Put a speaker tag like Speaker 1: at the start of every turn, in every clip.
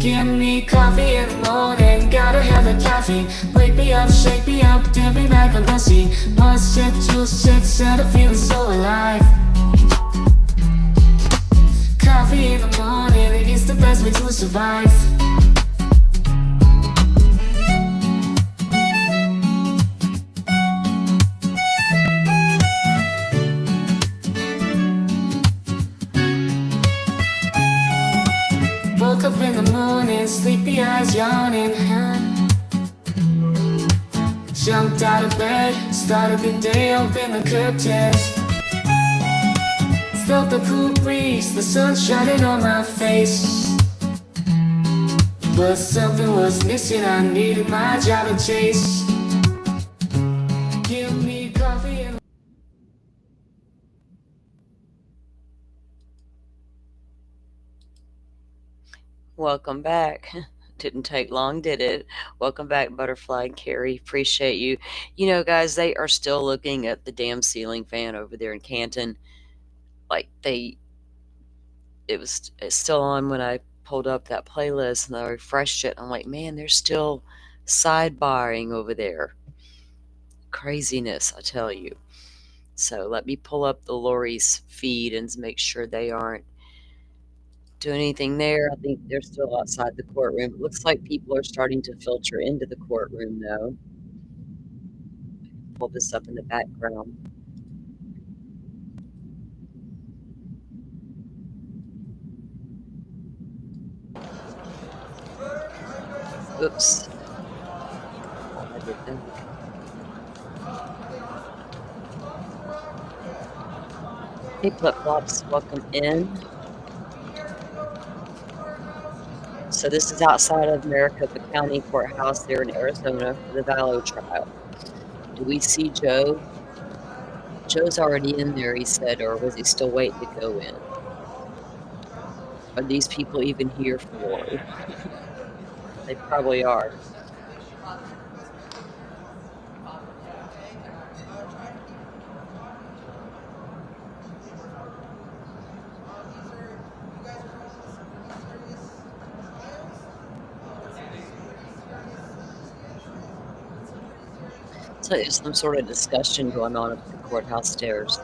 Speaker 1: Give me coffee in the morning, gotta have the caffeine. Wake me up, shake me up, dip me like a lassie. One sip, two sips, and I'm feeling so alive. Coffee in the morning, it's the best way to survive. Woke up in the morning, sleepy eyes yawning. Jumped out of bed, started the day, opened the curtain. Felt the cool breeze, the sun shining on my face. But something was missing, I needed my job to chase. Give me coffee and
Speaker 2: Welcome back. Didn't take long, did it? Welcome back, Butterfly and Carrie. Appreciate you. You know, guys, they are still looking at the damn ceiling fan over there in Canton. Like it's still on when I pulled up that playlist and I refreshed it. I'm like, man, they're still sidebarring over there. Craziness, I tell you. So let me pull up the Lori's feed and make sure they aren't doing anything there. I think they're still outside the courtroom. It looks like people are starting to filter into the courtroom, though. Pull this up in the background. Oops. I did that. Hey, Flip Flops, welcome in. So this is outside of Maricopa County Courthouse there in Arizona for the Vallow trial. Do we see Joe? Joe's already in there, he said, or was he still waiting to go in? Are these people even here for Lori? They probably are. So there's some sort of discussion going on up the courthouse stairs.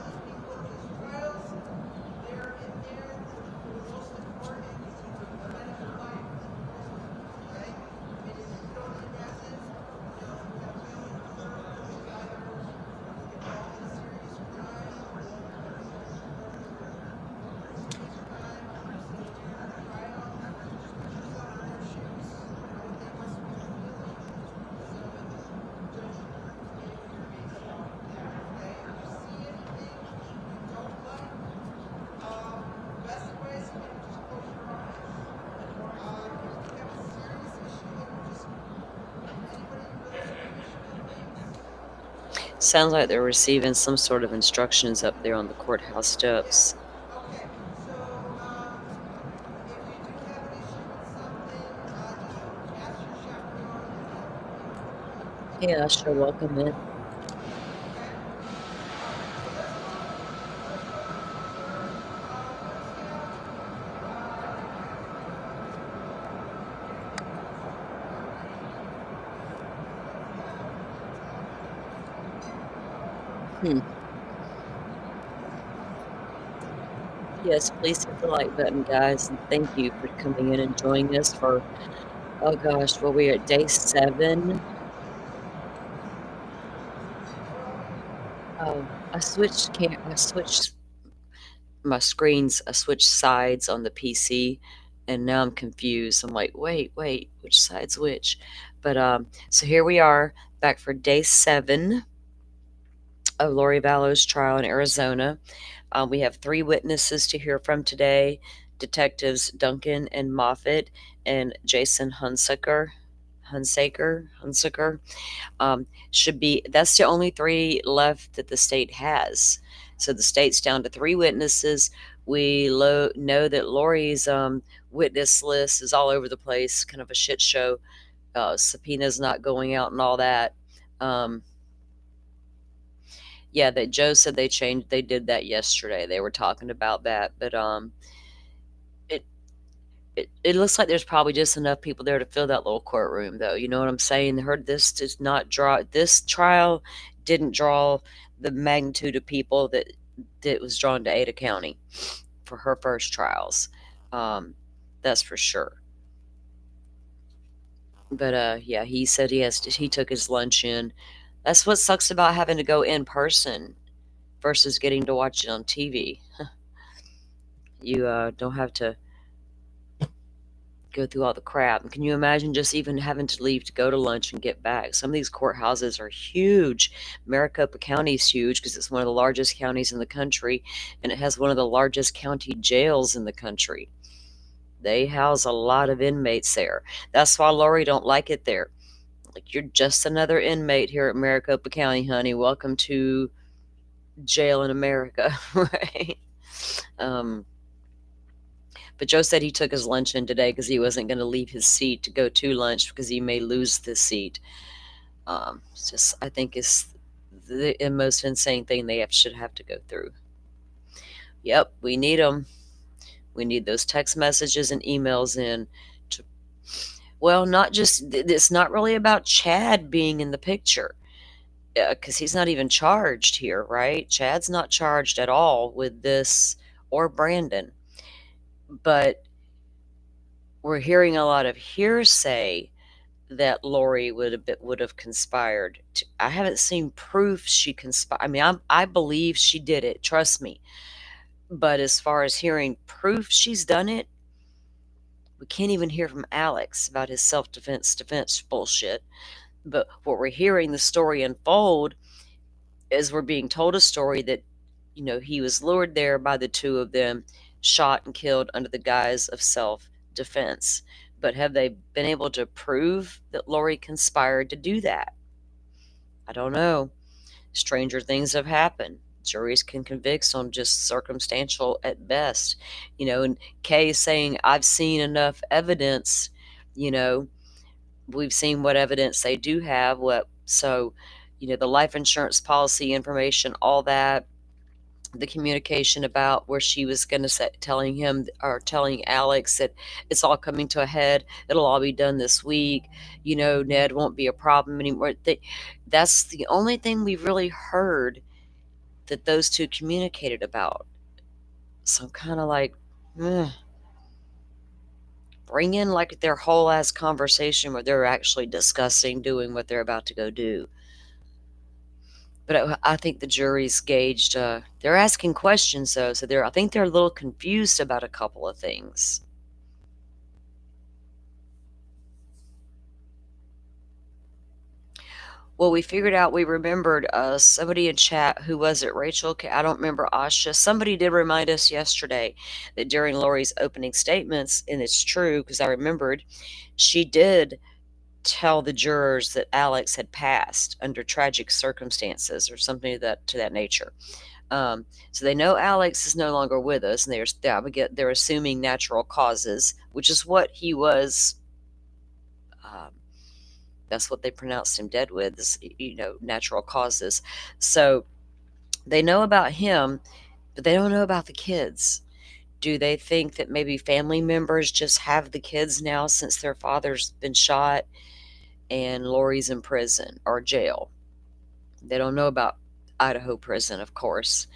Speaker 2: Sounds like they're receiving some sort of instructions up there on the courthouse steps. Hey, Usher, welcome in. Yes, please hit the like button, guys, and thank you for coming in and joining us for, oh gosh, well, we are at day 7. Oh, I switched my screens, I switched sides on the PC, and now I'm confused. I'm like, wait, which side's which? But so here we are, back for day 7 of Lori Vallow's trial in Arizona. We have 3 witnesses to hear from today: Detectives Duncan and Moffat and Jason Hunsaker. Should be That's the only 3 left that the state has. So the state's down to 3 witnesses. We know that Lori's witness list is all over the place, kind of a shit show. Subpoenas not going out and all that. Yeah, that Joe said they did that yesterday. They were talking about that, but it It looks like there's probably just enough people there to fill that little courtroom, though. You know what I'm saying? Heard this does not draw. This trial didn't draw the magnitude of people that was drawn to Ada County for her first trials. Um, that's for sure. But yeah, he said he took his lunch in. That's what sucks about having to go in person versus getting to watch it on TV. You don't have to go through all the crap. And can you imagine just even having to leave to go to lunch and get back? Some of these courthouses are huge. Maricopa County is huge because it's one of the largest counties in the country, and it has one of the largest county jails in the country. They house a lot of inmates there. That's why Lori don't like it there. Like, you're just another inmate here at Maricopa County, honey. Welcome to jail in America, right? Um, But Joe said he took his lunch in today because he wasn't going to leave his seat to go to lunch because he may lose the seat. It's just, I think, it's the most insane thing they should have to go through. Yep, we need them. We need those text messages and emails in. To, well, not just, it's not really about Chad being in the picture because he's not even charged here, right? Chad's not charged at all with this, or Brandon. But we're hearing a lot of hearsay that Lori would have conspired. I haven't seen proof she conspired. I mean, I believe she did it. Trust me. But as far as hearing proof she's done it, we can't even hear from Alex about his defense bullshit. But what we're hearing the story unfold is we're being told a story that, he was lured there by the two of them, shot and killed under the guise of self-defense. But have they been able to prove that Lori conspired to do that? I don't know. Stranger things have happened. Juries can convict on just circumstantial at best. And Kay is saying, I've seen enough evidence, you know, we've seen what evidence they do have. The life insurance policy information, all that, the communication about where she was going to telling him or telling Alex that it's all coming to a head. It'll all be done this week. Ned won't be a problem anymore. That's the only thing we've really heard that those two communicated about. So I'm kind of like, bring in like their whole ass conversation where they're actually discussing doing what they're about to go do. But I think the jury's gauged. They're asking questions though, so I think they're a little confused about a couple of things. Well, we remembered somebody in chat. Who was it? Rachel? I don't remember. Asha. Somebody did remind us yesterday that during Lori's opening statements, and it's true because I remembered, she did tell the jurors that Alex had passed under tragic circumstances or something to that nature. So they know Alex is no longer with us, and they're assuming natural causes, which is what he was. That's what they pronounced him dead with, is, natural causes. So they know about him, but they don't know about the kids. Do they think that maybe family members just have the kids now since their father's been shot and Lori's in prison or jail? They don't know about Idaho prison, of course.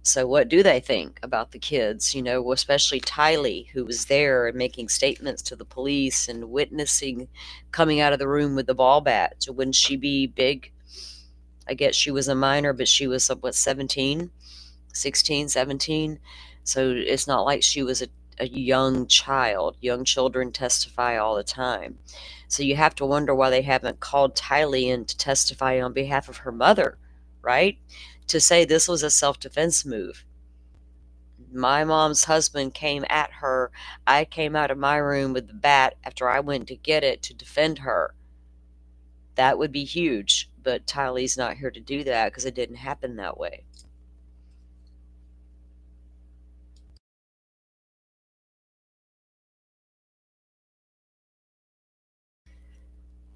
Speaker 2: So what do they think about the kids? Especially Tylee, who was there and making statements to the police and witnessing coming out of the room with the ball bat. So wouldn't she be big? I guess she was a minor, but she was, 17, 16, 17. So it's not like she was a young child. Young children testify all the time. So you have to wonder why they haven't called Tylee in to testify on behalf of her mother, right? To say this was a self-defense move. My mom's husband came at her. I came out of my room with the bat after I went to get it to defend her. That would be huge, but Tylee's not here to do that because it didn't happen that way.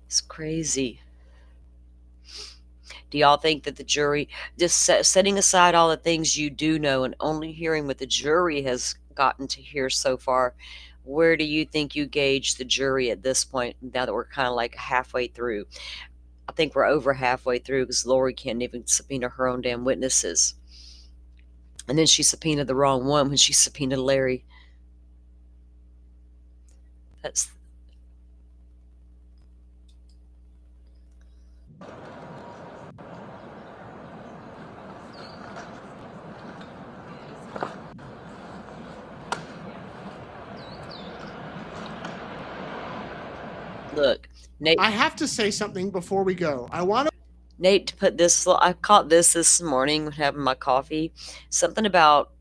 Speaker 2: It's crazy. Do y'all think that the jury, just setting aside all the things you do know and only hearing what the jury has gotten to hear so far, Where do you think you gauge the jury at this point, now that we're kind of like halfway through? I think we're over halfway through because Lori can't even subpoena her own damn witnesses. And then she subpoenaed the wrong one when she subpoenaed Larry. That's look, Nate.
Speaker 3: I have to say something before we go.
Speaker 2: Nate put this. I caught this morning when having my coffee. Something about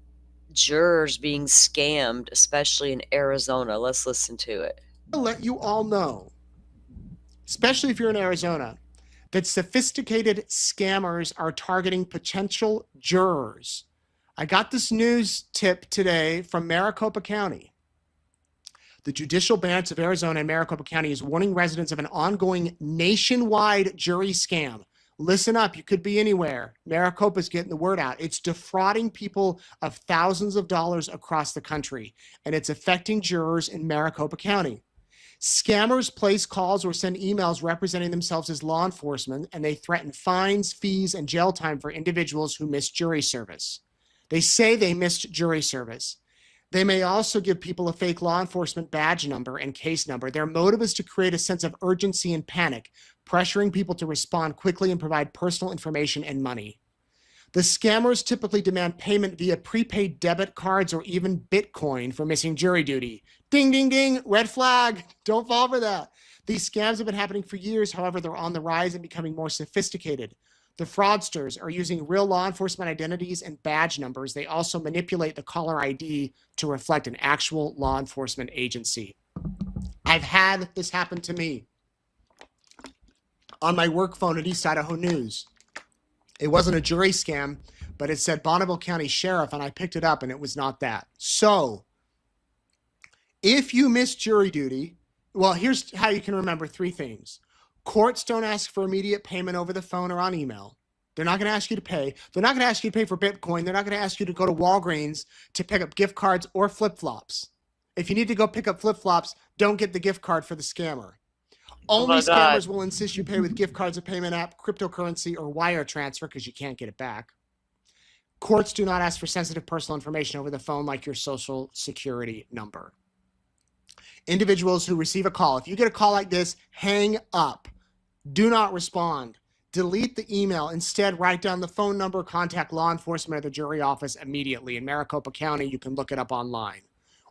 Speaker 2: jurors being scammed, especially in Arizona. Let's listen to it.
Speaker 3: I want to let you all know, especially if you're in Arizona, that sophisticated scammers are targeting potential jurors. I got this news tip today from Maricopa County. The judicial branch of Arizona and Maricopa County is warning residents of an ongoing nationwide jury scam. Listen up, you could be anywhere. Maricopa's getting the word out. It's defrauding people of thousands of dollars across the country, and it's affecting jurors in Maricopa County. Scammers place calls or send emails representing themselves as law enforcement, and they threaten fines, fees, and jail time for individuals who miss jury service. They say they missed jury service. They may also give people a fake law enforcement badge number and case number. Their motive is to create a sense of urgency and panic, pressuring people to respond quickly and provide personal information and money. The scammers typically demand payment via prepaid debit cards or even Bitcoin for missing jury duty. Ding, ding, ding, red flag. Don't fall for that. These scams have been happening for years. However, they're on the rise and becoming more sophisticated. The fraudsters are using real law enforcement identities and badge numbers. They also manipulate the caller ID to reflect an actual law enforcement agency. I've had this happen to me on my work phone at East Idaho News. It wasn't a jury scam, but it said Bonneville County Sheriff, and I picked it up, and it was not that. So if you miss jury duty, well, here's how you can remember three things. Courts don't ask for immediate payment over the phone or on email. They're not going to ask you to pay. They're not going to ask you to pay for Bitcoin. They're not going to ask you to go to Walgreens to pick up gift cards or flip-flops. If you need to go pick up flip-flops, don't get the gift card for the scammer. Only scammers will insist you pay with gift cards, a payment app, cryptocurrency, or wire transfer because you can't get it back. Courts do not ask for sensitive personal information over the phone like your social security number. Individuals who receive a call, if you get a call like this, hang up. Do not respond. Delete the email. Instead, write down the phone number, contact law enforcement or the jury office immediately. In Maricopa County, you can look it up online.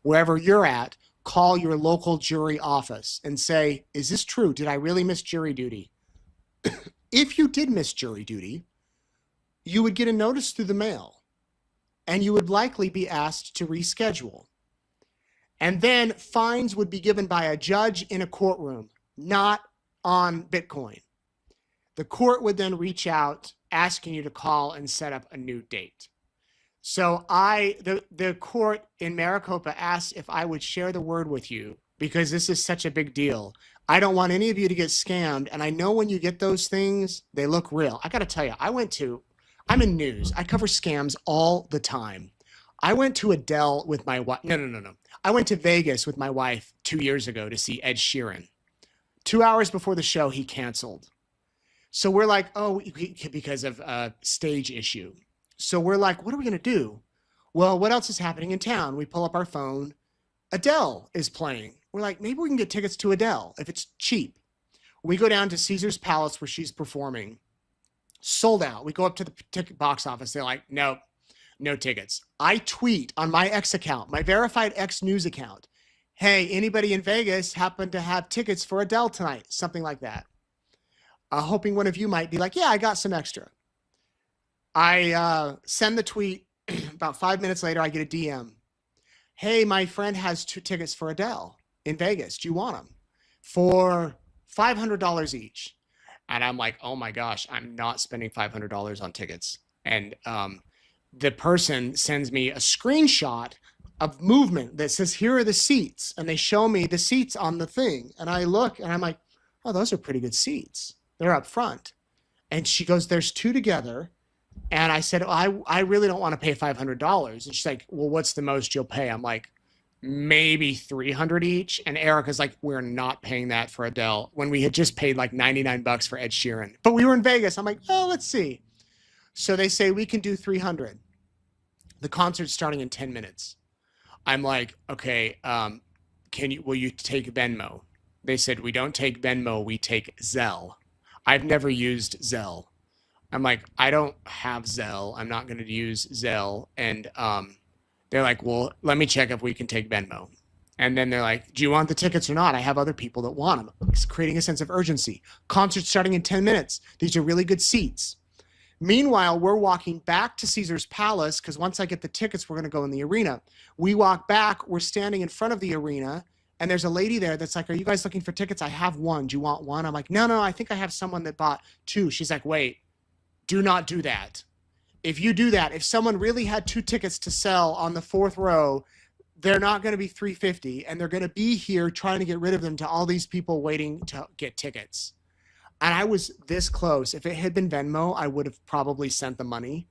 Speaker 3: Wherever you're at, call your local jury office and say, is this true? Did I really miss jury duty? If you did miss jury duty, you would get a notice through the mail, and you would likely be asked to reschedule. And then fines would be given by a judge in a courtroom, not on Bitcoin. The court would then reach out asking you to call and set up a new date. So the court in Maricopa asked if I would share the word with you because this is such a big deal. I don't want any of you to get scammed. And I know when you get those things, they look real. I got to tell you, I'm in news. I cover scams all the time. I went to Adele with my wife. No. I went to Vegas with my wife 2 years ago to see Ed Sheeran. 2 hours before the show, he canceled. So we're like, because of a stage issue. So we're like, what are we going to do? Well, what else is happening in town? We pull up our phone. Adele is playing. We're like, maybe we can get tickets to Adele if it's cheap. We go down to Caesar's Palace where she's performing. Sold out. We go up to the ticket box office. They're like, nope, no tickets. I tweet on my X account, my verified X News account. Hey, anybody in Vegas happen to have tickets for Adele tonight? Something like that. Hoping one of you might be like, yeah, I got some extra. I send the tweet. About 5 minutes later, I get a DM. Hey, my friend has 2 tickets for Adele in Vegas. Do you want them? For $500 each. And I'm like, oh my gosh, I'm not spending $500 on tickets. And the person sends me a screenshot of movement that says, here are the seats. And they show me the seats on the thing. And I look and I'm like, oh, those are pretty good seats. They're up front. And she goes, there's 2 together. And I said, I really don't want to pay $500. And she's like, well, what's the most you'll pay? I'm like, maybe 300 each. And Erica's like, we're not paying that for Adele when we had just paid like $99 for Ed Sheeran. But we were in Vegas. I'm like, oh, let's see. So they say we can do 300. The concert's starting in 10 minutes. I'm like, okay, will you take Venmo? They said, we don't take Venmo, we take Zelle. I've never used Zelle. I'm like, I don't have Zelle. I'm not going to use Zelle. And they're like, well, let me check if we can take Venmo. And then they're like, do you want the tickets or not? I have other people that want them. It's creating a sense of urgency. Concert starting in 10 minutes. These are really good seats. Meanwhile, we're walking back to Caesar's Palace because once I get the tickets, we're going to go in the arena. We walk back. We're standing in front of the arena. And there's a lady there that's like, are you guys looking for tickets? I have one. Do you want one? I'm like, no, I think I have someone that bought two. She's like, wait, do not do that. If you do that, if someone really had 2 tickets to sell on the 4th row, they're not going to be $350, and they're going to be here trying to get rid of them to all these people waiting to get tickets. And I was this close. If it had been Venmo, I would have probably sent the money,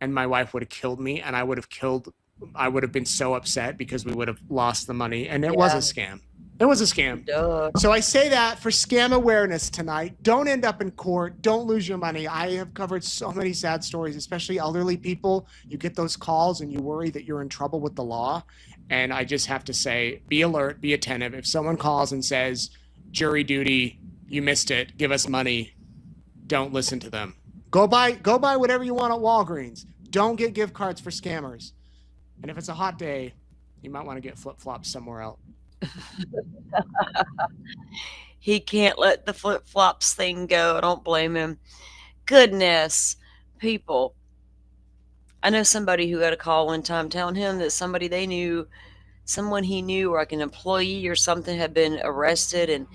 Speaker 3: and my wife would have killed me, and I would have been so upset because we would have lost the money, and it was a scam. It was a scam.
Speaker 2: Duh.
Speaker 3: So I say that for scam awareness tonight. Don't end up in court. Don't lose your money. I have covered so many sad stories, especially elderly people. You get those calls and you worry that you're in trouble with the law. And I just have to say, be alert, be attentive. If someone calls and says, jury duty, you missed it, give us money, don't listen to them. Go buy whatever you want at Walgreens. Don't get gift cards for scammers. And if it's a hot day, you might want to get flip-flops somewhere else.
Speaker 2: He can't let the flip-flops thing go. I don't blame him. Goodness, people. I know somebody who got a call one time telling him that someone he knew, or like an employee or something, had been arrested and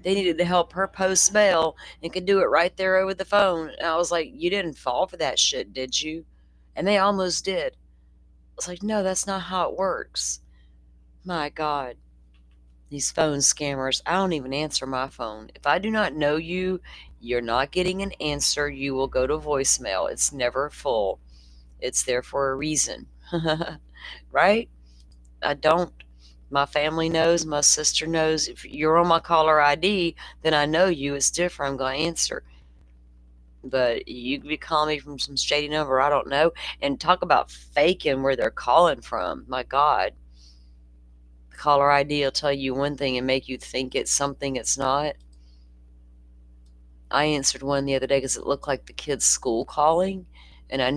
Speaker 2: they needed to help her post bail and could do it right there over the phone. And I was like, you didn't fall for that shit, did you? And they almost did. I was like, no, that's not how it works. My God. These phone scammers. I don't even answer my phone. If I do not know you, you're not getting an answer. You will go to voicemail. It's never full. It's there for a reason. Right? I don't. My family knows. My sister knows. If you're on my caller ID, then I know you. It's different. I'm going to answer. But you could be calling me from some shady number I don't know. And talk about faking where they're calling from. My God. Caller ID will tell you one thing and make you think it's something it's not. I answered one the other day because it looked like the kid's school calling, and I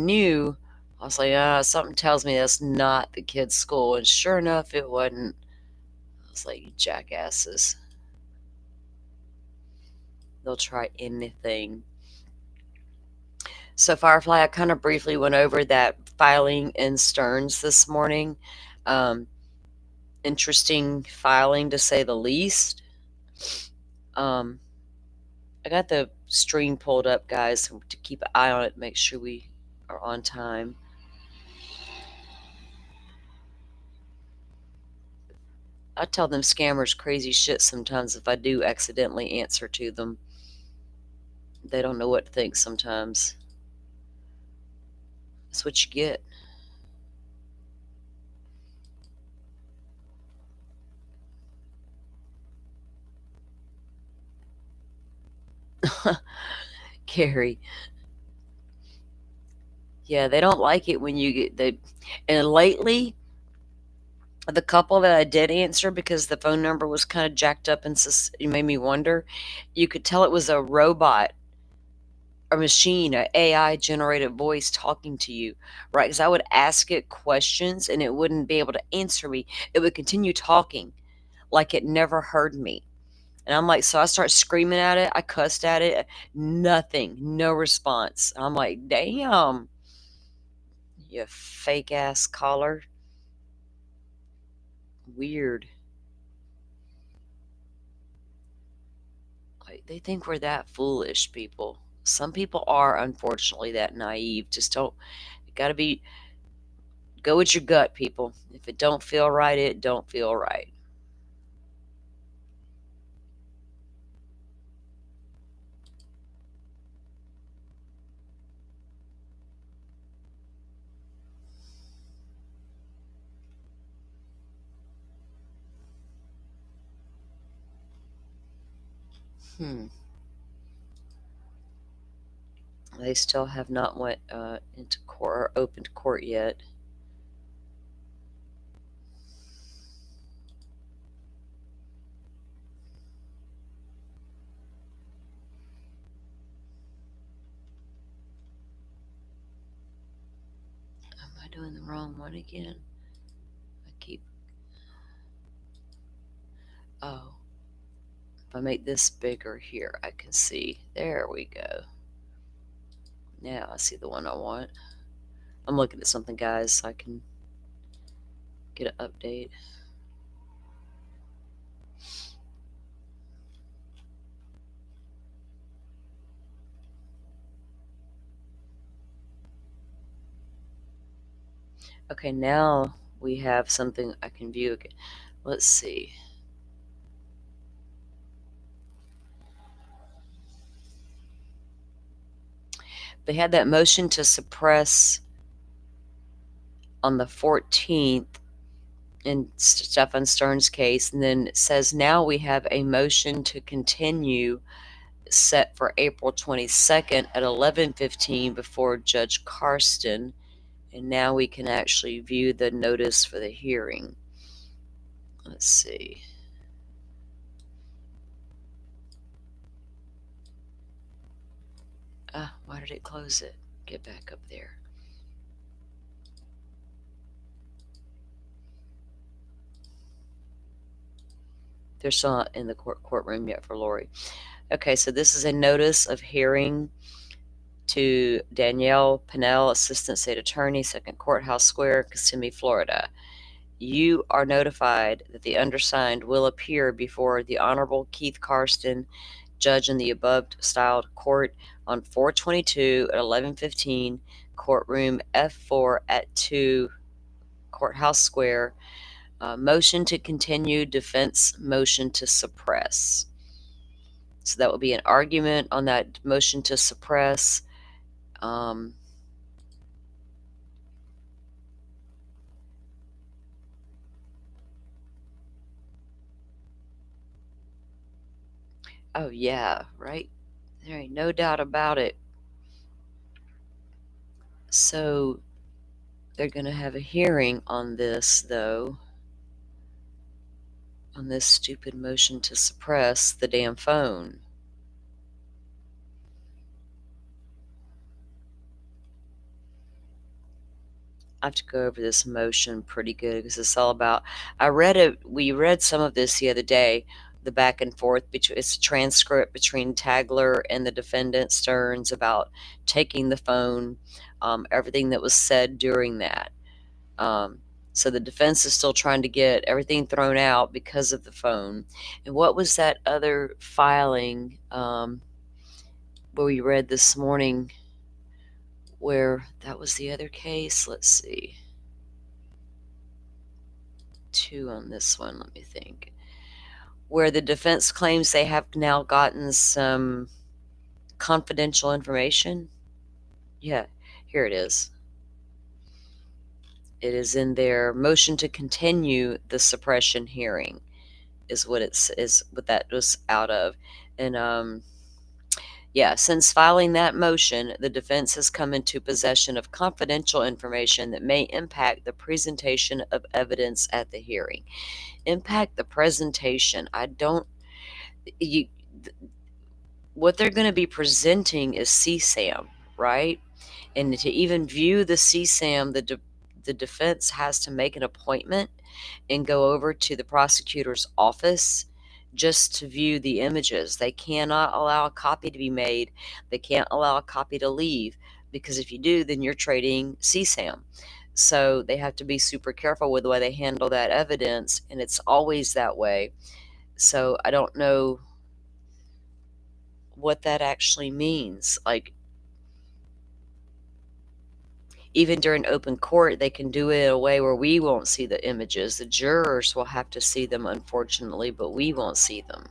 Speaker 2: was like, something tells me that's not the kid's school, and sure enough, it wasn't. I was like, you jackasses. They'll try anything. So, Firefly, I kind of briefly went over that filing in Stearns this morning. Interesting filing, to say the least. I got the stream pulled up, guys, to keep an eye on it, make sure we are on time. I tell them scammers crazy shit sometimes if I do accidentally answer to them. They don't know what to think sometimes. That's what you get. Carrie. Yeah, they don't like it when you get and lately, the couple that I did answer, because the phone number was kind of jacked up and it made me wonder, you could tell it was a robot, a machine, an AI generated voice talking to you, right? Because I would ask it questions and it wouldn't be able to answer me. It would continue talking like it never heard me. And I'm like, so I start screaming at it. I cussed at it. Nothing. No response. I'm like, damn, you fake ass caller. Weird. Like, they think we're that foolish, people. Some people are, unfortunately, that naive. Just don't. You gotta go with your gut, people. If it don't feel right, it don't feel right. They still have not went into court or opened court yet. Am I doing the wrong one again? I keep. Oh, if I make this bigger here, I can see. There we go. Now I see the one I want. I'm looking at something, guys, so I can get an update. Okay, now we have something I can view again. Let's see. They had that motion to suppress on the 14th in Stefan Stern's case, and then it says now we have a motion to continue set for April 22nd at 11:15 before Judge Karsten, and now we can actually view the notice for the hearing. Let's see. Why did it close it? Get back up there. They're still not in the courtroom yet for Lori. Okay, so this is a notice of hearing to Danielle Pinnell, Assistant State Attorney, Second Courthouse Square, Kissimmee, Florida. You are notified that the undersigned will appear before the Honorable Keith Karsten, judge in the above-styled court on 4/22 at 11:15, courtroom F4 at 2, Courthouse Square. Motion to continue, defense motion to suppress. So that will be an argument on that motion to suppress. Oh, yeah, right? There ain't no doubt about it. So they're going to have a hearing on this, though, on this stupid motion to suppress the damn phone. I have to go over this motion pretty good because it's all about. We read some of this the other day, the back and forth between. It's a transcript between Tagler and the defendant Stearns about taking the phone, everything that was said during that. So the defense is still trying to get everything thrown out because of the phone. And what was that other filing where we read this morning? Where that was the other case? Let's see. 2 on this one, let me think. Where the defense claims they have now gotten some confidential information. Yeah, here it is. It is in their motion to continue the suppression hearing, is what what that was out of. And yeah, since filing that motion, the defense has come into possession of confidential information that may impact the presentation of evidence at the hearing. Impact the presentation. What they're going to be presenting is CSAM, right? And to even view the CSAM, the defense has to make an appointment and go over to the prosecutor's office just to view the images. They cannot allow a copy to be made. They can't allow a copy to leave, because if you do, then you're trading CSAM. So they have to be super careful with the way they handle that evidence, and it's always that way. So I don't know what that actually means. Like, even during open court, they can do it in a way where we won't see the images. The jurors will have to see them, unfortunately, but we won't see them.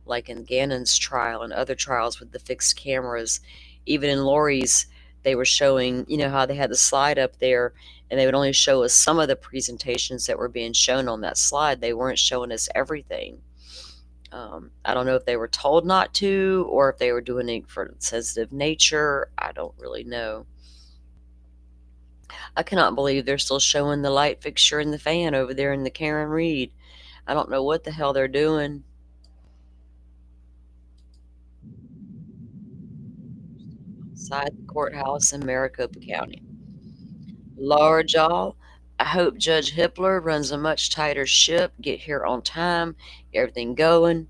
Speaker 2: Like in Gannon's trial and other trials with the fixed cameras, even in Lori's, they were showing, how they had the slide up there, and they would only show us some of the presentations that were being shown on that slide. They weren't showing us everything. I don't know if they were told not to or if they were doing it for sensitive nature. I don't really know. I cannot believe they're still showing the light fixture and the fan over there in the Karen Reed. I don't know what the hell they're doing. Inside the courthouse in Maricopa County. Lord, y'all, I hope Judge Hippler runs a much tighter ship, get here on time, get everything going.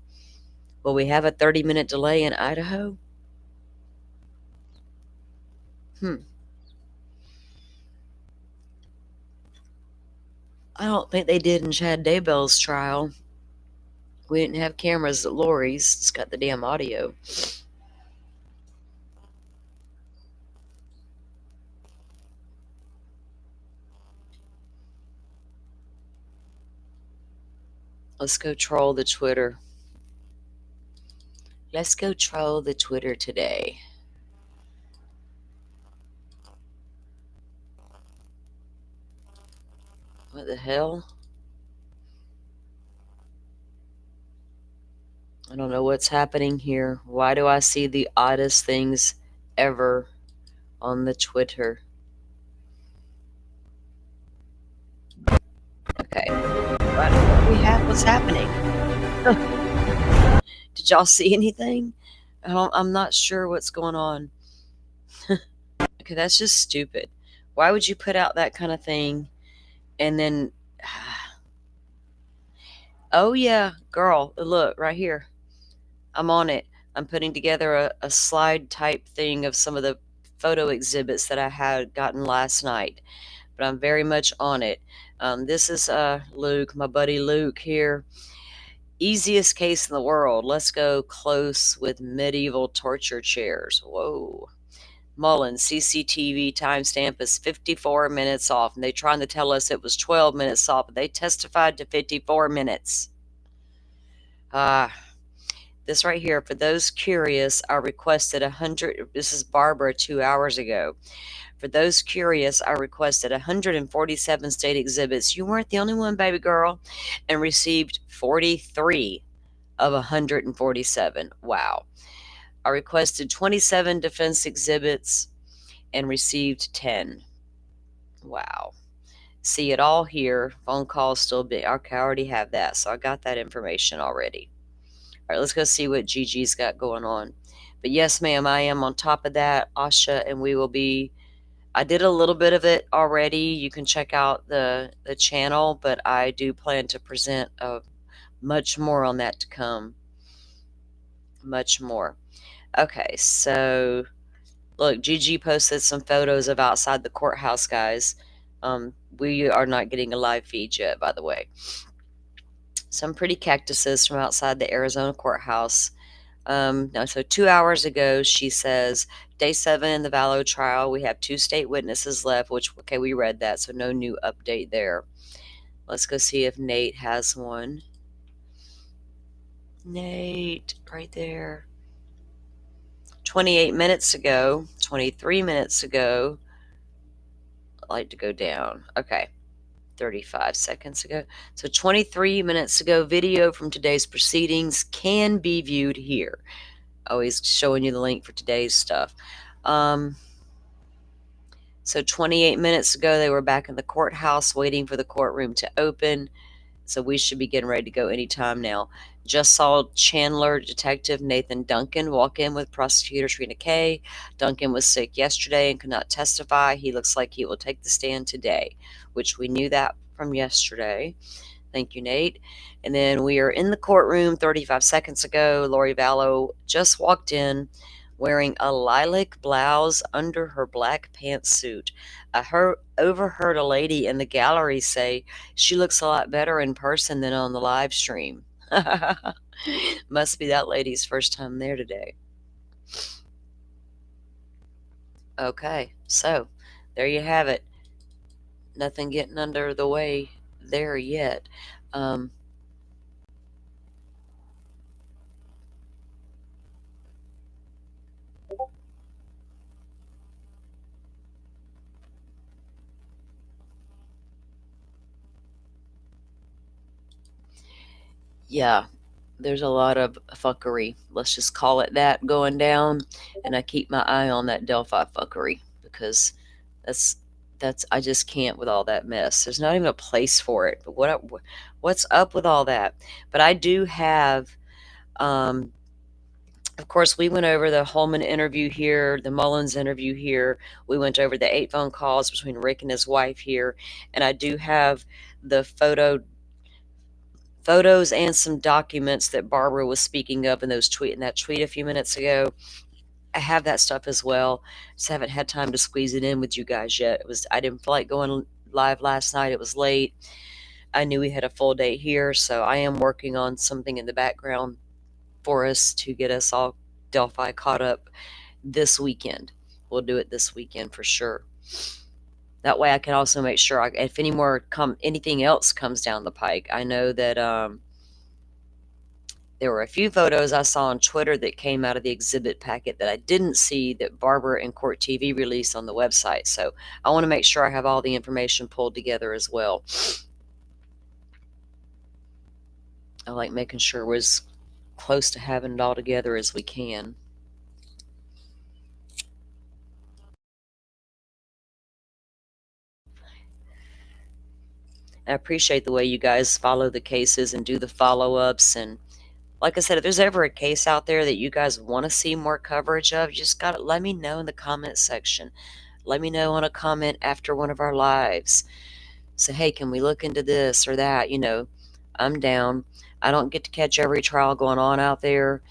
Speaker 2: Will we have a 30-minute delay in Idaho? Hmm. I don't think they did in Chad Daybell's trial. We didn't have cameras at Lori's. It's got the damn audio. Let's go troll the Twitter. Let's go troll the Twitter today. What the hell? I don't know what's happening here. Why do I see the oddest things ever on the Twitter? Okay. What do we have? What's happening? Did y'all see anything? I'm not sure what's going on. Okay, that's just stupid. Why would you put out that kind of thing and then. Oh, yeah, girl, look right here. I'm on it. I'm putting together a slide type thing of some of the photo exhibits that I had gotten last night, but I'm very much on it. This is Luke, my buddy Luke here. Easiest case in the world. Let's go close with medieval torture chairs. Whoa. Mullins CCTV timestamp is 54 minutes off, and they trying to tell us it was 12 minutes off, but they testified to 54 minutes. This right here, for those curious, I requested 100. This is Barbara 2 hours ago. For those curious, I requested 147 state exhibits. You weren't the only one, baby girl, and received 43 of 147. Wow. I requested 27 defense exhibits and received 10. Wow. See it all here. Phone calls still big. Okay, I already have that, so I got that information already. All right, let's go see what Gigi's got going on. But yes, ma'am, I am on top of that, Asha, and we will be. I did a little bit of it already. You can check out the channel, but I do plan to present much more on that to come. Much more. Okay, so look, Gigi posted some photos of outside the courthouse, guys. We are not getting a live feed yet, by the way. Some pretty cactuses from outside the Arizona courthouse. Now, so 2 hours ago, she says, day 7 in the Vallow trial, we have 2 state witnesses left, which, okay, we read that, so no new update there. Let's go see if Nate has one. Nate, right there. 28 minutes ago, 23 minutes ago, I'd like to go down. Okay, 35 seconds ago. So 23 minutes ago, video from today's proceedings can be viewed here. Always showing you the link for today's stuff. So 28 minutes ago, they were back in the courthouse waiting for the courtroom to open. So we should be getting ready to go anytime now. Just saw Chandler Detective Nathan Duncan walk in with Prosecutor Trina Kay. Duncan was sick yesterday and could not testify. He looks like he will take the stand today, which we knew that from yesterday. Thank you, Nate. And then we are in the courtroom 35 seconds ago. Lori Vallow just walked in wearing a lilac blouse under her black pantsuit. I overheard a lady in the gallery say she looks a lot better in person than on the live stream. Must be that lady's first time there today. Okay, so there you have it. Nothing getting under the way there yet. Yeah, There's a lot of fuckery, let's just call it that, going down, and I keep my eye on that Delphi fuckery because that's I just can't with all that mess. There's not even a place for it. But what's up with all that? But I do have, um, of course, we went over the Holman interview here, the Mullins interview here. We went over the 8 phone calls between Rick and his wife here, and I do have the photos and some documents that Barbara was speaking of in that tweet a few minutes ago. I have that stuff as well. Just haven't had time to squeeze it in with you guys yet. I didn't feel like going live last night. It was late. I knew we had a full day here, so I am working on something in the background for us to get us all Delphi caught up this weekend. We'll do it this weekend for sure. That way, I can also make sure if anything else comes down the pike. I know that there were a few photos I saw on Twitter that came out of the exhibit packet that I didn't see that Barbara and Court TV released on the website. So I want to make sure I have all the information pulled together as well. I like making sure we're as close to having it all together as we can. I appreciate the way you guys follow the cases and do the follow-ups. And like I said, if there's ever a case out there that you guys want to see more coverage of, you just got to let me know in the comment section. Let me know on a comment after one of our lives. Say, hey, can we look into this or that? I'm down. I don't get to catch every trial going on out there.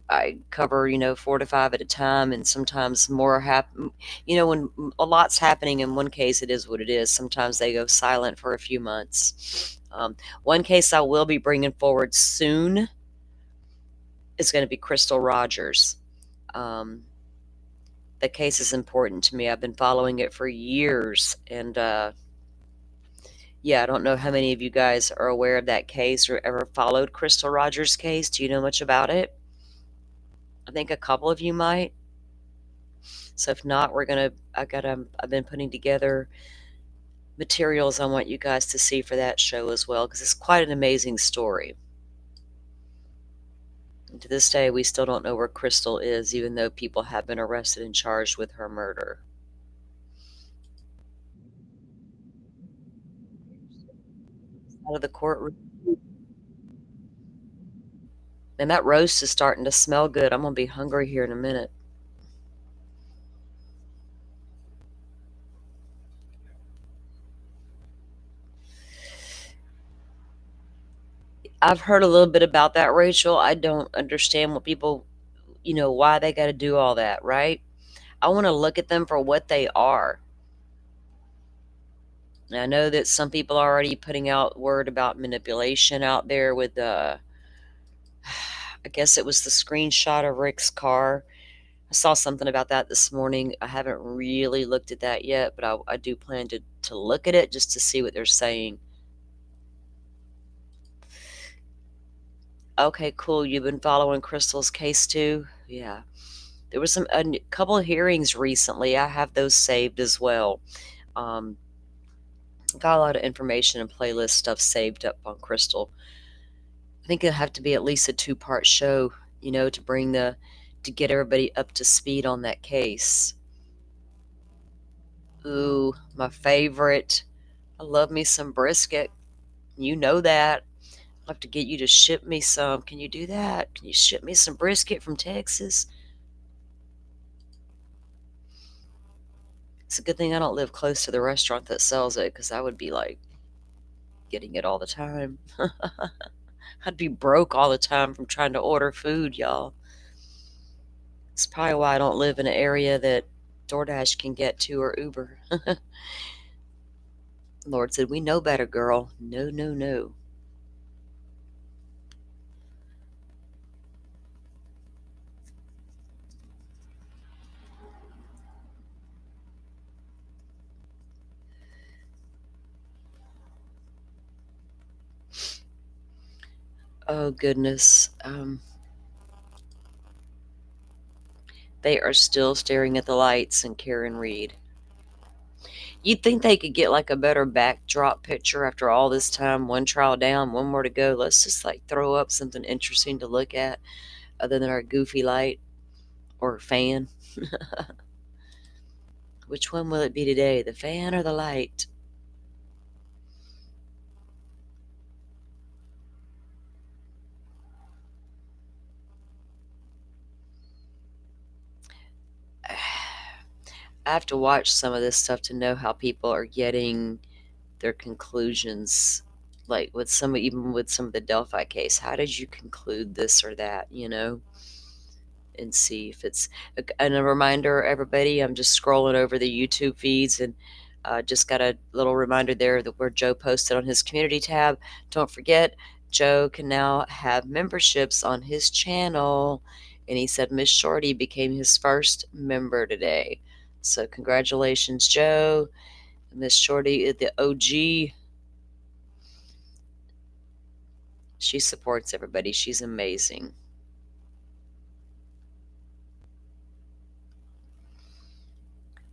Speaker 2: I cover, 4 to 5 at a time, and sometimes more happen. When a lot's happening in one case, it is what it is. Sometimes they go silent for a few months. One case I will be bringing forward soon is going to be Crystal Rogers. The case is important to me. I've been following it for years, and yeah, I don't know how many of you guys are aware of that case or ever followed Crystal Rogers' case. Do you know much about it? I think a couple of you might. So if not, I've been putting together materials I want you guys to see for that show as well, because it's quite an amazing story. And to this day, we still don't know where Crystal is, even though people have been arrested and charged with her murder. Out of the courtroom. And that roast is starting to smell good. I'm going to be hungry here in a minute. I've heard a little bit about that, Rachel. I don't understand what people, why they got to do all that, right? I want to look at them for what they are. And I know that some people are already putting out word about manipulation out there with I guess it was the screenshot of Rick's car. I saw something about that this morning. I haven't really looked at that yet, but I do plan to look at it just to see what they're saying. Okay, cool. You've been following Crystal's case too? Yeah. There was a couple of hearings recently. I have those saved as well. Got a lot of information and playlist stuff saved up on Crystal. I think it'll have to be at least a 2-part show, to get everybody up to speed on that case. Ooh, my favorite. I love me some brisket. You know that. I'll have to get you to ship me some. Can you do that? Can you ship me some brisket from Texas? It's a good thing I don't live close to the restaurant that sells it, because I would be like getting it all the time. I'd be broke all the time from trying to order food, y'all. It's probably why I don't live in an area that DoorDash can get to or Uber. Lord said, we know better, girl. No, no, no. Oh, goodness. They are still staring at the lights in Karen Reed. You'd think they could get like a better backdrop picture after all this time. One trial down, one more to go. Let's just like throw up something interesting to look at other than our goofy light or fan. Which one will it be today, the fan or the light? I have to watch some of this stuff to know how people are getting their conclusions. Like with some, even with some of the Delphi case, how did you conclude this or that? And see if it's. And a reminder, everybody, I'm just scrolling over the YouTube feeds and just got a little reminder there that where Joe posted on his community tab. Don't forget, Joe can now have memberships on his channel, and he said Miss Shorty became his first member today. So congratulations, Joe. Miss Shorty, the OG. She supports everybody. She's amazing.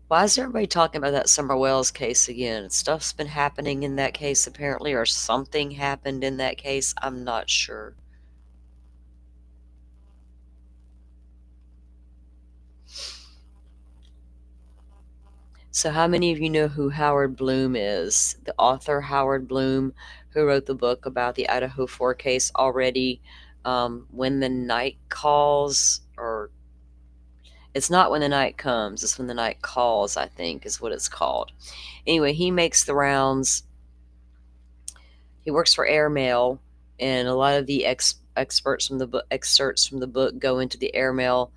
Speaker 2: Why is everybody talking about that Summer Wells case again? Stuff's been happening in that case apparently, or something happened in that case. I'm not sure. So how many of you know who Howard Bloom is? The author Howard Bloom, who wrote the book about the Idaho 4 case already. When the Night Calls, or it's not When the Night Comes, it's When the Night Calls, I think is what it's called. Anyway, he makes the rounds. He works for Airmail, and a lot of the excerpts from the book go into the Airmail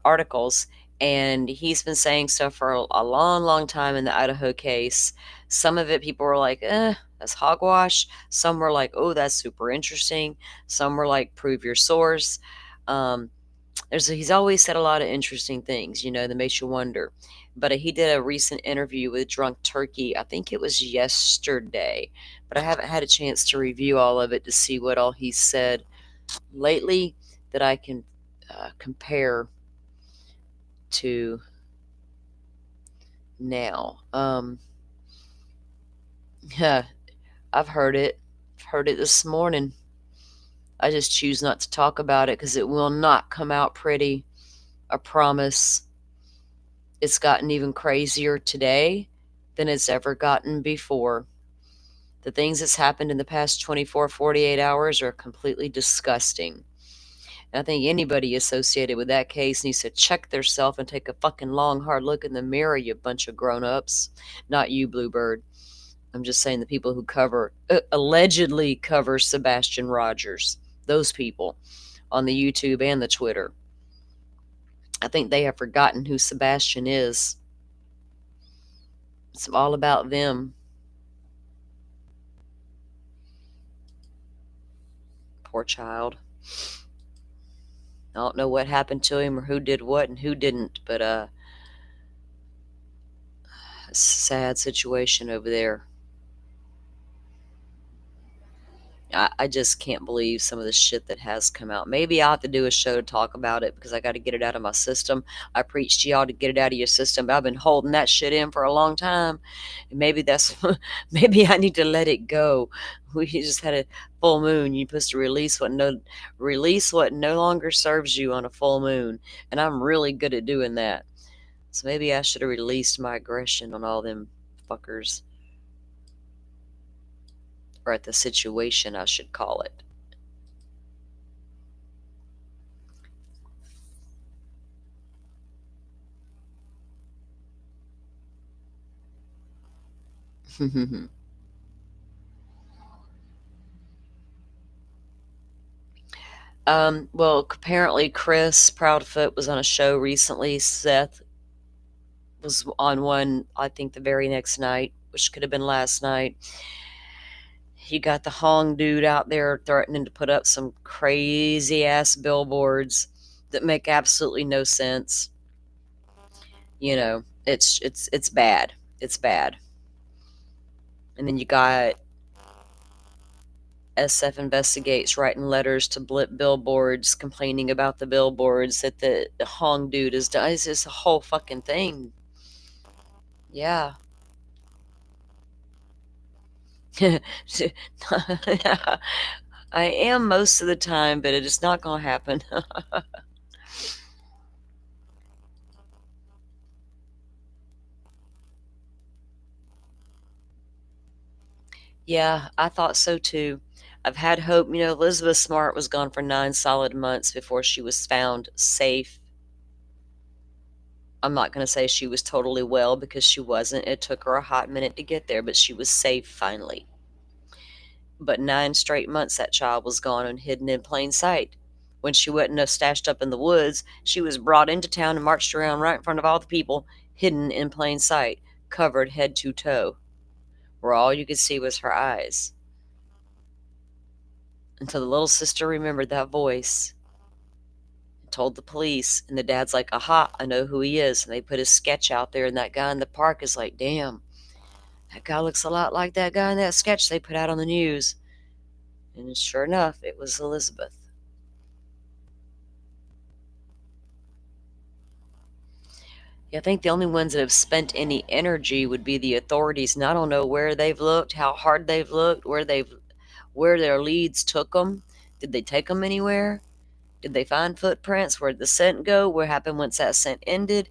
Speaker 2: articles. And he's been saying stuff for a long time in the Idaho case. Some of it people were like, that's hogwash. Some were like, oh, that's super interesting. Some were like, prove your source. He's always said a lot of interesting things, that makes you wonder. But he did a recent interview with Drunk Turkey. I think it was yesterday, but I haven't had a chance to review all of it to see what all he said lately that I can compare to now. Yeah, I've heard it. I've heard it this morning. I just choose not to talk about it because it will not come out pretty. I promise. It's gotten even crazier today than it's ever gotten before. The things that's happened in the past 24, 48 hours are completely disgusting. And I think anybody associated with that case needs to check theirself and take a fucking long, hard look in the mirror, you bunch of grown-ups. Not you, Bluebird. I'm just saying the people who allegedly cover Sebastian Rogers. Those people on the YouTube and the Twitter. I think they have forgotten who Sebastian is. It's all about them. Poor child. I don't know what happened to him or who did what and who didn't, but a sad situation over there. I just can't believe some of the shit that has come out. Maybe I'll have to do a show to talk about it because I got to get it out of my system. I preach to y'all to get it out of your system, but I've been holding that shit in for a long time. And maybe maybe I need to let it go. We just had a full moon. You're supposed to release what no longer serves you on a full moon. And I'm really good at doing that. So maybe I should have released my aggression on all them fuckers. Or at the situation, I should call it. Well, apparently Chris Proudfoot was on a show recently. Seth was on one, I think, the very next night, which could have been last night. You got the Hong dude out there threatening to put up some crazy ass billboards that make absolutely no sense. It's bad. It's bad. And then you got SF Investigates writing letters to blip billboards, complaining about the billboards that the Hong dude has done. It's just a whole fucking thing. Yeah. I am most of the time, but it is not going to happen. Yeah, I thought so too. I've had hope. Elizabeth Smart was gone for 9 solid months before she was found safe. I'm not going to say she was totally well because she wasn't. It took her a hot minute to get there, but she was safe finally. But 9 straight months that child was gone and hidden in plain sight. When she wasn't stashed up in the woods, she was brought into town and marched around right in front of all the people, hidden in plain sight, covered head to toe, where all you could see was her eyes. Until the little sister remembered that voice and told the police, and the dad's like, aha, I know who he is. And they put his sketch out there, and that guy in the park is like, damn, that guy looks a lot like that guy in that sketch they put out on the news. And sure enough, it was Elizabeth. Yeah, I think the only ones that have spent any energy would be the authorities, and I don't know where they've looked, how hard they've looked, where their leads took them. Did they take them anywhere? Did they find footprints? Where did the scent go? What happened once that scent ended?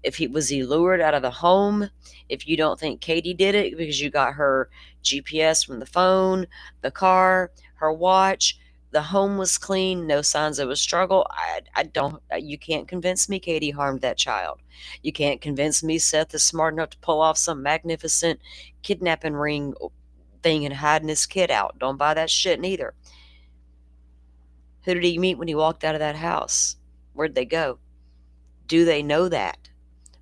Speaker 2: If he was lured out of the home? If you don't think Katie did it because you got her GPS from the phone, the car, her watch, the home was clean, no signs of a struggle. I don't. You can't convince me Katie harmed that child. You can't convince me Seth is smart enough to pull off some magnificent kidnapping ring thing and hiding his kid out. Don't buy that shit neither. Who did he meet when he walked out of that house? Where'd they go? Do they know that?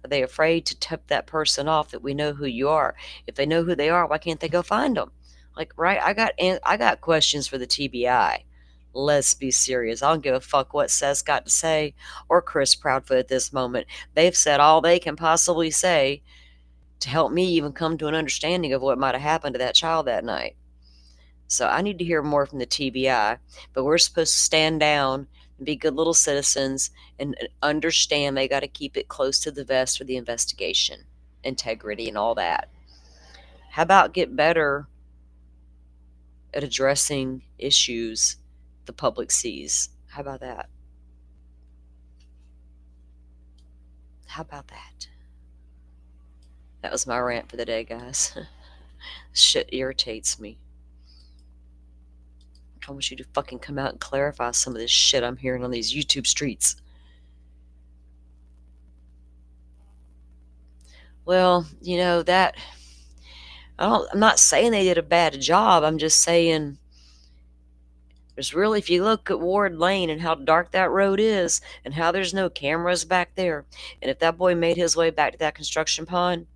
Speaker 2: Are they afraid to tip that person off that we know who you are? If they know who they are, why can't they go find them? Like, right? I got questions for the TBI. Let's be serious. I don't give a fuck what Seth's got to say or Chris Proudfoot at this moment. They've said all they can possibly say to help me even come to an understanding of what might have happened to that child that night. So I need to hear more from the TBI. But we're supposed to stand down and be good little citizens and understand they got to keep it close to the vest for the investigation, integrity, and all that. How about get better at addressing issues the public sees? How about that? How about that? That was my rant for the day, guys. Shit irritates me. I want you to fucking come out and clarify some of this shit I'm hearing on these YouTube streets. Well, that I'm not saying they did a bad job. I'm just saying there's really, if you look at Ward Lane and how dark that road is and how there's no cameras back there, and if that boy made his way back to that construction pond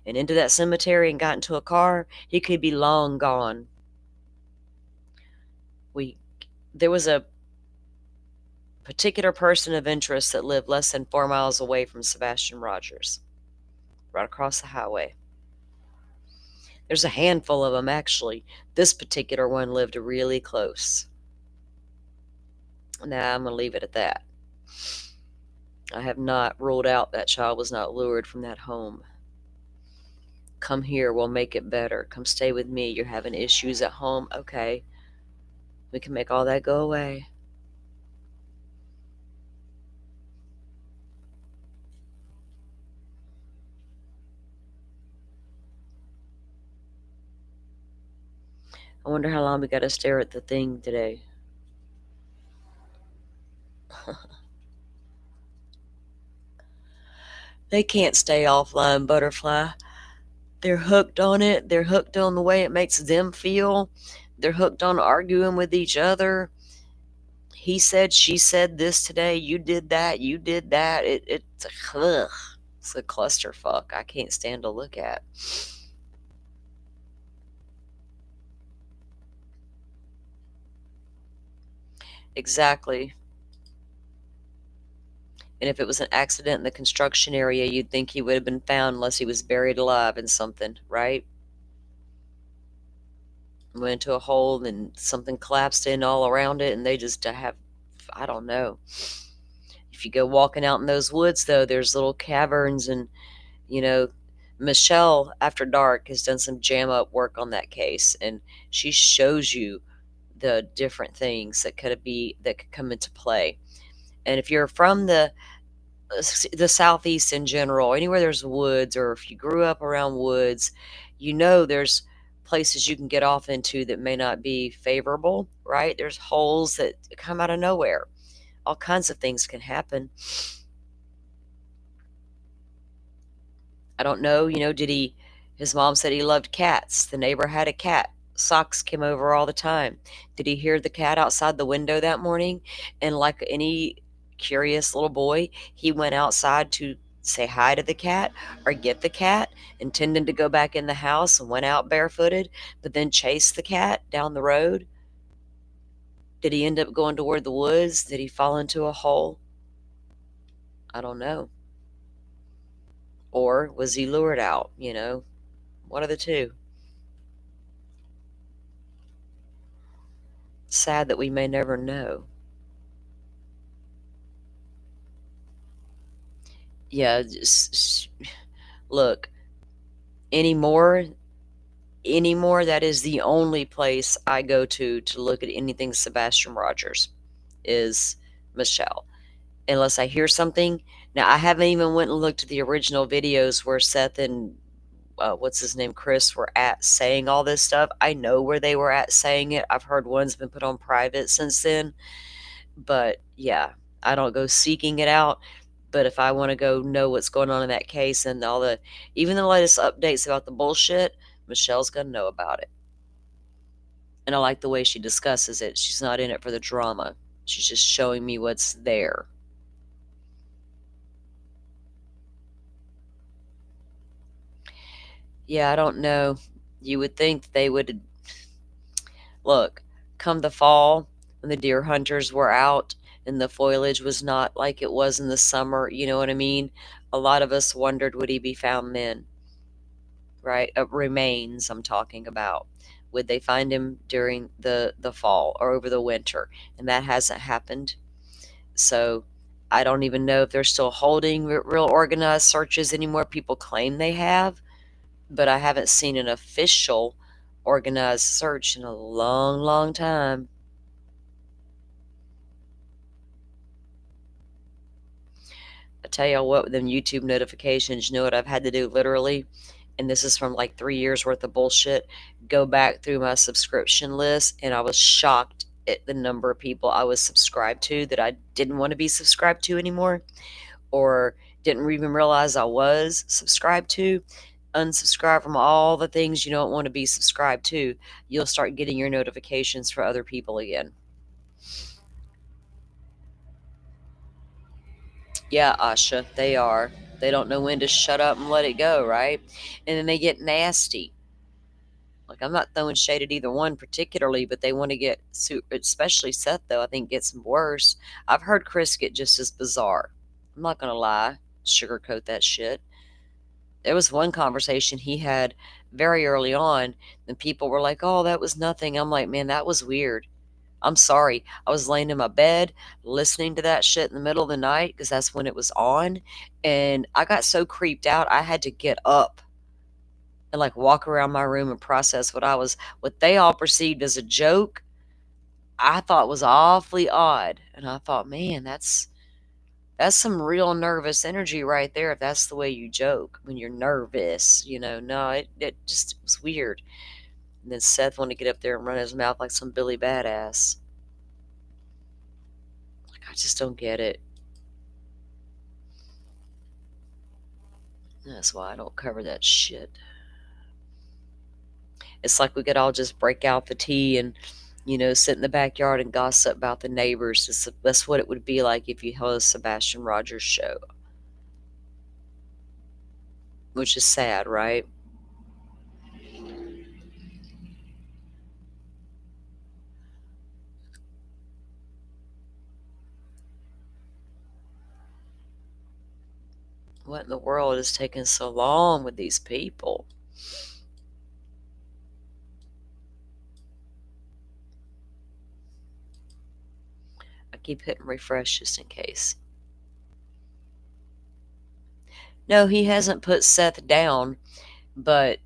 Speaker 2: and into that cemetery and got into a car, he could be long gone. There was a particular person of interest that lived less than 4 miles away from Sebastian Rogers, right across the highway. There's a handful of them, actually. This particular one lived really close. Nah, I'm going to leave it at that. I have not ruled out that child was not lured from that home. Come here, we'll make it better. Come stay with me. You're having issues at home. Okay. We can make all that go away. I wonder how long we got to stare at the thing today. They can't stay offline, Butterfly. They're hooked on it. They're hooked on the way it makes them feel. They're hooked on arguing with each other. He said, she said this today. You did that. You did that. It's a clusterfuck. I can't stand to look at. Exactly. And if it was an accident in the construction area, you'd think he would have been found unless he was buried alive in something, right? Went into a hole and something collapsed in all around it, and they just have, I don't know. If you go walking out in those woods, though, there's little caverns and, Michelle After Dark has done some jam up work on that case, and she shows you the different things that could come into play. And if you're from the southeast in general, anywhere there's woods, or if you grew up around woods, there's places you can get off into that may not be favorable, right? There's holes that come out of nowhere. All kinds of things can happen. I don't know, his mom said he loved cats. The neighbor had a cat. Socks came over all the time. Did he hear the cat outside the window that morning? And like any curious little boy, he went outside to say hi to the cat or get the cat, intending to go back in the house, and went out barefooted, but then chased the cat down the road. Did he end up going toward the woods? Did he fall into a hole? I don't know. Or was he lured out? One of the two. Sad that we may never know. Yeah, look, anymore, that is the only place I go to look at anything Sebastian Rogers, is Michelle. Unless I hear something. Now, I haven't even went and looked at the original videos where Seth and what's his name, Chris, were at saying all this stuff. I know where they were at saying it. I've heard one's been put on private since then. But yeah, I don't go seeking it out. But if I want to go know what's going on in that case and even the latest updates about the bullshit, Michelle's going to know about it. And I like the way she discusses it. She's not in it for the drama. She's just showing me what's there. Yeah, I don't know. You would think they would. Look, come the fall, when the deer hunters were out and the foliage was not like it was in the summer, you know what I mean? A lot of us wondered, would he be found then? Right? Remains, I'm talking about. Would they find him during the fall or over the winter? And that hasn't happened. So I don't even know if they're still holding real organized searches anymore. People claim they have, but I haven't seen an official organized search in a long, long time. I tell you what, with them YouTube notifications, you know what I've had to do literally? And this is from like 3 years worth of bullshit. Go back through my subscription list, and I was shocked at the number of people I was subscribed to that I didn't want to be subscribed to anymore, or didn't even realize I was subscribed to. Unsubscribe from all the things you don't want to be subscribed to. You'll start getting your notifications for other people again. Yeah, Asha, they are. They don't know when to shut up and let it go, right? And then they get nasty. Like, I'm not throwing shade at either one particularly, but they want to get, especially Seth, though, I think gets worse. I've heard Chris get just as bizarre. I'm not going to lie, sugarcoat that shit. There was one conversation he had very early on, and people were like, oh, that was nothing. I'm like, man, that was weird. I'm sorry. I was laying in my bed listening to that shit in the middle of the night because that's when it was on. And I got so creeped out, I had to get up and like walk around my room and process what they all perceived as a joke. I thought was awfully odd. And I thought, man, that's some real nervous energy right there. If that's the way you joke when you're nervous, no, it just was weird. And then Seth wanted to get up there and run his mouth like some Billy Badass. Like, I just don't get it. That's why I don't cover that shit. It's like we could all just break out the tea and, sit in the backyard and gossip about the neighbors. That's what it would be like if you held a Sebastian Rogers show. Which is sad, right? What in the world is taking so long with these people? I keep hitting refresh just in case. No, he hasn't put Seth down, but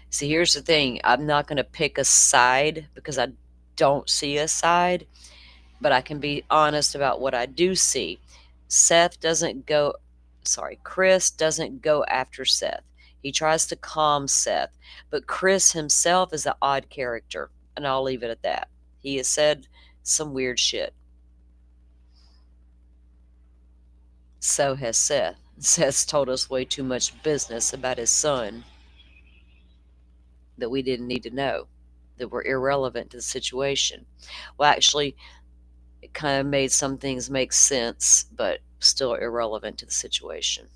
Speaker 2: see, here's the thing. I'm not going to pick a side because I don't see a side, but I can be honest about what I do see. Chris doesn't go after Seth. He tries to calm Seth, but Chris himself is an odd character, and I'll leave it at that. He has said some weird shit. So has Seth. Seth's told us way too much business about his son that we didn't need to know, that were irrelevant to the situation. Well, actually, it kind of made some things make sense, but still irrelevant to the situation.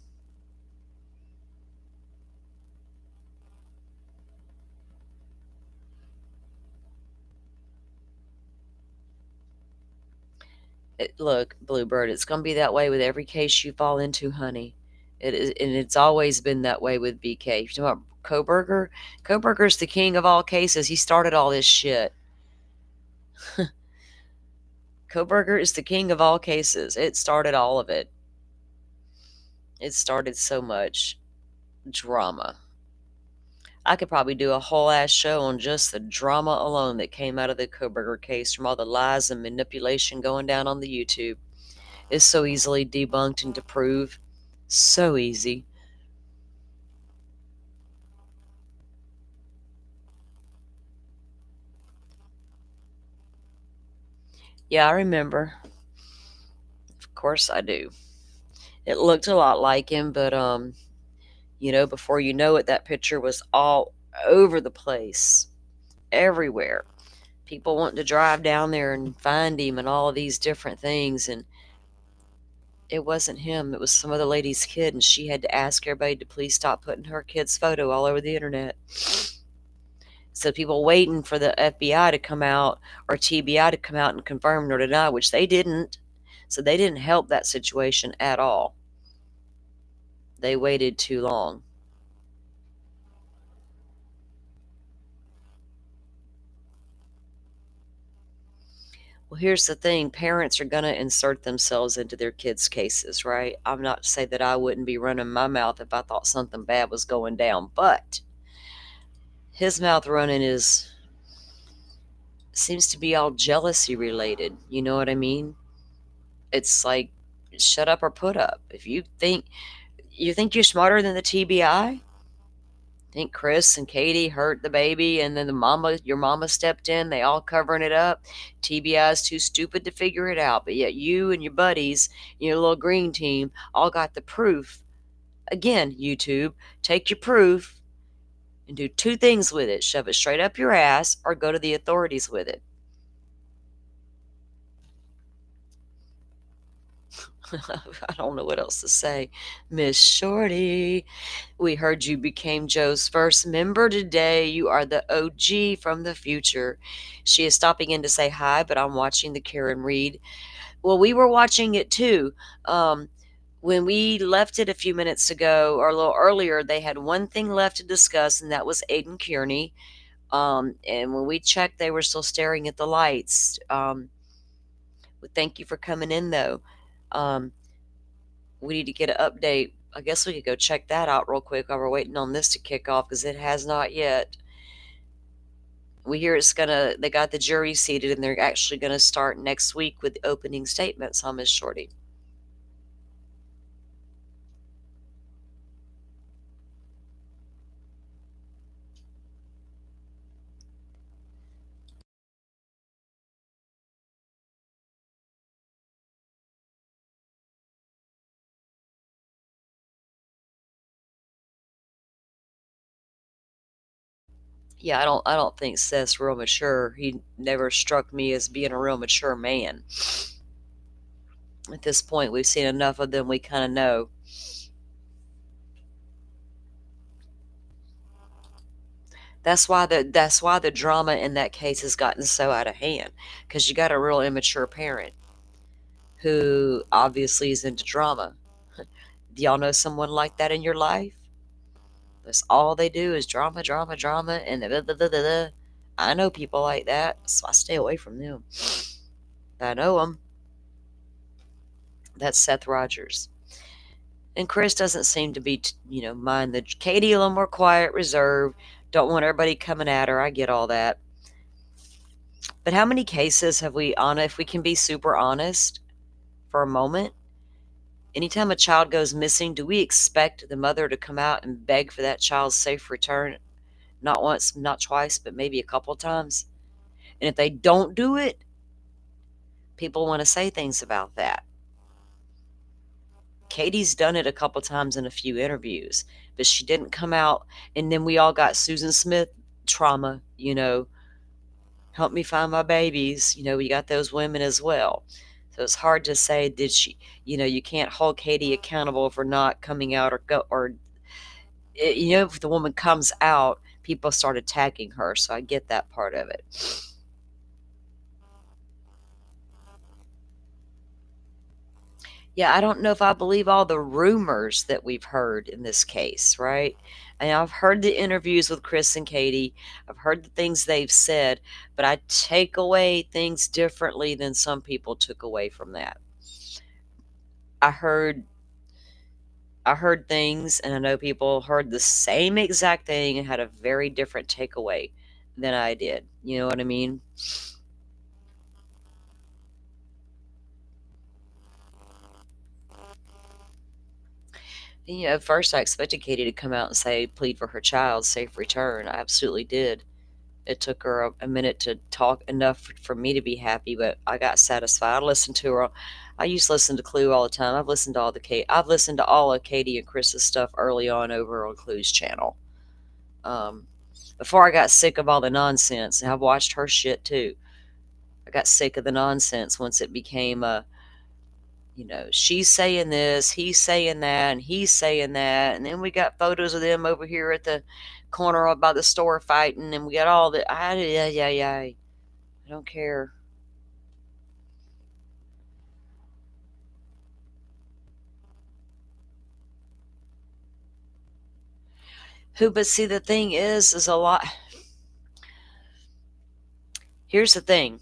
Speaker 2: Look, Bluebird, it's going to be that way with every case you fall into, honey. It is, and it's always been that way with BK. If you're talking about Koberger, Koberger's the king of all cases. He started all this shit. Koberger is the king of all cases. It started all of it. It started so much drama. I could probably do a whole ass show on just the drama alone that came out of the Koberger case from all the lies and manipulation going down on the YouTube. It's so easily debunked and to prove. So easy. Yeah, I remember. Of course I do. It looked a lot like him, but before you know it, that picture was all over the place. Everywhere. People wanting to drive down there and find him and all of these different things, and it wasn't him. It was some other lady's kid, and she had to ask everybody to please stop putting her kid's photo all over the internet. So people waiting for the FBI to come out or TBI to come out and confirm or deny, which they didn't. So they didn't help that situation at all. They waited too long. Well, here's the thing. Parents are going to insert themselves into their kids' cases, right? I'm not to say that I wouldn't be running my mouth if I thought something bad was going down, but his mouth running seems to be all jealousy related. You know what I mean? It's like, shut up or put up. If you think you're smarter than the TBI, think Chris and Katie hurt the baby and then your mama stepped in, they all covering it up. TBI is too stupid to figure it out, but yet you and your buddies, your little green team, all got the proof. Again, YouTube, take your proof and do two things with it: shove it straight up your ass or go to the authorities with it. I don't know what else to say. Miss Shorty, we heard you became Joe's first member today. You are the OG from the future. She is stopping in to say hi, but I'm watching the Karen Reed. Well, we were watching it too. When we left it a few minutes ago or a little earlier, they had one thing left to discuss, and that was Aiden Kearney. And when we checked, they were still staring at the lights. Thank you for coming in, though. We need to get an update. I guess we could go check that out real quick while we're waiting on this to kick off, because it has not yet. We hear they got the jury seated and they're actually gonna start next week with opening statements, huh, Miss Shorty? Yeah, I don't think Seth's real mature. He never struck me as being a real mature man. At this point, we've seen enough of them, we kind of know. That's why the drama in that case has gotten so out of hand, because you got a real immature parent who obviously is into drama. Do y'all know someone like that in your life? That's all they do is drama, drama, drama, and blah, blah, blah, blah, blah. I know people like that, so I stay away from them. I know them. That's Seth Rogers. And Chris doesn't seem to be, mind the Katie a little more quiet, reserved. Don't want everybody coming at her. I get all that. But how many cases have we on? If we can be super honest for a moment, anytime a child goes missing, do we expect the mother to come out and beg for that child's safe return? Not once, not twice, but maybe a couple times. And if they don't do it, people want to say things about that. Katie's done it a couple times in a few interviews, but she didn't come out. And then we all got Susan Smith trauma, help me find my babies. We got those women as well. So it's hard to say, did she, you can't hold Katie accountable for not coming out if the woman comes out, people start attacking her. So I get that part of it. Yeah, I don't know if I believe all the rumors that we've heard in this case, right? And I've heard the interviews with Chris and Katie. I've heard the things they've said, but I take away things differently than some people took away from that. I heard things, and I know people heard the same exact thing and had a very different takeaway than I did. You know what I mean? At first I expected Katie to come out and say, plead for her child's safe return. I absolutely did. It took her a minute to talk enough for me to be happy, but I got satisfied. I listened to her. I used to listen to Clue all the time. I've listened to all of Katie and Chris's stuff early on over on Clue's channel. Before I got sick of all the nonsense, and I've watched her shit too. I got sick of the nonsense once it became she's saying this, he's saying that, and he's saying that, and then we got photos of them over here at the corner by the store fighting, and we got all the I don't care. But see, the thing is a lot. Here's the thing.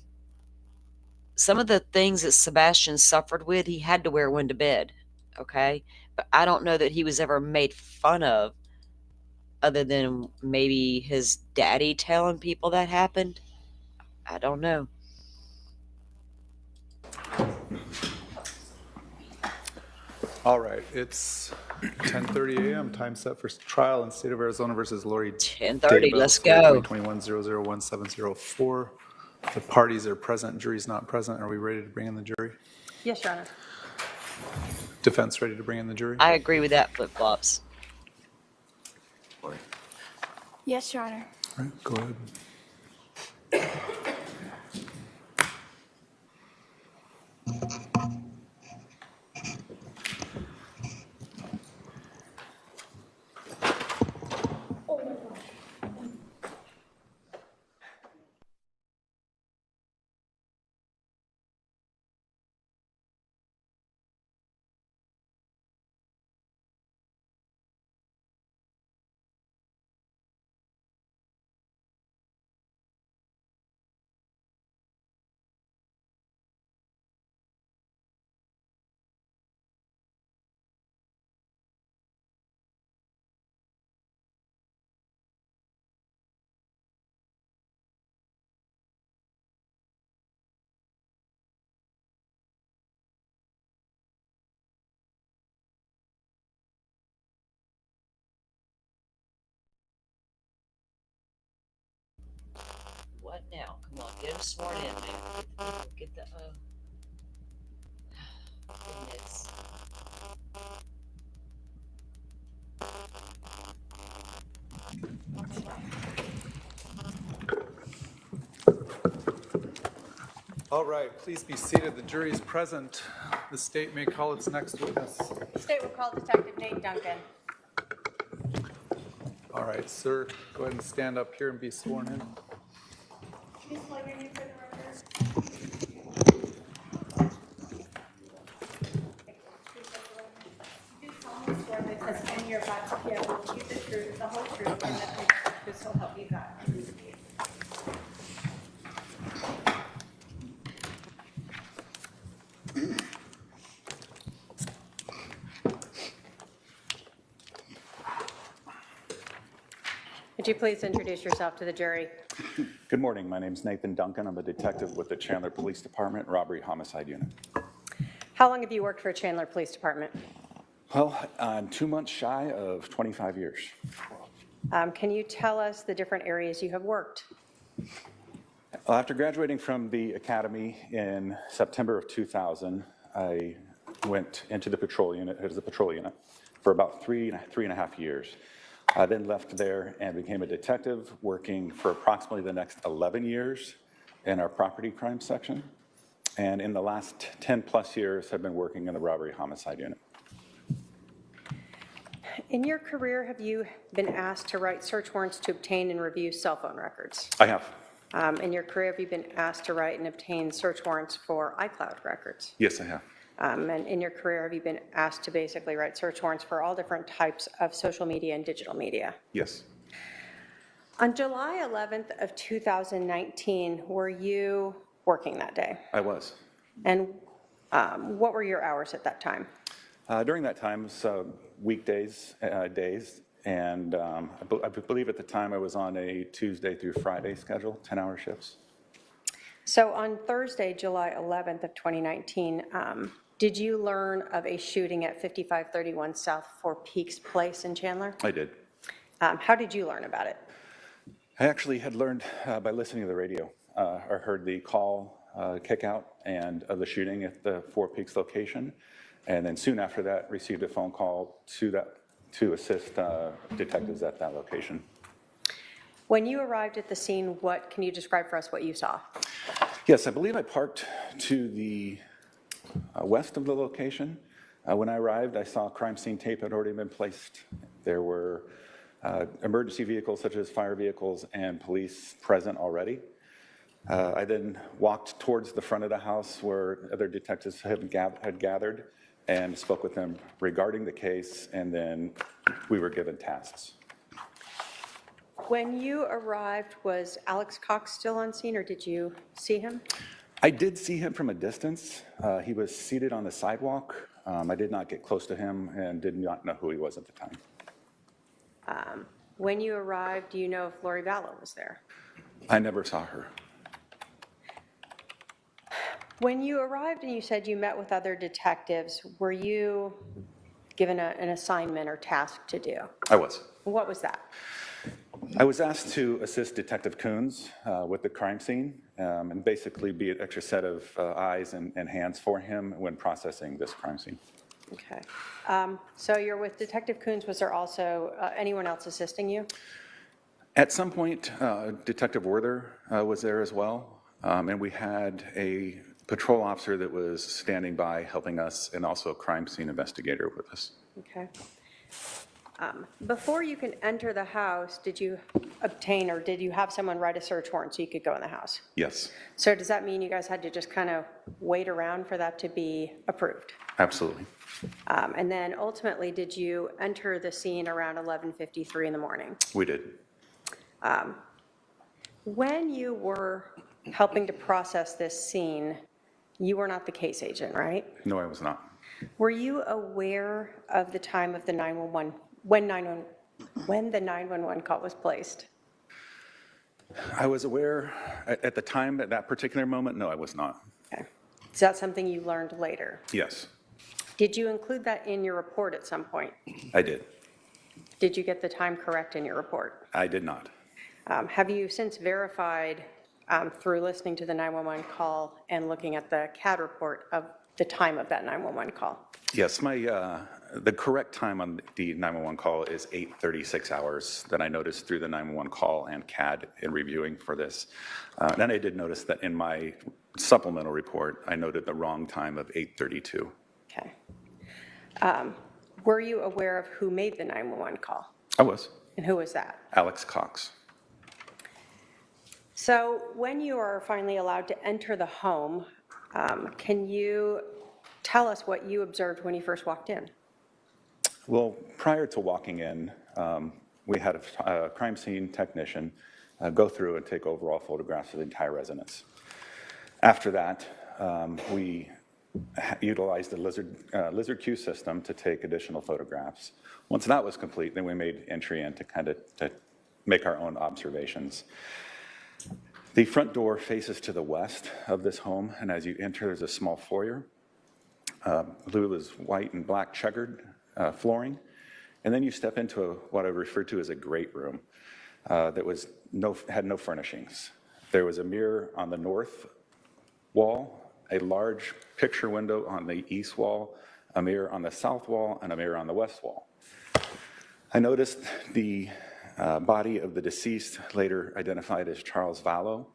Speaker 2: Some of the things that Sebastian suffered with, he had to wear one to bed, okay? But I don't know that he was ever made fun of, other than maybe his daddy telling people that happened. I don't know.
Speaker 4: All right, it's 10:30 a.m. Time set for trial in State of Arizona versus Lori.
Speaker 2: 10:30. Let's go.
Speaker 4: 2021-001704. The parties are present. Jury's not present. Are we ready to bring in the jury?
Speaker 5: Yes, Your Honor.
Speaker 4: Defense ready to bring in the jury?
Speaker 2: I agree with that, flip flops.
Speaker 5: Yes, Your Honor.
Speaker 4: All right, go ahead.
Speaker 2: What now? Come on, get him sworn in, man. Get the goodness.
Speaker 4: All right, please be seated. The jury is present. The state may call its next witness.
Speaker 5: The state will call Detective Nate Duncan.
Speaker 4: All right, sir, go ahead and stand up here and be sworn in.
Speaker 5: Please spell your name for the record. Do solemnly swear that the testimony you're about to give will be the truth, the whole truth, and nothing but the truth, so help you God. Would you please introduce yourself to the jury?
Speaker 6: Good morning. My name is Nathan Duncan. I'm a detective with the Chandler Police Department, Robbery Homicide Unit.
Speaker 5: How long have you worked for Chandler Police Department?
Speaker 6: Well, I'm 2 months shy of 25 years.
Speaker 5: Can you tell us the different areas you have worked?
Speaker 6: Well, after graduating from the academy in September of 2000, I went into the patrol unit, as a patrol unit, for about three and a half years. I then left there and became a detective, working for approximately the next 11 years in our property crime section. And in the last 10 plus years, have been working in the robbery homicide unit.
Speaker 5: In your career, have you been asked to write search warrants to obtain and review cell phone records?
Speaker 6: I have.
Speaker 5: In your career, have you been asked to write and obtain search warrants for iCloud records?
Speaker 6: Yes, I have.
Speaker 5: And in your career, have you been asked to basically write search warrants for all different types of social media and digital media?
Speaker 6: Yes.
Speaker 5: On July 11th of 2019, were you working that day?
Speaker 6: I was.
Speaker 5: And what were your hours at that time?
Speaker 6: During that time, so weekdays, days, and I believe at the time I was on a Tuesday through Friday schedule, 10-hour shifts.
Speaker 5: So on Thursday, July 11th of 2019, did you learn of a shooting at 5531 South Four Peaks Place in Chandler?
Speaker 6: I did.
Speaker 5: How did you learn about it?
Speaker 6: I actually had learned by listening to the radio. I heard the call kick out and of the shooting at the Four Peaks location, and then soon after that received a phone call to assist detectives at that location.
Speaker 5: When you arrived at the scene, can you describe for us what you saw?
Speaker 6: Yes, I believe I parked to the west of the location. When I arrived, I saw crime scene tape had already been placed. There were emergency vehicles such as fire vehicles and police present already. I then walked towards the front of the house where other detectives had gathered and spoke with them regarding the case, and then we were given tasks.
Speaker 5: When you arrived, was Alex Cox still on scene, or did you see him?
Speaker 6: I did see him from a distance. He was seated on the sidewalk. I did not get close to him and did not know who he was at the time.
Speaker 5: When you arrived, do you know if Lori Vallow was there?
Speaker 6: I never saw her.
Speaker 5: When you arrived and you said you met with other detectives, were you given an assignment or task to do?
Speaker 6: I was.
Speaker 5: What was that?
Speaker 6: I was asked to assist Detective Coons with the crime scene and basically be an extra set of eyes and hands for him when processing this crime scene.
Speaker 5: Okay. So you're with Detective Coons. Was there also anyone else assisting you?
Speaker 6: At some point, Detective Werther was there as well, and we had a patrol officer that was standing by helping us, and also a crime scene investigator with us.
Speaker 5: Okay. Before you can enter the house, did you obtain or did you have someone write a search warrant so you could go in the house?
Speaker 6: Yes,
Speaker 5: So does that mean you guys had to just kind of wait around for that to be approved?
Speaker 6: absolutely.
Speaker 5: And then ultimately, did you enter the scene around 11:53 in the morning?
Speaker 6: We did.
Speaker 5: When you were helping to process this scene, you were not the case agent, right?
Speaker 6: No, I was not.
Speaker 5: Were you aware of the time of the 911, when the 911 call was placed?
Speaker 6: I was aware at the time, at that particular moment, no, I was not.
Speaker 5: Okay. Is that something you learned later?
Speaker 6: Yes,
Speaker 5: Did you include that in your report at some point?
Speaker 6: I did.
Speaker 5: Did you get the time correct in your report?
Speaker 6: I did not.
Speaker 5: Have you since verified through listening to the 911 call and looking at the CAD report of the time of that 911 call?
Speaker 6: Yes, the correct time on the 911 call is 8:36 hours that I noticed through the 911 call and CAD in reviewing for this. Then I did notice that in my supplemental report, I noted the wrong time of 8:32.
Speaker 5: Okay. Were you aware of who made the 911 call?
Speaker 6: I was.
Speaker 5: And who was that?
Speaker 6: Alex Cox.
Speaker 5: So when you are finally allowed to enter the home, can you tell us what you observed when you first walked in?
Speaker 6: Well, prior to walking in, we had a crime scene technician go through and take overall photographs of the entire residence. After that, we utilized the Lizard Q system to take additional photographs. Once that was complete, then we made entry in to kind of make our own observations. The front door faces to the west of this home, and as you enter, there's a small foyer. I believe it was white and black checkered flooring. And then you step into what I refer to as a great room that had no furnishings. There was a mirror on the north wall, a large picture window on the east wall, a mirror on the south wall, and a mirror on the west wall. I noticed the body of the deceased, later identified as Charles Vallow,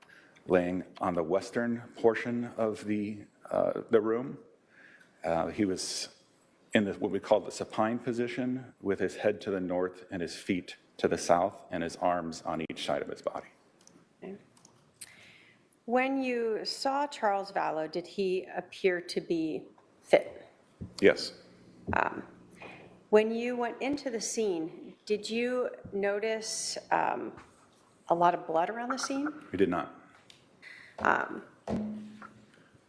Speaker 6: laying on the western portion of the room. He was in what we call the supine position, with his head to the north and his feet to the south and his arms on each side of his body.
Speaker 5: Okay. When you saw Charles Vallow, did he appear to be fit?
Speaker 6: Yes,
Speaker 5: When you went into the scene, did you notice a lot of blood around the scene?
Speaker 6: we did not.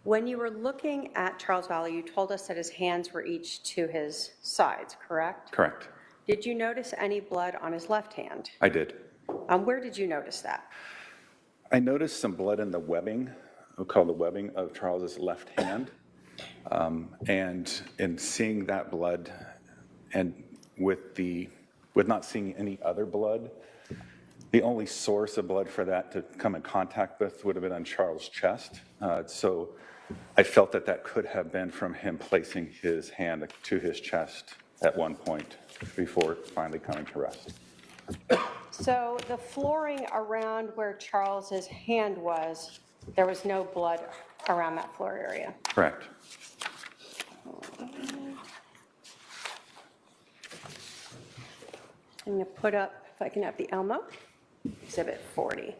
Speaker 5: When you were looking at Charles Vallow, you told us that his hands were each to his sides, correct?
Speaker 6: Correct.
Speaker 5: Did you notice any blood on his left hand?
Speaker 6: I did.
Speaker 5: Where did you notice that?
Speaker 6: I noticed some blood in the webbing, we call the webbing of Charles's left hand. And in seeing that blood, and with not seeing any other blood, the only source of blood for that to come in contact with would have been on Charles' chest. So I felt that could have been from him placing his hand to his chest at one point before finally coming to rest.
Speaker 5: So the flooring around where Charles's hand was, there was no blood around that floor area?
Speaker 6: Correct.
Speaker 5: I'm going to put up, if I can have the Elmo, Exhibit 40.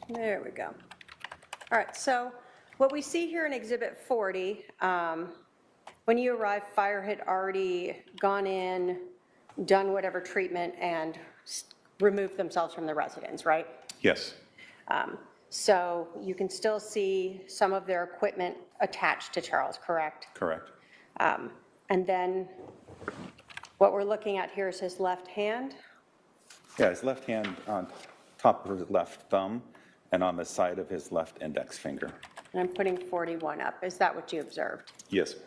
Speaker 5: There we go. All right, so what we see here in Exhibit 40, when you arrived, fire had already gone in, done whatever treatment, and removed themselves from the residence, right?
Speaker 6: Yes.
Speaker 5: So you can still see some of their equipment attached to Charles, correct?
Speaker 6: Correct.
Speaker 5: And then what we're looking at here is his left hand.
Speaker 6: Yeah, his left hand on top of his left thumb and on the side of his left index finger.
Speaker 5: And I'm putting 41 up. Is that what you observed?
Speaker 6: Yes.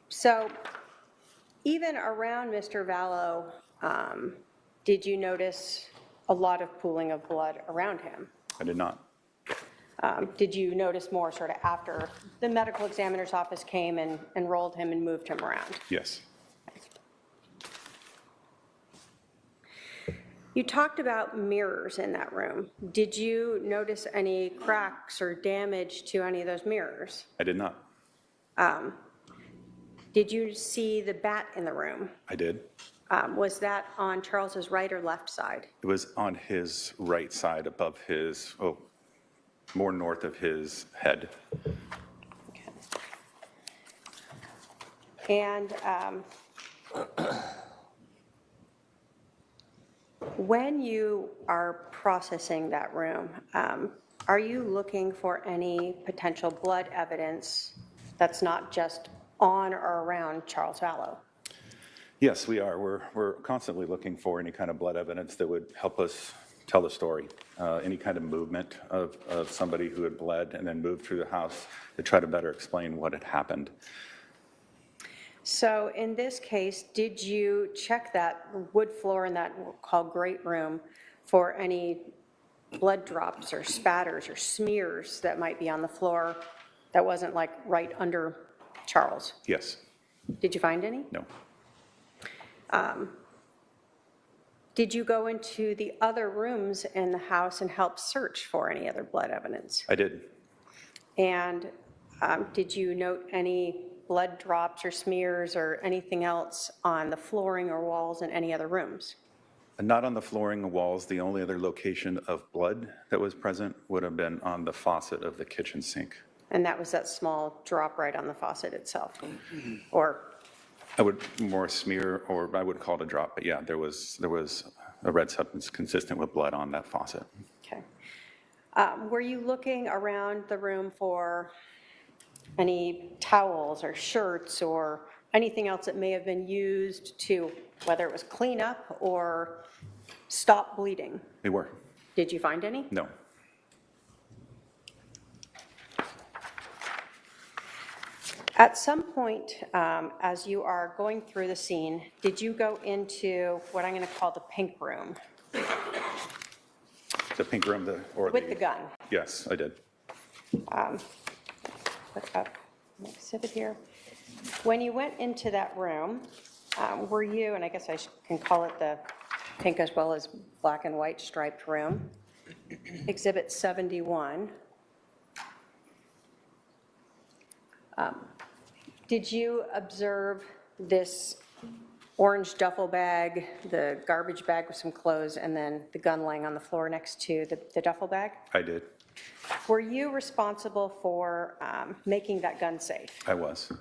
Speaker 5: So even around Mr. Vallow, did you notice a lot of pooling of blood around him?
Speaker 6: I did not.
Speaker 5: Did you notice more sort of after the medical examiner's office came and enrolled him and moved him around?
Speaker 6: Yes.
Speaker 5: You talked about mirrors in that room. Did you notice any cracks or damage to any of those mirrors?
Speaker 6: I did not.
Speaker 5: Did you see the bat in the room?
Speaker 6: I did.
Speaker 5: Was that on Charles's right or left side?
Speaker 6: It was on his right side above his, more north of his head.
Speaker 5: Okay. And when you are processing that room, are you looking for any potential blood evidence that's not just on or around Charles Vallow?
Speaker 6: Yes, we are. We're constantly looking for any kind of blood evidence that would help us tell the story. Any kind of movement of somebody who had bled and then moved through the house to try to better explain what had happened.
Speaker 5: So in this case, did you check that wood floor in that called great room for any blood drops or spatters or smears that might be on the floor that wasn't like right under Charles?
Speaker 6: Yes.
Speaker 5: Did you find any?
Speaker 6: No.
Speaker 5: Did you go into the other rooms in the house and help search for any other blood evidence?
Speaker 6: I did.
Speaker 5: And did you note any blood drops or smears or anything else on the flooring or walls in any other rooms?
Speaker 6: Not on the flooring or walls. The only other location of blood that was present would have been on the faucet of the kitchen sink.
Speaker 5: And that was that small drop right on the faucet itself? Or,
Speaker 6: I would more smear, or I would call it a drop, but yeah, there was a red substance consistent with blood on that faucet.
Speaker 5: okay. Were you looking around the room for any towels or shirts or anything else that may have been used to, whether it was clean up or stop bleeding?
Speaker 6: They were.
Speaker 5: Did you find any?
Speaker 6: No.
Speaker 5: At some point, as you are going through the scene, did you go into what I'm going to call the pink room?
Speaker 6: The pink room,
Speaker 5: With the gun.
Speaker 6: Yes, I did.
Speaker 5: Put up an exhibit here. When you went into that room, were you, and I guess I can call it the pink as well as black and white striped room, Exhibit 71. Did you observe this orange duffel bag, the garbage bag with some clothes, and then the gun laying on the floor next to the duffel bag?
Speaker 6: I did.
Speaker 5: Were you responsible for making that gun safe?
Speaker 6: I was.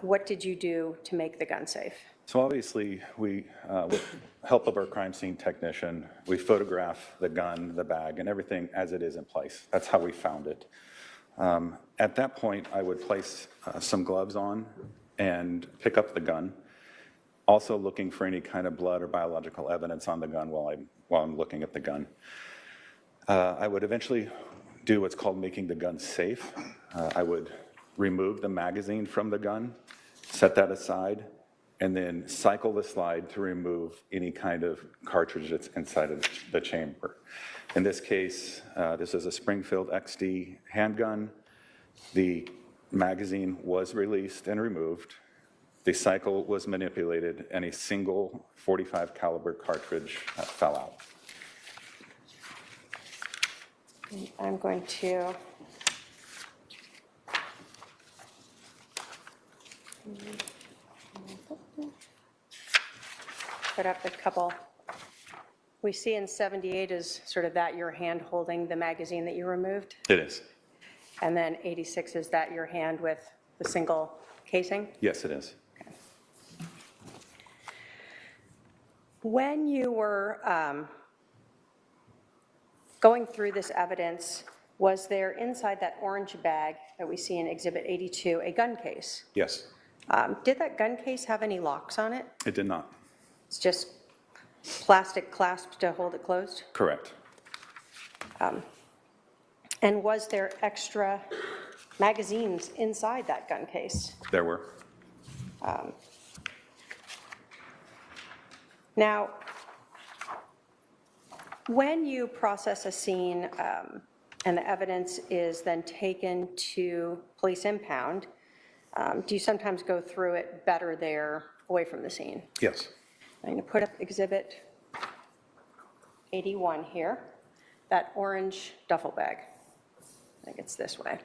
Speaker 5: What did you do to make the gun safe?
Speaker 6: So obviously, we, with help of our crime scene technician, we photograph the gun, the bag, and everything as it is in place. That's how we found it. At that point, I would place some gloves on and pick up the gun, also looking for any kind of blood or biological evidence on the gun while I'm looking at the gun. I would eventually do what's called making the gun safe. I would remove the magazine from the gun, set that aside, and then cycle the slide to remove any kind of cartridge that's inside of the chamber. In this case, this is a Springfield XD handgun. The magazine was released and removed. The cycle was manipulated, and a single .45 caliber cartridge fell out.
Speaker 5: I'm going to put up a couple. We see in 78 is sort of that your hand holding the magazine that you removed,
Speaker 6: It is.
Speaker 5: and then 86 is that your hand with the single casing?
Speaker 6: Yes, it is.
Speaker 5: When you were going through this evidence, was there inside that orange bag that we see in Exhibit 82 a gun case?
Speaker 6: Yes.
Speaker 5: Did that gun case have any locks on it?
Speaker 6: It did not.
Speaker 5: It's just plastic clasp to hold it closed?
Speaker 6: Correct.
Speaker 5: And was there extra magazines inside that gun case?
Speaker 6: There were.
Speaker 5: Now, when you process a scene and the evidence is then taken to police impound, do you sometimes go through it better there away from the scene?
Speaker 6: Yes.
Speaker 5: I'm going to put up Exhibit 81 here, that orange duffel bag. I think it's this way.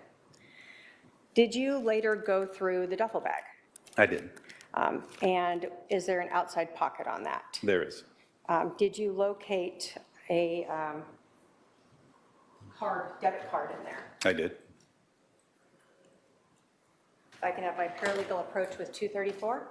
Speaker 5: Did you later go through the duffel bag?
Speaker 6: I did.
Speaker 5: And is there an outside pocket on that?
Speaker 6: There is.
Speaker 5: Did you locate a debit card in there?
Speaker 6: I did.
Speaker 5: If I can have my paralegal approach with 234?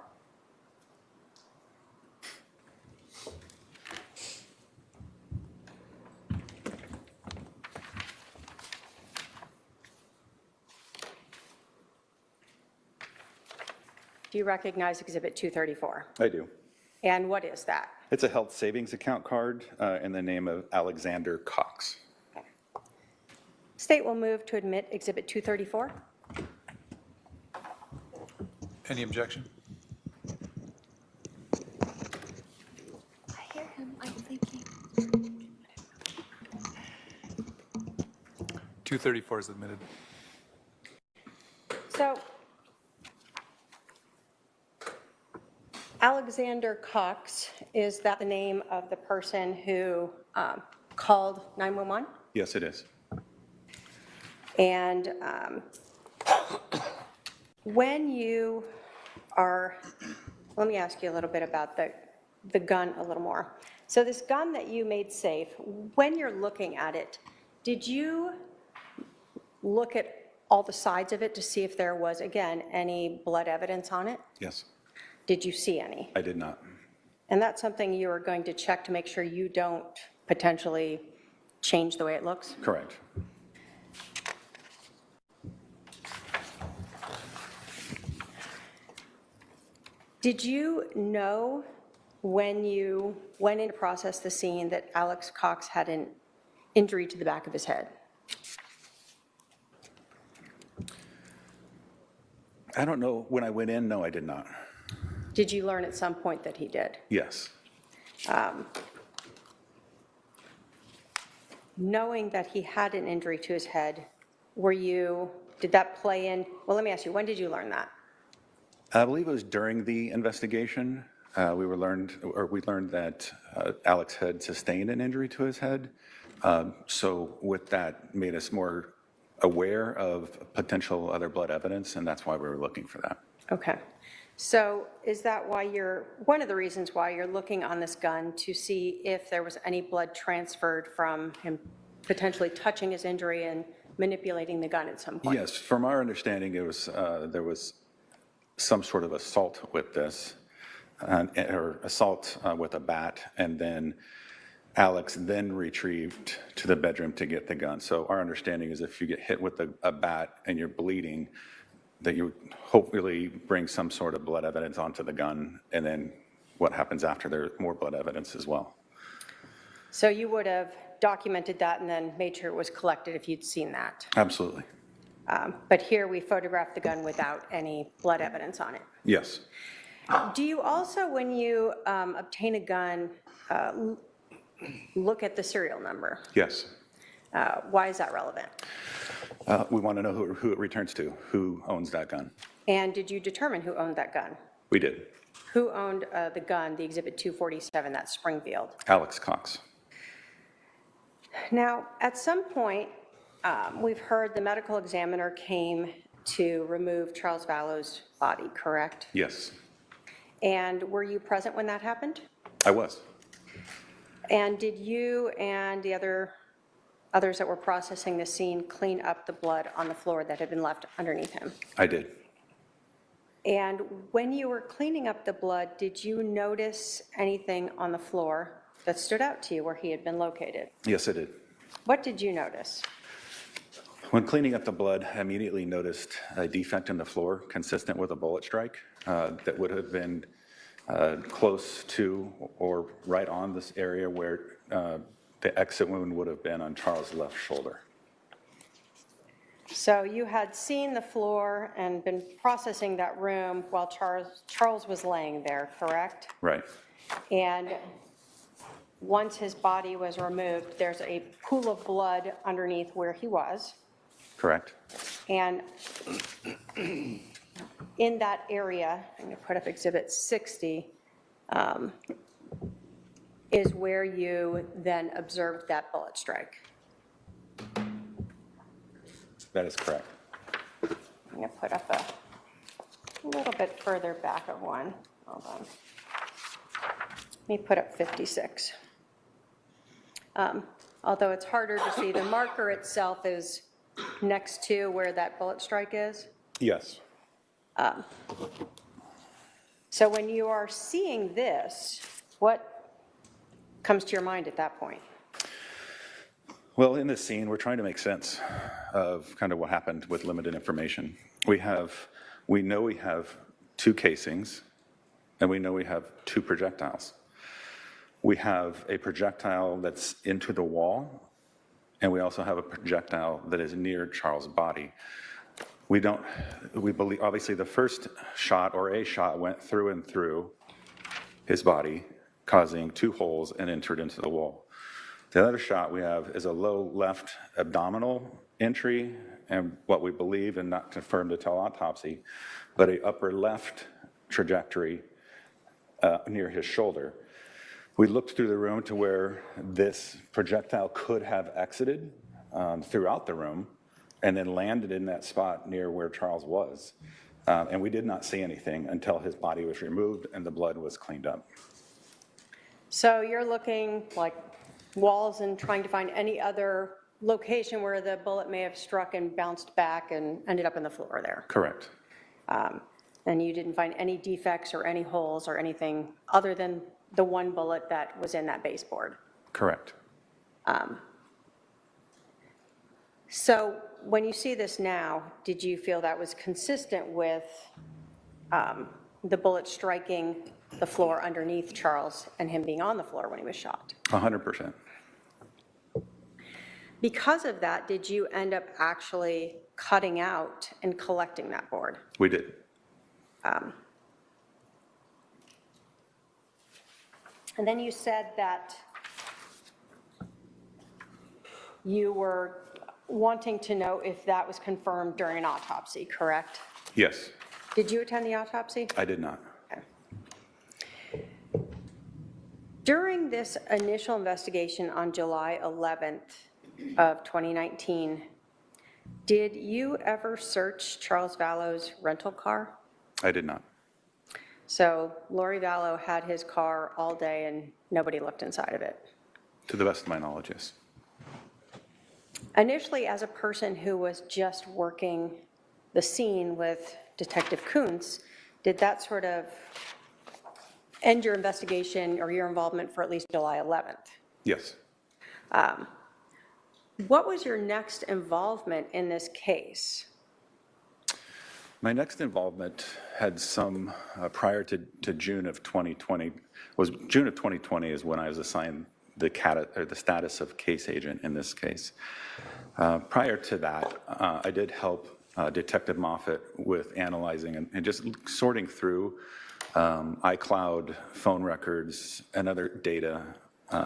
Speaker 5: Do you recognize Exhibit 234?
Speaker 6: I do.
Speaker 5: And what is that?
Speaker 6: It's a health savings account card in the name of Alexander Cox.
Speaker 5: State will move to admit Exhibit 234.
Speaker 4: Any objection?
Speaker 7: I hear him. I'm thinking.
Speaker 4: 234 is admitted.
Speaker 5: So, Alexander Cox, is that the name of the person who called 911?
Speaker 6: Yes, it is.
Speaker 5: And when you are, let me ask you a little bit about the gun a little more. So this gun that you made safe, when you're looking at it, did you look at all the sides of it to see if there was, again, any blood evidence on it?
Speaker 6: Yes,
Speaker 5: Did you see any?
Speaker 6: I did not.
Speaker 5: And that's something you are going to check to make sure you don't potentially change the way it looks?
Speaker 6: Correct.
Speaker 5: Did you know when you went in to process the scene that Alex Cox had an injury to the back of his head?
Speaker 6: I don't know, when I went in, no, I did not.
Speaker 5: Did you learn at some point that he did?
Speaker 6: Yes,
Speaker 5: Knowing that he had an injury to his head, did that play in? Well, let me ask you, when did you learn that?
Speaker 6: I believe it was during the investigation. We learned that Alex had sustained an injury to his head. So with that, made us more aware of potential other blood evidence, and that's why we were looking for that.
Speaker 5: Okay. So is that why one of the reasons why you're looking on this gun to see if there was any blood transferred from him potentially touching his injury and manipulating the gun at some point?
Speaker 6: Yes, from our understanding, it was there was some sort of assault with this, or assault with a bat, and then Alex then retrieved to the bedroom to get the gun. So our understanding is if you get hit with a bat and you're bleeding, that you hopefully bring some sort of blood evidence onto the gun, and then what happens after, there's more blood evidence as well.
Speaker 5: So you would have documented that and then made sure it was collected if you'd seen that.
Speaker 6: Absolutely.
Speaker 5: But here we photographed the gun without any blood evidence on it.
Speaker 6: Yes.
Speaker 5: Do you also, when you obtain a gun, look at the serial number?
Speaker 6: Yes.
Speaker 5: Why is that relevant?
Speaker 6: We want to know who it returns to, who owns that gun.
Speaker 5: And did you determine who owned that gun?
Speaker 6: We did.
Speaker 5: Who owned the gun, the Exhibit 247, that's Springfield?
Speaker 6: Alex Cox.
Speaker 5: Now, at some point, we've heard the medical examiner came to remove Charles Vallow's body, correct?
Speaker 6: Yes,
Speaker 5: And were you present when that happened?
Speaker 6: I was.
Speaker 5: And did you and the others that were processing the scene clean up the blood on the floor that had been left underneath him?
Speaker 6: I did.
Speaker 5: And when you were cleaning up the blood, did you notice anything on the floor that stood out to you where he had been located?
Speaker 6: Yes, I did.
Speaker 5: What did you notice?
Speaker 6: When cleaning up the blood, I immediately noticed a defect in the floor consistent with a bullet strike that would have been close to or right on this area where the exit wound would have been on Charles' left shoulder.
Speaker 5: So you had seen the floor and been processing that room while Charles was laying there, correct?
Speaker 6: Right.
Speaker 5: And once his body was removed, there's a pool of blood underneath where he was.
Speaker 6: Correct.
Speaker 5: And in that area, I'm going to put up Exhibit 60, is where you then observed that bullet strike.
Speaker 6: That is correct.
Speaker 5: I'm going to put up a little bit further back of one. Hold on. Let me put up 56. Although it's harder to see, the marker itself is next to where that bullet strike is.
Speaker 6: Yes.
Speaker 5: So when you are seeing this, what comes to your mind at that point?
Speaker 6: Well, in this scene, we're trying to make sense of kind of what happened with limited information. We know we have two casings, and we know we have two projectiles. We have a projectile that's into the wall, and we also have a projectile that is near Charles' body. We believe, obviously, the first shot or a shot went through and through his body, causing two holes and entered into the wall. The other shot we have is a low left abdominal entry, and what we believe, and not confirmed until autopsy, but a upper left trajectory near his shoulder. We looked through the room to where this projectile could have exited throughout the room and then landed in that spot near where Charles was. And we did not see anything until his body was removed and the blood was cleaned up.
Speaker 5: So you're looking like walls and trying to find any other location where the bullet may have struck and bounced back and ended up in the floor there.
Speaker 6: Correct.
Speaker 5: And you didn't find any defects or any holes or anything other than the one bullet that was in that baseboard.
Speaker 6: Correct.
Speaker 5: So when you see this now, did you feel that was consistent with the bullet striking the floor underneath Charles and him being on the floor when he was shot?
Speaker 6: 100%.
Speaker 5: Because of that, did you end up actually cutting out and collecting that board?
Speaker 6: We did.
Speaker 5: And then you said that you were wanting to know if that was confirmed during an autopsy, correct?
Speaker 6: Yes,
Speaker 5: Did you attend the autopsy?
Speaker 6: I did not.
Speaker 5: Okay. During this initial investigation on July 11th of 2019, did you ever search Charles Vallow's rental car?
Speaker 6: I did not.
Speaker 5: So Lori Vallow had his car all day and nobody looked inside of it.
Speaker 6: To the best of my knowledge, yes.
Speaker 5: Initially, as a person who was just working the scene with Detective Kuntz, did that sort of end your investigation or your involvement for at least July 11th?
Speaker 6: Yes.
Speaker 5: What was your next involvement in this case?
Speaker 6: My next involvement had some, prior to June of 2020, was June of 2020 is when I was assigned the status of case agent in this case. Prior to that, I did help Detective Moffett with analyzing and just sorting through iCloud phone records and other data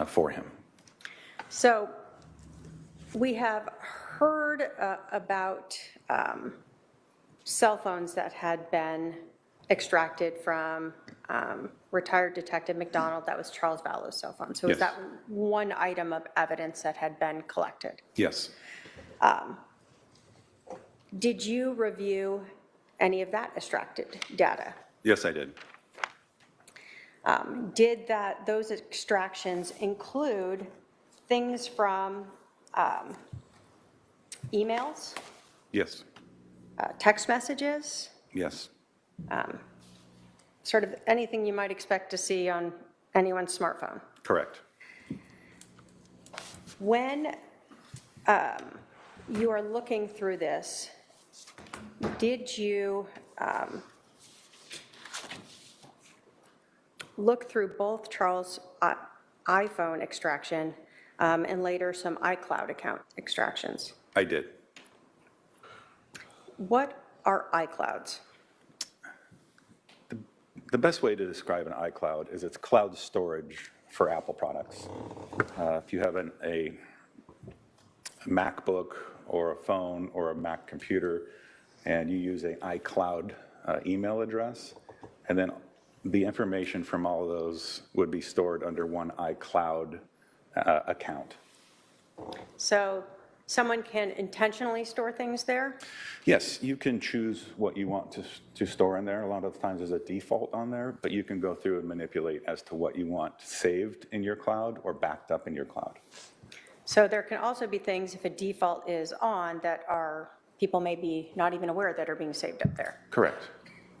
Speaker 6: for him.
Speaker 5: So we have heard about cell phones that had been extracted from retired Detective McDonald. That was Charles Vallow's cell phone. So
Speaker 6: Yes.
Speaker 5: is that one item of evidence that had been collected?
Speaker 6: Yes,
Speaker 5: Did you review any of that extracted data?
Speaker 6: yes, I did.
Speaker 5: Did those extractions include things from emails,
Speaker 6: Yes,
Speaker 5: text messages,
Speaker 6: yes,
Speaker 5: sort of anything you might expect to see on anyone's smartphone?
Speaker 6: correct.
Speaker 5: When you are looking through this, did you look through both Charles' iPhone extraction and later some iCloud account extractions?
Speaker 6: I did.
Speaker 5: What are iClouds?
Speaker 6: The best way to describe an iCloud is it's cloud storage for Apple products. If you have a MacBook or a phone or a Mac computer and you use an iCloud email address, and then the information from all of those would be stored under one iCloud account.
Speaker 5: So someone can intentionally store things there?
Speaker 6: Yes, you can choose what you want to store in there. A lot of times there's a default on there, but you can go through and manipulate as to what you want saved in your cloud or backed up in your cloud.
Speaker 5: So there can also be things, if a default is on, that are, people may be not even aware that are being saved up there.
Speaker 6: Correct.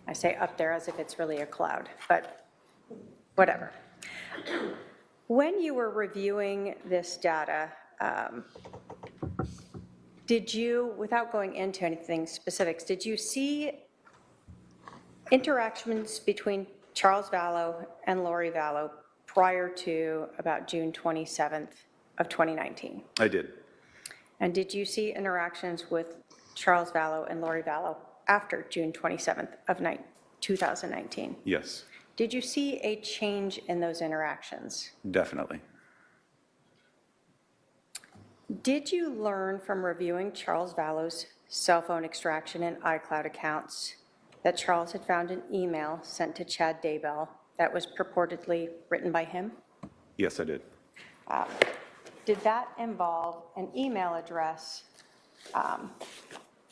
Speaker 5: I say up there as if it's really a cloud, but whatever. When you were reviewing this data, did you, without going into anything specifics, did you see interactions between Charles Vallow and Lori Vallow prior to about June 27th of 2019?
Speaker 6: I did.
Speaker 5: And did you see interactions with Charles Vallow and Lori Vallow after June 27th of 2019?
Speaker 6: Yes,
Speaker 5: Did you see a change in those interactions?
Speaker 6: definitely.
Speaker 5: Did you learn from reviewing Charles Vallow's cell phone extraction and iCloud accounts that Charles had found an email sent to Chad Daybell that was purportedly written by him?
Speaker 6: Yes, I did.
Speaker 5: Did that involve an email address,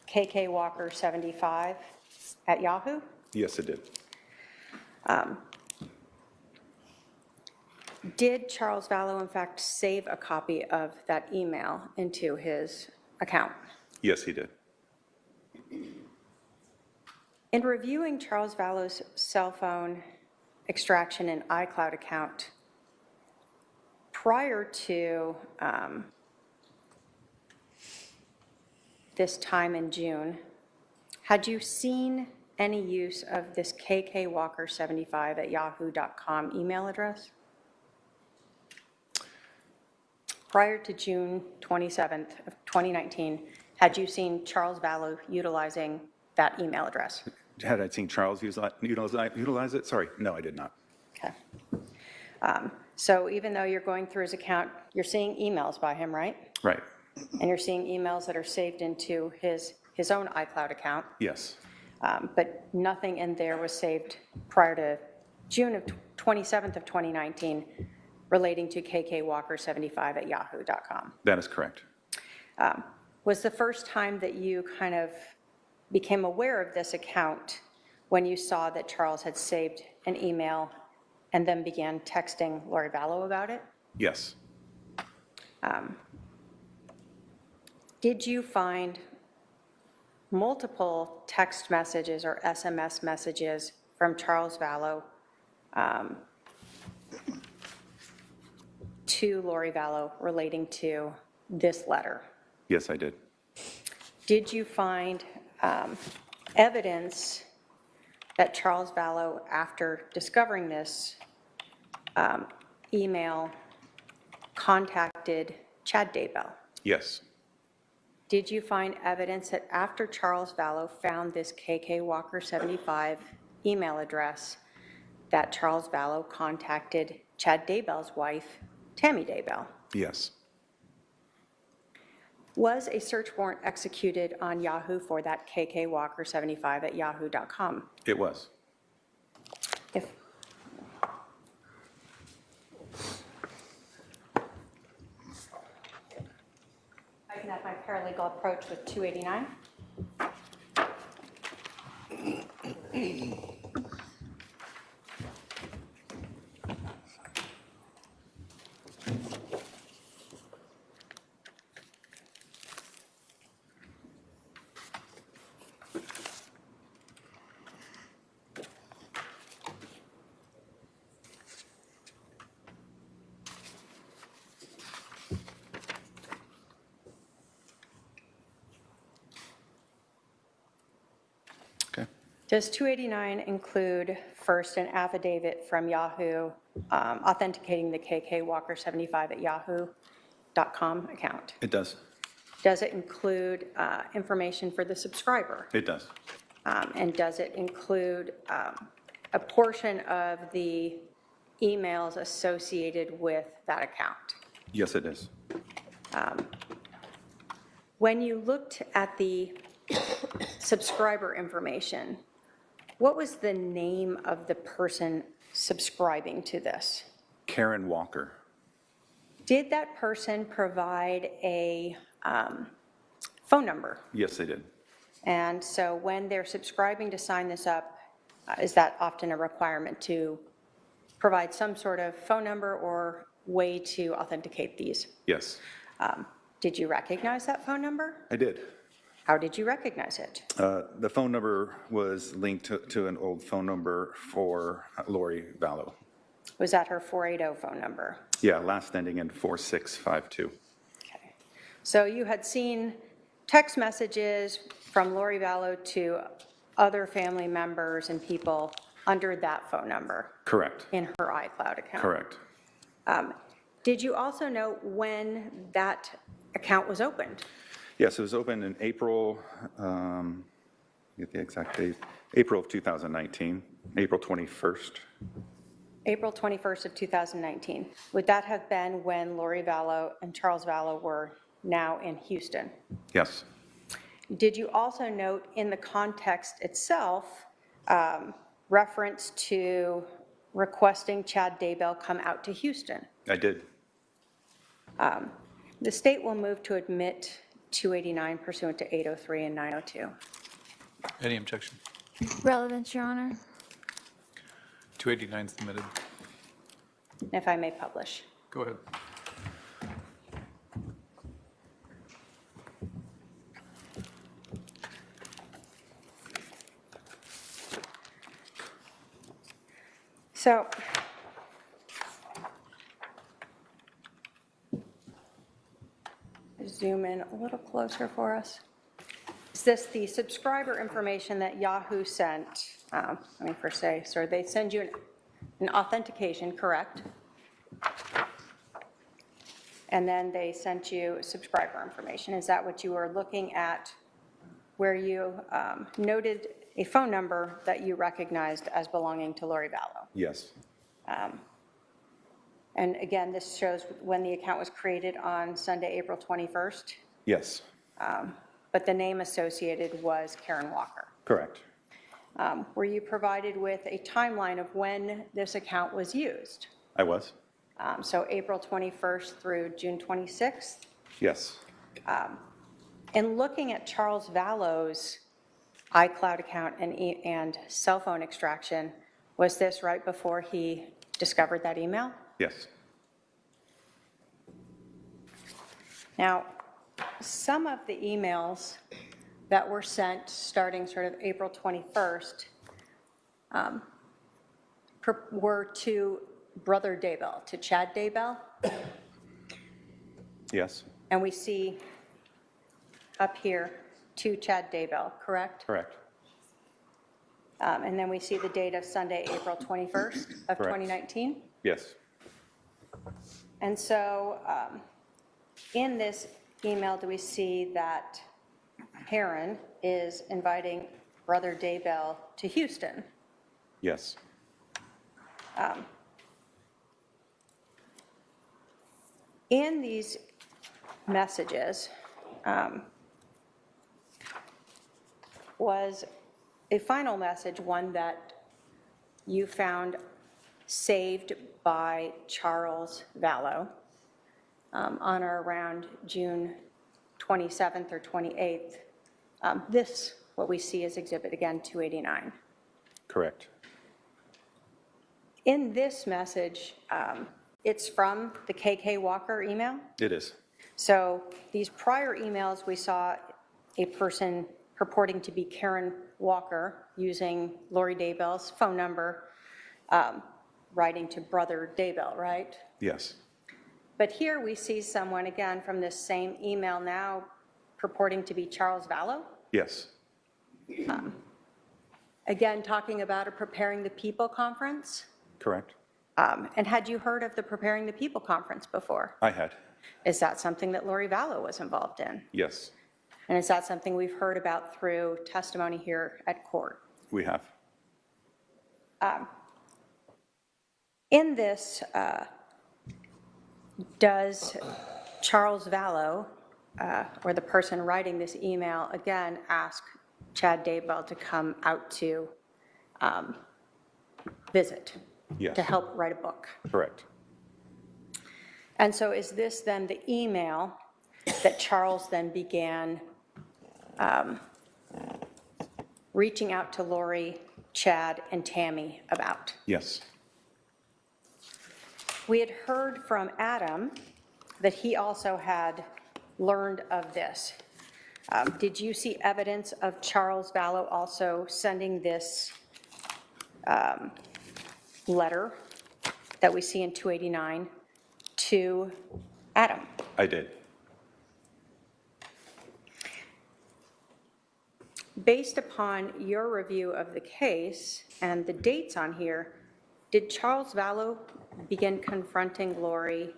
Speaker 5: kkwalker75 at Yahoo?
Speaker 6: Yes, it did.
Speaker 5: Did Charles Vallow, in fact, save a copy of that email into his account?
Speaker 6: Yes, he did.
Speaker 5: In reviewing Charles Vallow's cell phone extraction and iCloud account prior to this time in June, had you seen any use of this kkwalker75@yahoo.com email address? Prior to June 27th of 2019, had you seen Charles Vallow utilizing that email address?
Speaker 6: Had I seen Charles utilize it? Sorry, no, I did not.
Speaker 5: Okay. So even though you're going through his account, you're seeing emails by him, right?
Speaker 6: Right.
Speaker 5: And you're seeing emails that are saved into his own iCloud account,
Speaker 6: Yes.
Speaker 5: but nothing in there was saved prior to June of 27th of 2019 relating to kkwalker75@yahoo.com.
Speaker 6: That is correct.
Speaker 5: Was the first time that you kind of became aware of this account when you saw that Charles had saved an email and then began texting Lori Vallow about it?
Speaker 6: Yes.
Speaker 5: Did you find multiple text messages or SMS messages from Charles Vallow to Lori Vallow relating to this letter?
Speaker 6: Yes, I did.
Speaker 5: Did you find evidence that Charles Vallow, after discovering this email, contacted Chad Daybell?
Speaker 6: Yes.
Speaker 5: Did you find evidence that after Charles Vallow found this kkwalker75 email address, that Charles Vallow contacted Chad Daybell's wife, Tammy Daybell?
Speaker 6: Yes.
Speaker 5: Was a search warrant executed on Yahoo for that kkwalker75@yahoo.com?
Speaker 6: It was.
Speaker 5: If I can have my paralegal approach with 289.
Speaker 6: Okay.
Speaker 5: Does 289 include first an affidavit from Yahoo authenticating the kkwalker75@yahoo.com account?
Speaker 6: It does.
Speaker 5: Does it include information for the subscriber?
Speaker 6: It does.
Speaker 5: And does it include a portion of the emails associated with that account?
Speaker 6: Yes, it is.
Speaker 5: When you looked at the subscriber information, what was the name of the person subscribing to this?
Speaker 6: Karen Walker.
Speaker 5: Did that person provide a phone number?
Speaker 6: Yes, they did.
Speaker 5: And so when they're subscribing to sign this up, is that often a requirement to provide some sort of phone number or way to authenticate these?
Speaker 6: Yes,
Speaker 5: Did you recognize that phone number?
Speaker 6: I did.
Speaker 5: How did you recognize it?
Speaker 6: The phone number was linked to an old phone number for Lori Vallow.
Speaker 5: Was that her 480 phone number?
Speaker 6: Yeah, last ending in 4652.
Speaker 5: Okay. So you had seen text messages from Lori Vallow to other family members and people under that phone number
Speaker 6: Correct.
Speaker 5: in her iCloud account?
Speaker 6: Correct.
Speaker 5: Did you also know when that account was opened?
Speaker 6: Yes, it was opened in April, get the exact date, April of 2019, April 21st.
Speaker 5: April 21st of 2019. Would that have been when Lori Vallow and Charles Vallow were now in Houston?
Speaker 6: Yes,
Speaker 5: Did you also note in the context itself reference to requesting Chad Daybell come out to Houston?
Speaker 6: I did.
Speaker 5: The state will move to admit 289 pursuant to 803 and 902.
Speaker 4: Any objection?
Speaker 7: Relevance, Your Honor.
Speaker 4: 289 submitted.
Speaker 5: if I may publish.
Speaker 4: Go ahead.
Speaker 5: So zoom in a little closer for us. Is this the subscriber information that Yahoo sent? Let me first say, so they send you an authentication, correct? And then they sent you subscriber information. Is that what you were looking at, where you noted a phone number that you recognized as belonging to Lori Vallow?
Speaker 6: Yes.
Speaker 5: And again, this shows when the account was created on Sunday, April 21st,
Speaker 6: Yes.
Speaker 5: but the name associated was Karen Walker.
Speaker 6: Correct.
Speaker 5: Were you provided with a timeline of when this account was used?
Speaker 6: I was.
Speaker 5: So April 21st through June 26th?
Speaker 6: Yes.
Speaker 5: In looking at Charles Vallow's iCloud account and cell phone extraction, was this right before he discovered that email?
Speaker 6: Yes.
Speaker 5: Now, some of the emails that were sent starting sort of April 21st were to Brother Daybell, to Chad Daybell.
Speaker 6: Yes.
Speaker 5: And we see up here to Chad Daybell, correct?
Speaker 6: Correct.
Speaker 5: And then we see the date of Sunday, April 21st of
Speaker 6: Correct.
Speaker 5: 2019.
Speaker 6: Yes.
Speaker 5: And so in this email, do we see that Karen is inviting Brother Daybell to Houston?
Speaker 6: Yes.
Speaker 5: In these messages was a final message, one that you found saved by Charles Vallow on or around June 27th or 28th. This, what we see is exhibit, again, 289.
Speaker 6: Correct.
Speaker 5: In this message, it's from the KK Walker email.
Speaker 6: It is.
Speaker 5: So these prior emails, we saw a person purporting to be Karen Walker using Lori Daybell's phone number, writing to Brother Daybell, right?
Speaker 6: Yes.
Speaker 5: But here we see someone, again, from this same email now purporting to be Charles Vallow.
Speaker 6: Yes.
Speaker 5: Again, talking about a Preparing the People conference.
Speaker 6: Correct.
Speaker 5: And had you heard of the Preparing the People conference before?
Speaker 6: I had.
Speaker 5: Is that something that Lori Vallow was involved in?
Speaker 6: Yes.
Speaker 5: And is that something we've heard about through testimony here at court?
Speaker 6: We have.
Speaker 5: In this, does Charles Vallow, or the person writing this email, again ask Chad Daybell to come out to visit?
Speaker 6: Yes.
Speaker 5: To help write a book?
Speaker 6: Correct.
Speaker 5: And so is this then the email that Charles then began reaching out to Lori, Chad, and Tammy about?
Speaker 6: Yes.
Speaker 5: We had heard from Adam that he also had learned of this. Did you see evidence of Charles Vallow also sending this letter that we see in 289 to Adam?
Speaker 6: I did.
Speaker 5: Based upon your review of the case and the dates on here, did Charles Vallow begin confronting Lori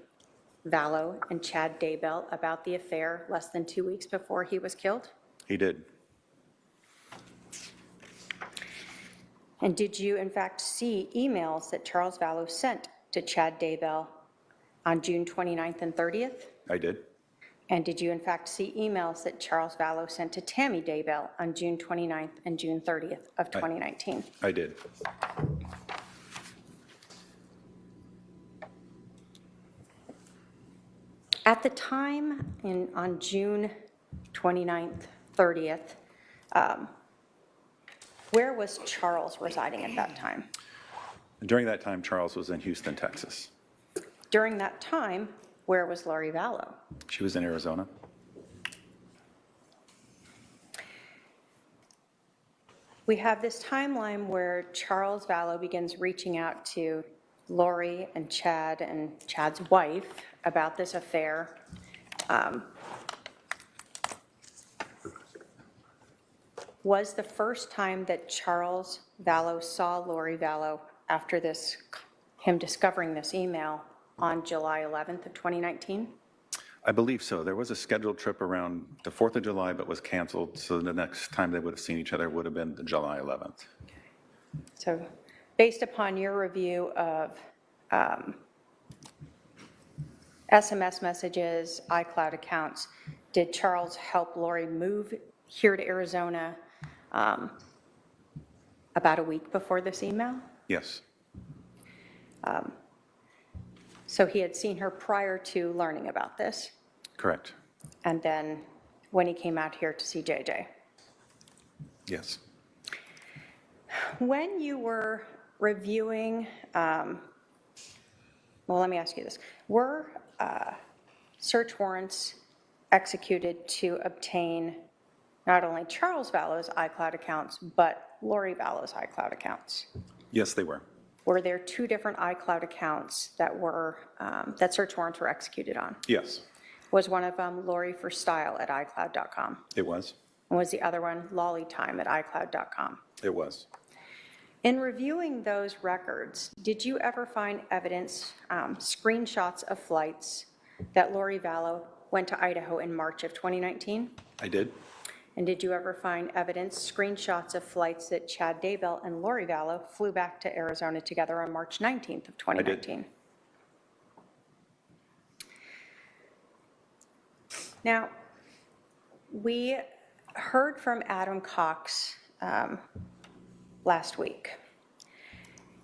Speaker 5: Vallow and Chad Daybell about the affair less than 2 weeks before he was killed?
Speaker 6: He did.
Speaker 5: And did you in fact see emails that Charles Vallow sent to Chad Daybell on June 29th and 30th?
Speaker 6: I did.
Speaker 5: And did you in fact see emails that Charles Vallow sent to Tammy Daybell on June 29th and June 30th of 2019?
Speaker 6: I did.
Speaker 5: At the time on June 29th, 30th, where was Charles residing at that time?
Speaker 6: During that time, Charles was in Houston, Texas.
Speaker 5: During that time, where was Lori Vallow?
Speaker 6: She was in Arizona.
Speaker 5: We have this timeline where Charles Vallow begins reaching out to Lori and Chad's wife about this affair. Was the first time that Charles Vallow saw Lori Vallow after him discovering this email on July 11th of 2019?
Speaker 6: I believe so. There was a scheduled trip around the 4th of July, but was canceled, so the next time they would have seen each other would have been the July 11th.
Speaker 5: So based upon your review of SMS messages, iCloud accounts, did Charles help Lori move here to Arizona about a week before this email?
Speaker 6: Yes,
Speaker 5: So he had seen her prior to learning about this,
Speaker 6: correct.
Speaker 5: and then when he came out here to see JJ.
Speaker 6: Yes.
Speaker 5: When you were reviewing, well, let me ask you this. Were search warrants executed to obtain not only Charles Vallow's iCloud accounts, but Lori Vallow's iCloud accounts?
Speaker 6: Yes, they were.
Speaker 5: Were there two different iCloud accounts that were, that search warrants were executed on?
Speaker 6: Yes,
Speaker 5: Was one of them Lori for Style at iCloud.com?
Speaker 6: it was.
Speaker 5: And was the other one Lolly Time at iCloud.com?
Speaker 6: It was.
Speaker 5: In reviewing those records, did you ever find evidence, screenshots of flights that Lori Vallow went to Idaho in March of 2019?
Speaker 6: I did.
Speaker 5: And did you ever find evidence, screenshots of flights that Chad Daybell and Lori Vallow flew back to Arizona together on March 19th of 2019? Now, we heard from Adam Cox last week.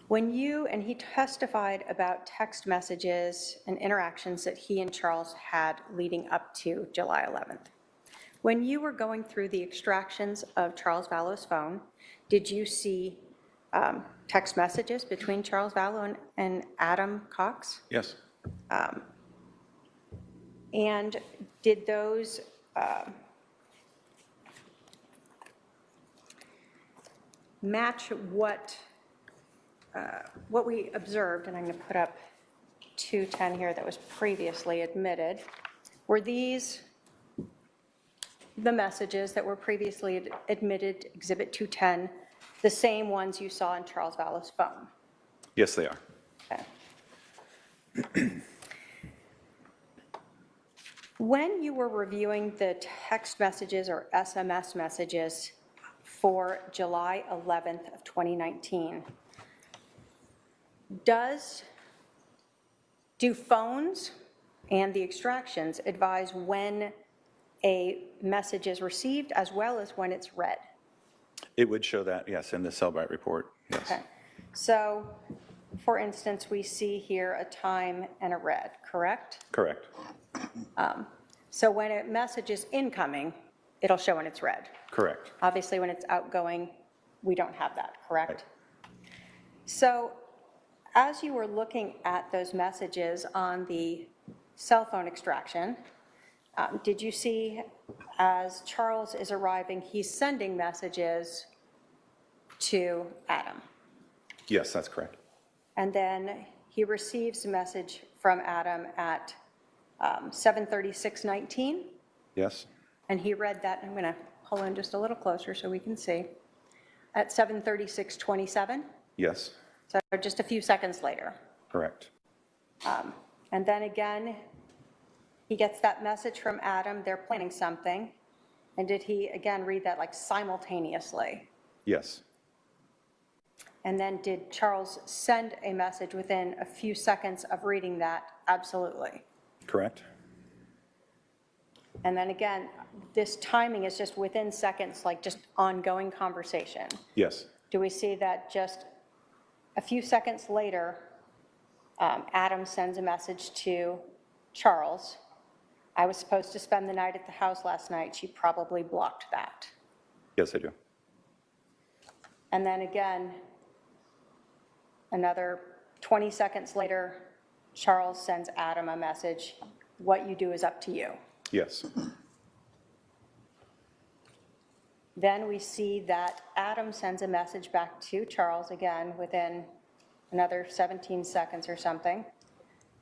Speaker 5: And he testified about text messages and interactions that he and Charles had leading up to July 11th. When you were going through the extractions of Charles Vallow's phone, did you see text messages between Charles Vallow and Adam Cox?
Speaker 6: Yes.
Speaker 5: And did those match what we observed? And I'm going to put up 210 here that was previously admitted. Were these the messages that were previously admitted, Exhibit 210, the same ones you saw in Charles Vallow's phone?
Speaker 6: Yes, they are.
Speaker 5: Okay. When you were reviewing the text messages or SMS messages for July 11th of 2019, do phones and the extractions advise when a message is received as well as when it's read?
Speaker 6: It would show that, yes, in the Cellbyte report, yes.
Speaker 5: Okay. So, for instance, we see here a time and a read, correct?
Speaker 6: Correct.
Speaker 5: So when a message is incoming, it'll show when it's read.
Speaker 6: Correct.
Speaker 5: Obviously, when it's outgoing, we don't have that, correct?
Speaker 6: Right.
Speaker 5: So as you were looking at those messages on the cell phone extraction, did you see as Charles is arriving, he's sending messages to Adam?
Speaker 6: Yes, that's correct.
Speaker 5: And then he receives a message from Adam at 7:36:19,
Speaker 6: Yes,
Speaker 5: and he read that. I'm going to pull in just a little closer so we can see. At 7:36:27,
Speaker 6: yes,
Speaker 5: so just a few seconds later.
Speaker 6: correct.
Speaker 5: And then again, he gets that message from Adam, they're planning something. And did he again read that like simultaneously?
Speaker 6: Yes,
Speaker 5: And then did Charles send a message within a few seconds of reading that? Absolutely.
Speaker 6: correct.
Speaker 5: And then again, this timing is just within seconds, like just ongoing conversation.
Speaker 6: Yes,
Speaker 5: Do we see that just a few seconds later, Adam sends a message to Charles, I was supposed to spend the night at the house last night, she probably blocked that.
Speaker 6: yes, I do.
Speaker 5: And then again, another 20 seconds later, Charles sends Adam a message, what you do is up to you.
Speaker 6: Yes.
Speaker 5: Then we see that Adam sends a message back to Charles again within another 17 seconds or something.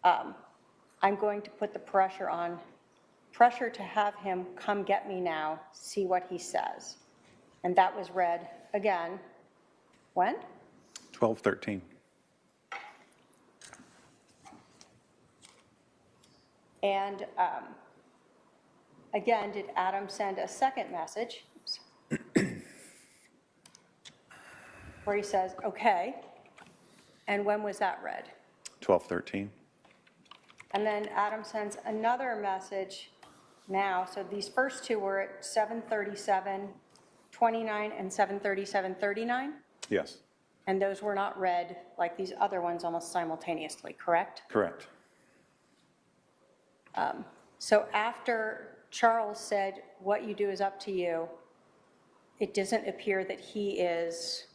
Speaker 5: I'm going to put the pressure to have him come get me now, see what he says. And that was read again, when?
Speaker 6: 12:13.
Speaker 5: And again, did Adam send a second message? Oops. Where he says, okay. And when was that read?
Speaker 6: 12:13.
Speaker 5: And then Adam sends another message now. So these first two were at 7:37:29 and 7:37:39.
Speaker 6: Yes.
Speaker 5: And those were not read like these other ones almost simultaneously, correct?
Speaker 6: Correct.
Speaker 5: So after Charles said, what you do is up to you, it doesn't appear that he is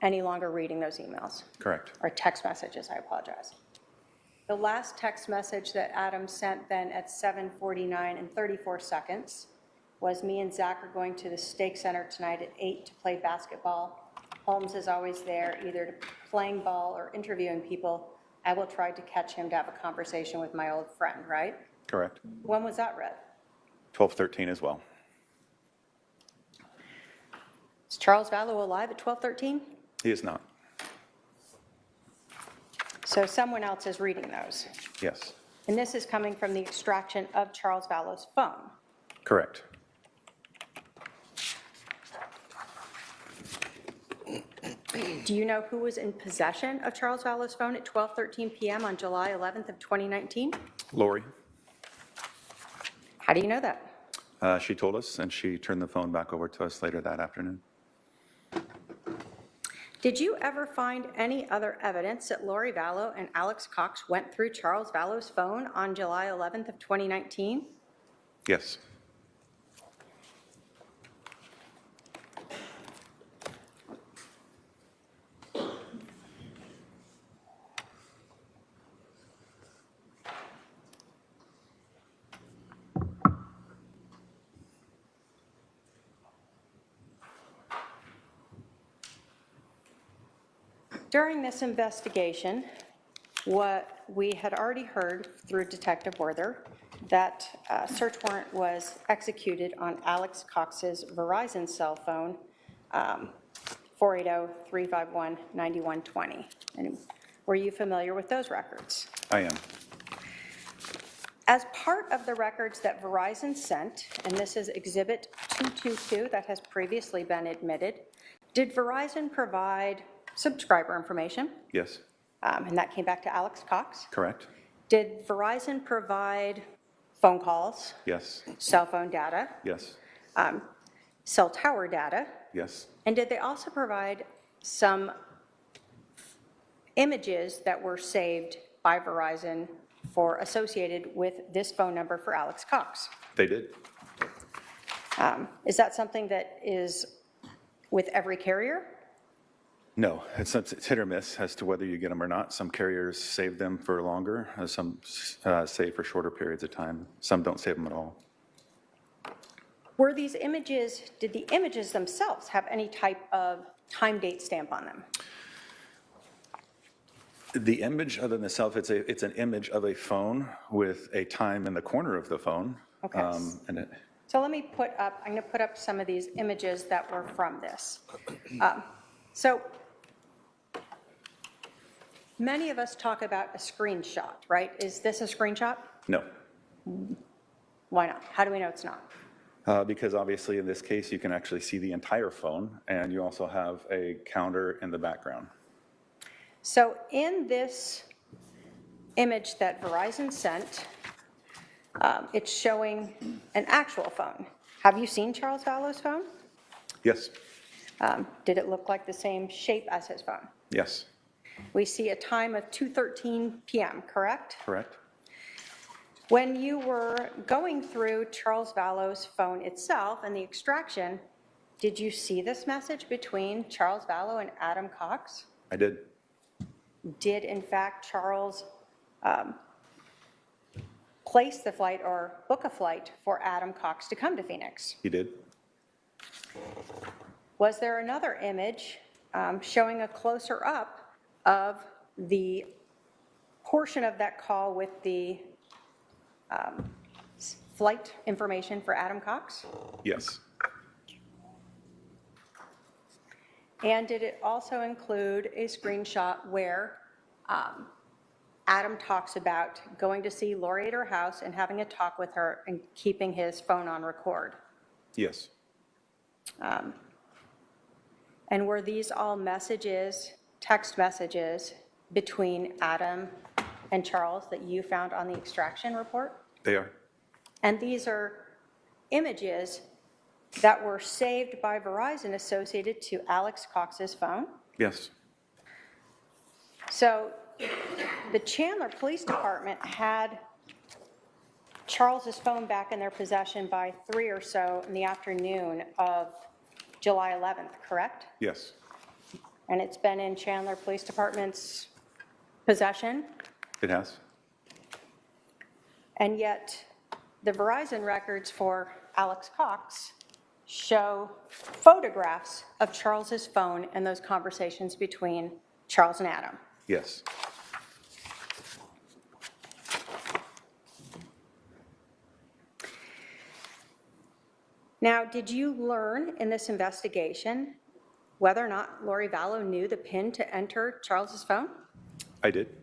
Speaker 5: any longer reading those emails.
Speaker 6: Correct.
Speaker 5: Or text messages, I apologize. The last text message that Adam sent then at 7:49 and 34 seconds was, me and Zach are going to the Stake Center tonight at 8 to play basketball. Holmes is always there, either playing ball or interviewing people. I will try to catch him to have a conversation with my old friend, right?
Speaker 6: Correct.
Speaker 5: When was that read?
Speaker 6: 12:13 as well.
Speaker 5: Is Charles Vallow alive at 12:13?
Speaker 6: He is not.
Speaker 5: So someone else is reading those.
Speaker 6: Yes.
Speaker 5: And this is coming from the extraction of Charles Vallow's phone.
Speaker 6: Correct.
Speaker 5: Do you know who was in possession of Charles Vallow's phone at 12:13 p.m. on July 11th of 2019?
Speaker 6: Lori.
Speaker 5: How do you know that?
Speaker 6: She told us, and she turned the phone back over to us later that afternoon.
Speaker 5: Did you ever find any other evidence that Lori Vallow and Alex Cox went through Charles Vallow's phone on July 11th of 2019?
Speaker 6: Yes.
Speaker 5: During this investigation, what we had already heard through Detective Werther, that a search warrant was executed on Alex Cox's Verizon cell phone, 480-351-9120. And were you familiar with those records?
Speaker 6: I am.
Speaker 5: As part of the records that Verizon sent, and this is Exhibit 222 that has previously been admitted, did Verizon provide subscriber information?
Speaker 6: Yes.
Speaker 5: And that came back to Alex Cox.
Speaker 6: Correct.
Speaker 5: Did Verizon provide phone calls,
Speaker 6: Yes.
Speaker 5: cell phone data,
Speaker 6: Yes.
Speaker 5: cell tower data?
Speaker 6: Yes.
Speaker 5: And did they also provide some images that were saved by Verizon associated with this phone number for Alex Cox?
Speaker 6: They did.
Speaker 5: Is that something that is with every carrier?
Speaker 6: No, it's hit or miss as to whether you get them or not. Some carriers save them for longer, some save for shorter periods of time. Some don't save them at all.
Speaker 5: Were these images, did the images themselves have any type of time date stamp on them?
Speaker 6: The image other than itself, it's an image of a phone with a time in the corner of the phone.
Speaker 5: Okay.
Speaker 6: And
Speaker 5: So let me I'm going to put up some of these images that were from this. So many of us talk about a screenshot, right? Is this a screenshot?
Speaker 6: no,
Speaker 5: Why not? How do we know it's not?
Speaker 6: because obviously in this case, you can actually see the entire phone, and you also have a counter in the background.
Speaker 5: So in this image that Verizon sent, it's showing an actual phone. Have you seen Charles Vallow's phone?
Speaker 6: Yes.
Speaker 5: Did it look like the same shape as his phone?
Speaker 6: Yes.
Speaker 5: We see a time of 2:13 p.m., correct?
Speaker 6: Correct.
Speaker 5: When you were going through Charles Vallow's phone itself and the extraction, did you see this message between Charles Vallow and Adam Cox?
Speaker 6: I did.
Speaker 5: Did, in fact, Charles place the flight or book a flight for Adam Cox to come to Phoenix.
Speaker 6: He did.
Speaker 5: Was there another image showing a closer up of the portion of that call with the flight information for Adam Cox?
Speaker 6: Yes.
Speaker 5: And did it also include a screenshot where Adam talks about going to see Lori at her house and having a talk with her and keeping his phone on record?
Speaker 6: Yes.
Speaker 5: And were these all messages, text messages, between Adam and Charles that you found on the extraction report?
Speaker 6: They are.
Speaker 5: And these are images that were saved by Verizon associated to Alex Cox's phone?
Speaker 6: Yes.
Speaker 5: So the Chandler Police Department had Charles's phone back in their possession by 3 or so in the afternoon of July 11th, correct?
Speaker 6: Yes.
Speaker 5: And it's been in Chandler Police Department's possession?
Speaker 6: It has.
Speaker 5: And yet the Verizon records for Alex Cox show photographs of Charles's phone and those conversations between Charles and Adam.
Speaker 6: Yes.
Speaker 5: Now, did you learn in this investigation whether or not Lori Vallow knew the PIN to enter Charles's phone?
Speaker 6: I did.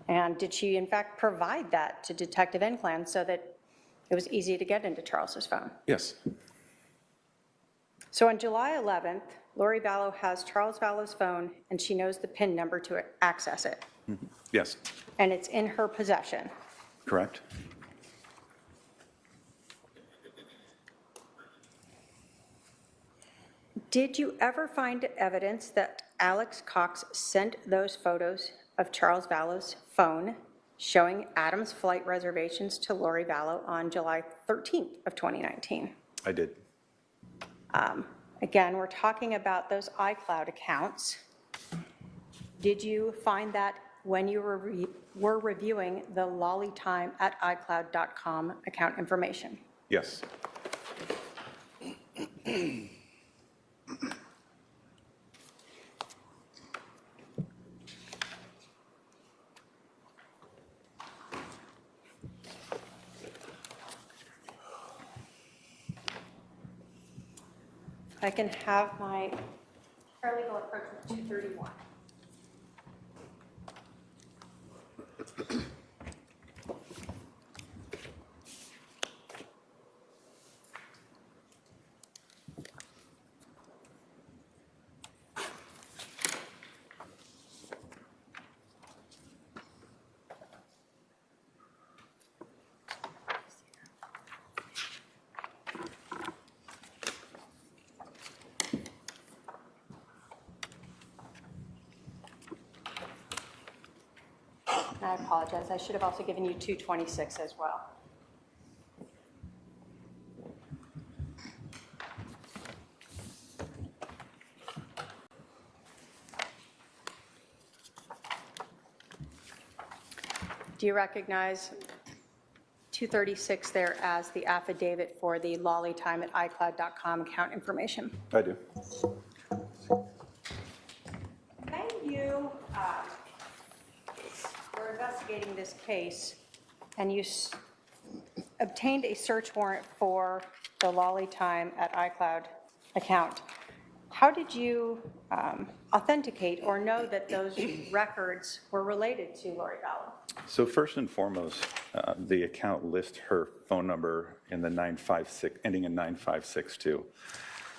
Speaker 5: And did she in fact provide that to Detective Enclan so that it was easy to get into Charles's phone?
Speaker 6: Yes.
Speaker 5: So on July 11th, Lori Vallow has Charles Vallow's phone and she knows the PIN number to access it.
Speaker 6: Yes.
Speaker 5: And it's in her possession.
Speaker 6: Correct.
Speaker 5: Did you ever find evidence that Alex Cox sent those photos of Charles Vallow's phone showing Adam's flight reservations to Lori Vallow on July 13th of 2019?
Speaker 6: I did.
Speaker 5: Again, we're talking about those iCloud accounts. Did you find that when you were reviewing the lollytime@icloud.com account information?
Speaker 6: Yes.
Speaker 5: I can have my paralegal approach with 231. I apologize. I should have also given you 226 as well. Do you recognize 236 there as the affidavit for the lollytime@icloud.com account information?
Speaker 6: I do.
Speaker 5: When you were investigating this case and you obtained a search warrant for the lollytime@icloud account, how did you authenticate or know that those records were related to Lori Vallow?
Speaker 6: So first and foremost, the account lists her phone number in the 956, ending in 9562,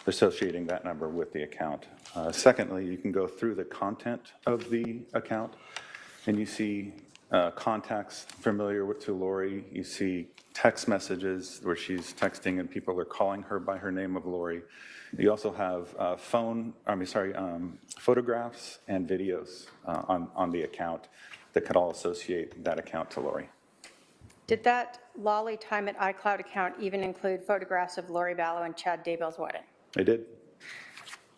Speaker 6: associating that number with the account. Secondly, you can go through the content of the account and you see contacts familiar to Lori. You see text messages where she's texting and people are calling her by her name of Lori. You also have photographs and videos on the account that could all associate that account to Lori.
Speaker 5: Did that lollytime@icloud account even include photographs of Lori Vallow and Chad Daybell's wedding?
Speaker 6: I did.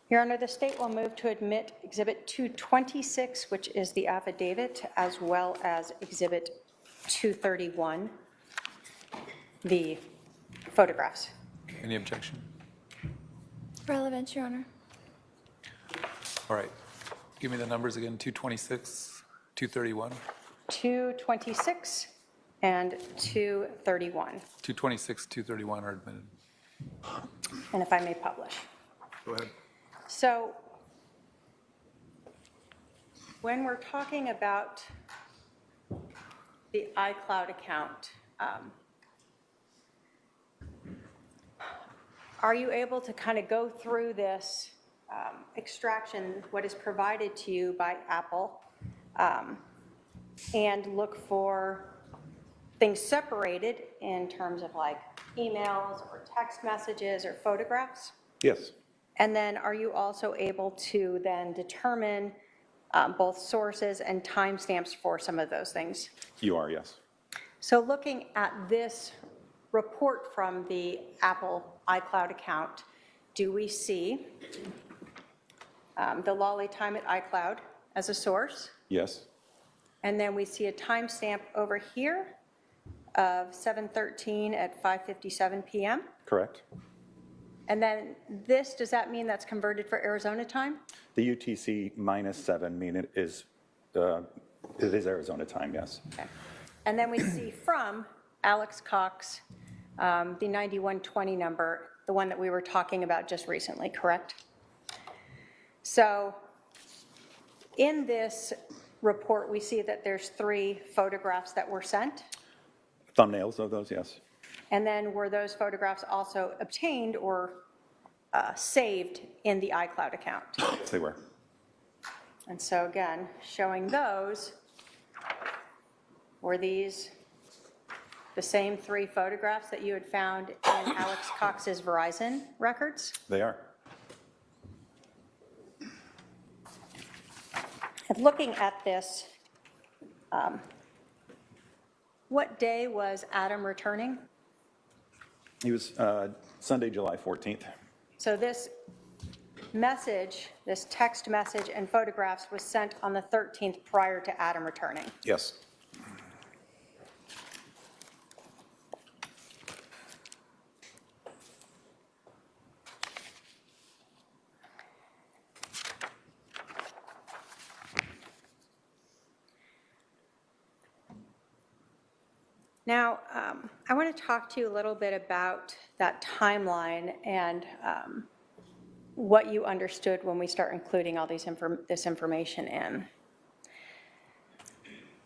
Speaker 5: Your Honor, the state will move to admit Exhibit 226, which is the affidavit, as well as Exhibit 231, the photographs.
Speaker 4: Any objection?
Speaker 7: Relevant, Your Honor.
Speaker 4: All right. Give me the numbers again, 226, 231.
Speaker 5: 226 and 231.
Speaker 4: 226, 231 are admitted.
Speaker 5: And if I may publish.
Speaker 4: Go ahead.
Speaker 5: So when we're talking about the iCloud account, are you able to kind of go through this extraction, what is provided to you by Apple, and look for things separated in terms of like emails or text messages or photographs?
Speaker 6: Yes.
Speaker 5: And then are you also able to then determine both sources and timestamps for some of those things?
Speaker 6: You are, yes.
Speaker 5: So looking at this report from the Apple iCloud account, do we see the lolly time at iCloud as a source?
Speaker 6: Yes.
Speaker 5: And then we see a timestamp over here of 7:13 at 5:57 p.m.?
Speaker 6: Correct.
Speaker 5: And then this, does that mean that's converted for Arizona time?
Speaker 6: The UTC -7 mean it is Arizona time, yes.
Speaker 5: Okay. And then we see from Alex Cox, the 9120 number, the one that we were talking about just recently, correct? So in this report, we see that there's 3 photographs that were sent.
Speaker 6: Thumbnails of those, yes.
Speaker 5: And then were those photographs also obtained or saved in the iCloud account?
Speaker 6: Yes, they were.
Speaker 5: And so again, showing those, were these the same 3 photographs that you had found in Alex Cox's Verizon records?
Speaker 6: They are.
Speaker 5: And looking at this, what day was Adam returning?
Speaker 6: He was Sunday, July 14th.
Speaker 5: So this message, this text message and photographs was sent on the 13th prior to Adam returning.
Speaker 6: Yes.
Speaker 5: Now, I want to talk to you a little bit about that timeline and what you understood when we start including all this information in.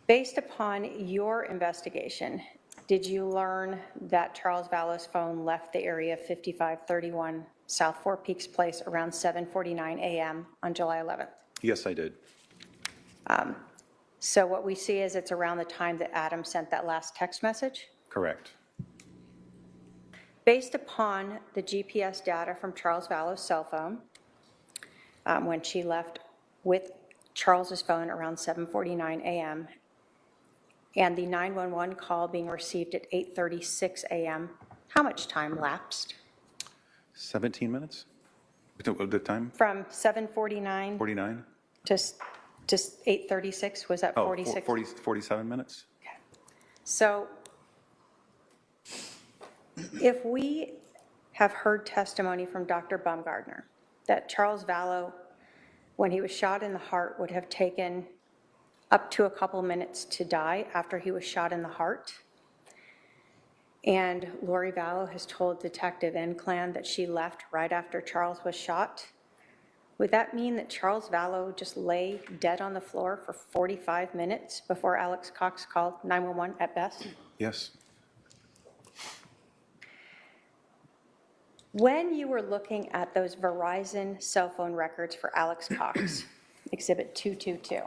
Speaker 5: Based upon your investigation, did you learn that Charles Vallow's phone left the area of 5531 South Four Peaks Place around 7:49 a.m. on July 11th?
Speaker 6: Yes, I did.
Speaker 5: So what we see is it's around the time that Adam sent that last text message?
Speaker 6: Correct.
Speaker 5: Based upon the GPS data from Charles Vallow's cell phone, when she left with Charles's phone around 7:49 a.m., and the 911 call being received at 8:36 a.m., how much time lapsed?
Speaker 6: 17 minutes? The time?
Speaker 5: From 7:49
Speaker 6: 49?
Speaker 5: to 8:36, was that
Speaker 6: Oh,
Speaker 5: 46?
Speaker 6: 47 minutes?
Speaker 5: Okay. So if we have heard testimony from Dr. Baumgartner that Charles Vallow, when he was shot in the heart, would have taken up to a couple minutes to die after he was shot in the heart, and Lori Vallow has told Detective Inclan that she left right after Charles was shot, would that mean that Charles Vallow just lay dead on the floor for 45 minutes before Alex Cox called 911 at best?
Speaker 6: Yes.
Speaker 5: When you were looking at those Verizon cell phone records for Alex Cox, Exhibit 222,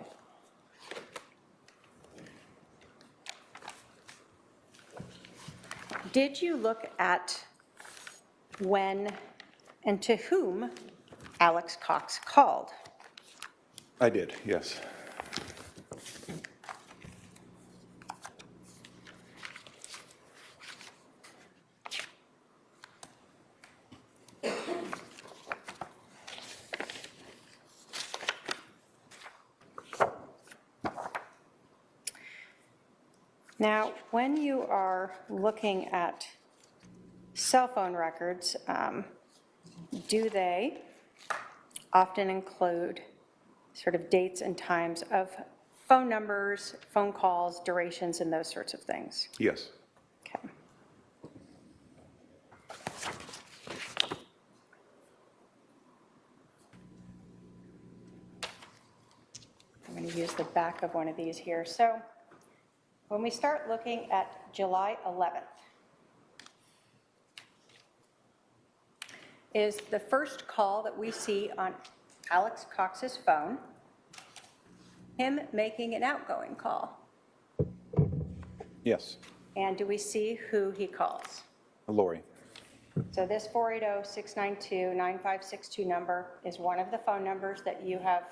Speaker 5: did you look at when and to whom Alex Cox called?
Speaker 6: I did, yes.
Speaker 5: Now, when you are looking at cell phone records, do they often include sort of dates and times of phone numbers, phone calls, durations, and those sorts of things?
Speaker 6: Yes.
Speaker 5: Okay. I'm going to use the back of one of these here. So when we start looking at July 11th, is the first call that we see on Alex Cox's phone him making an outgoing call?
Speaker 6: Yes.
Speaker 5: And do we see who he calls?
Speaker 6: Lori.
Speaker 5: So this 480-692-9562 number is one of the phone numbers that you have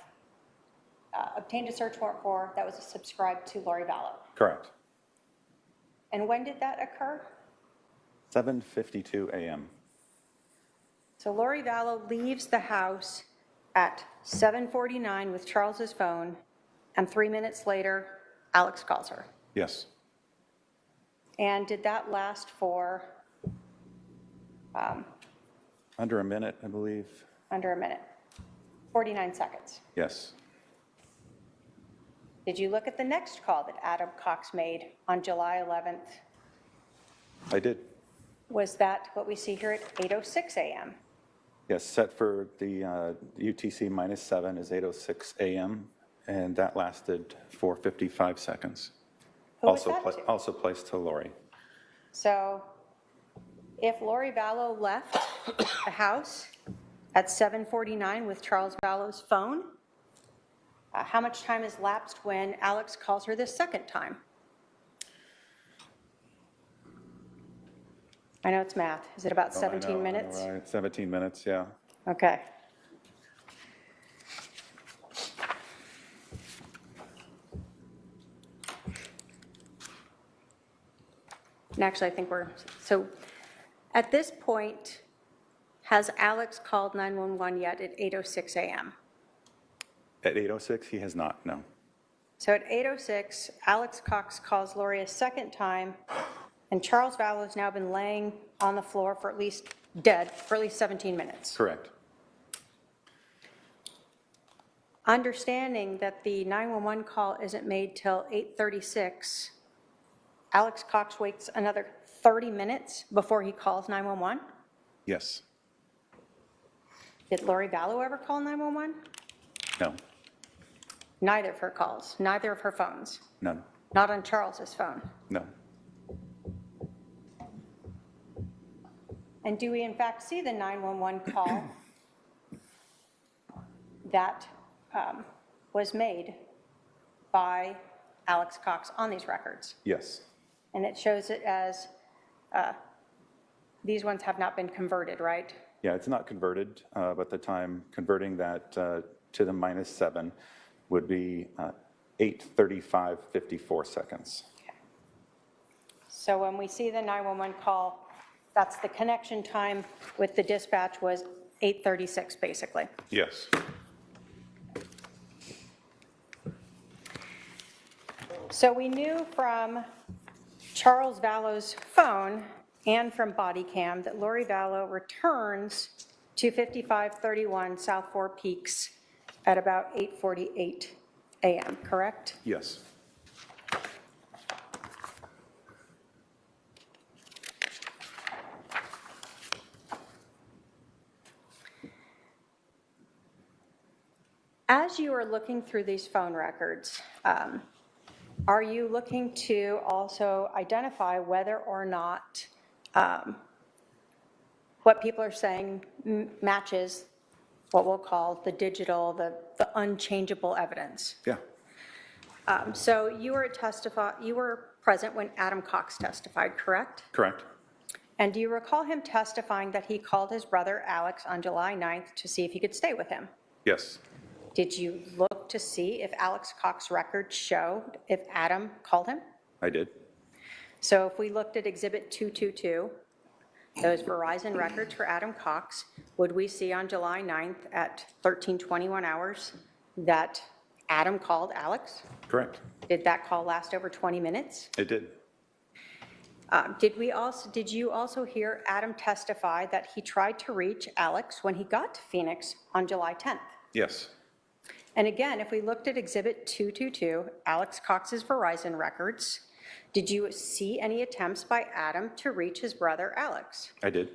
Speaker 5: obtained a search warrant for that was subscribed to Lori Vallow.
Speaker 6: Correct.
Speaker 5: And when did that occur?
Speaker 6: 7:52 a.m.
Speaker 5: So Lori Vallow leaves the house at 7:49 with Charles's phone, and 3 minutes later, Alex calls her.
Speaker 6: Yes.
Speaker 5: And did that last for
Speaker 6: Under a minute, I believe.
Speaker 5: under a minute? 49 seconds.
Speaker 6: Yes.
Speaker 5: Did you look at the next call that Adam Cox made on July 11th?
Speaker 6: I did.
Speaker 5: Was that what we see here at 8:06 a.m.?
Speaker 6: Yes, set for the UTC -7 is 8:06 a.m., and that lasted for 55 seconds.
Speaker 5: Who was that to?
Speaker 6: Also placed to Lori.
Speaker 5: So if Lori Vallow left the house at 7:49 with Charles Vallow's phone, how much time has lapsed when Alex calls her this second time? I know it's math. Is it about 17 minutes?
Speaker 6: Right, 17 minutes, yeah.
Speaker 5: Okay. And actually, I think so at this point, has Alex called 911 yet at 8:06 a.m.?
Speaker 6: At 8:06, he has not, no.
Speaker 5: So at 8:06, Alex Cox calls Lori a second time, and Charles Vallow's now been laying on the floor for at least 17 minutes.
Speaker 6: Correct.
Speaker 5: Understanding that the 911 call isn't made till 8:36, Alex Cox waits another 30 minutes before he calls 911?
Speaker 6: Yes.
Speaker 5: Did Lori Vallow ever call 911?
Speaker 6: No.
Speaker 5: Neither of her calls, neither of her phones,
Speaker 6: None.
Speaker 5: not on Charles's phone.
Speaker 6: No.
Speaker 5: And do we in fact see the 911 call that was made by Alex Cox on these records?
Speaker 6: Yes.
Speaker 5: And it shows it as, these ones have not been converted, right?
Speaker 6: Yeah, it's not converted, but the time converting that to the -7 would be 8:35:54 seconds.
Speaker 5: So when we see the 911 call, that's the connection time with the dispatch was 8:36, basically.
Speaker 6: Yes.
Speaker 5: So we knew from Charles Vallow's phone and from body cam that Lori Vallow returns to 5531 South Four Peaks at about 8:48 a.m., correct?
Speaker 6: Yes.
Speaker 5: As you are looking through these phone records, are you looking to also identify whether or not what people are saying matches what we'll call the digital, the unchangeable evidence?
Speaker 6: Yeah.
Speaker 5: So you were present when Adam Cox testified, correct?
Speaker 6: Correct.
Speaker 5: And do you recall him testifying that he called his brother Alex on July 9th to see if he could stay with him?
Speaker 6: Yes.
Speaker 5: Did you look to see if Alex Cox's records showed if Adam called him?
Speaker 6: I did.
Speaker 5: So if we looked at Exhibit 222, those Verizon records for Adam Cox, would we see on July 9th at 13:21 hours that Adam called Alex.
Speaker 6: Correct.
Speaker 5: Did that call last over 20 minutes?
Speaker 6: It did.
Speaker 5: Did you also hear Adam testify that he tried to reach Alex when he got to Phoenix on July 10th?
Speaker 6: Yes.
Speaker 5: And again, if we looked at Exhibit 222, Alex Cox's Verizon records, did you see any attempts by Adam to reach his brother Alex?
Speaker 6: I did.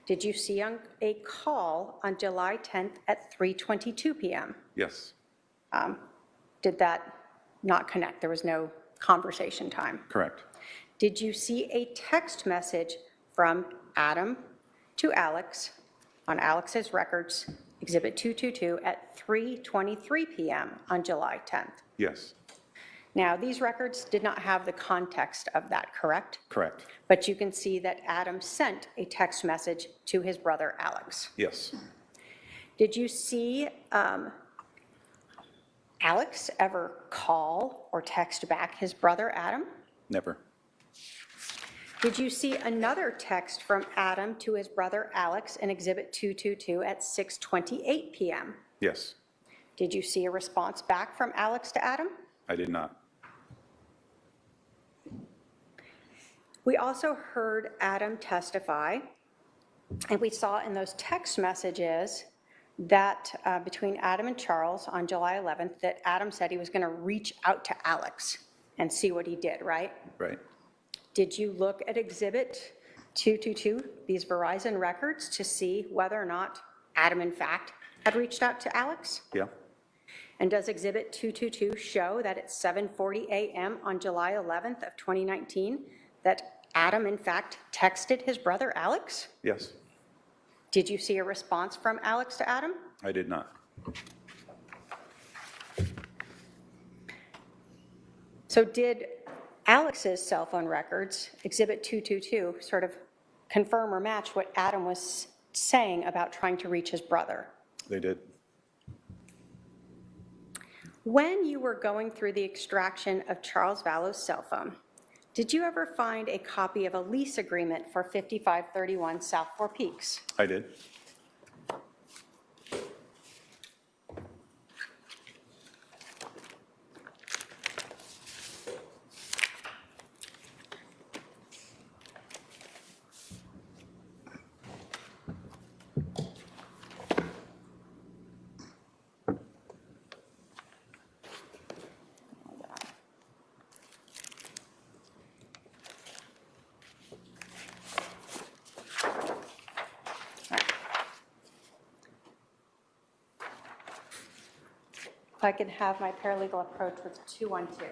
Speaker 5: Did you see a call on July 10th at 3:22 p.m.?
Speaker 6: Yes.
Speaker 5: Did that not connect? There was no conversation time.
Speaker 6: Correct.
Speaker 5: Did you see a text message from Adam to Alex on Alex's records, Exhibit 222, at 3:23 p.m. on July 10th?
Speaker 6: Yes.
Speaker 5: Now, these records did not have the context of that, correct?
Speaker 6: Correct.
Speaker 5: But you can see that Adam sent a text message to his brother Alex.
Speaker 6: Yes.
Speaker 5: Did you see Alex ever call or text back his brother Adam?
Speaker 6: Never.
Speaker 5: Did you see another text from Adam to his brother Alex in Exhibit 222 at 6:28 p.m.?
Speaker 6: Yes.
Speaker 5: Did you see a response back from Alex to Adam?
Speaker 6: I did not.
Speaker 5: We also heard Adam testify, and we saw in those text messages that between Adam and Charles on July 11th, that Adam said he was going to reach out to Alex and see what he did, right?
Speaker 6: Right.
Speaker 5: Did you look at Exhibit 222, these Verizon records, to see whether or not Adam, in fact, had reached out to Alex?
Speaker 6: Yeah.
Speaker 5: And does Exhibit 222 show that at 7:40 a.m. on July 11th of 2019, that Adam, in fact, texted his brother Alex?
Speaker 6: Yes.
Speaker 5: Did you see a response from Alex to Adam?
Speaker 6: I did not.
Speaker 5: So did Alex's cell phone records, Exhibit 222, sort of confirm or match what Adam was saying about trying to reach his brother?
Speaker 6: They did.
Speaker 5: When you were going through the extraction of Charles Vallow's cell phone, did you ever find a copy of a lease agreement for 5531 South Four Peaks?
Speaker 6: I did.
Speaker 5: If I could have my paralegal approach with 212.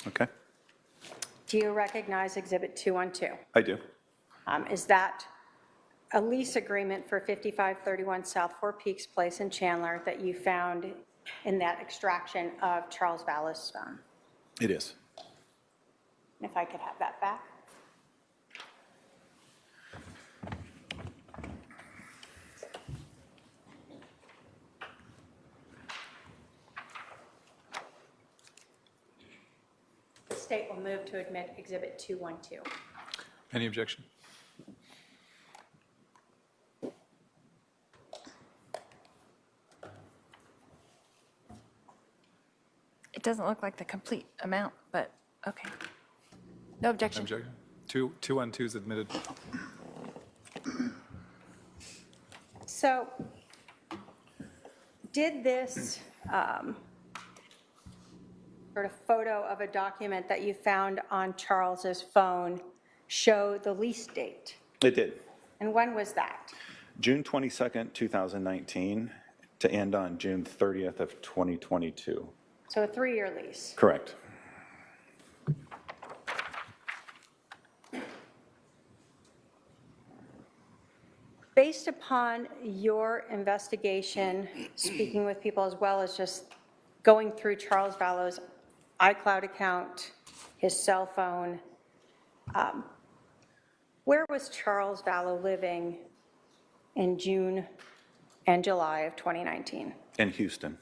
Speaker 6: Okay.
Speaker 5: Do you recognize Exhibit 212?
Speaker 6: I do.
Speaker 5: Is that a lease agreement for 5531 South Four Peaks Place in Chandler that you found in that extraction of Charles Vallow's phone?
Speaker 6: It is.
Speaker 5: If I could have that back. The state will move to admit Exhibit 212.
Speaker 4: Any objection?
Speaker 7: It doesn't look like the complete amount, but okay. No objection.
Speaker 4: Objection? 212 is admitted.
Speaker 5: So, did this sort of photo of a document that you found on Charles's phone show the lease date?
Speaker 6: It did.
Speaker 5: And when was that?
Speaker 6: June 22nd, 2019, to end on June 30th of 2022.
Speaker 5: So a 3-year lease.
Speaker 6: Correct.
Speaker 5: Based upon your investigation, speaking with people as well as just going through Charles Vallow's iCloud account, his cell phone, where was Charles Vallow living in June and July of 2019?
Speaker 6: In Houston.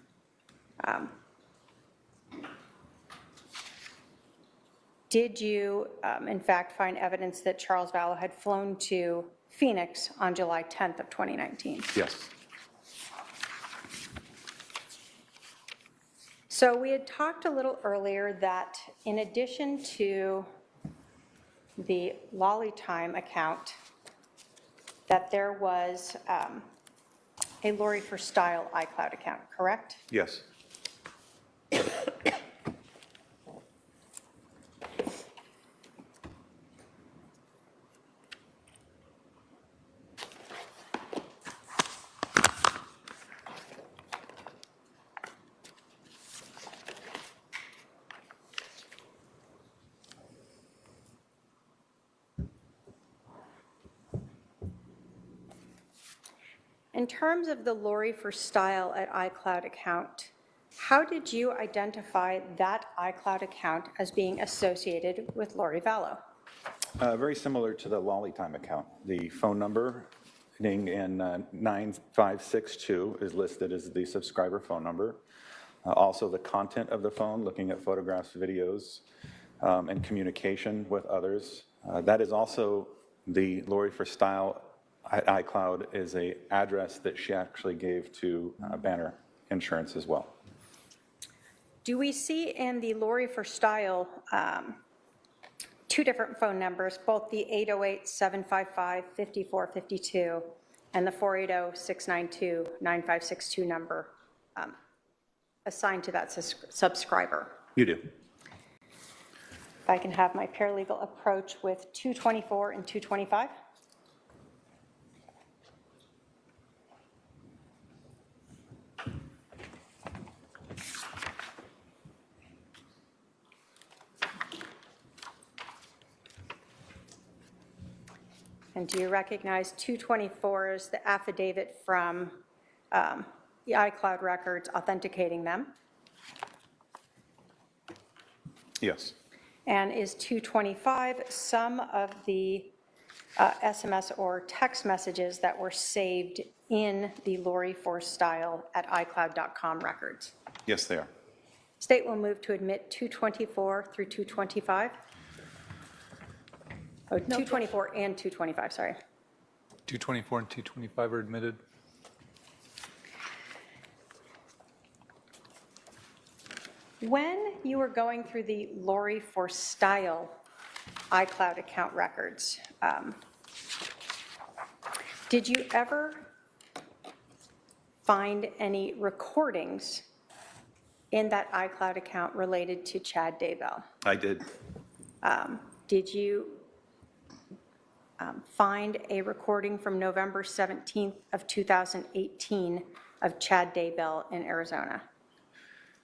Speaker 5: did you, in fact, find evidence that Charles Vallow had flown to Phoenix on July 10th of 2019?
Speaker 6: Yes.
Speaker 5: So we had talked a little earlier that in addition to the Lolly Time account, that there was a Lori for Style iCloud account, correct?
Speaker 6: Yes.
Speaker 5: In terms of the Lori for Style at iCloud account, how did you identify that iCloud account as being associated with Lori Vallow?
Speaker 6: Very similar to the Lolly Time account. The phone number ending in 9562 is listed as the subscriber phone number. Also, the content of the phone, looking at photographs, videos, and communication with others. That is also the Lori for Style at iCloud is an address that she actually gave to Banner Insurance as well.
Speaker 5: Do we see in the Lori for Style two different phone numbers, both the 808-755-5452 and the 480-692-9562 number assigned to that subscriber?
Speaker 6: You do.
Speaker 5: If I can have my paralegal approach with 224 and 225. And do you recognize 224 as the affidavit from the iCloud records authenticating them?
Speaker 6: Yes.
Speaker 5: And is 225 some of the SMS or text messages that were saved in the Lori for Style at iCloud.com records?
Speaker 6: Yes, they are.
Speaker 5: State will move to admit 224 through 225. Oh, 224 and 225, sorry.
Speaker 4: 224 and 225 are admitted.
Speaker 5: When you were going through the Lori for Style iCloud account records, did you ever find any recordings in that iCloud account related to Chad Daybell?
Speaker 6: I did.
Speaker 5: Did you find a recording from November 17th of 2018 of Chad Daybell in Arizona?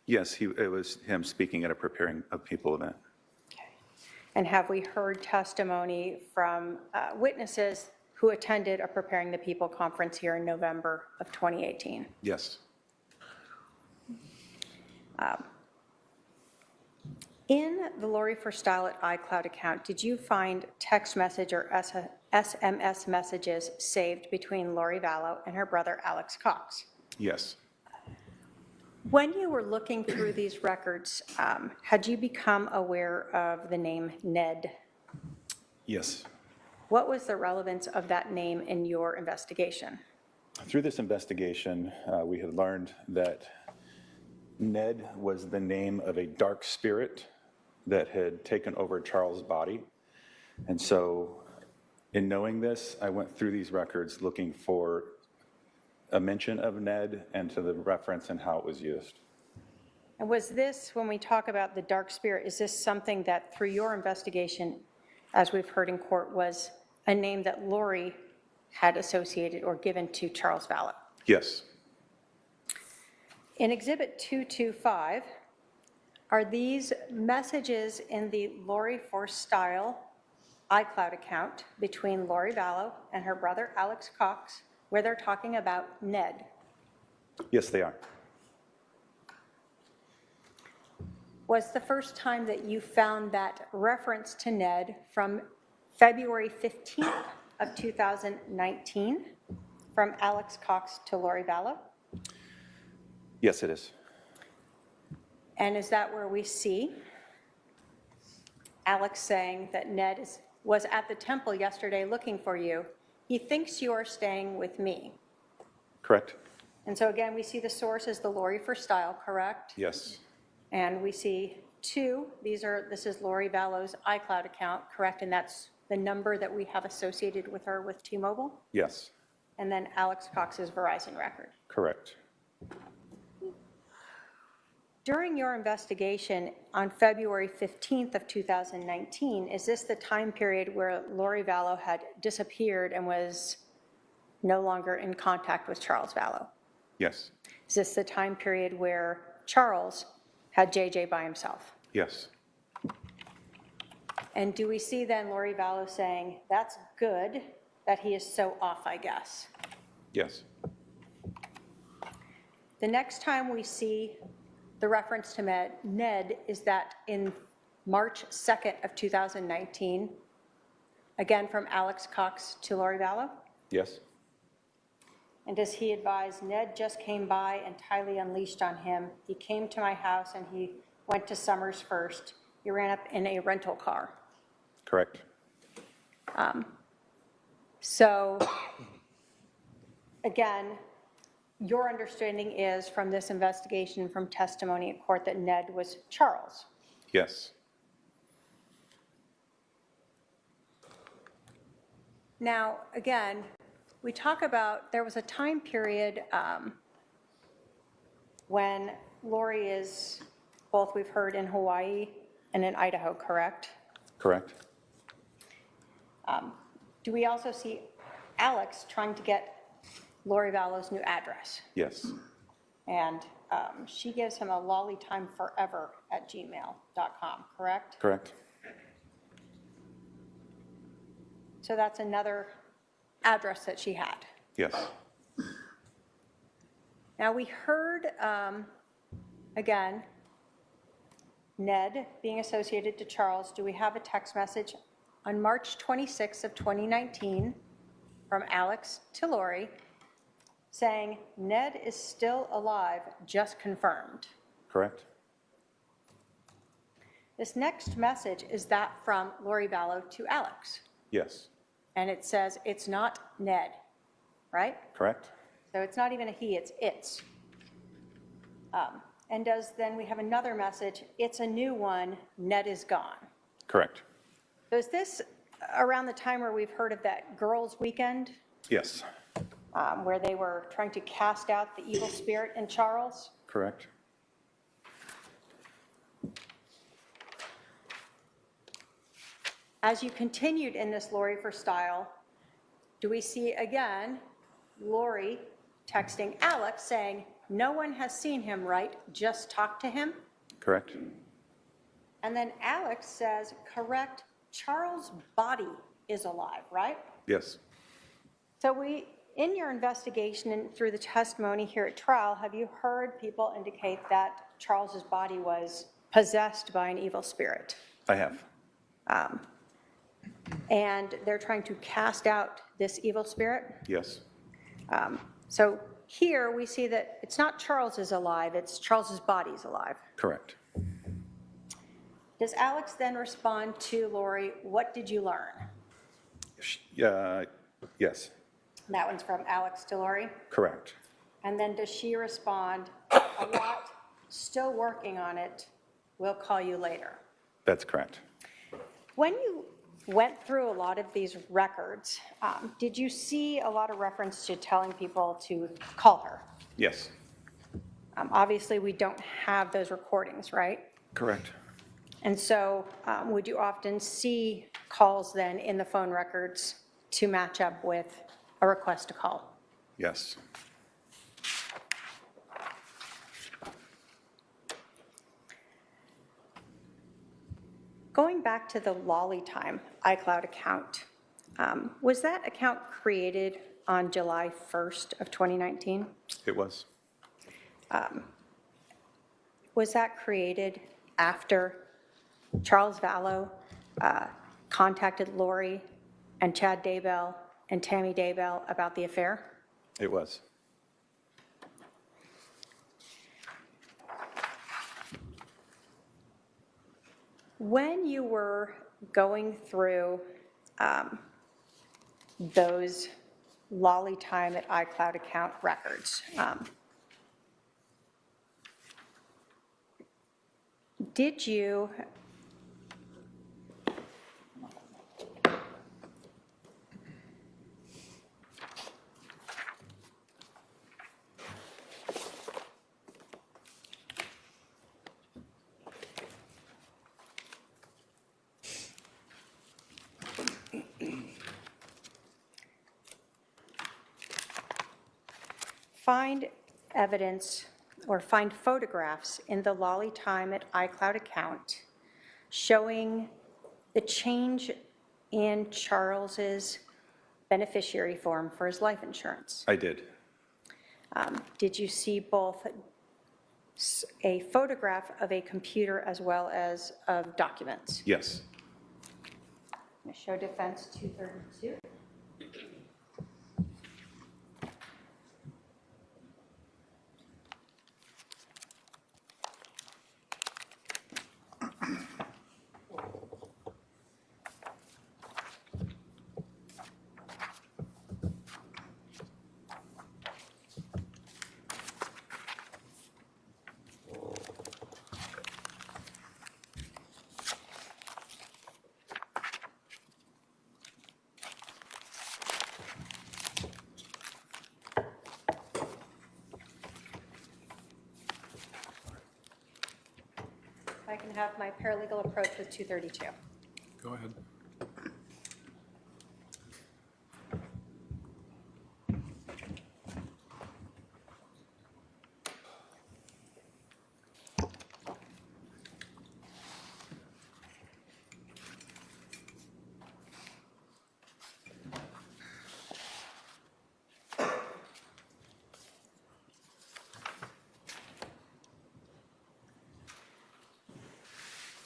Speaker 6: Yes, it was him speaking at a Preparing of People event.
Speaker 5: Okay. And have we heard testimony from witnesses who attended a Preparing the People conference here in November of 2018?
Speaker 6: Yes.
Speaker 5: In the Lori for Style at iCloud account, did you find text message or SMS messages saved between Lori Vallow and her brother Alex Cox?
Speaker 6: Yes.
Speaker 5: When you were looking through these records, had you become aware of the name Ned?
Speaker 6: Yes.
Speaker 5: What was the relevance of that name in your investigation?
Speaker 6: Through this investigation, we had learned that Ned was the name of a dark spirit that had taken over Charles' body. And so in knowing this, I went through these records looking for a mention of Ned and to the reference and how it was used.
Speaker 5: And was this, when we talk about the dark spirit, is this something that through your investigation, as we've heard in court, was a name that Lori had associated or given to Charles Vallow?
Speaker 6: Yes.
Speaker 5: In Exhibit 225, are these messages in the Lori for Style iCloud account between Lori Vallow and her brother Alex Cox, where they're talking about Ned?
Speaker 6: Yes, they are.
Speaker 5: Was the first time that you found that reference to Ned from February 15th of 2019 from Alex Cox to Lori Vallow?
Speaker 6: Yes, it is.
Speaker 5: And is that where we see Alex saying that Ned was at the temple yesterday looking for you. He thinks you are staying with me.
Speaker 6: Correct?
Speaker 5: And so again, we see the source is the Lori for Style, correct?
Speaker 6: Yes.
Speaker 5: And we see 2, this is Lori Vallow's iCloud account, correct? And that's the number that we have associated with her with T-Mobile?
Speaker 6: Yes.
Speaker 5: And then Alex Cox's Verizon record.
Speaker 6: Correct.
Speaker 5: During your investigation on February 15th of 2019, is this the time period where Lori Vallow had disappeared and was no longer in contact with Charles Vallow?
Speaker 6: Yes.
Speaker 5: Is this the time period where Charles had JJ by himself?
Speaker 6: Yes.
Speaker 5: And do we see then Lori Vallow saying, that's good that he is so off, I guess?
Speaker 6: Yes.
Speaker 5: The next time we see the reference to Ned is that in March 2nd of 2019, again from Alex Cox to Lori Vallow?
Speaker 6: Yes.
Speaker 5: And does he advise, Ned just came by and Tylee unleashed on him. He came to my house and he went to Summers first. He ran up in a rental car.
Speaker 6: Correct.
Speaker 5: So again, your understanding is from this investigation, from testimony at court, that Ned was Charles.
Speaker 6: Yes.
Speaker 5: Now, again, we talk about, there was a time period when Lori is, both we've heard in Hawaii and in Idaho, correct?
Speaker 6: Correct.
Speaker 5: Do we also see Alex trying to get Lori Vallow's new address?
Speaker 6: Yes.
Speaker 5: And she gives him a lollytimeforever@gmail.com, correct?
Speaker 6: Correct.
Speaker 5: So that's another address that she had.
Speaker 6: Yes.
Speaker 5: Now, we heard, again, Ned being associated to Charles. Do we have a text message on March 26th of 2019 from Alex to Lori saying, Ned is still alive, just confirmed?
Speaker 6: Correct.
Speaker 5: This next message, is that from Lori Vallow to Alex?
Speaker 6: Yes.
Speaker 5: And it says, it's not Ned, right?
Speaker 6: Correct.
Speaker 5: So it's not even a he, it's. And then we have another message, it's a new one, Ned is gone.
Speaker 6: Correct.
Speaker 5: So is this around the time where we've heard of that girls' weekend,
Speaker 6: Yes.
Speaker 5: where they were trying to cast out the evil spirit in Charles?
Speaker 6: Correct.
Speaker 5: As you continued in this Lori for Style, do we see again Lori texting Alex saying, no one has seen him, right? Just talk to him?
Speaker 6: Correct.
Speaker 5: And then Alex says, correct, Charles' body is alive, right?
Speaker 6: Yes.
Speaker 5: So in your investigation and through the testimony here at trial, have you heard people indicate that Charles's body was possessed by an evil spirit?
Speaker 6: I have.
Speaker 5: And they're trying to cast out this evil spirit?
Speaker 6: Yes.
Speaker 5: So here we see that it's not Charles is alive, it's Charles's body is alive.
Speaker 6: Correct.
Speaker 5: Does Alex then respond to Lori, what did you learn?
Speaker 6: Yes.
Speaker 5: That one's from Alex to Lori.
Speaker 6: Correct.
Speaker 5: And then does she respond, a lot, still working on it, we'll call you later?
Speaker 6: That's correct.
Speaker 5: When you went through a lot of these records, did you see a lot of reference to telling people to call her?
Speaker 6: Yes.
Speaker 5: Obviously, we don't have those recordings, right?
Speaker 6: Correct.
Speaker 5: And so would you often see calls then in the phone records to match up with a request to call?
Speaker 6: Yes.
Speaker 5: Going back to the Lolly Time iCloud account, was that account created on July 1st of 2019?
Speaker 6: It was.
Speaker 5: Was that created after Charles Vallow contacted Lori and Chad Daybell and Tammy Daybell about the affair?
Speaker 6: It was.
Speaker 5: When you were going through those Lolly Time at iCloud account records, did you find evidence or find photographs in the Lolly Time at iCloud account showing the change in Charles's beneficiary form for his life insurance?
Speaker 6: I did.
Speaker 5: Did you see both a photograph of a computer as well as of documents?
Speaker 6: Yes.
Speaker 5: I'm going to show defense 232. I can have my paralegal approach with 232.
Speaker 4: Go ahead.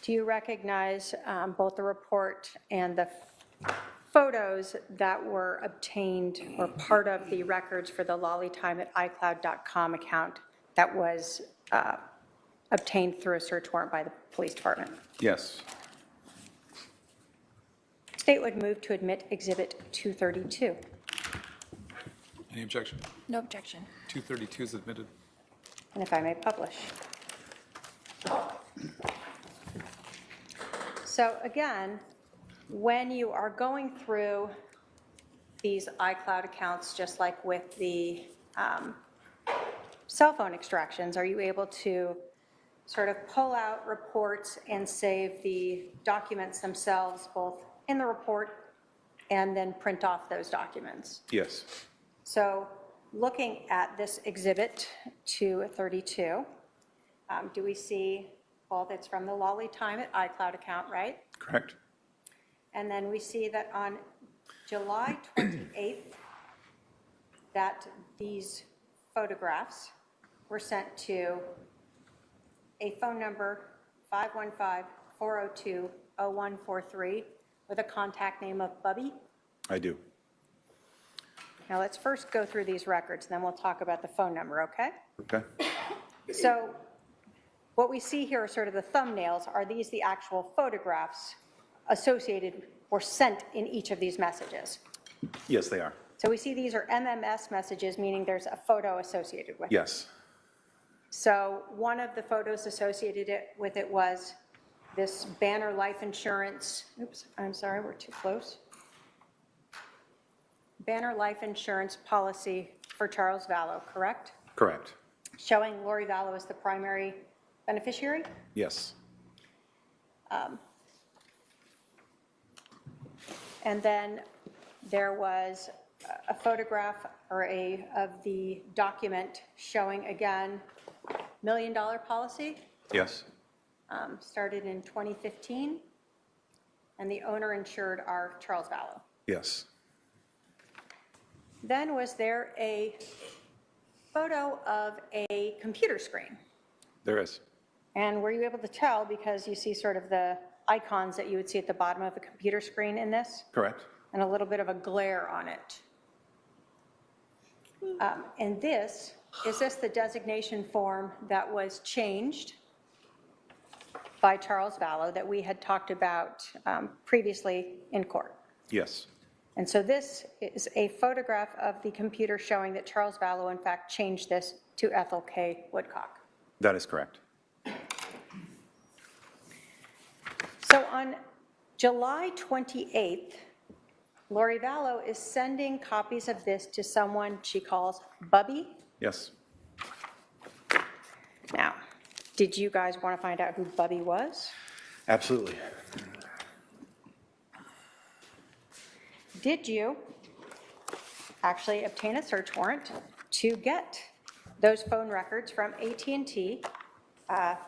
Speaker 5: Do you recognize both the report and the photos that were obtained or part of the records for the Lolly Time at iCloud.com account that was obtained through a search warrant by the police department?
Speaker 6: Yes.
Speaker 5: State would move to admit Exhibit 232.
Speaker 4: Any objection?
Speaker 7: No objection.
Speaker 4: 232 is admitted.
Speaker 5: And if I may publish. So again, when you are going through these iCloud accounts, just like with the cell phone extractions, are you able to sort of pull out reports and save the documents themselves, both in the report and then print off those documents?
Speaker 6: Yes.
Speaker 5: So looking at this Exhibit 232, do we see both? It's from the Lolly Time at iCloud account, right?
Speaker 6: Correct.
Speaker 5: And then we see that on July 28th, that these photographs were sent to a phone number 515-402-0143 with a contact name of Bubby.
Speaker 6: I do.
Speaker 5: Now let's first go through these records, and then we'll talk about the phone number, okay?
Speaker 6: Okay.
Speaker 5: So what we see here are sort of the thumbnails. Are these the actual photographs associated or sent in each of these messages?
Speaker 6: Yes, they are.
Speaker 5: So we see these are MMS messages, meaning there's a photo associated with it.
Speaker 6: Yes.
Speaker 5: So one of the photos associated with it was this Banner life insurance, oops, I'm sorry, we're too close. Banner life insurance policy for Charles Vallow, correct?
Speaker 6: Correct.
Speaker 5: Showing Lori Vallow as the primary beneficiary?
Speaker 6: Yes.
Speaker 5: And then there was a photograph or of the document showing, again, $1 million policy,
Speaker 6: Yes.
Speaker 5: started in 2015, and the owner insured are Charles Vallow.
Speaker 6: Yes.
Speaker 5: Then was there a photo of a computer screen?
Speaker 6: There is.
Speaker 5: And were you able to tell, because you see sort of the icons that you would see at the bottom of a computer screen in this,
Speaker 6: Correct.
Speaker 5: and a little bit of a glare on it? And is this the designation form that was changed by Charles Vallow that we had talked about previously in court.
Speaker 6: Yes.
Speaker 5: And so this is a photograph of the computer showing that Charles Vallow, in fact, changed this to Ethel K. Woodcock.
Speaker 6: That is correct.
Speaker 5: So on July 28th, Lori Vallow is sending copies of this to someone she calls Bubby.
Speaker 6: Yes.
Speaker 5: Now, did you guys want to find out who Bubby was?
Speaker 6: Absolutely.
Speaker 5: Did you actually obtain a search warrant to get those phone records from AT&T for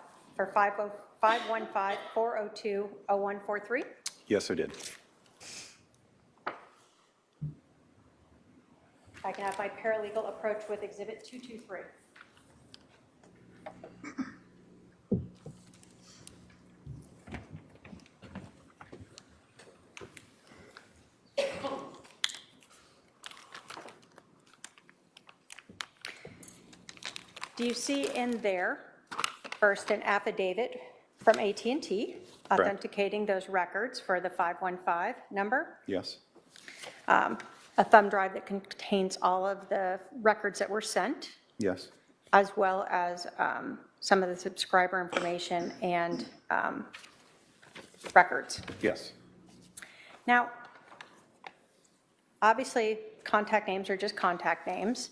Speaker 5: 515-402-0143?
Speaker 6: Yes, I did.
Speaker 5: I can have my paralegal approach with Exhibit 223. Do you see in there, first, an affidavit from AT&T authenticating those records for the 515 number?
Speaker 6: Yes.
Speaker 5: A thumb drive that contains all of the records that were sent,
Speaker 6: Yes.
Speaker 5: as well as some of the subscriber information and records.
Speaker 6: Yes.
Speaker 5: Now, obviously, contact names are just contact names.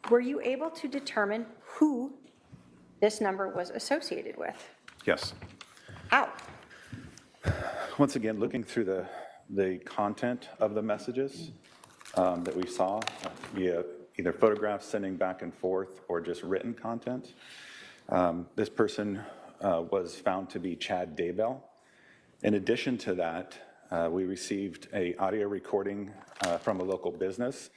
Speaker 5: Were you able to determine who this number was associated with?
Speaker 6: Yes.
Speaker 5: How?
Speaker 6: Once again, looking through the content of the messages that we saw via either photographs sending back and forth or just written content, this person was found to be Chad Daybell. In addition to that, we received an audio recording from a local business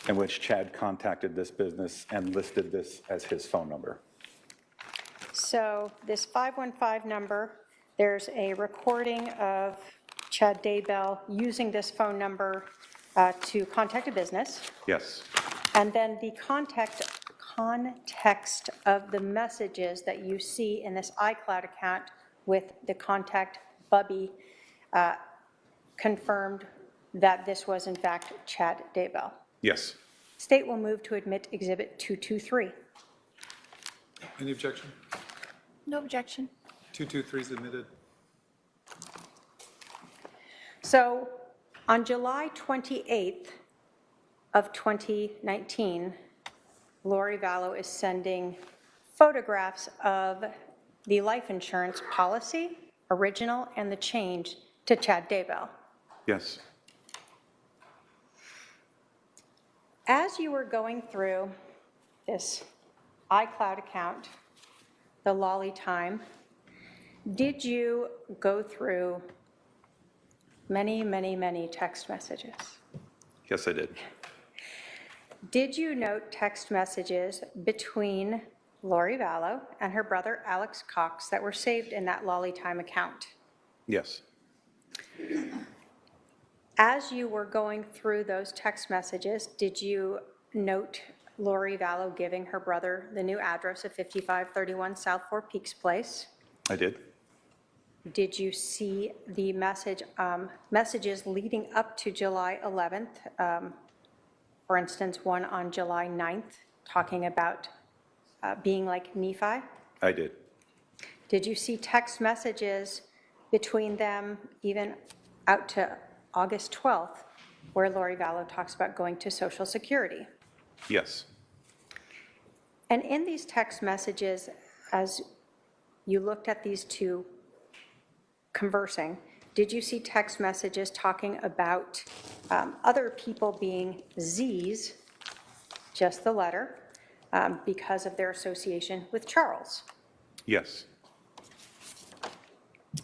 Speaker 6: in which Chad contacted this business and listed this as his phone number.
Speaker 5: So this 515 number, there's a recording of Chad Daybell using this phone number to contact a business.
Speaker 6: Yes.
Speaker 5: And then the context of the messages that you see in this iCloud account with the contact Bubby confirmed that this was in fact Chad Daybell.
Speaker 6: Yes.
Speaker 5: State will move to admit Exhibit 223.
Speaker 4: Any objection?
Speaker 7: No objection.
Speaker 4: 223 is admitted.
Speaker 5: So on July 28th of 2019, Lori Vallow is sending photographs of the life insurance policy, original and the change, to Chad Daybell.
Speaker 6: Yes.
Speaker 5: As you were going through this iCloud account, the lolly time, did you go through many, many, many text messages?
Speaker 6: Yes, I did.
Speaker 5: Did you note text messages between Lori Vallow and her brother Alex Cox that were saved in that lolly time account?
Speaker 6: Yes.
Speaker 5: As you were going through those text messages, did you note Lori Vallow giving her brother the new address of 5531 South Four Peaks Place?
Speaker 6: I did.
Speaker 5: Did you see the messages leading up to July 11th? For instance, one on July 9th, talking about being like Nephi?
Speaker 6: I did.
Speaker 5: Did you see text messages between them even out to August 12th, where Lori Vallow talks about going to Social Security?
Speaker 6: Yes.
Speaker 5: And in these text messages, as you looked at these two conversing, did you see text messages talking about other people being Z's, just the letter, because of their association with Charles?
Speaker 6: Yes.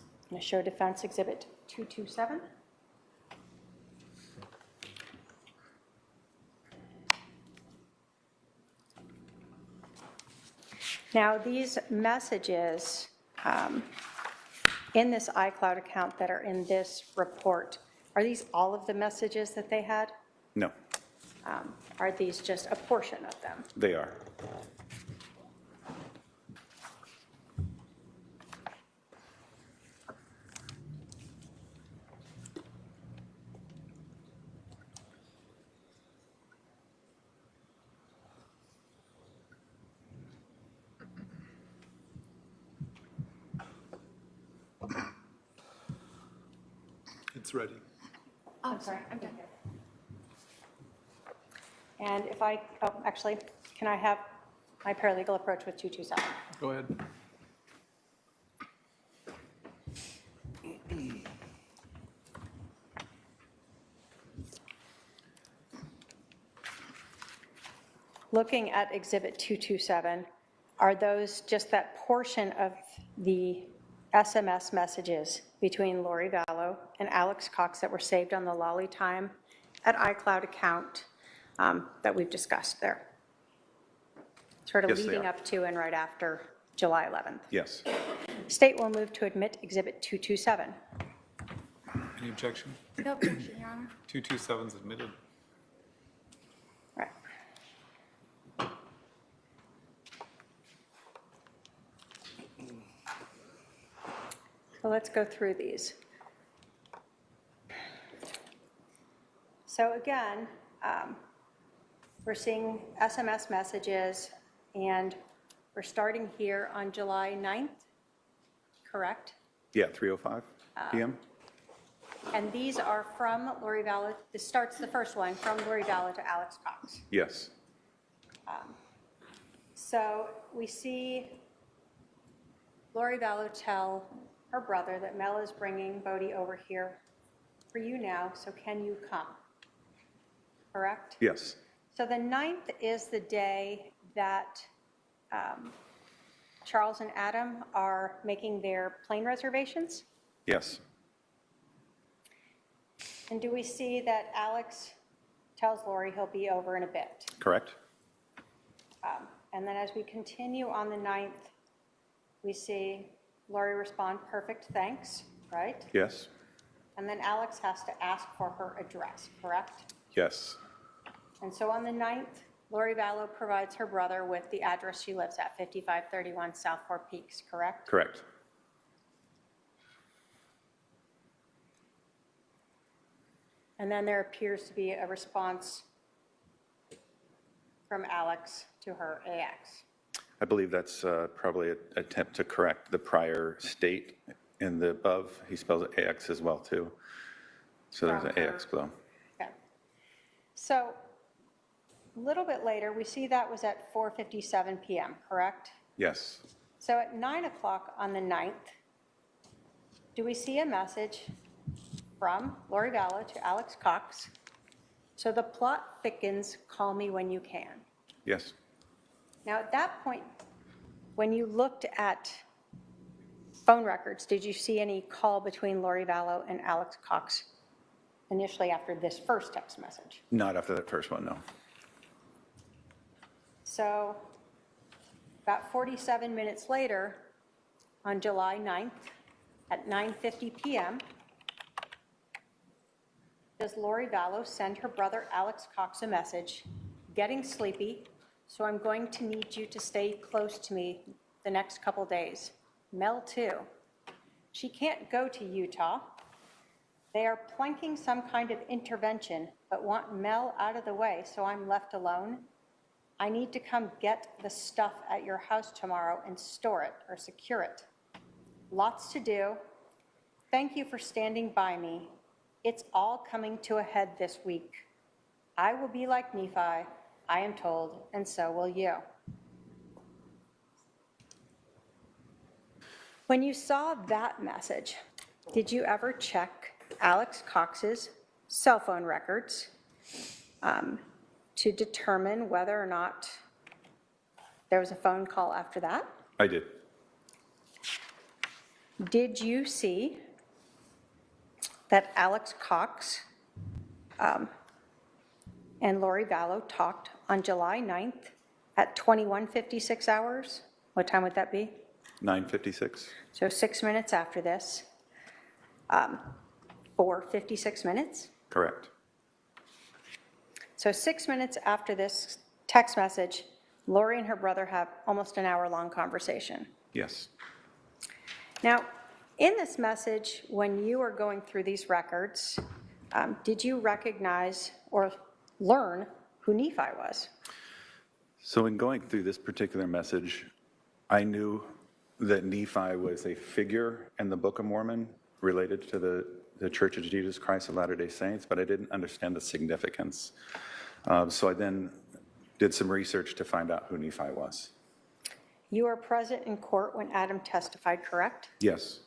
Speaker 5: I'm going to show Defense Exhibit 227. Now, these messages in this iCloud account that are in this report, are these all of the messages that they had?
Speaker 6: No,
Speaker 5: Are these just a portion of them?
Speaker 6: they are.
Speaker 4: It's ready.
Speaker 7: Oh, sorry, I'm done.
Speaker 5: And if I, oh, actually, can I have my paralegal approach with 227?
Speaker 4: Go ahead.
Speaker 5: Looking at Exhibit 227, are those just that portion of the SMS messages between Lori Vallow and Alex Cox that were saved on the Lolly Time at iCloud account that we've discussed there? Sort of
Speaker 6: Yes, they
Speaker 5: leading
Speaker 6: are.
Speaker 5: up to and right after July 11th.
Speaker 6: Yes.
Speaker 5: State will move to admit Exhibit 227.
Speaker 4: Any objection?
Speaker 7: No objection, Your Honor.
Speaker 4: 227's admitted.
Speaker 5: Right. So let's go through these. So again, we're seeing SMS messages, and we're starting here on July 9th, correct?
Speaker 6: Yeah, 3:05 PM?
Speaker 5: And these are from Lori Vallow. This starts the first one, from Lori Vallow to Alex Cox.
Speaker 6: Yes.
Speaker 5: So we see Lori Vallow tell her brother that Mel is bringing Bodie over here for you now, so can you come? Correct?
Speaker 6: Yes.
Speaker 5: So the 9th is the day that Charles and Adam are making their plane reservations.
Speaker 6: Yes.
Speaker 5: And do we see that Alex tells Lori he'll be over in a bit?
Speaker 6: Correct?
Speaker 5: And then as we continue on the 9th, we see Lori respond, perfect, thanks, right?
Speaker 6: Yes.
Speaker 5: And then Alex has to ask for her address, correct?
Speaker 6: Yes.
Speaker 5: And so on the 9th, Lori Vallow provides her brother with the address she lives at, 5531 South Four Peaks, correct?
Speaker 6: Correct.
Speaker 5: And then there appears to be a response from Alex to her AX.
Speaker 6: I believe that's probably an attempt to correct the prior state in the above. He spells it AX as well, too. So there's an
Speaker 5: From her.
Speaker 6: AX below.
Speaker 5: Okay. So a little bit later, we see that was at 4:57 PM, correct?
Speaker 6: Yes.
Speaker 5: So at 9 o'clock on the 9th, do we see a message from Lori Vallow to Alex Cox? So the plot thickens, call me when you can.
Speaker 6: Yes.
Speaker 5: Now, at that point, when you looked at phone records, did you see any call between Lori Vallow and Alex Cox initially after this first text message?
Speaker 6: Not after that first one, no.
Speaker 5: So about 47 minutes later, on July 9th, at 9:50 PM, does Lori Vallow send her brother Alex Cox a message, getting sleepy, so I'm going to need you to stay close to me the next couple days. Mel too. She can't go to Utah. They are planking some kind of intervention, but want Mel out of the way, so I'm left alone. I need to come get the stuff at your house tomorrow and store it or secure it. Lots to do. Thank you for standing by me. It's all coming to a head this week. I will be like Nephi, I am told, and so will you. When you saw that message, did you ever check Alex Cox's cell phone records to determine whether or not there was a phone call after that?
Speaker 6: I did.
Speaker 5: Did you see that Alex Cox and Lori Vallow talked on July 9th at 21:56 hours? What time would that be?
Speaker 6: 9:56.
Speaker 5: So 6 minutes after this, for 56 minutes?
Speaker 6: Correct.
Speaker 5: So 6 minutes after this text message, Lori and her brother have almost an hour-long conversation.
Speaker 6: Yes.
Speaker 5: Now, in this message, when you were going through these records, did you recognize or learn who Nephi was?
Speaker 6: So in going through this particular message, I knew that Nephi was a figure in the Book of Mormon related to the the Church of Jesus Christ of Latter-day Saints, but I didn't understand the significance. So I then did some research to find out who Nephi was.
Speaker 5: You were present in court when Adam testified, correct?
Speaker 6: Yes,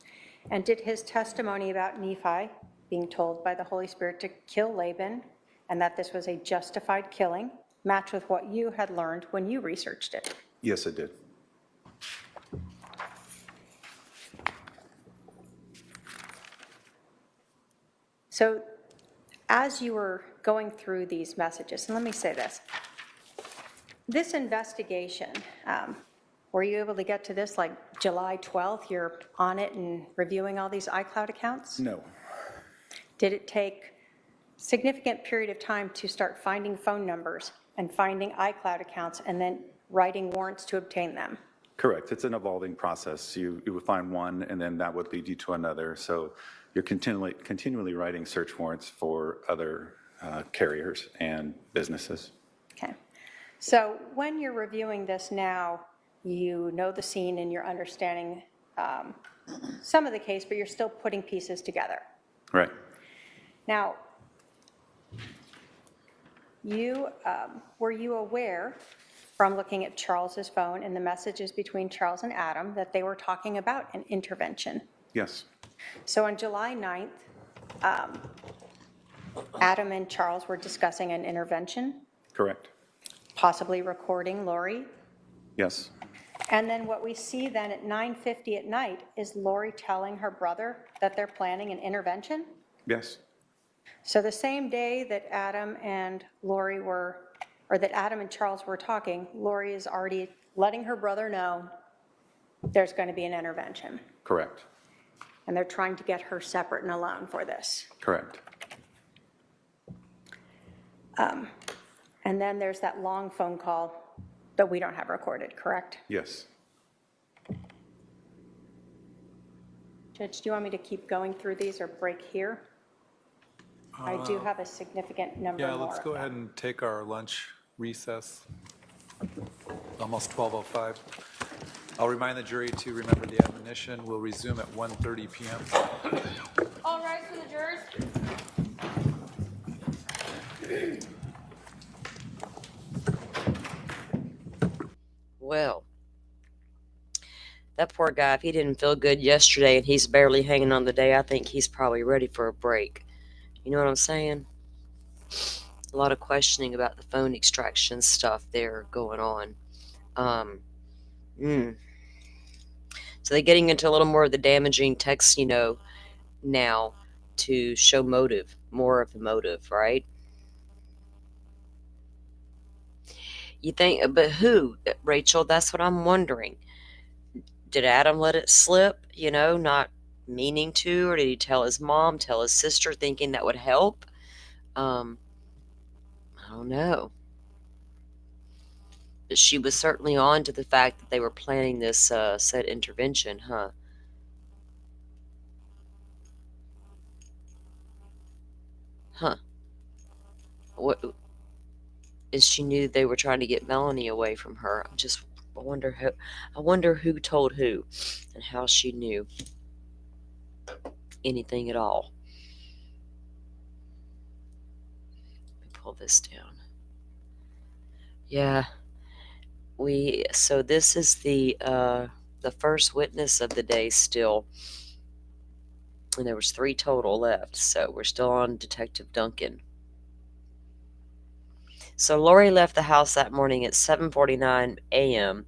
Speaker 5: And did his testimony about Nephi being told by the Holy Spirit to kill Laban and that this was a justified killing match with what you had learned when you researched it?
Speaker 6: yes, it did.
Speaker 5: So as you were going through these messages, and let me say this investigation, were you able to get to this like July 12th? You're on it and reviewing all these iCloud accounts?
Speaker 6: No,
Speaker 5: Did it take significant period of time to start finding phone numbers and finding iCloud accounts and then writing warrants to obtain them?
Speaker 6: correct. It's an evolving process. You would find one, and then that would lead you to another. So you're continually writing search warrants for other carriers and businesses.
Speaker 5: Okay. So when you're reviewing this now, you know the scene and you're understanding some of the case, but you're still putting pieces together.
Speaker 6: Right.
Speaker 5: Now, were you aware from looking at Charles's phone and the messages between Charles and Adam that they were talking about an intervention?
Speaker 6: Yes.
Speaker 5: So on July 9th, Adam and Charles were discussing an intervention,
Speaker 6: Correct.
Speaker 5: possibly recording Lori.
Speaker 6: Yes.
Speaker 5: And then what we see then at 9:50 at night is Lori telling her brother that they're planning an intervention.
Speaker 6: Yes.
Speaker 5: So the same day that Adam and Lori were, or that Adam and Charles were talking, Lori is already letting her brother know there's going to be an intervention.
Speaker 6: Correct.
Speaker 5: And they're trying to get her separate and alone for this.
Speaker 6: Correct.
Speaker 5: And then there's that long phone call that we don't have recorded, correct?
Speaker 6: Yes.
Speaker 5: Judge, do you want me to keep going through these or break here? I do have a significant number more.
Speaker 4: Yeah, let's go ahead and take our lunch recess. Almost 12:05. I'll remind the jury to remember the admonition. We'll resume at 1:30 p.m.
Speaker 7: All rise for the jurors.
Speaker 2: Well, that poor guy, if he didn't feel good yesterday and he's barely hanging on the day, I think he's probably ready for a break. You know what I'm saying? A lot of questioning about the phone extraction stuff there going on. So they're getting into a little more of the damaging text, now to show motive, more of the motive, right? You think, but who, Rachel? That's what I'm wondering. Did Adam let it slip, not meaning to, or did he tell his mom, tell his sister, thinking that would help? I don't know. But she was certainly on to the fact that they were planning this said intervention, huh? Huh. What is she knew they were trying to get Melanie away from her? I wonder who told who and how she knew anything at all. Let me pull this down. Yeah. So this is the first witness of the day still. And there was 3 total left, so we're still on Detective Duncan. So Lori left the house that morning at 7:49 a.m.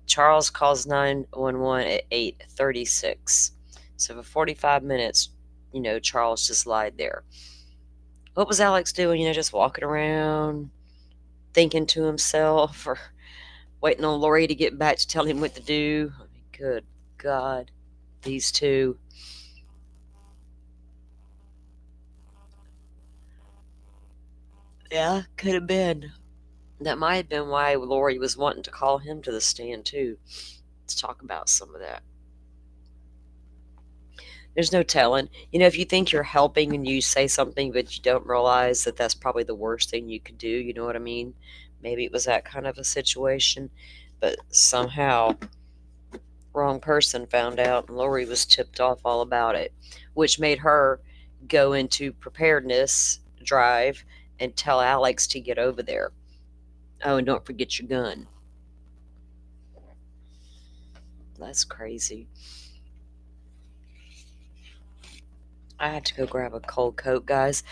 Speaker 2: Charles calls 911 at 8:36. So for 45 minutes, Charles just lied there. What was Alex doing? Just walking around, thinking to himself, or waiting on Lori to get back to tell him what to do? I mean, good God, these two. Yeah, could have been. That might have been why Lori was wanting to call him to the stand, too. Let's talk about some of that. There's no telling. If you think you're helping and you say something, but you don't realize that that's probably the worst thing you could do, you know what I mean? Maybe it was that kind of a situation. But somehow, wrong person found out, and Lori was tipped off all about it, which made her go into preparedness drive and tell Alex to get over there. Oh, and don't forget your gun. That's crazy. I have to go grab a cold coat, guys.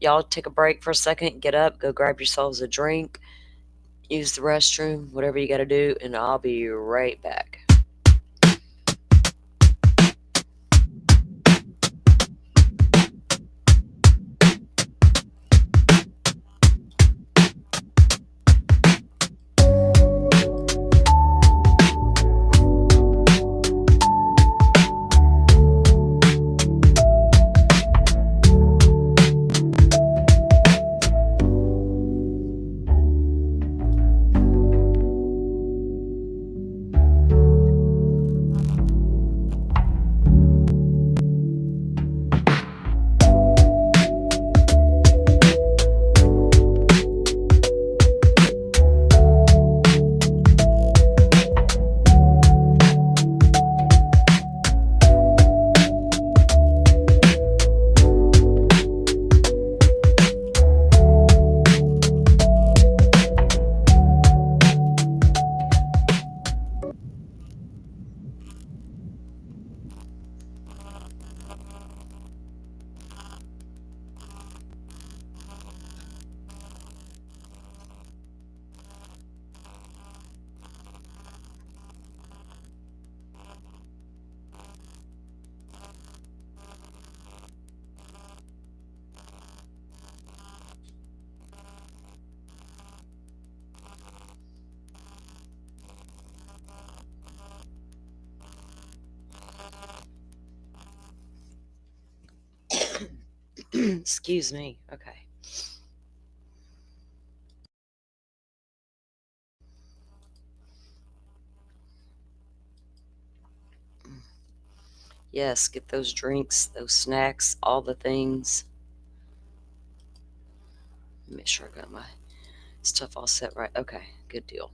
Speaker 2: Y'all take a break for a second, get up, go grab yourselves a drink, use the restroom, whatever you got to do, and I'll be right back. Excuse me. Okay. Yes, get those drinks, those snacks, all the things. Make sure I got my stuff all set right. Okay, good deal.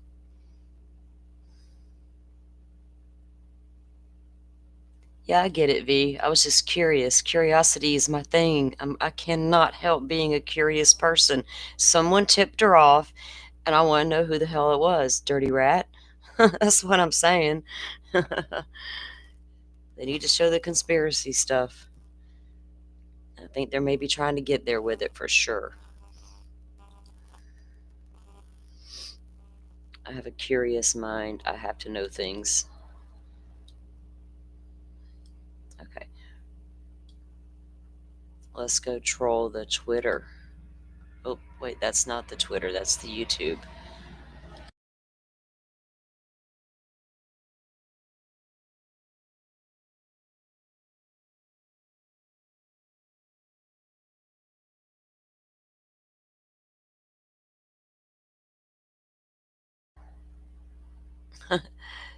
Speaker 2: Yeah, I get it, V. I was just curious. Curiosity is my thing. I cannot help being a curious person. Someone tipped her off, and I want to know who the hell it was. Dirty rat. That's what I'm saying. They need to show the conspiracy stuff. I think they're maybe trying to get there with it for sure. I have a curious mind. I have to know things. Okay. Let's go troll the Twitter. Oh, wait, that's not the Twitter, that's the YouTube.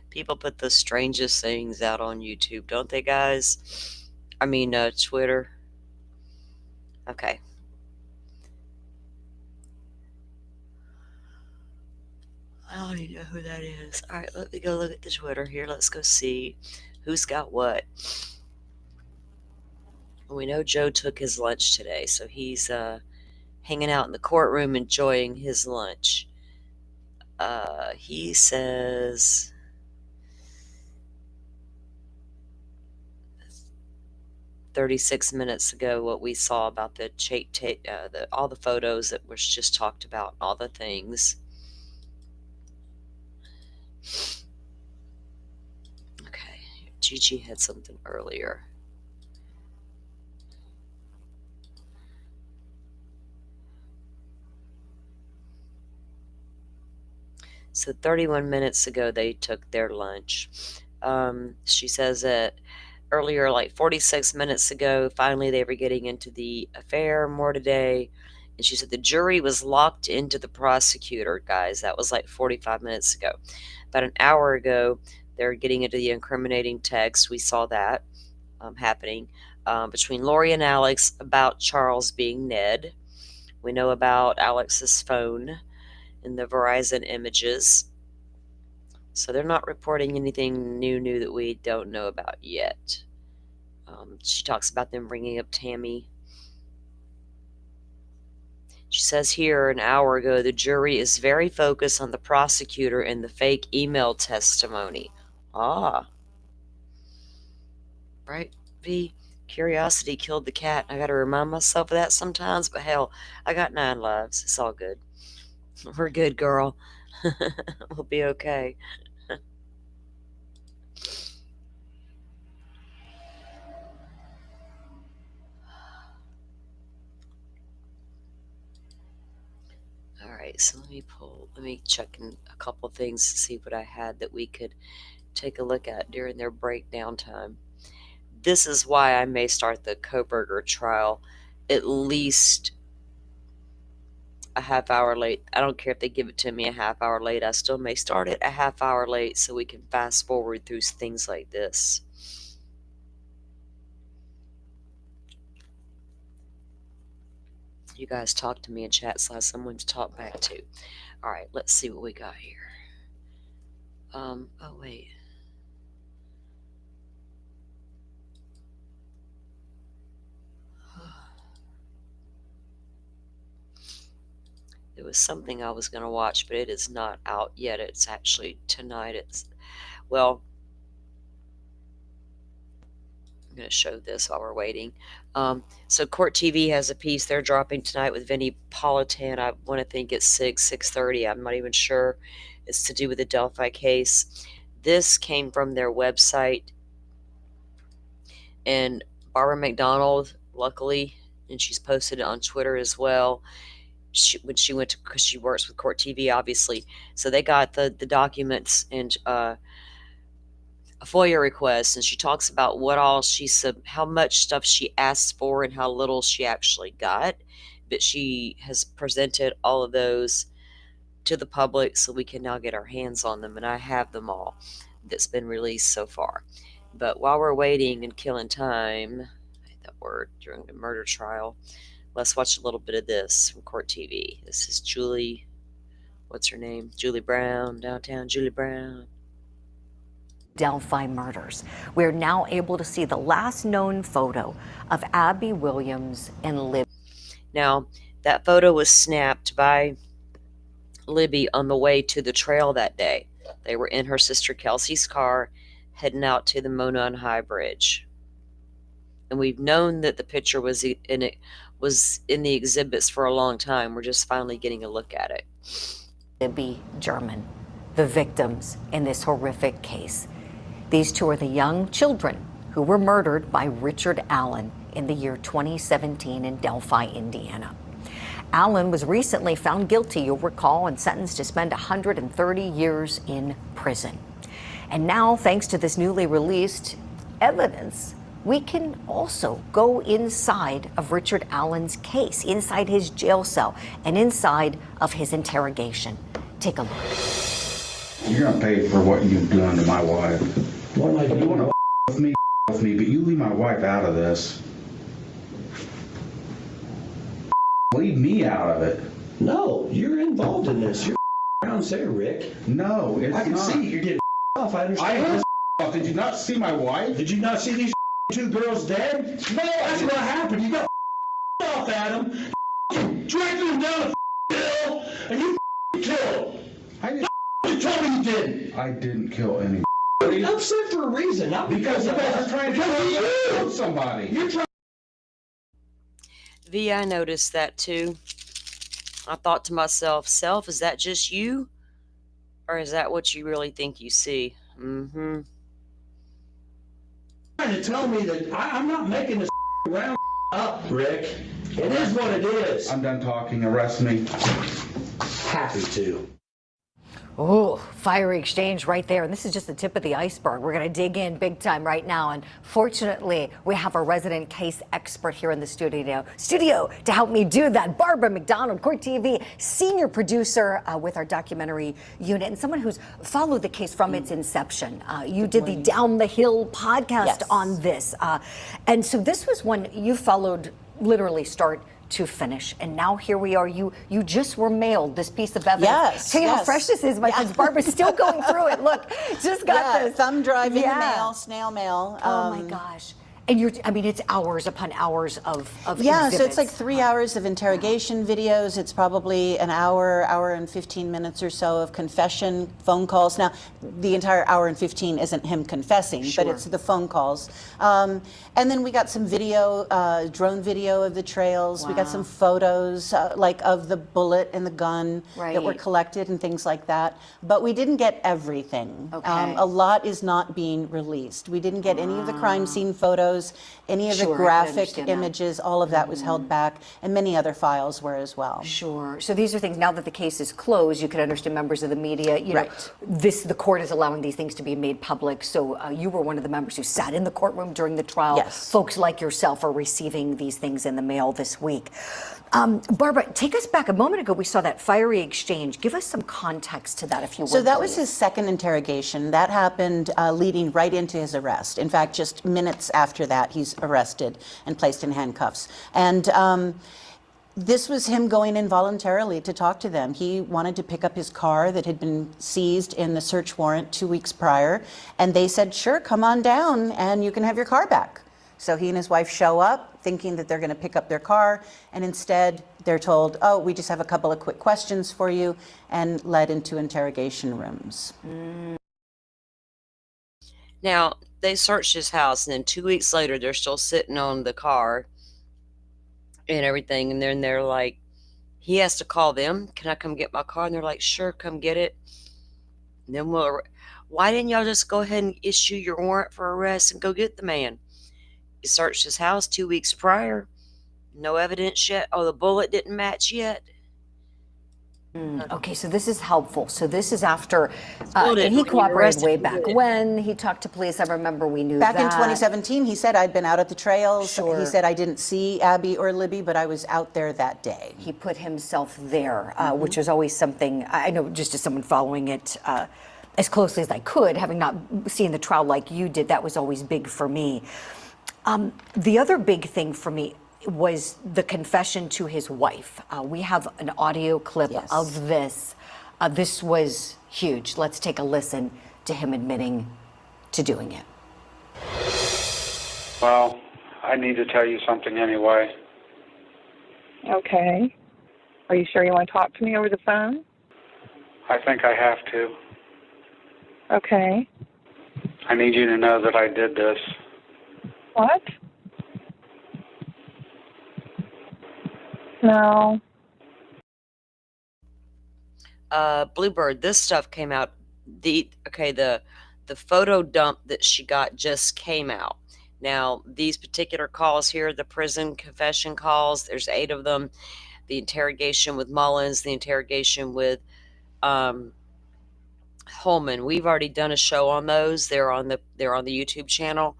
Speaker 2: People put the strangest things out on YouTube, don't they, guys? I mean, Twitter. Okay. I don't even know who that is. All right, let me go look at the Twitter here. Let's go see who's got what. We know Joe took his lunch today, so he's hanging out in the courtroom enjoying his lunch. He says 36 minutes ago what we saw about the all the photos that was just talked about, all the things. Okay, Gigi had something earlier. So 31 minutes ago they took their lunch. She says that earlier, like 46 minutes ago, finally they were getting into the affair more today. And she said the jury was locked into the prosecutor, guys. That was like 45 minutes ago. About an hour ago, they're getting into the incriminating text. We saw that happening between Lori and Alex about Charles being Ned. We know about Alex's phone in the Verizon images. So they're not reporting anything new that we don't know about yet. She talks about them bringing up Tammy. She says here an hour ago, the jury is very focused on the prosecutor and the fake email testimony. Ah. Right, V? Curiosity killed the cat. I gotta remind myself of that sometimes, but hell, I got 9 lives. It's all good. We're good, girl. We'll be okay. Alright, so let me check in a couple of things to see what I had that we could take a look at during their breakdown time. This is why I may start the Koberger trial at least a half hour late. I don't care if they give it to me a half hour late. I still may start it a half hour late so we can fast forward through things like this. You guys talk to me in chat so I have someone to talk back to. Alright, let's see what we got here. Oh wait. There was something I was going to watch, but it is not out yet. It's actually tonight. Well, I'm going to show this while we're waiting. So Court TV has a piece they're dropping tonight with Vinnie Politan. I want to think it's 6:30. I'm not even sure. It's to do with the Delphi case. This came from their website. And Barbara McDonald, luckily, and she's posted it on Twitter as well, when she went to, because she works with Court TV, obviously. So they got the documents and a FOIA request, and she talks about what all how much stuff she asked for and how little she actually got. But she has presented all of those to the public, so we can now get our hands on them, and I have them all that's been released so far. But while we're waiting and killing time, I hate that word, during the murder trial, let's watch a little bit of this from Court TV. This is Julie, what's her name? Julie Brown, downtown Julie Brown.
Speaker 8: Delphi murders. We're now able to see the last known photo of Abby Williams and Libby.
Speaker 2: Now, that photo was snapped by Libby on the way to the trail that day. They were in her sister Kelsey's car heading out to the Monon High Bridge. And we've known that the picture was in the exhibits for a long time. We're just finally getting a look at it.
Speaker 8: Libby German, the victims in this horrific case. These two are the young children who were murdered by Richard Allen in the year 2017 in Delphi, Indiana. Allen was recently found guilty, you'll recall, and sentenced to spend 130 years in prison. And now, thanks to this newly released evidence, we can also go inside of Richard Allen's case, inside his jail cell, and inside of his interrogation. Take a look.
Speaker 9: You're gonna pay for what you've done to my wife.
Speaker 10: What am I doing?
Speaker 9: You wanna with me, but you leave my wife out of this. Leave me out of it.
Speaker 10: No, you're involved in this. You're around there, Rick.
Speaker 9: No, it's not.
Speaker 10: I can see you're getting off. I understand.
Speaker 9: I am off. Did you not see my wife?
Speaker 10: Did you not see these two girls dead? No, that's what happened. You got off, Adam. Dragged them down a hill, and you killed. You told me you didn't.
Speaker 9: I didn't kill anybody.
Speaker 10: You're upset for a reason, not because
Speaker 9: You
Speaker 10: of
Speaker 9: guys
Speaker 10: us.
Speaker 9: are trying to kill somebody.
Speaker 10: You're trying.
Speaker 2: V, I noticed that too. I thought to myself, self, is that just you? Or is that what you really think you see? Mm-hmm.
Speaker 10: Trying to tell me that I'm not making this round up, Rick. It is what it is.
Speaker 9: I'm done talking. Arrest me.
Speaker 10: Happy to.
Speaker 8: Oh, fiery exchange right there. And this is just the tip of the iceberg. We're going to dig in big time right now. And fortunately, we have a resident case expert here in the studio to help me do that. Barbara McDonald, Court TV, senior producer with our documentary unit, and someone who's followed the case from its inception. You did the Down the Hill podcast on this. And so this was one you followed literally start to finish, and now here we are. You just were mailed this piece of evidence.
Speaker 11: Yes,
Speaker 8: Tell you how
Speaker 11: yes.
Speaker 8: fresh this is, my friends. Barbara's still going through it. Look, just got this.
Speaker 11: Thumb drive in the mail, snail mail.
Speaker 8: Oh my gosh. And it's hours upon hours of
Speaker 11: Yeah, so it's like
Speaker 8: exhibits.
Speaker 11: 3 hours of interrogation videos. It's probably an hour and 15 minutes or so of confession phone calls. Now, the entire hour and 15 isn't him confessing, but
Speaker 8: Sure.
Speaker 11: it's the phone calls. And then we got some video, drone video of the trails. We got some photos, like of the bullet and the gun that were
Speaker 8: Right.
Speaker 11: collected and things like that. But we didn't get everything.
Speaker 8: Okay.
Speaker 11: A lot is not being released. We didn't get any of the crime scene photos, any of
Speaker 8: Sure, I
Speaker 11: the
Speaker 8: can
Speaker 11: graphic
Speaker 8: understand that.
Speaker 11: images, all of that was held back, and many other files were as well.
Speaker 8: Sure. So these are things, now that the case is closed, you can understand members of the media,
Speaker 11: Right.
Speaker 8: the court is allowing these things to be made public. So you were one of the members who sat in the courtroom during the trial.
Speaker 11: Yes.
Speaker 8: Folks like yourself are receiving these things in the mail this week. Barbara, take us back. A moment ago, we saw that fiery exchange. Give us some context to that, if you would.
Speaker 11: So that was
Speaker 8: please.
Speaker 11: his second interrogation. That happened leading right into his arrest. In fact, just minutes after that, he's arrested and placed in handcuffs. And this was him going in voluntarily to talk to them. He wanted to pick up his car that had been seized in the search warrant 2 weeks prior, and they said, sure, come on down and you can have your car back. So he and his wife show up thinking that they're going to pick up their car, and instead they're told, oh, we just have a couple of quick questions for you, and led into interrogation rooms.
Speaker 2: Now, they searched his house, and then 2 weeks later, they're still sitting on the car and everything, and then they're like, he has to call them. Can I come get my car? And they're like, sure, come get it. And then why didn't y'all just go ahead and issue your warrant for arrest and go get the man? You searched his house 2 weeks prior. No evidence yet. Oh, the bullet didn't match yet.
Speaker 8: Okay, so this is helpful. So this is after,
Speaker 2: Still didn't
Speaker 8: and he
Speaker 2: when you
Speaker 8: cooperated
Speaker 2: arrested
Speaker 8: way
Speaker 2: him,
Speaker 8: back
Speaker 2: did it?
Speaker 8: when. He talked to police. I remember we knew
Speaker 11: Back
Speaker 8: that.
Speaker 11: in 2017, he said, I'd been out at the trails.
Speaker 8: Sure.
Speaker 11: He said, I didn't see Abby or Libby, but I was out there that day.
Speaker 8: He put himself there, which was always something, I know just as someone following it as closely as I could, having not seen the trial like you did, that was always big for me. The other big thing for me was the confession to his wife. We have an audio clip
Speaker 11: Yes.
Speaker 8: of this. This was huge. Let's take a listen to him admitting to doing it.
Speaker 12: Well, I need to tell you something anyway.
Speaker 13: Okay. Are you sure you want to talk to me over the phone?
Speaker 12: I think I have to.
Speaker 13: Okay.
Speaker 12: I need you to know that I did this.
Speaker 13: What? No.
Speaker 2: Bluebird, this stuff came out. The photo dump that she got just came out. Now, these particular calls here, the prison confession calls, there's 8 of them. The interrogation with Mullins, the interrogation with Holman. We've already done a show on those. They're on the YouTube channel.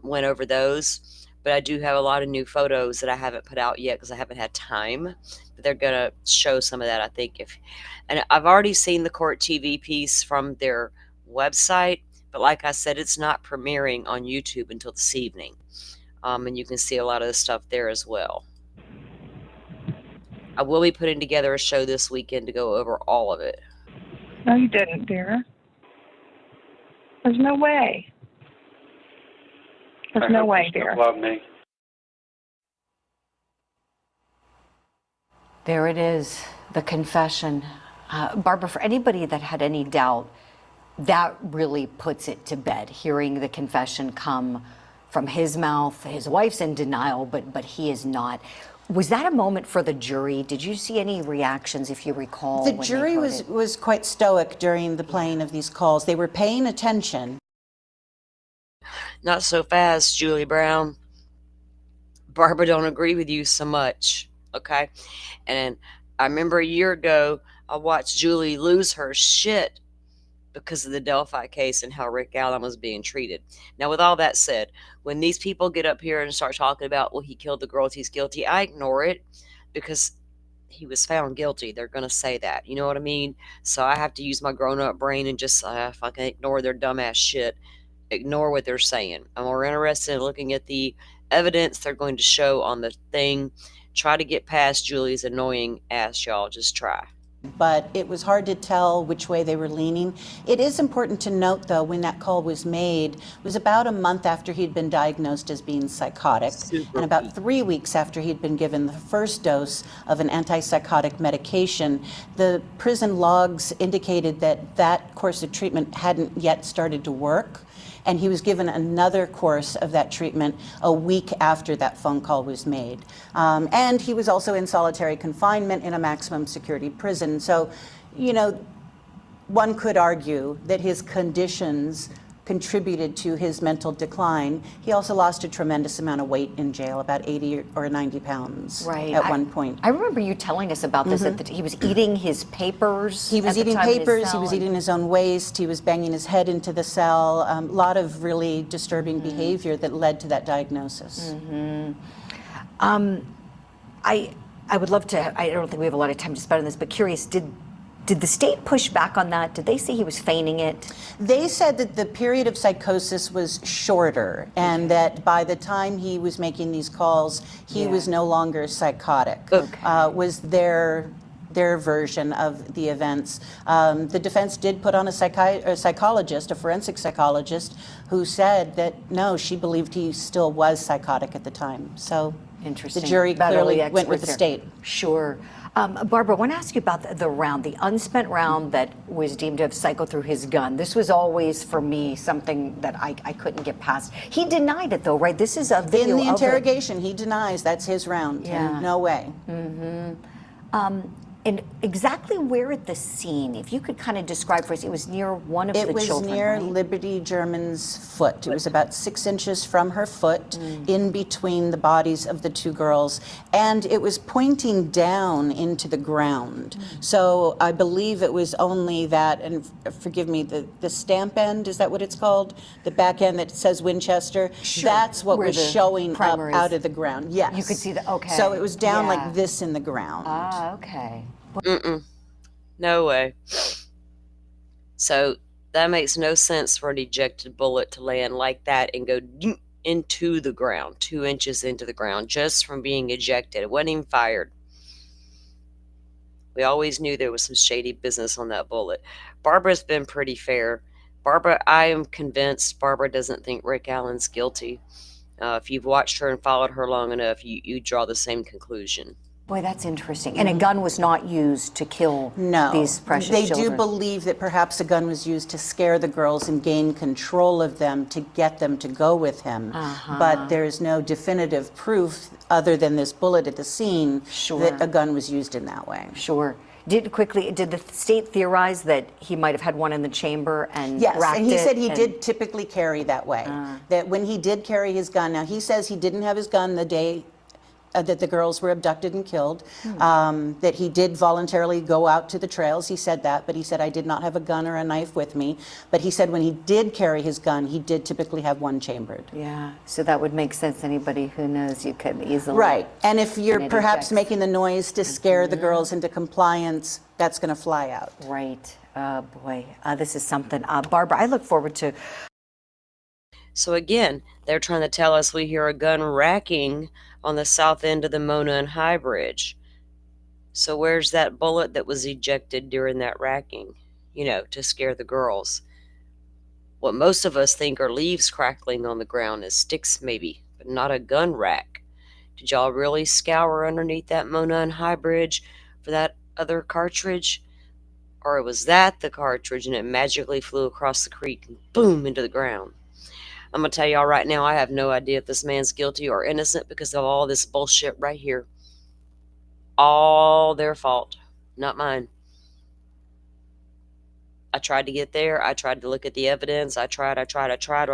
Speaker 2: Went over those, but I do have a lot of new photos that I haven't put out yet because I haven't had time. But they're gonna show some of that, I think. And I've already seen the court TV piece from their website, but like I said, it's not premiering on YouTube until this evening, and you can see a lot of the stuff there as well. I will be putting together a show this weekend to go over all of it.
Speaker 13: No, you didn't, dear. There's no way. There's no way, dear.
Speaker 12: Love me.
Speaker 8: There it is, the confession. Barbara, for anybody that had any doubt, that really puts it to bed, hearing the confession come from his mouth. His wife's in denial, but he is not. Was that a moment for the jury? Did you see any reactions, if you recall?
Speaker 11: The jury was quite stoic during the playing of these calls. They were paying attention.
Speaker 2: Not so fast, Julie Brown. Barbara don't agree with you so much, okay? And I remember a year ago, I watched Julie lose her shit because of the Delphi case and how Rick Allen was being treated. Now, with all that said, when these people get up here and start talking about, well, he killed the girls, he's guilty, I ignore it because he was found guilty. They're going to say that. You know what I mean? So I have to use my grown-up brain and just fucking ignore their dumbass shit. Ignore what they're saying. I'm more interested in looking at the evidence they're going to show on the thing. Try to get past Julie's annoying ass, y'all. Just try.
Speaker 11: but it was hard to tell which way they were leaning. It is important to note, though, when that call was made, it was about a month after he'd been diagnosed as being psychotic, and about 3 weeks after he'd been given the first dose of an antipsychotic medication. The prison logs indicated that that course of treatment hadn't yet started to work, and he was given another course of that treatment a week after that phone call was made. And he was also in solitary confinement in a maximum security prison. So, you know, one could argue that his conditions contributed to his mental decline. He also lost a tremendous amount of weight in jail, about 80 or 90 pounds at one point.
Speaker 8: I remember you telling us about this, that he was eating his papers.
Speaker 11: He was eating papers, he was eating his own waste, he was banging his head into the cell, a lot of really disturbing behavior that led to that diagnosis.
Speaker 8: I would love to, I don't think we have a lot of time to spend on this, but curious, did the state push back on that? Did they say he was feigning it?
Speaker 11: They said that the period of psychosis was shorter and that by the time he was making these calls, he was no longer psychotic, was their version of the events. The defense did put on a psychologist, a forensic psychologist, who said that no, she believed he still was psychotic at the time. So
Speaker 8: interesting.
Speaker 11: The jury clearly went with the state.
Speaker 8: Sure. Barbara, I want to ask you about the round, the unspent round that was deemed to have cycled through his gun. This was always, for me, something that I couldn't get past. He denied it, though, right? This is a video
Speaker 11: in the interrogation. He denies that's his round.
Speaker 8: Yeah.
Speaker 11: No way.
Speaker 8: And exactly where at the scene, if you could kind of describe for us, it was near one of the children,
Speaker 11: It was near
Speaker 8: right?
Speaker 11: Liberty German's foot. It was about 6 inches from her foot, in between the bodies of the two girls, and it was pointing down into the ground. So I believe it was only that, and forgive me, the stamp end, is that what it's called? The back end that says Winchester?
Speaker 8: Sure.
Speaker 11: That's what
Speaker 8: Where
Speaker 11: was
Speaker 8: the
Speaker 11: showing up
Speaker 8: primaries-
Speaker 11: out of the ground. Yes.
Speaker 8: You could see that, okay.
Speaker 11: So it was down
Speaker 8: Yeah.
Speaker 11: like this in the ground.
Speaker 8: Ah, okay.
Speaker 2: No way. So that makes no sense for an ejected bullet to land like that and go into the ground, 2 inches into the ground, just from being ejected. It wasn't even fired. We always knew there was some shady business on that bullet. Barbara's been pretty fair. Barbara, I am convinced Barbara doesn't think Rick Allen's guilty. If you've watched her and followed her long enough, you draw the same conclusion.
Speaker 8: Boy, that's interesting. And a gun was not used to kill these precious
Speaker 11: they
Speaker 8: children.
Speaker 11: do believe that perhaps a gun was used to scare the girls and gain control of them to get them to go with him. But there is no definitive proof other than this bullet at the scene that a gun was used in that way.
Speaker 8: Sure. Did the state theorize that he might have had one in the chamber and
Speaker 11: Yes,
Speaker 8: racked
Speaker 11: and he
Speaker 8: it
Speaker 11: said he did typically carry that way. That when he did carry his gun, now he says he didn't have his gun the day that the girls were abducted and killed, that he did voluntarily go out to the trails. He said that, but he said, I did not have a gun or a knife with me. But he said when he did carry his gun, he did typically have one chambered.
Speaker 8: Yeah, so that would make sense. Anybody who knows, you could easily.
Speaker 11: Right, and if you're
Speaker 8: it
Speaker 11: perhaps
Speaker 8: ejects.
Speaker 11: making the noise to scare the girls into compliance, that's going to fly out.
Speaker 8: Right. Oh, boy. This is something. Barbara, I look forward to.
Speaker 2: So again, they're trying to tell us we hear a gun racking on the south end of the Mona and High Bridge. So where's that bullet that was ejected during that racking? You know, to scare the girls. What most of us think are leaves crackling on the ground is sticks maybe, but not a gun rack. Did y'all really scour underneath that Mona and High Bridge for that other cartridge? Or was that the cartridge and it magically flew across the creek and boom into the ground? I'm going to tell y'all right now, I have no idea if this man's guilty or innocent because of all this bullshit right here. All their fault, not mine. I tried to get there. I tried to look at the evidence. I tried. I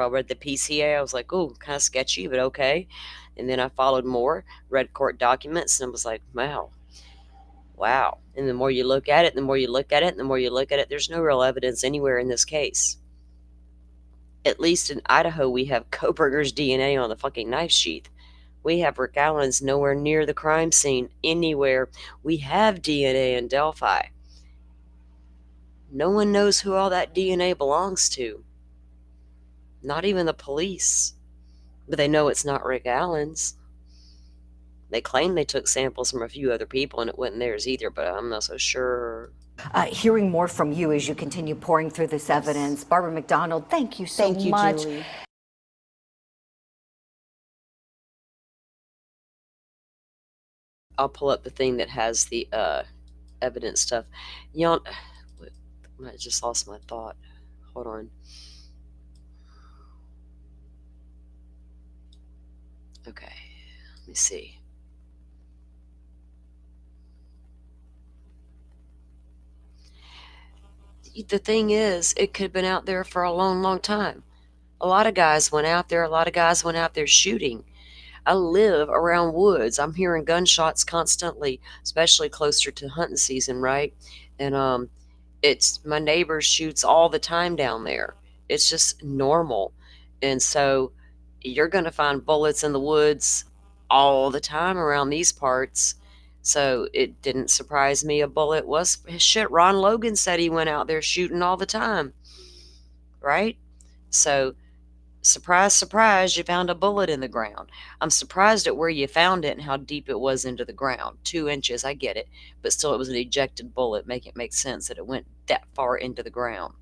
Speaker 2: read the PCA. I was like, oh, kind of sketchy, but okay. And then I followed more, read court documents, and was like, wow. And the more you look at it, there's no real evidence anywhere in this case. At least in Idaho, we have Koberger's DNA on the fucking knife sheath. We have Rick Allen's nowhere near the crime scene anywhere. We have DNA in Delphi. No one knows who all that DNA belongs to. Not even the police. But they know it's not Rick Allen's. They claim they took samples from a few other people and it wasn't theirs either, but I'm not so sure.
Speaker 8: Hearing more from you as you continue pouring through this evidence. Barbara McDonald, thank you so
Speaker 11: Thank you,
Speaker 8: much.
Speaker 11: Julie.
Speaker 2: I'll pull up the thing that has the evidence stuff. Y'all, I just lost my thought. Hold on. Okay, let me see. The thing is, it could have been out there for a long, long time. A lot of guys went out there. A lot of guys went out there shooting. I live around woods. I'm hearing gunshots constantly, especially closer to hunting season, right? And it's my neighbor shoots all the time down there. It's just normal. And so you're going to find bullets in the woods all the time around these parts. So it didn't surprise me a bullet was shit. Ron Logan said he went out there shooting all the time, right? So surprise, surprise, you found a bullet in the ground. I'm surprised at where you found it and how deep it was into the ground. 2 inches, I get it. But still, it was an ejected bullet. Make it make sense that it went that far into the ground.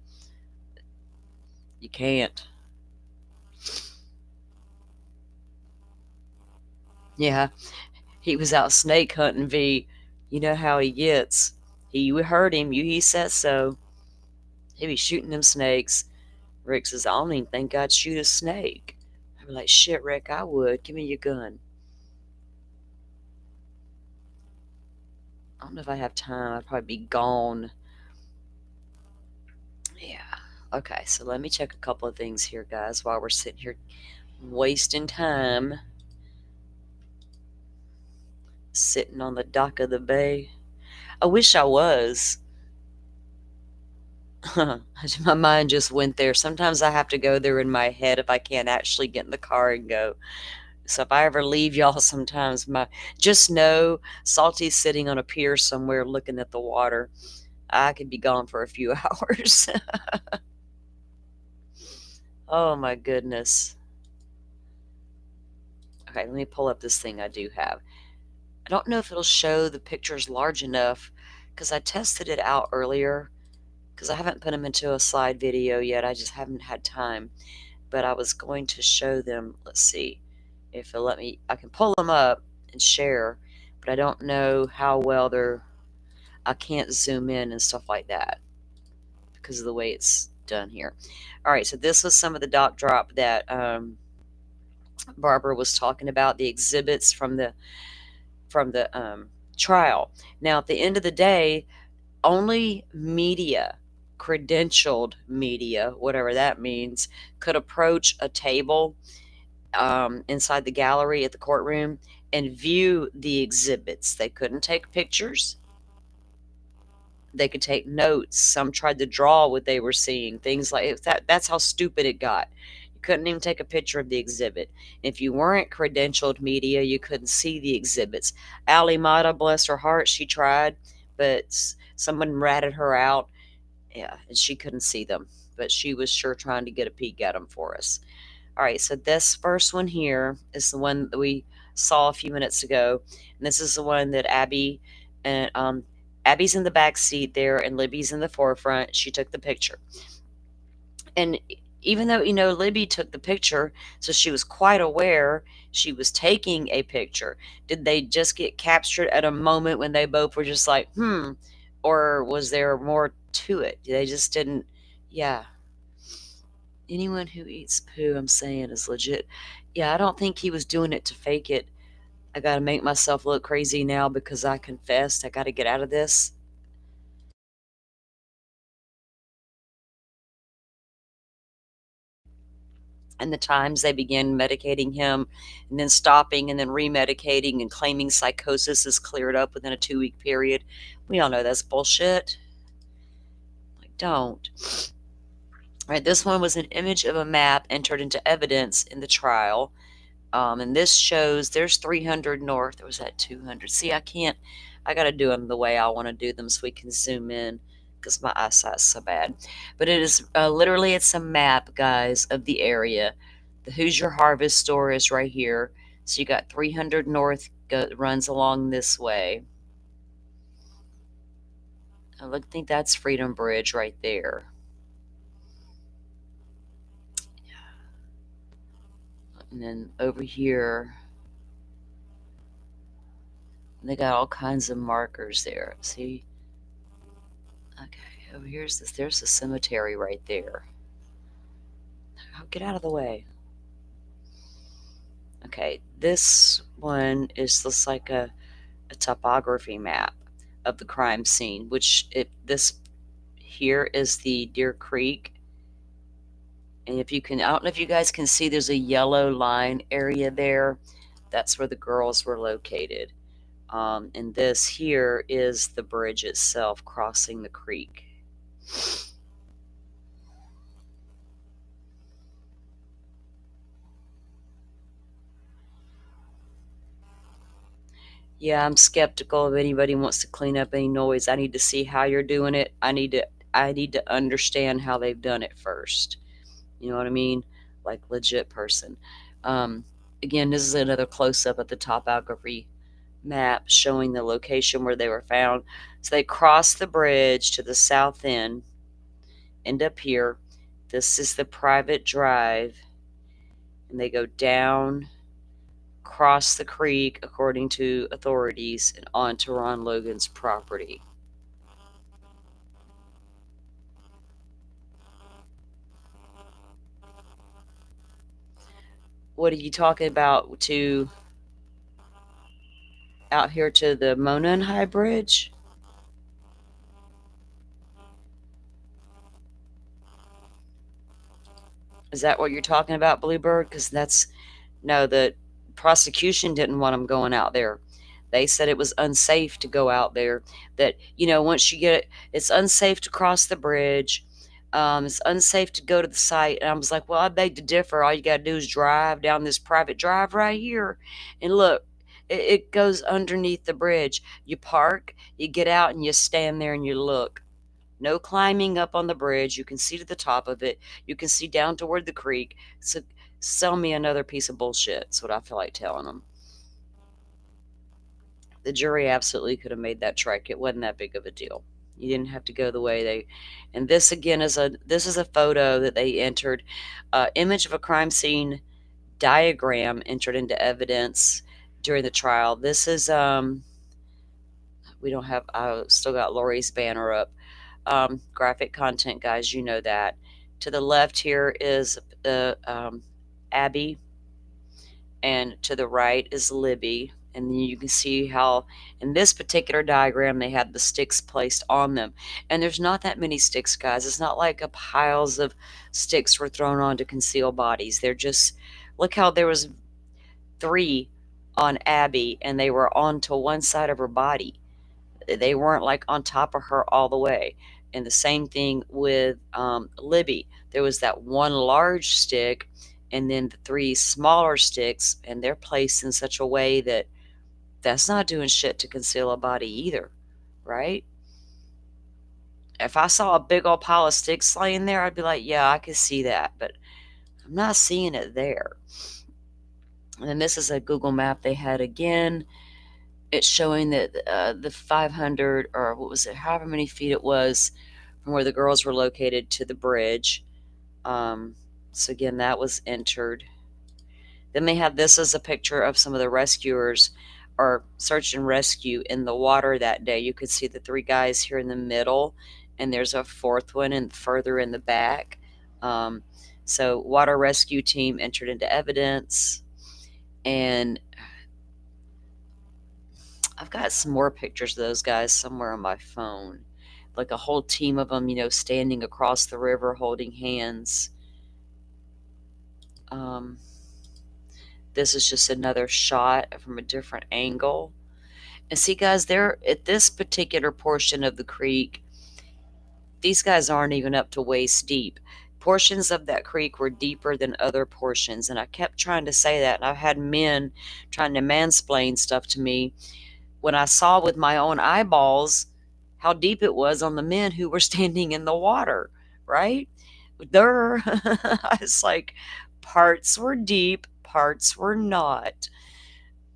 Speaker 2: You can't. Yeah, he was out snake hunting, V. You know how he gets. You heard him. He said so. He be shooting them snakes. Rick says, I don't even think I'd shoot a snake. I'm like, shit, Rick, I would. Give me your gun. I don't know if I have time. I'd probably be gone. Yeah. Okay, so let me check a couple of things here, guys, while we're sitting here wasting time. Sitting on the dock of the bay. I wish I was. My mind just went there. Sometimes I have to go there in my head if I can't actually get in the car and go. So if I ever leave y'all sometimes, just know Salty's sitting on a pier somewhere looking at the water. I could be gone for a few hours. Oh my goodness. Okay, let me pull up this thing I do have. I don't know if it'll show the pictures large enough because I tested it out earlier because I haven't put them into a slide video yet. I just haven't had time. But I was going to show them. Let's see if it'll let me. I can pull them up and share, but I don't know how well they're. I can't zoom in and stuff like that because of the way it's done here. All right, so this was some of the doc drop that Barbara was talking about, the exhibits from the trial. Now, at the end of the day, only media, credentialed media, whatever that means, could approach a table inside the gallery at the courtroom and view the exhibits. They couldn't take pictures. They could take notes. Some tried to draw what they were seeing, things like that. That's how stupid it got. You couldn't even take a picture of the exhibit. If you weren't credentialed media, you couldn't see the exhibits. Ali Mata, bless her heart, she tried, but someone ratted her out. Yeah, and she couldn't see them, but she was sure trying to get a peek at them for us. All right, so this first one here is the one that we saw a few minutes ago, and this is the one that Abby and Abby's in the back seat there, and Libby's in the forefront. She took the picture, and even though Libby took the picture, so she was quite aware she was taking a picture. Did they just get captured at a moment when they both were just like, or was there more to it? They just didn't. Yeah. Anyone who eats poo, I'm saying, is legit. Yeah, I don't think he was doing it to fake it. I gotta make myself look crazy now because I confessed. I gotta get out of this. And the times they began medicating him and then stopping and then remedicating and claiming psychosis is cleared up within a 2-week period. We all know that's bullshit. Like, don't. All right, this one was an image of a map entered into evidence in the trial. And this shows there's 300 north. Or was that 200? See, I got to do them the way I want to do them so we can zoom in because my eyesight's so bad. But it is literally, it's a map, guys, of the area. The Hoosier Harvest store is right here. So you got 300 north runs along this way. I think that's Freedom Bridge right there. And then over here, they got all kinds of markers there. See? Okay, over here's this. There's the cemetery right there. Oh, get out of the way. Okay, this one is just like a topography map of the crime scene, which this here is the Deer Creek. And if you can, I don't know if you guys can see, there's a yellow line area there. That's where the girls were located. And this here is the bridge itself crossing the creek. Yeah, I'm skeptical if anybody wants to clean up any noise. I need to see how you're doing it. I need to understand how they've done it first. You know what I mean? Like legit person. Again, this is another close up of the topography map showing the location where they were found. So they crossed the bridge to the south end up here. This is the private drive, and they go down, cross the creek according to authorities, and onto Ron Logan's property. What are you talking about? To out here to the Monon High Bridge? Is that what you're talking about, Bluebird? Because no, the prosecution didn't want them going out there. They said it was unsafe to go out there. That, once you get it, it's unsafe to cross the bridge. It's unsafe to go to the site. And I was like, well, I beg to differ. All you got to do is drive down this private drive right here. And look, it goes underneath the bridge. You park, you get out, and you stand there and you look. No climbing up on the bridge. You can see to the top of it. You can see down toward the creek. So sell me another piece of bullshit. That's what I feel like telling them. The jury absolutely could have made that trek. It wasn't that big of a deal. You didn't have to go the way they. And this again is a photo that they entered, image of a crime scene diagram entered into evidence during the trial. This is we don't have. I still got Lori's banner up. Graphic content, guys, you know that. To the left here is Abby, and to the right is Libby. And then you can see how in this particular diagram they had the sticks placed on them. And there's not that many sticks, guys. It's not like a piles of sticks were thrown on to conceal bodies. They're just, look how there was 3 on Abby and they were onto one side of her body. They weren't like on top of her all the way. And the same thing with Libby. There was that one large stick and then the 3 smaller sticks, and they're placed in such a way that that's not doing shit to conceal a body either, right? If I saw a big old pile of sticks laying there, I'd be like, yeah, I could see that, but I'm not seeing it there. And then this is a Google map they had again. It's showing that the 500, or what was it, however many feet it was from where the girls were located to the bridge. So again, that was entered. Then they have this as a picture of some of the rescuers or search and rescue in the water that day. You could see the 3 guys here in the middle, and there's a 4th one and further in the back. So water rescue team entered into evidence. And I've got some more pictures of those guys somewhere on my phone. Like a whole team of them, standing across the river holding hands. This is just another shot from a different angle. And see, guys, they're at this particular portion of the creek, these guys aren't even up to waist deep. Portions of that creek were deeper than other portions. And I kept trying to say that. And I've had men trying to mansplain stuff to me when I saw with my own eyeballs how deep it was on the men who were standing in the water, right? I was like, parts were deep, parts were not.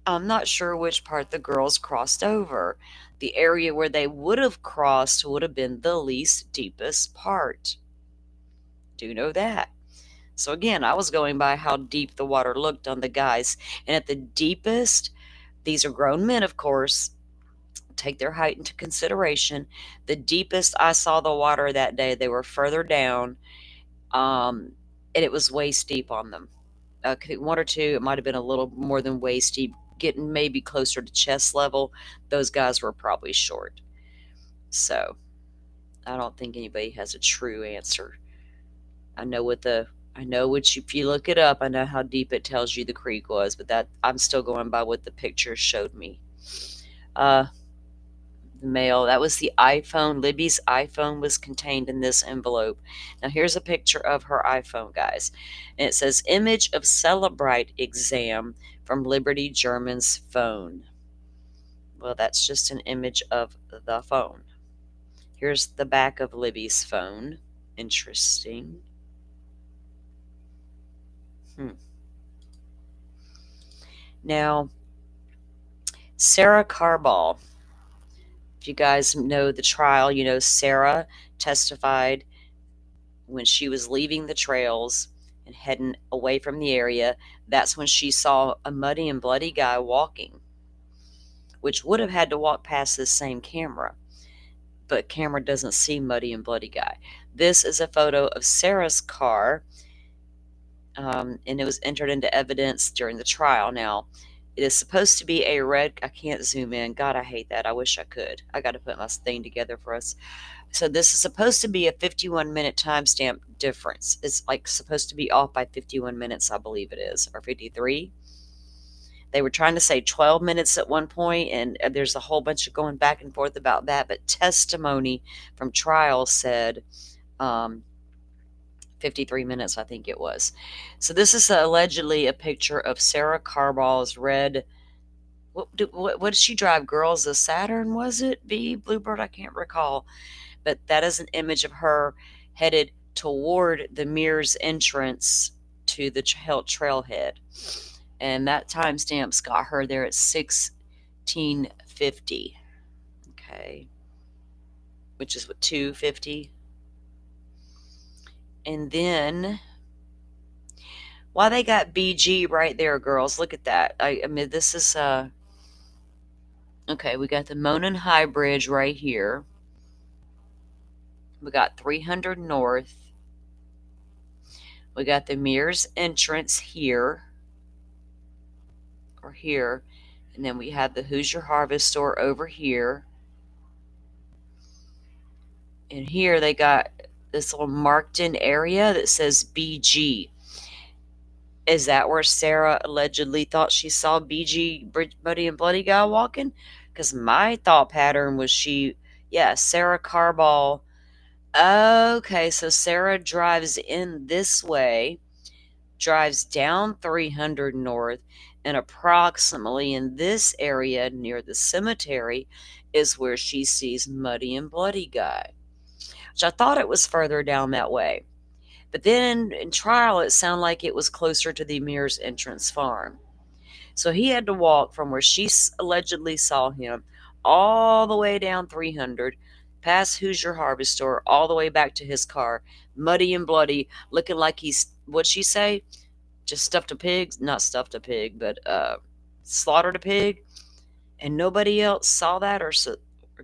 Speaker 2: I'm not sure which part the girls crossed over. The area where they would have crossed would have been the least deepest part. Do know that. So again, I was going by how deep the water looked on the guys. And at the deepest, these are grown men, of course, take their height into consideration. The deepest I saw the water that day, they were further down, and it was waist deep on them. One or two, it might have been a little more than waist deep, getting maybe closer to chest level. Those guys were probably short. So I don't think anybody has a true answer. I know which, if you look it up, I know how deep it tells you the creek was, but that I'm still going by what the picture showed me. The mail, that was the iPhone. Libby's iPhone was contained in this envelope. Now here's a picture of her iPhone, guys. And it says image of Celebrite exam from Liberty German's phone. Well, that's just an image of the phone. Here's the back of Libby's phone. Interesting. Now, Sarah Carball. If you guys know the trial, you know Sarah testified when she was leaving the trails and heading away from the area. That's when she saw a muddy and bloody guy walking, which would have had to walk past this same camera. But camera doesn't see muddy and bloody guy. This is a photo of Sarah's car, and it was entered into evidence during the trial. Now, it is supposed to be a red. I can't zoom in. God, I hate that. I wish I could. I got to put my thing together for us. So this is supposed to be a 51-minute timestamp difference. It's like supposed to be off by 51 minutes, I believe it is, or 53. They were trying to say 12 minutes at one point, and there's a whole bunch of going back and forth about that. But testimony from trial said 53 minutes, I think it was. So this is allegedly a picture of Sarah Carball's red. What did she drive? Girls, a Saturn, was it? Bluebird? I can't recall. But that is an image of her headed toward the Mears entrance to the trailhead. And that timestamp's got her there at 1650. Okay. Which is what, 250? And then, why they got BG right there, girls? Look at that. I mean, this is, okay, we got the Monon High Bridge right here. We got 300 North. We got the Mears entrance here, or here. And then we have the Hoosier Harvest Store over here. And here they got this little marked in area that says BG. Is that where Sarah allegedly thought she saw BG, Buddy and Bloody Guy, walking? Because my thought pattern was Sarah Carball. Okay, so Sarah drives in this way, drives down 300 North, and approximately in this area near the cemetery is where she sees Muddy and Bloody Guy. Which I thought it was further down that way. But then in trial, it sounded like it was closer to the Mears entrance farm. So he had to walk from where she allegedly saw him all the way down 300, past Hoosier Harvest Store, all the way back to his car, muddy and bloody, looking like he's, what'd she say? Just stuffed a pig? Not stuffed a pig, but slaughtered a pig. And nobody else saw that or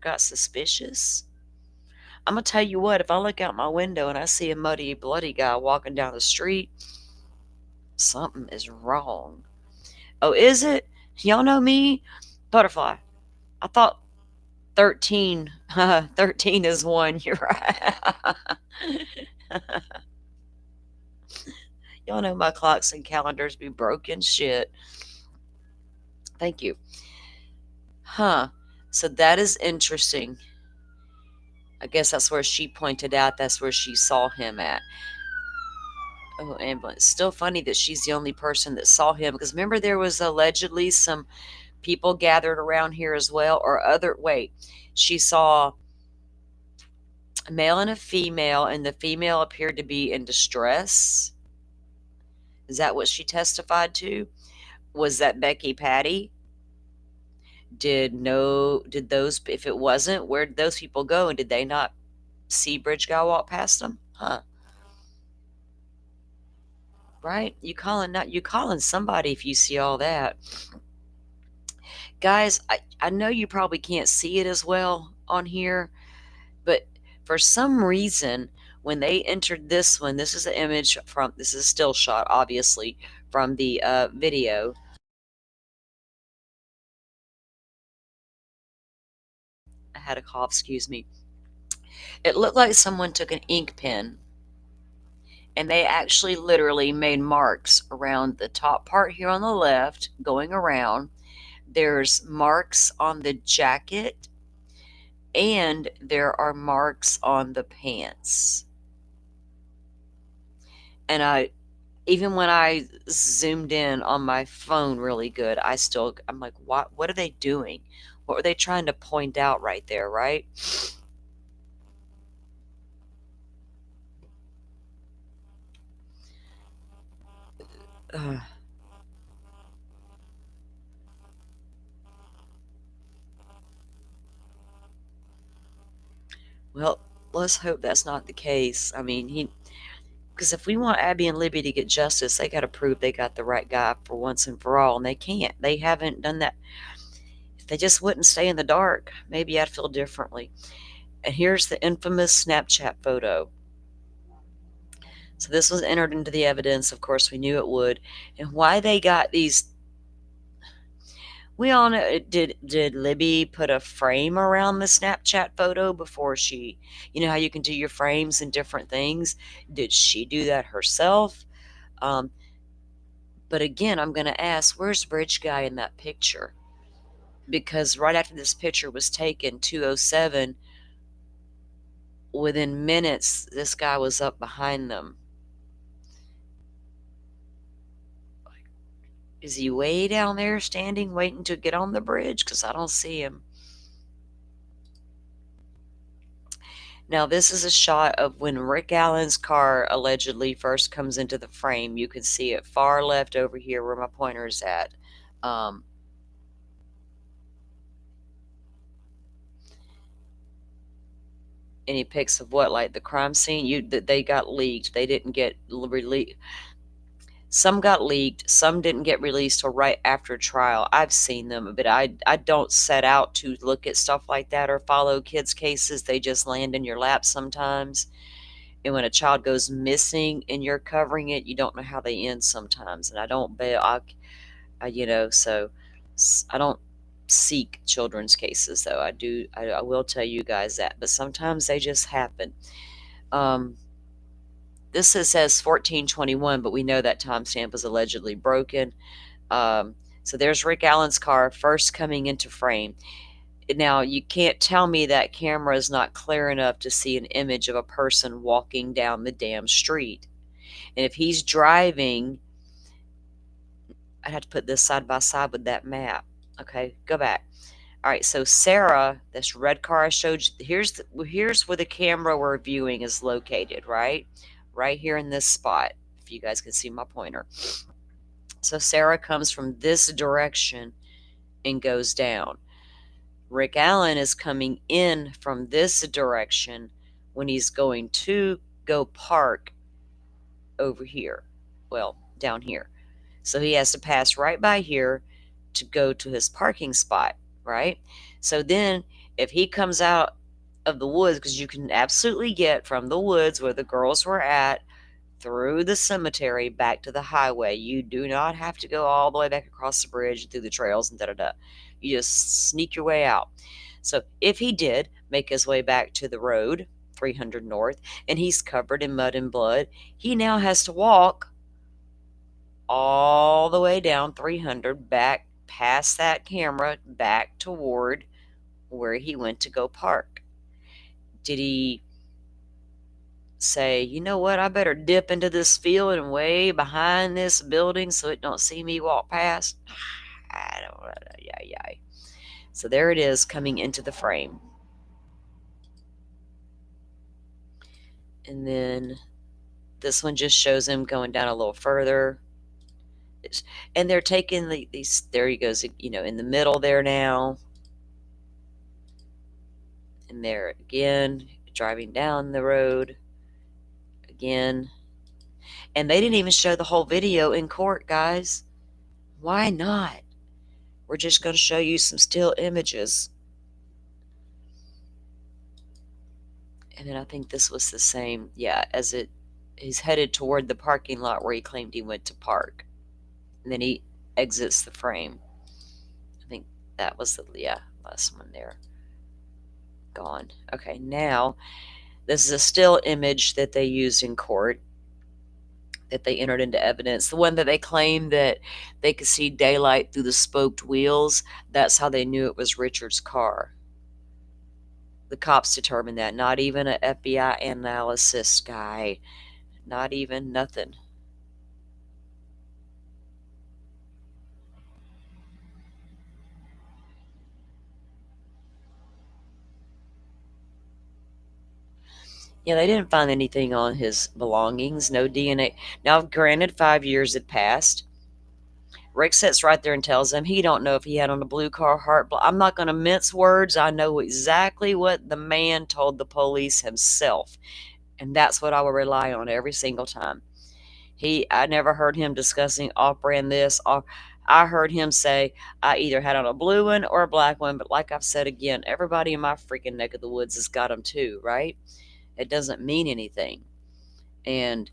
Speaker 2: got suspicious. I'm going to tell you what, if I look out my window and I see a muddy, bloody guy walking down the street, something is wrong. Oh, is it? Y'all know me? Butterfly. I thought 13. 13 is 1. You're right. Y'all know my clocks and calendars be broken shit. Thank you. So that is interesting. I guess that's where she pointed out that's where she saw him at. Oh, ambulance. Still funny that she's the only person that saw him, because remember there was allegedly some people gathered around here as well, she saw a male and a female, and the female appeared to be in distress. Is that what she testified to? Was that Becky Patty? Did those, if it wasn't, where did those people go? And did they not see bridge guy walk past them? Huh? Right? You calling somebody if you see all that. Guys, I know you probably can't see it as well on here, but for some reason, when they entered this one, this is an image from, this is a still shot, obviously, from the video. I had a cough, excuse me. It looked like someone took an ink pen and they actually literally made marks around the top part here on the left, going around. There's marks on the jacket and there are marks on the pants. And even when I zoomed in on my phone really good, I'm like, what are they doing? What were they trying to point out right there, right? Uh, well, let's hope that's not the case. I mean, because if we want Abby and Libby to get justice, they got to prove they got the right guy for once and for all, and they can't. They haven't done that. If they just wouldn't stay in the dark, maybe I'd feel differently. And here's the infamous Snapchat photo. So this was entered into the evidence. Of course, we knew it would. And why they got these, we all know. Did Libby put a frame around the Snapchat photo before she, you know how you can do your frames and different things? Did she do that herself? Um, but again, I'm going to ask, where's Bridge Guy in that picture? Because right after this picture was taken, 2:07, within minutes, this guy was up behind them. Is he way down there standing, waiting to get on the bridge? Because I don't see him. Now, this is a shot of when Rick Allen's car allegedly first comes into the frame. You can see it far left over here where my pointer is at. Any pics of what, like the crime scene? They got leaked. They didn't get released. Some got leaked. Some didn't get released till right after trial. I've seen them, but I don't set out to look at stuff like that or follow kids' cases. They just land in your lap sometimes. And when a child goes missing and you're covering it, you don't know how they end sometimes. And I don't bail. So I don't seek children's cases, though. I do. I will tell you guys that. But sometimes they just happen. This says 1421, but we know that timestamp was allegedly broken. So there's Rick Allen's car first coming into frame. Now, you can't tell me that camera is not clear enough to see an image of a person walking down the damn street. And if he's driving, I'd have to put this side by side with that map. Okay, go back. All right, so Sarah, this red car I showed you, here's where the camera we're viewing is located, right? Right here in this spot, if you guys can see my pointer. So Sarah comes from this direction and goes down. Rick Allen is coming in from this direction when he's going to go park over here. Well, down here. So he has to pass right by here to go to his parking spot, right? So then if he comes out of the woods, because you can absolutely get from the woods where the girls were at through the cemetery back to the highway. You do not have to go all the way back across the bridge through the trails and da-da-da. You just sneak your way out. So if he did make his way back to the road, 300 North, and he's covered in mud and blood, he now has to walk all the way down 300 back past that camera back toward where he went to go park. Did he say, you know what, I better dip into this field and way behind this building so it don't see me walk past? I don't know. Yeah. So there it is coming into the frame. And then this one just shows him going down a little further. And they're taking these, there he goes, in the middle there now. And there again, driving down the road again. And they didn't even show the whole video in court, guys. Why not? We're just going to show you some still images. And then I think this was the same, yeah, as he's headed toward the parking lot where he claimed he went to park. And then he exits the frame. I think that was the, last one there. Gone. Okay, now this is a still image that they used in court, that they entered into evidence. The one that they claimed that they could see daylight through the spoked wheels, that's how they knew it was Richard's car. The cops determined that. Not even an FBI analysis guy. Not even nothing. Yeah, they didn't find anything on his belongings. No DNA. Now, granted, 5 years had passed. Rick sits right there and tells him he don't know if he had on a blue Carhartt. I'm not going to mince words. I know exactly what the man told the police himself. And that's what I will rely on every single time. I never heard him discussing off-brand this. I heard him say, I either had on a blue one or a black one. But like I've said again, everybody in my freaking neck of the woods has got them too, right? It doesn't mean anything. And,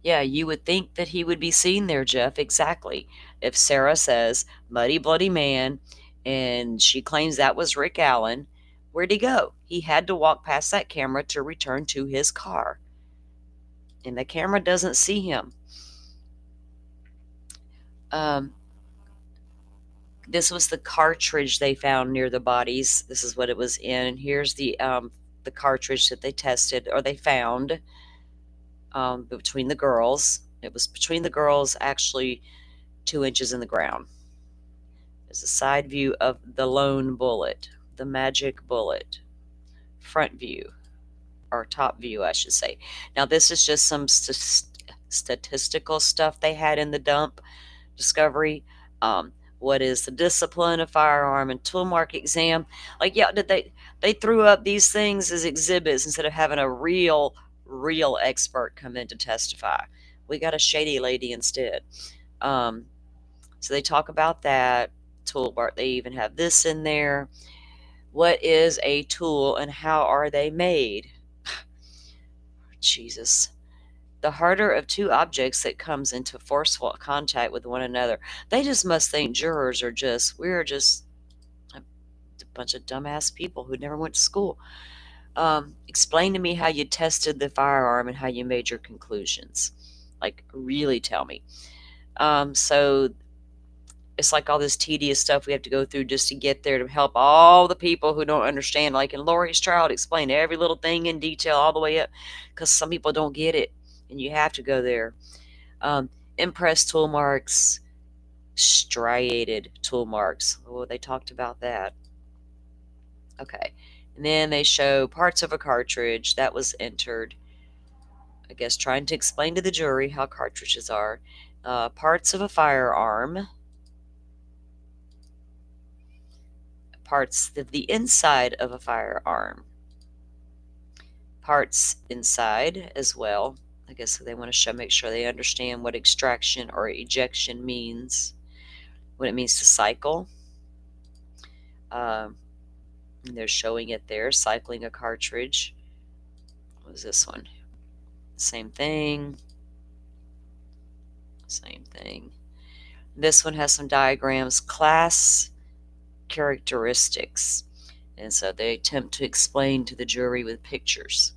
Speaker 2: yeah, you would think that he would be seen there, Jeff. Exactly. If Sarah says, muddy, bloody man, and she claims that was Rick Allen, where'd he go? He had to walk past that camera to return to his car. And the camera doesn't see him. This was the cartridge they found near the bodies. This is what it was in. And here's the cartridge that they tested, or they found, between the girls. It was between the girls, actually 2 inches in the ground. There's a side view of the lone bullet, the magic bullet. Front view, or top view, I should say. Now, this is just some statistical stuff they had in the dump discovery. What is the discipline of firearm and tool mark exam? Like, yeah, they threw up these things as exhibits instead of having a real expert come in to testify. We got a shady lady instead. So they talk about that toolbar. They even have this in there. What is a tool and how are they made? Jesus. The harder of two objects that comes into forceful contact with one another. They just must think jurors are we're just a bunch of dumbass people who never went to school. Explain to me how you tested the firearm and how you made your conclusions. Like, really tell me. So it's like all this tedious stuff we have to go through just to get there to help all the people who don't understand. Like in Lori's trial, to explain every little thing in detail all the way up, because some people don't get it. And you have to go there. Impress tool marks, striated tool marks. Oh, they talked about that. Okay. And then they show parts of a cartridge that was entered. I guess trying to explain to the jury how cartridges are. Parts of a firearm. Parts of the inside of a firearm. Parts inside as well. I guess they want to make sure they understand what extraction or ejection means, what it means to cycle. And they're showing it there, cycling a cartridge. What was this one? Same thing. Same thing. This one has some diagrams, class characteristics. And so they attempt to explain to the jury with pictures.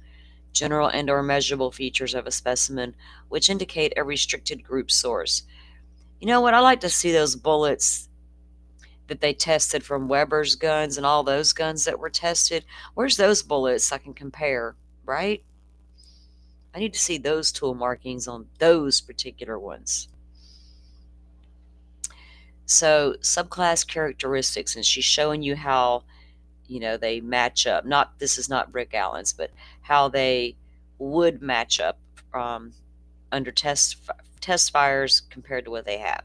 Speaker 2: General and or measurable features of a specimen, which indicate a restricted group source. You know what? I like to see those bullets that they tested from Weber's guns and all those guns that were tested. Where's those bullets I can compare, right? I need to see those tool markings on those particular ones. So, subclass characteristics, and she's showing you how, they match up. This is not Rick Allen's, but how they would match up under test fires compared to what they have.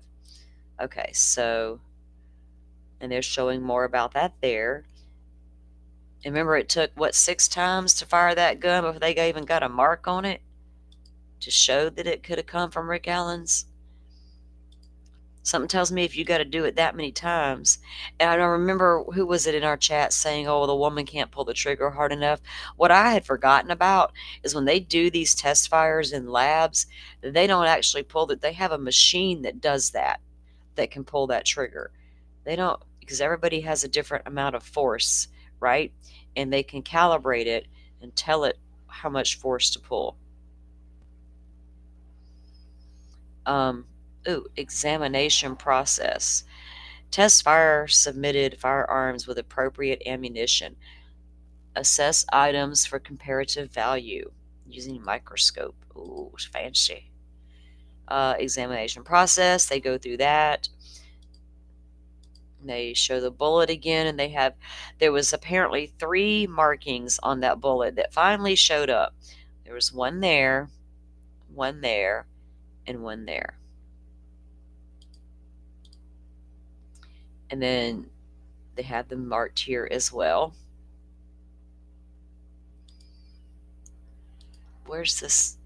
Speaker 2: Okay, so, and they're showing more about that there. And remember, it took, what, 6 times to fire that gun before they even got a mark on it to show that it could have come from Rick Allen's? Something tells me if you got to do it that many times. And I don't remember who was it in our chat saying, oh, the woman can't pull the trigger hard enough. What I had forgotten about is when they do these test fires in labs, they don't actually pull it. They have a machine that does that can pull that trigger. They don't, because everybody has a different amount of force, right? And they can calibrate it and tell it how much force to pull. Examination process. Test fire submitted firearms with appropriate ammunition. Assess items for comparative value using microscope. Ooh, fancy. Examination process. They go through that. They show the bullet again, and there was apparently 3 markings on that bullet that finally showed up. There was one there, and one there. And then they have them marked here as well. Where's this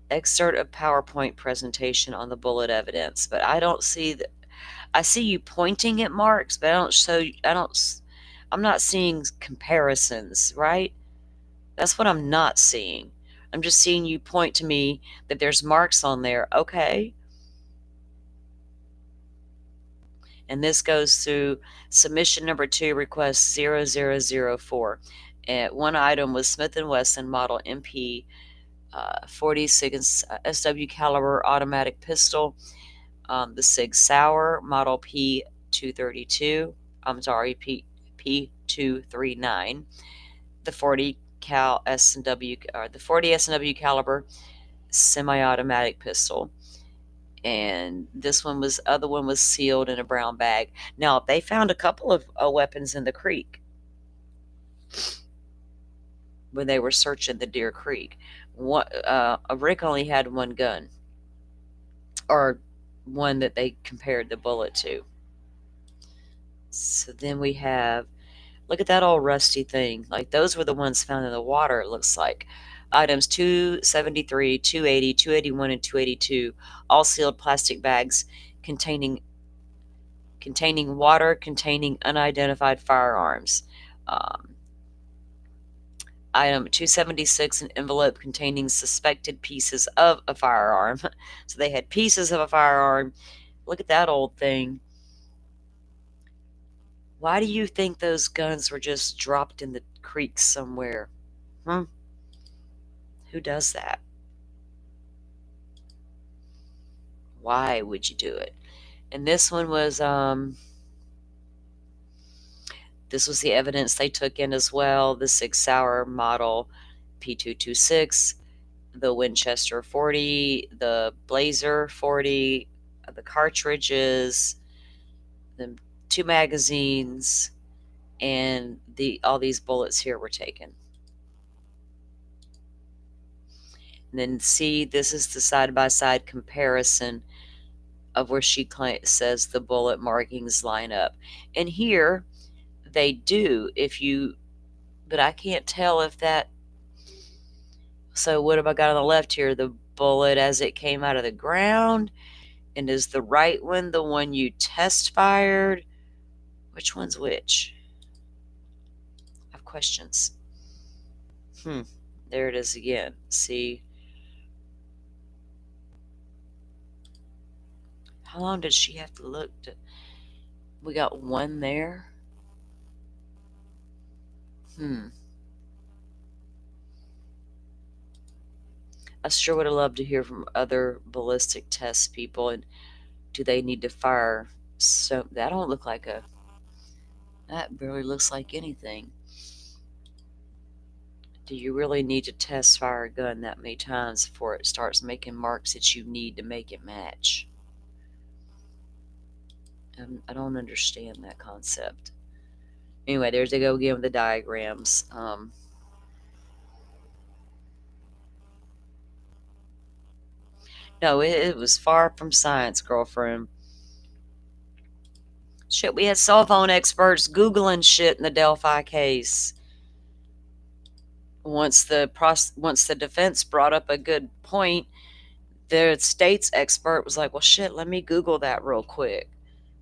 Speaker 2: excerpt of PowerPoint presentation on the bullet evidence? But I don't see that. I see you pointing at marks, but I'm not seeing comparisons, right? That's what I'm not seeing. I'm just seeing you point to me that there's marks on there. Okay. And this goes through submission number 2, request 0004. And one item was Smith & Wesson model MP 46 SW caliber automatic pistol. The Sig Sauer model P232. I'm sorry, P239. The 40 cal S&W, or the 40 S&W caliber semi-automatic pistol. And this one was, other one was sealed in a brown bag. Now, they found a couple of weapons in the creek when they were searching the Deer Creek. Rick only had one gun, or one that they compared the bullet to. So then we have, look at that old rusty thing. Like, those were the ones found in the water, it looks like. Items 273, 280, 281, and 282, all sealed plastic bags containing water containing unidentified firearms. Item 276, an envelope containing suspected pieces of a firearm. So they had pieces of a firearm. Look at that old thing. Why do you think those guns were just dropped in the creek somewhere? Who does that? Why would you do it? And this one was, this was the evidence they took in as well. The Sig Sauer model P226, the Winchester 40, the Blazer 40, the cartridges, the 2 magazines, and all these bullets here were taken. And then see, this is the side-by-side comparison of where she says the bullet markings line up. And here they do, but I can't tell if that, so what have I got on the left here? The bullet as it came out of the ground, and is the right one the one you test fired? Which one's which? I have questions. There it is again. See? How long did she have to look? We got one there. I sure would have loved to hear from other ballistic test people. And do they need to fire? So that don't look like that barely looks like anything. Do you really need to test fire a gun that many times before it starts making marks that you need to make it match? I don't understand that concept. Anyway, there's they go again with the diagrams. No, it was far from science, girlfriend. Shit, we had cell phone experts Googling shit in the Delphi case. Once the defense brought up a good point, the state's expert was like, well, shit, let me Google that real quick.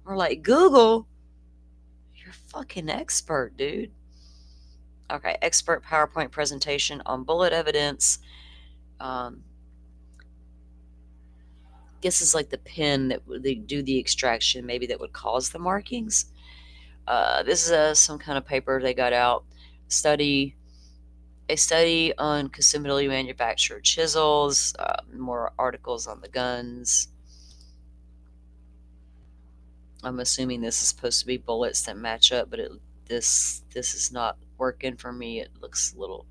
Speaker 2: We're like, Google? You're a fucking expert, dude. Okay, expert PowerPoint presentation on bullet evidence. This is like the pen that they do the extraction, maybe that would cause the markings. This is some kind of paper they got out. A study on consumably manufactured chisels. More articles on the guns. I'm assuming this is supposed to be bullets that match up, but this is not working for me. It looks a little.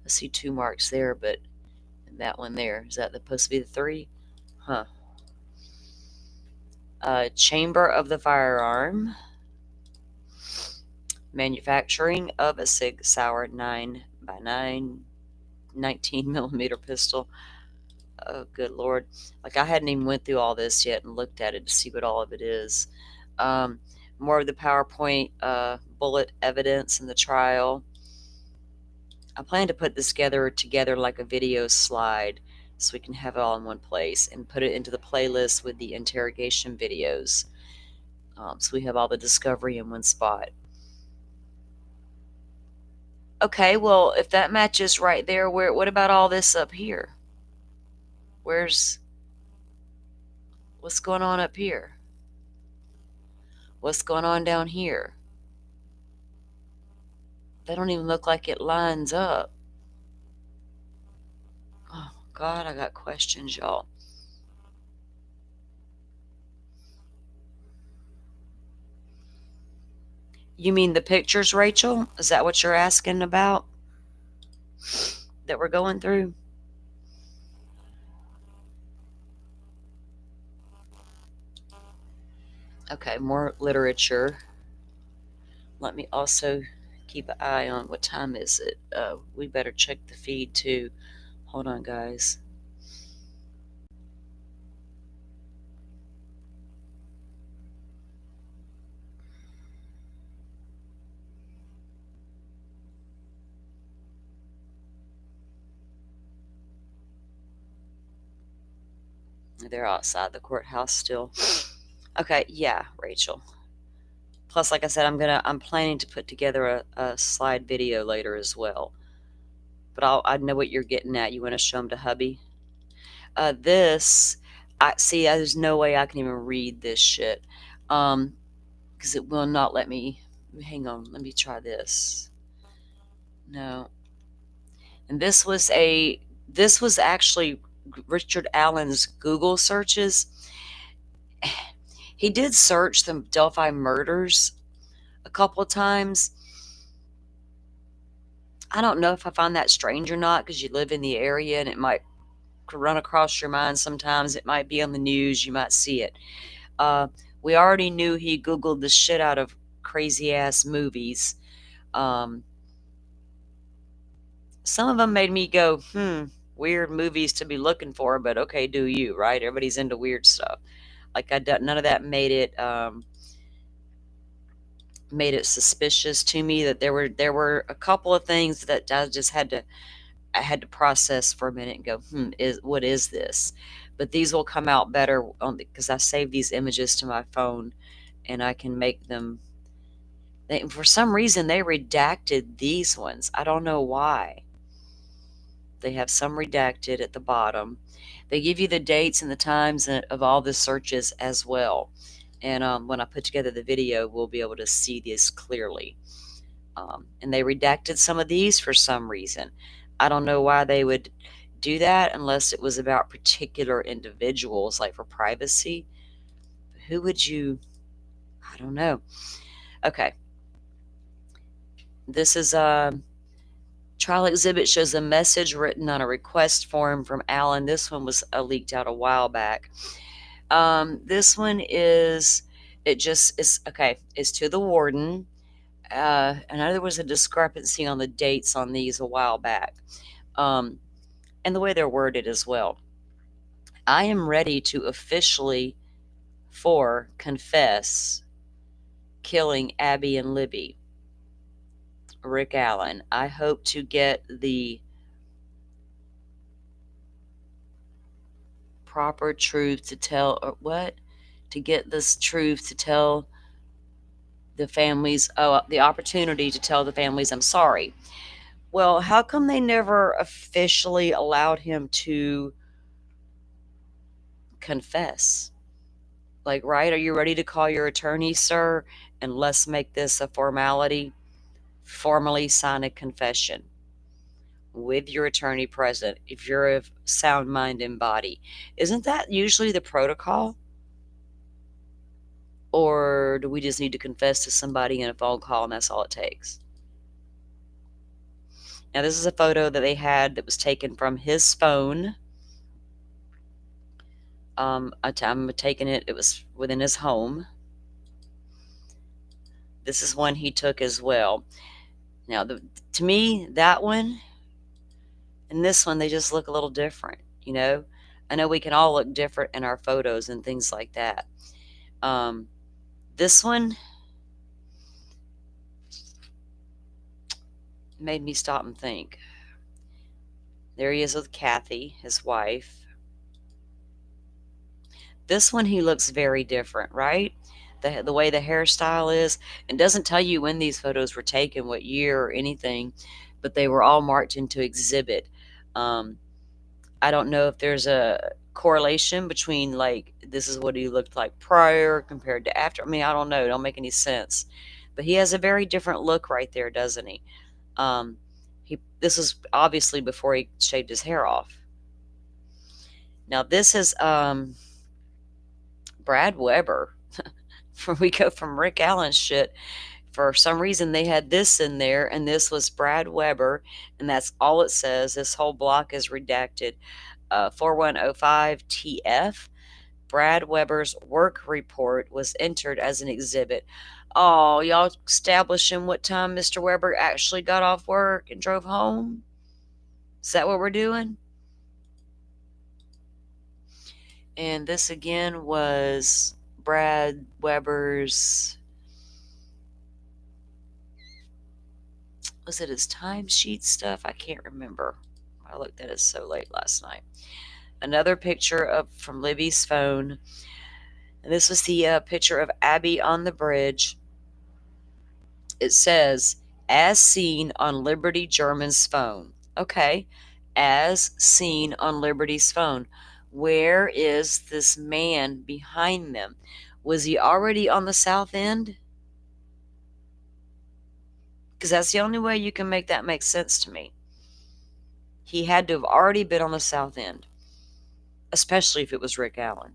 Speaker 2: I see 2 marks there, but that one there, is that supposed to be the 3? Huh. Chamber of the firearm. Manufacturing of a Sig Sauer 9x9 19 millimeter pistol. Oh, good Lord. Like, I hadn't even went through all this yet and looked at it to see what all of it is. More of the PowerPoint bullet evidence in the trial. I plan to put this together like a video slide so we can have it all in one place and put it into the playlist with the interrogation videos. So we have all the discovery in one spot. Okay, well, if that matches right there, what about all this up here? What's going on up here? What's going on down here? They don't even look like it lines up. Oh, God, I got questions, y'all. You mean the pictures, Rachel? Is that what you're asking about? That we're going through? Okay, more literature. Let me also keep an eye on what time is it. We better check the feed too. Hold on, guys. They're outside the courthouse still. Okay, yeah, Rachel. Plus, like I said, I'm planning to put together a slide video later as well. But I know what you're getting at. You want to show them to hubby? This, I see. There's no way I can even read this shit, because it will not let me. Hang on, let me try this. No. And this was actually Richard Allen's Google searches. He did search the Delphi murders a couple of times. I don't know if I find that strange or not, because you live in the area and it might run across your mind sometimes. It might be on the news. You might see it. We already knew he Googled the shit out of crazy-ass movies. Some of them made me go, weird movies to be looking for, but okay, do you, right? Everybody's into weird stuff. Like, none of that made it suspicious to me. That there were a couple of things that I just had to process for a minute and go, what is this? But these will come out better because I save these images to my phone and I can make them. For some reason, they redacted these ones. I don't know why. They have some redacted at the bottom. They give you the dates and the times of all the searches as well. And when I put together the video, we'll be able to see this clearly. And they redacted some of these for some reason. I don't know why they would do that unless it was about particular individuals, like for privacy. Who would you? I don't know. Okay. This is trial exhibit shows a message written on a request form from Alan. This one was leaked out a while back. This one is, it's to the warden. I know there was a discrepancy on the dates on these a while back, and the way they're worded as well. I am ready to officially confess killing Abby and Libby. Rick Allen. I hope to get the proper truth to tell, or what? To get this truth to tell the families, the opportunity to tell the families I'm sorry. Well, how come they never officially allowed him to confess? Like, right? Are you ready to call your attorney, sir? And let's make this a formality. Formally sign a confession with your attorney present if you're of sound mind and body. Isn't that usually the protocol? Or do we just need to confess to somebody in a phone call and that's all it takes? Now, this is a photo that they had that was taken from his phone. I'm taking it, it was within his home. This is one he took as well. Now, to me, that one and this one, they just look a little different, you know? I know we can all look different in our photos and things like that. This one made me stop and think. There he is with Kathy, his wife. This one, he looks very different, right? The way the hairstyle is. It doesn't tell you when these photos were taken, what year or anything, but they were all marked into exhibit. I don't know if there's a correlation between, like, this is what he looked like prior compared to after. I mean, I don't know. It don't make any sense. But he has a very different look right there, doesn't he? This is obviously before he shaved his hair off. Now, this is Brad Weber. We go from Rick Allen's shit. For some reason, they had this in there, and this was Brad Weber, and that's all it says. This whole block is redacted. 4105 TF. Brad Weber's work report was entered as an exhibit. Oh, y'all establishing what time Mr. Weber actually got off work and drove home? Is that what we're doing? And this again was Brad Weber's, was it his timesheet stuff? I can't remember. I looked at it so late last night. Another picture from Libby's phone. And this was the picture of Abby on the bridge. It says, as seen on Liberty German's phone. Okay, as seen on Liberty's phone. Where is this man behind them? Was he already on the south end? Because that's the only way you can make that make sense to me. He had to have already been on the south end, especially if it was Rick Allen.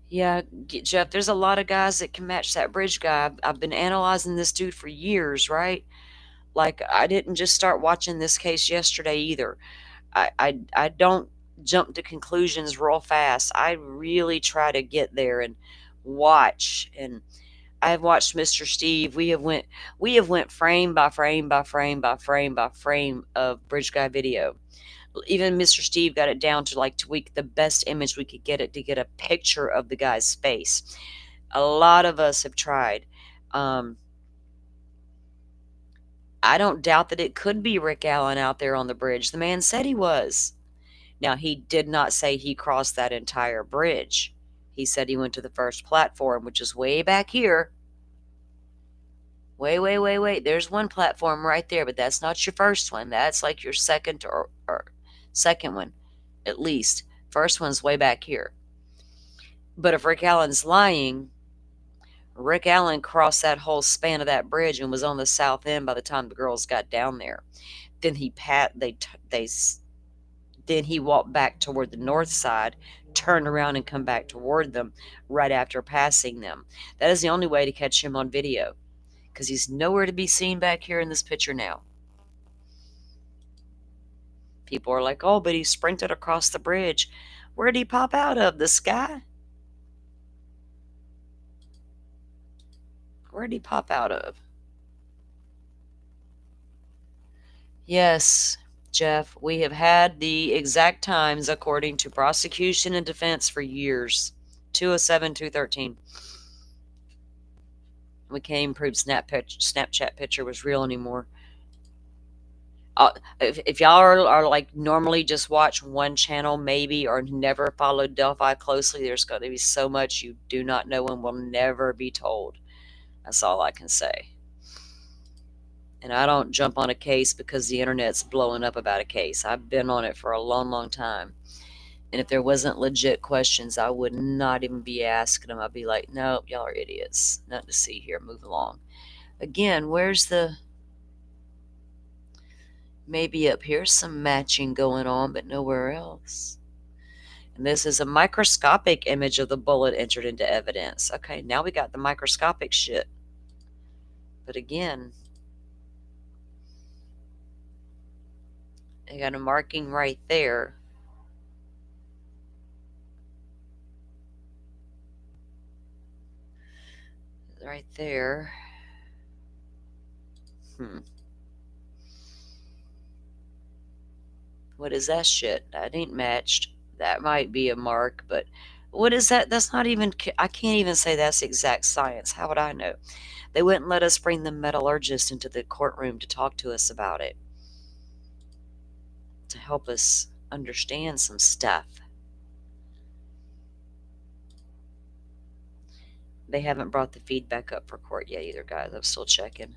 Speaker 2: Yeah, Jeff, there's a lot of guys that can match that bridge guy. I've been analyzing this dude for years, right? Like, I didn't just start watching this case yesterday either. I don't jump to conclusions real fast. I really try to get there and watch. And I've watched Mr. Steve. We have went frame by frame by frame by frame by frame of Bridge Guy video. Even Mr. Steve got it down to, like, tweak the best image we could get it to get a picture of the guy's face. A lot of us have tried. I don't doubt that it could be Rick Allen out there on the bridge. The man said he was. Now, he did not say he crossed that entire bridge. He said he went to the first platform, which is way back here. Wait. There's one platform right there, but that's not your first one. That's like your second or second one, at least. First one's way back here. But if Rick Allen's lying, Rick Allen crossed that whole span of that bridge and was on the south end by the time the girls got down there. Then then he walked back toward the north side, turned around and come back toward them right after passing them. That is the only way to catch him on video, because he's nowhere to be seen back here in this picture now. People are like, oh, but he sprinted across the bridge. Where did he pop out of? The sky? Where'd he pop out of? Yes, Jeff, we have had the exact times according to prosecution and defense for years. 207, 213. We can't even prove Snapchat picture was real anymore. If y'all are like normally just watch one channel maybe or never follow Delphi closely, there's going to be so much you do not know and will never be told. That's all I can say. And I don't jump on a case because the internet's blowing up about a case. I've been on it for a long, long time. And if there wasn't legit questions, I would not even be asking them. I'd be like, nope, y'all are idiots. Nothing to see here. Move along. Again, where's the... Maybe up here's some matching going on, but nowhere else. And this is a microscopic image of the bullet entered into evidence. Okay, now we got the microscopic shit. But again, they got a marking right there. Right there. What is that shit? That ain't matched. That might be a mark, but what is that? That's not even, I can't even say that's exact science. How would I know? They wouldn't let us bring the metallurgist into the courtroom to talk to us about it, to help us understand some stuff. They haven't brought the feedback up for court yet either, guys. I'm still checking.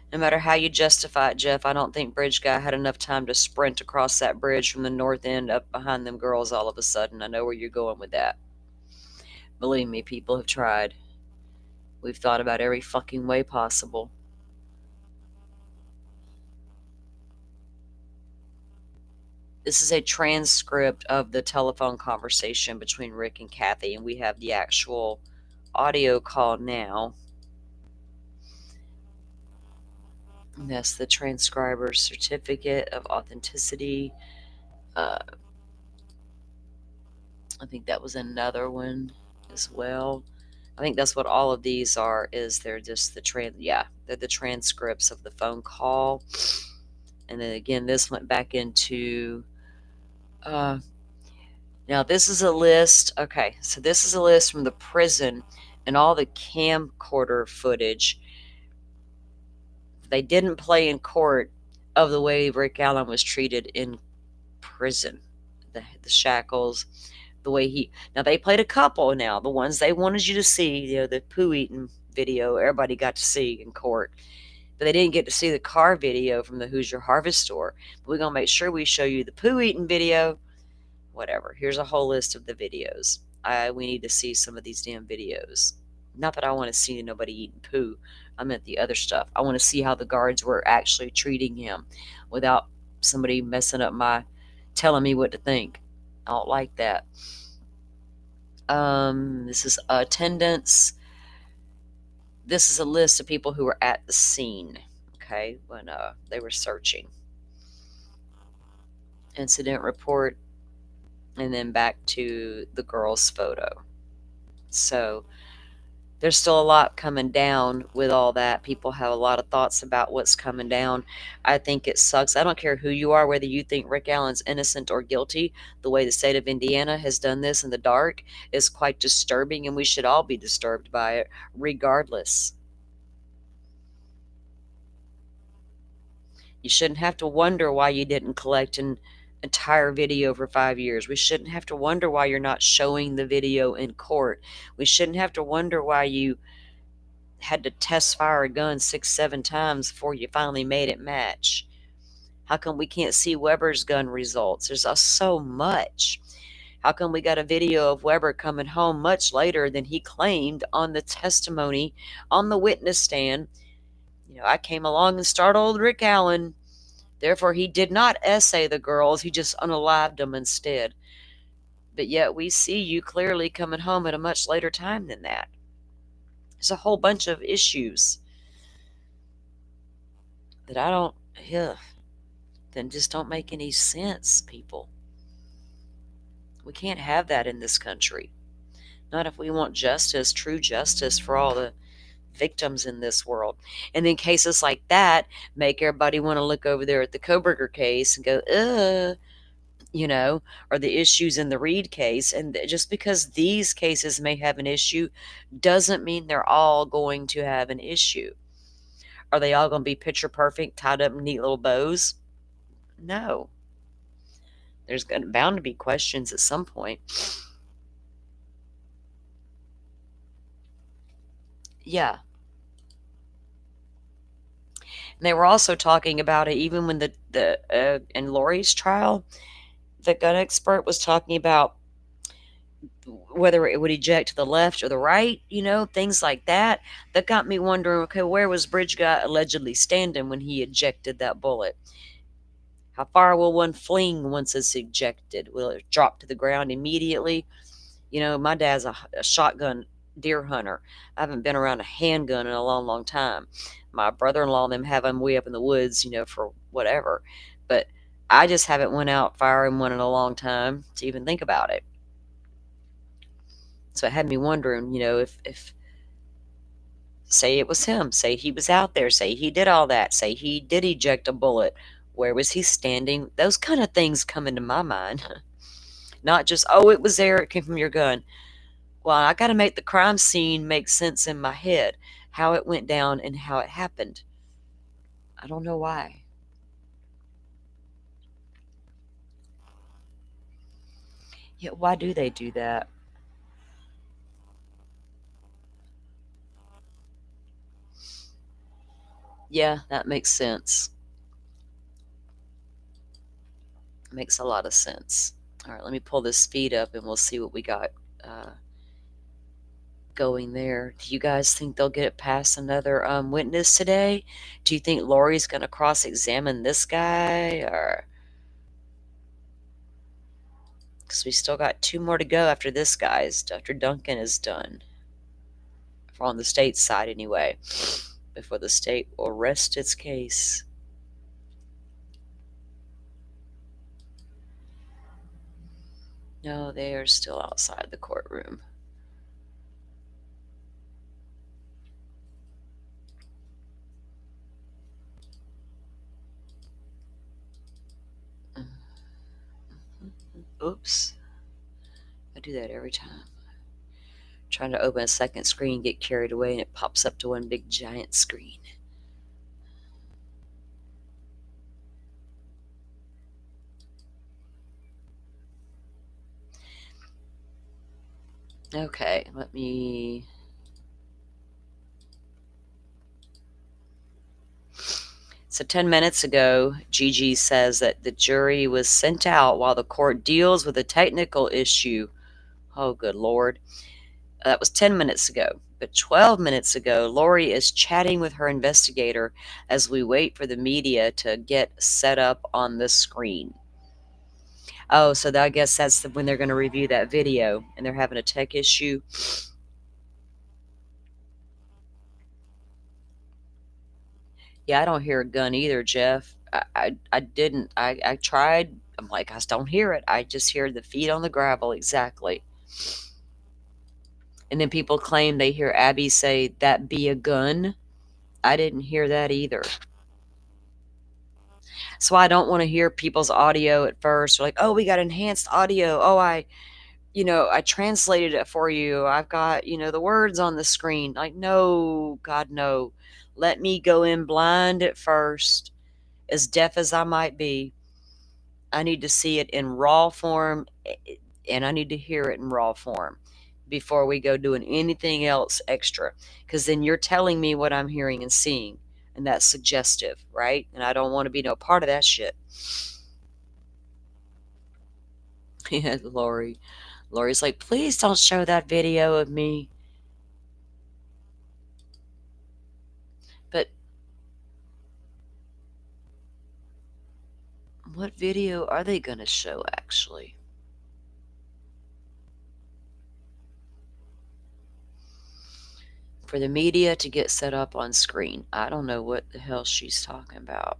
Speaker 2: No matter how you justify it, Jeff, I don't think Bridge Guy had enough time to sprint across that bridge from the north end up behind them girls all of a sudden. I know where you're going with that. Believe me, people have tried. We've thought about every fucking way possible. This is a transcript of the telephone conversation between Rick and Kathy, and we have the actual audio call now. And that's the transcriber's certificate of authenticity. I think that was another one as well. I think that's what all of these are, is they're just they're the transcripts of the phone call. And then again, this went back into, now this is a list. Okay, so this is a list from the prison and all the camcorder footage they didn't play in court of the way Rick Allen was treated in prison. The shackles, the way now they played a couple now, the ones they wanted you to see, the poo eating video, everybody got to see in court. But they didn't get to see the car video from the Hoosier Harvest store. But we're going to make sure we show you the poo eating video. Whatever. Here's a whole list of the videos. We need to see some of these damn videos. Not that I want to see nobody eating poo. I meant the other stuff. I want to see how the guards were actually treating him without somebody messing up telling me what to think. I don't like that. This is attendance. This is a list of people who were at the scene, okay, when they were searching. Incident report, and then back to the girl's photo. So there's still a lot coming down with all that. People have a lot of thoughts about what's coming down. I think it sucks. I don't care who you are, whether you think Rick Allen's innocent or guilty. The way the state of Indiana has done this in the dark is quite disturbing, and we should all be disturbed by it, regardless. You shouldn't have to wonder why you didn't collect an entire video for 5 years. We shouldn't have to wonder why you're not showing the video in court. We shouldn't have to wonder why you had to test fire a gun 6-7 times before you finally made it match. How come we can't see Weber's gun results? There's so much. How come we got a video of Weber coming home much later than he claimed on the testimony on the witness stand? I came along and startled Rick Allen. Therefore, he did not essay the girls. He just unalived them instead. But yet we see you clearly coming home at a much later time than that. There's a whole bunch of issues that then just don't make any sense, people. We can't have that in this country. Not if we want justice, true justice for all the victims in this world. And then cases like that make everybody want to look over there at the Koberger case and go, or the issues in the Reed case. And just because these cases may have an issue doesn't mean they're all going to have an issue. Are they all going to be picture perfect, tied up in neat little bows? No. There's bound to be questions at some point. Yeah. And they were also talking about it even when in Lori's trial, the gun expert was talking about whether it would eject to the left or the right, things like that. That got me wondering, okay, where was Bridge guy allegedly standing when he ejected that bullet? How far will one fling once it's ejected? Will it drop to the ground immediately? My dad's a shotgun deer hunter. I haven't been around a handgun in a long, long time. My brother-in-law and them have them way up in the woods, for whatever. But I just haven't went out firing one in a long time to even think about it. So it had me wondering, if say it was him, say he was out there, say he did all that, say he did eject a bullet, where was he standing? Those kind of things come into my mind. Not just, oh, it was there, it came from your gun. Well, I got to make the crime scene make sense in my head, how it went down and how it happened. I don't know why. Yeah, why do they do that? Yeah, that makes sense. Makes a lot of sense. All right, let me pull this feed up and we'll see what we got going there. Do you guys think they'll get it past another witness today? Do you think Lori's going to cross-examine this guy? Or because we still got 2 more to go after this guy's, after Duncan is done. On the state side anyway, before the state will rest its case. No, they are still outside the courtroom. Oops. I do that every time. Trying to open a second screen, get carried away, and it pops up to one big giant screen. Okay, let me... So 10 minutes ago, Gigi says that the jury was sent out while the court deals with a technical issue. Oh, good Lord. That was 10 minutes ago. But 12 minutes ago, Lori is chatting with her investigator as we wait for the media to get set up on the screen. Oh, so I guess that's when they're going to review that video and they're having a tech issue. Yeah, I don't hear a gun either, Jeff. I didn't. I tried. I'm like, I just don't hear it. I just hear the feet on the gravel. Exactly. And then people claim they hear Abby say, "That be a gun." I didn't hear that either. So I don't want to hear people's audio at first. They're like, oh, we got enhanced audio. Oh, I translated it for you. I've got, the words on the screen. Like, no, God, no. Let me go in blind at first, as deaf as I might be. I need to see it in raw form, and I need to hear it in raw form before we go doing anything else extra. Because then you're telling me what I'm hearing and seeing, and that's suggestive, right? And I don't want to be no part of that shit. Yeah, Lori's like, please don't show that video of me. But what video are they going to show, actually? For the media to get set up on screen. I don't know what the hell she's talking about.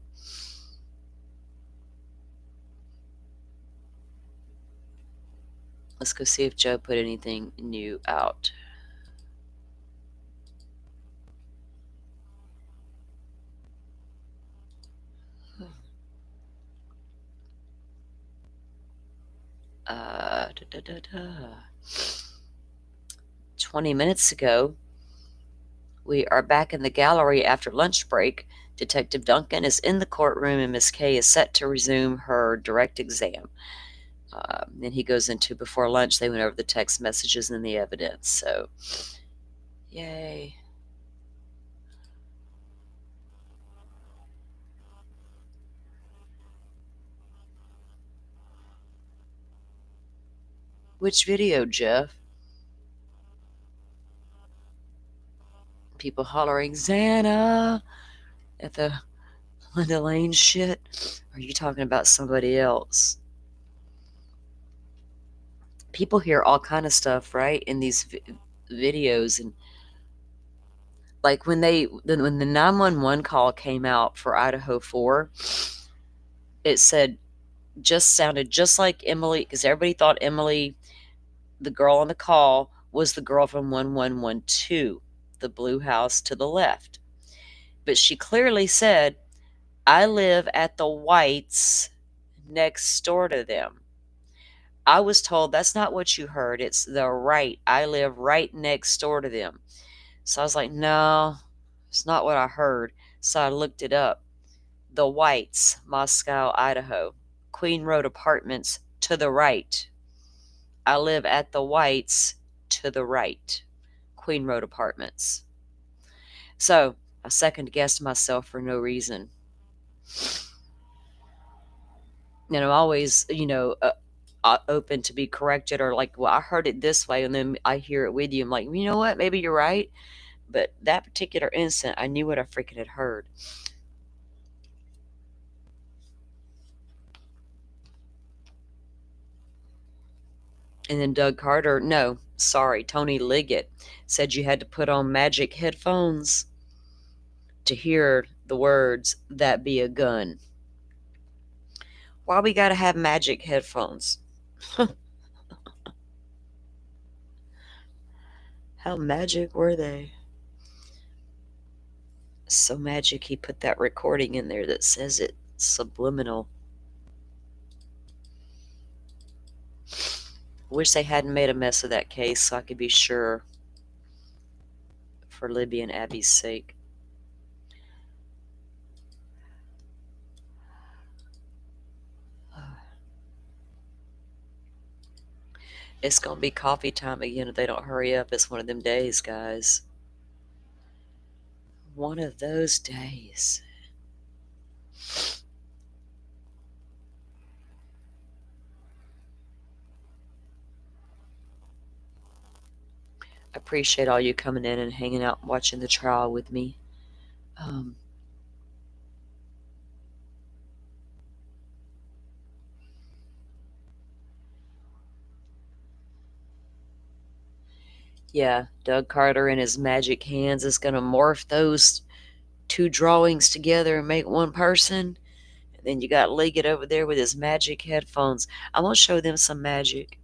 Speaker 2: Let's go see if Joe put anything new out. Da, da, da, da. 20 minutes ago, we are back in the gallery after lunch break. Detective Duncan is in the courtroom and Miss Kay is set to resume her direct exam. Then he goes into before lunch, they went over the text messages and the evidence. So, yay. Which video, Jeff? People hollering, Xana, at the Linda Lane shit? Or are you talking about somebody else? People hear all kind of stuff, right, in these videos. And like when the 911 call came out for Idaho 4, it said, just sounded just like Emily, because everybody thought Emily, the girl on the call, was the girl from 1112, the blue house to the left. But she clearly said, I live at the Whites next door to them. I was told that's not what you heard. It's the right. I live right next door to them. So I was like, no, it's not what I heard. So I looked it up. The Whites, Moscow, Idaho. Queen Road Apartments to the right. I live at the Whites to the right. Queen Road Apartments. So I second guessed myself for no reason. And I'm always, open to be corrected, or like, well, I heard it this way, and then I hear it with you. I'm like, you know what? Maybe you're right. But that particular instant, I knew what I freaking had heard. And then Doug Carter, no, sorry, Tony Liggett said you had to put on magic headphones to hear the words, that be a gun. Why we gotta have magic headphones? How magic were they? So magic he put that recording in there that says it subliminal. Wish they hadn't made a mess of that case so I could be sure, for Libby and Abby's sake. It's gonna be coffee time again if they don't hurry up. It's one of them days, guys. One of those days. I appreciate all you coming in and hanging out and watching the trial with me. Yeah, Doug Carter in his magic hands is going to morph those two drawings together and make one person. And then you got Liggett over there with his magic headphones. I'm going to show them some magic.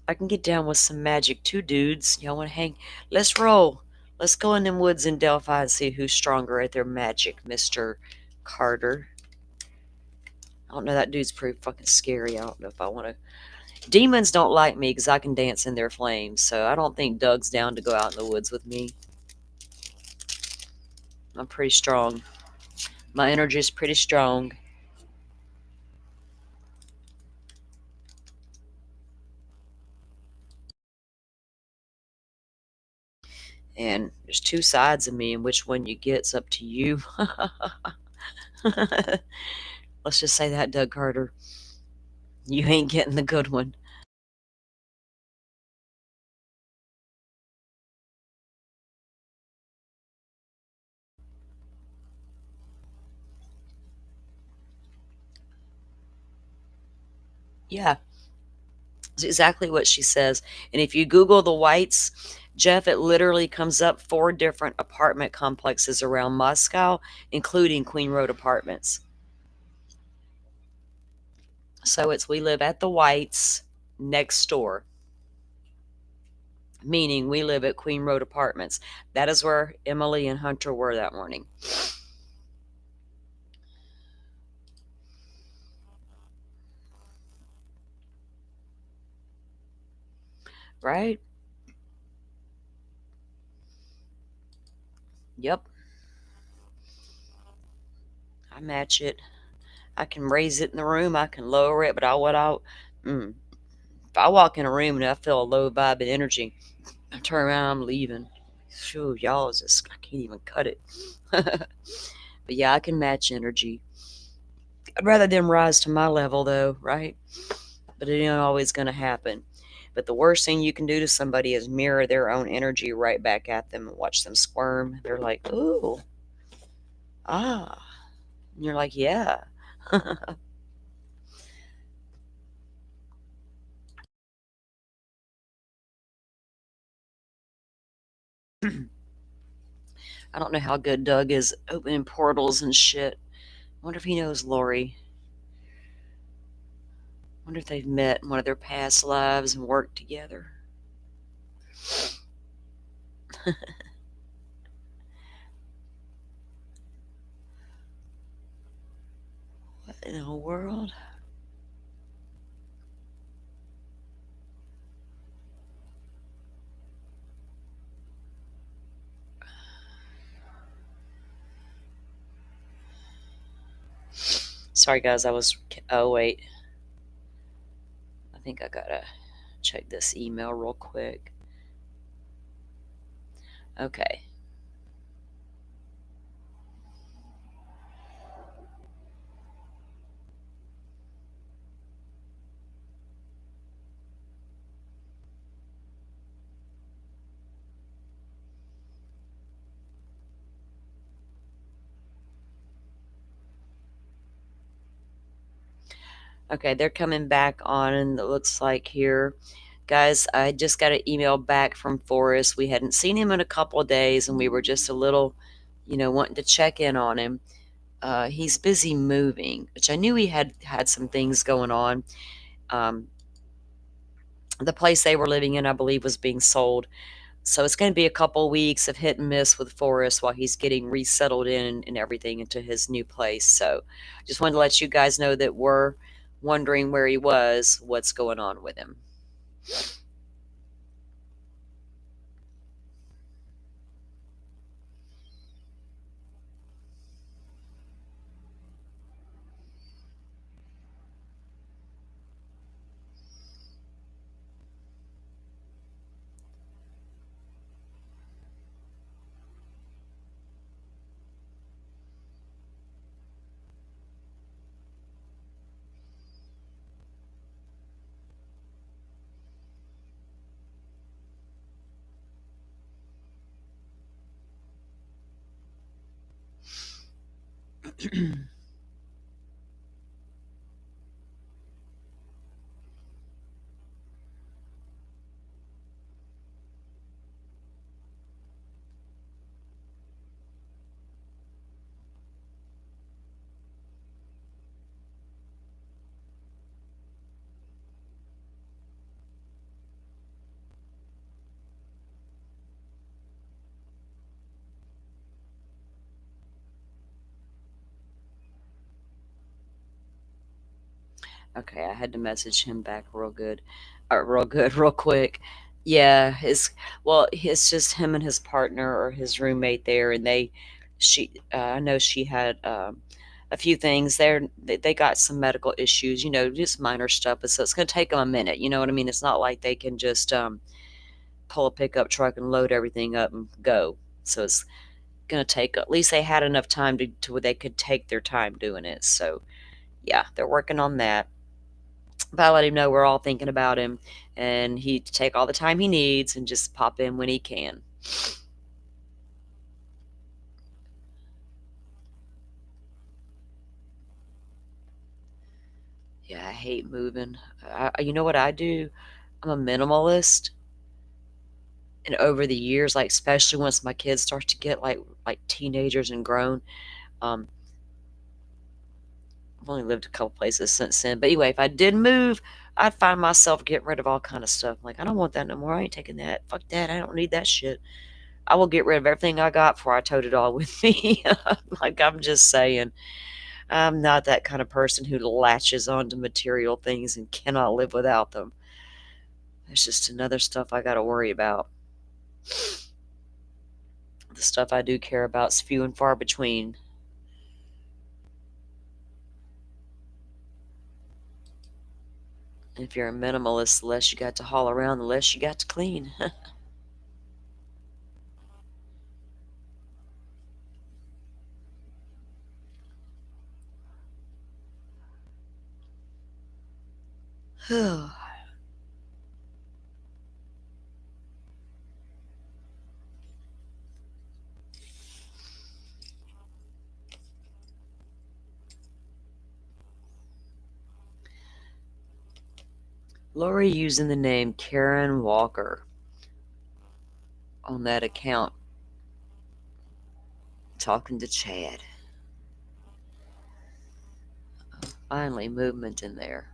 Speaker 2: I can get down with some magic too, dudes. Y'all want to hang? Let's roll. Let's go in them woods in Delphi and see who's stronger at their magic, Mr. Carter. I don't know, that dude's pretty fucking scary. I don't know if I want to. Demons don't like me because I can dance in their flames, so I don't think Doug's down to go out in the woods with me. I'm pretty strong. My energy is pretty strong. And there's two sides of me, and which one you get's up to you. Let's just say that, Doug Carter. You ain't getting the good one. Yeah, it's exactly what she says. And if you Google the Whites, Jeff, it literally comes up 4 different apartment complexes around Moscow, including Queen Road Apartments. So we live at the Whites next door, meaning we live at Queen Road Apartments. That is where Emily and Hunter were that morning. Right? Yep. I match it. I can raise it in the room. I can lower it, but if I walk in a room and I feel a low vibe and energy, I turn around, I'm leaving. Phew, y'all is just, I can't even cut it. But yeah, I can match energy. I'd rather them rise to my level though, right? But it ain't always going to happen. But the worst thing you can do to somebody is mirror their own energy right back at them and watch them squirm. They're like, ooh, ah. And you're like, yeah. I don't know how good Doug is opening portals and shit. Wonder if he knows Lori. Wonder if they've met in one of their past lives and worked together. What in the world? Sorry, guys. Oh, wait. I think I gotta check this email real quick. Okay. Okay, they're coming back on, and it looks like here. Guys, I just got an email back from Forrest. We hadn't seen him in a couple of days, and we were just a little, wanting to check in on him. He's busy moving, which I knew he had some things going on. Um, the place they were living in, I believe, was being sold. So it's going to be a couple weeks of hit and miss with Forrest while he's getting resettled in and everything into his new place. So just wanted to let you guys know that we're wondering where he was, what's going on with him. Okay, I had to message him back real quick. Yeah, it's just him and his partner or his roommate there, and I know she had a few things there. They got some medical issues, just minor stuff. But so it's going to take them a minute. You know what I mean? It's not like they can just pull a pickup truck and load everything up and go. So it's going to take. At least they had enough time to where they could take their time doing it. So yeah, they're working on that. But I let him know we're all thinking about him, and he'd take all the time he needs and just pop in when he can. Yeah, I hate moving. You know what I do? I'm a minimalist, and over the years, like especially once my kids start to get like teenagers and grown, um, I've only lived a couple places since then. But anyway, if I did move, I'd find myself getting rid of all kind of stuff. Like, I don't want that no more. I ain't taking that. Fuck that. I don't need that shit. I will get rid of everything I got before I tote it all with me. Like, I'm just saying, I'm not that kind of person who latches onto material things and cannot live without them. There's just another stuff I got to worry about. The stuff I do care about is few and far between. If you're a minimalist, the less you got to haul around, the less you got to clean. Lori using the name Karen Walker on that account, talking to Chad. Finally, movement in there.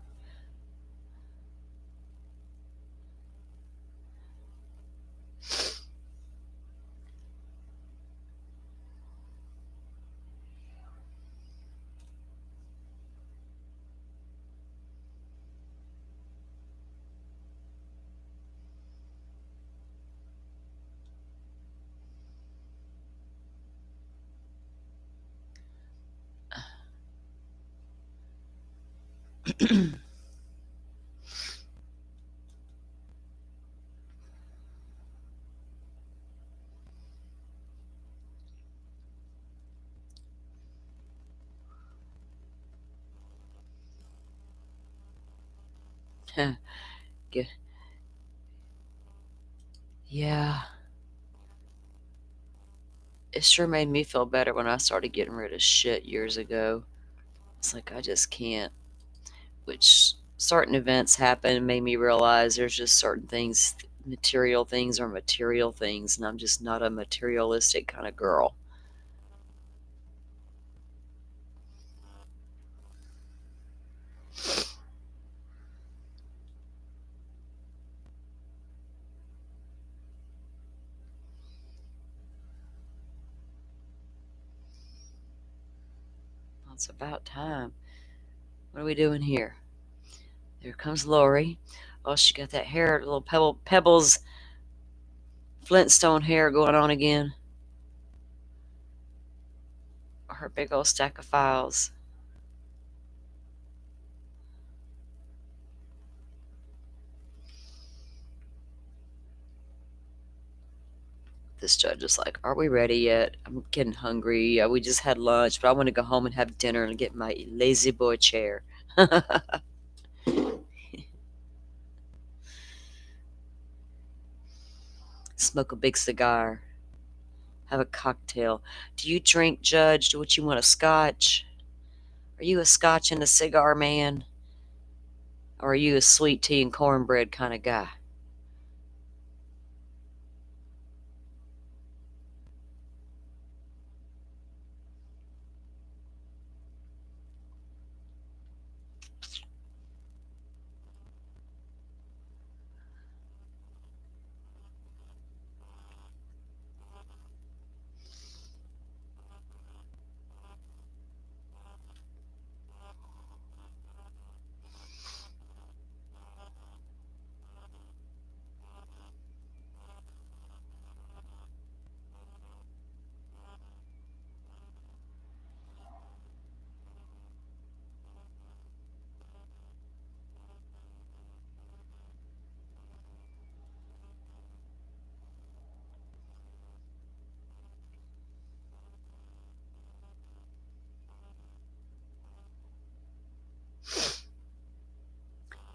Speaker 2: Yeah, it sure made me feel better when I started getting rid of shit years ago. It's like I just can't. Which certain events happened and made me realize there's just certain things, material things are material things, and I'm just not a materialistic kind of girl. Well, it's about time. What are we doing here? There comes Lori. Oh, she got that hair, little pebbles, Flintstone hair going on again. Her big old stack of files. This judge is like, "Are we ready yet? I'm getting hungry. We just had lunch, but I want to go home and have dinner and get my lazy boy chair." Smoke a big cigar. Have a cocktail. Do you drink, Judge? What you want, a scotch? Are you a scotch and a cigar man? Or are you a sweet tea and cornbread kind of guy?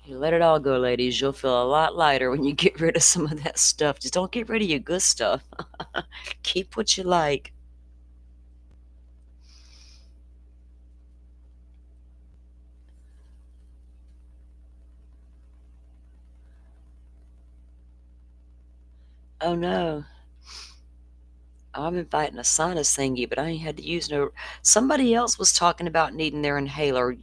Speaker 2: You let it all go, ladies. You'll feel a lot lighter when you get rid of some of that stuff. Just don't get rid of your good stuff. Keep what you like. Oh no. I've been fighting a sinus thingy, but I ain't had to use no. Somebody else was talking about needing their inhaler.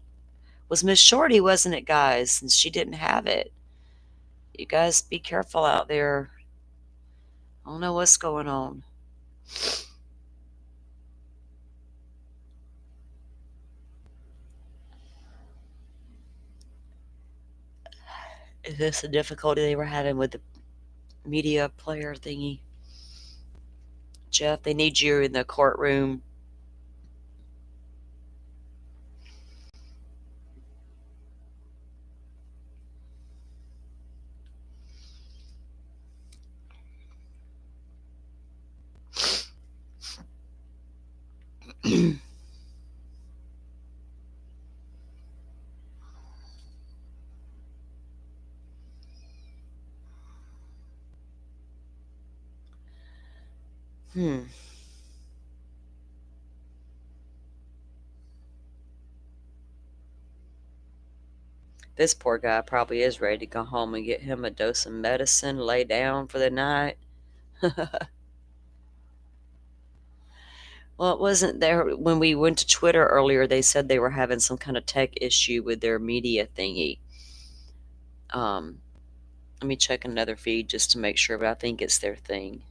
Speaker 2: Was Miss Shorty, wasn't it, guys? And she didn't have it. You guys be careful out there. I don't know what's going on. Is this a difficulty they were having with the media player thingy? Jeff, they need you in the courtroom. Hmm. This poor guy probably is ready to go home and get him a dose of medicine, lay down for the night. Well, it wasn't there when we went to Twitter earlier. They said they were having some kind of tech issue with their media thingy. Let me check another feed just to make sure, but I think it's their thing.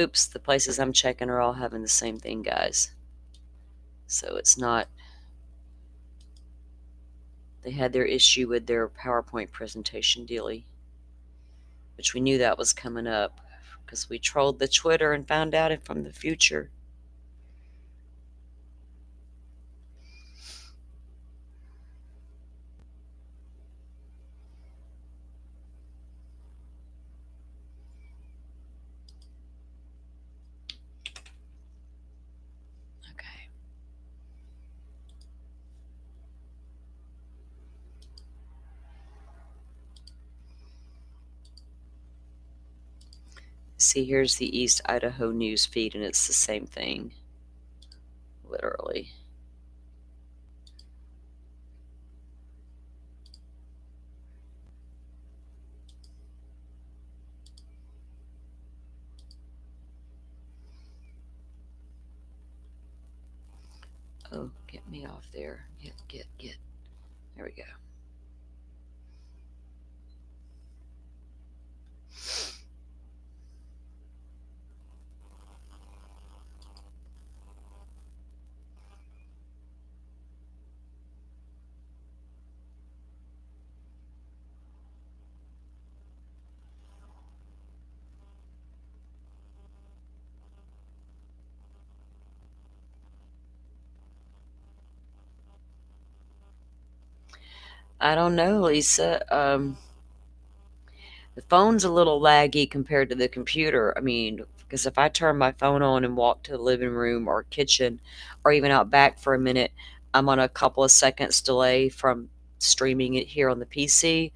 Speaker 2: Oops, the places I'm checking are all having the same thing, guys. So it's not. They had their issue with their PowerPoint presentation dealy, which we knew that was coming up because we trolled the Twitter and found out it from the future. Okay. See, here's the East Idaho news feed, and it's the same thing. Literally. Oh, get me off there. Get. There we go. I don't know, Lisa. The phone's a little laggy compared to the computer. I mean, because if I turn my phone on and walk to the living room or kitchen or even out back for a minute, I'm on a couple of seconds delay from streaming it here on the PC.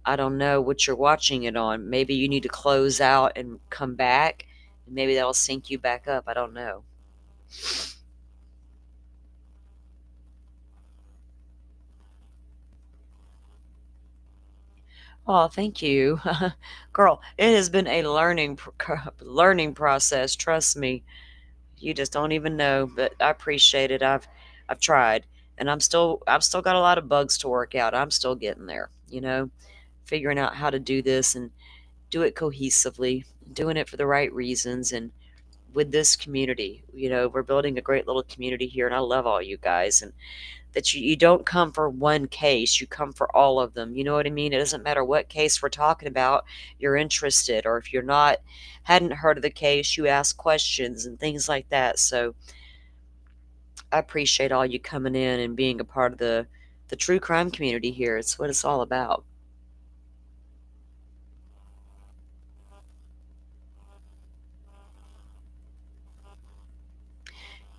Speaker 2: I don't know what you're watching it on. Maybe you need to close out and come back, and maybe that'll sync you back up. I don't know. Oh, thank you. Girl, it has been a learning process, trust me. You just don't even know, but I appreciate it. I've tried, and I've still got a lot of bugs to work out. I'm still getting there, figuring out how to do this and do it cohesively, doing it for the right reasons and with this community. We're building a great little community here, and I love all you guys, and that you don't come for one case, you come for all of them. You know what I mean? It doesn't matter what case we're talking about, you're interested, or if you're not, hadn't heard of the case, you ask questions and things like that. So I appreciate all you coming in and being a part of the true crime community here. It's what it's all about.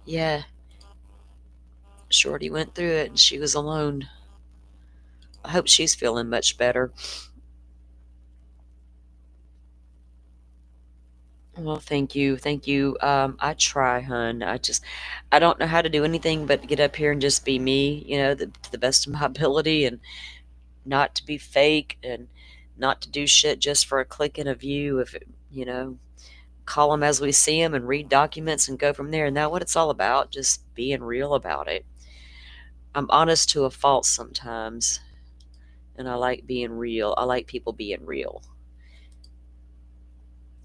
Speaker 2: Yeah, Shorty went through it and she was alone. I hope she's feeling much better. Well, thank you. Thank you. I try, hun. I don't know how to do anything but get up here and just be me, to the best of my ability, and not to be fake, and not to do shit just for a click and a view. If it, call them as we see them and read documents and go from there. And that's what it's all about, just being real about it. I'm honest to a fault sometimes, and I like being real. I like people being real.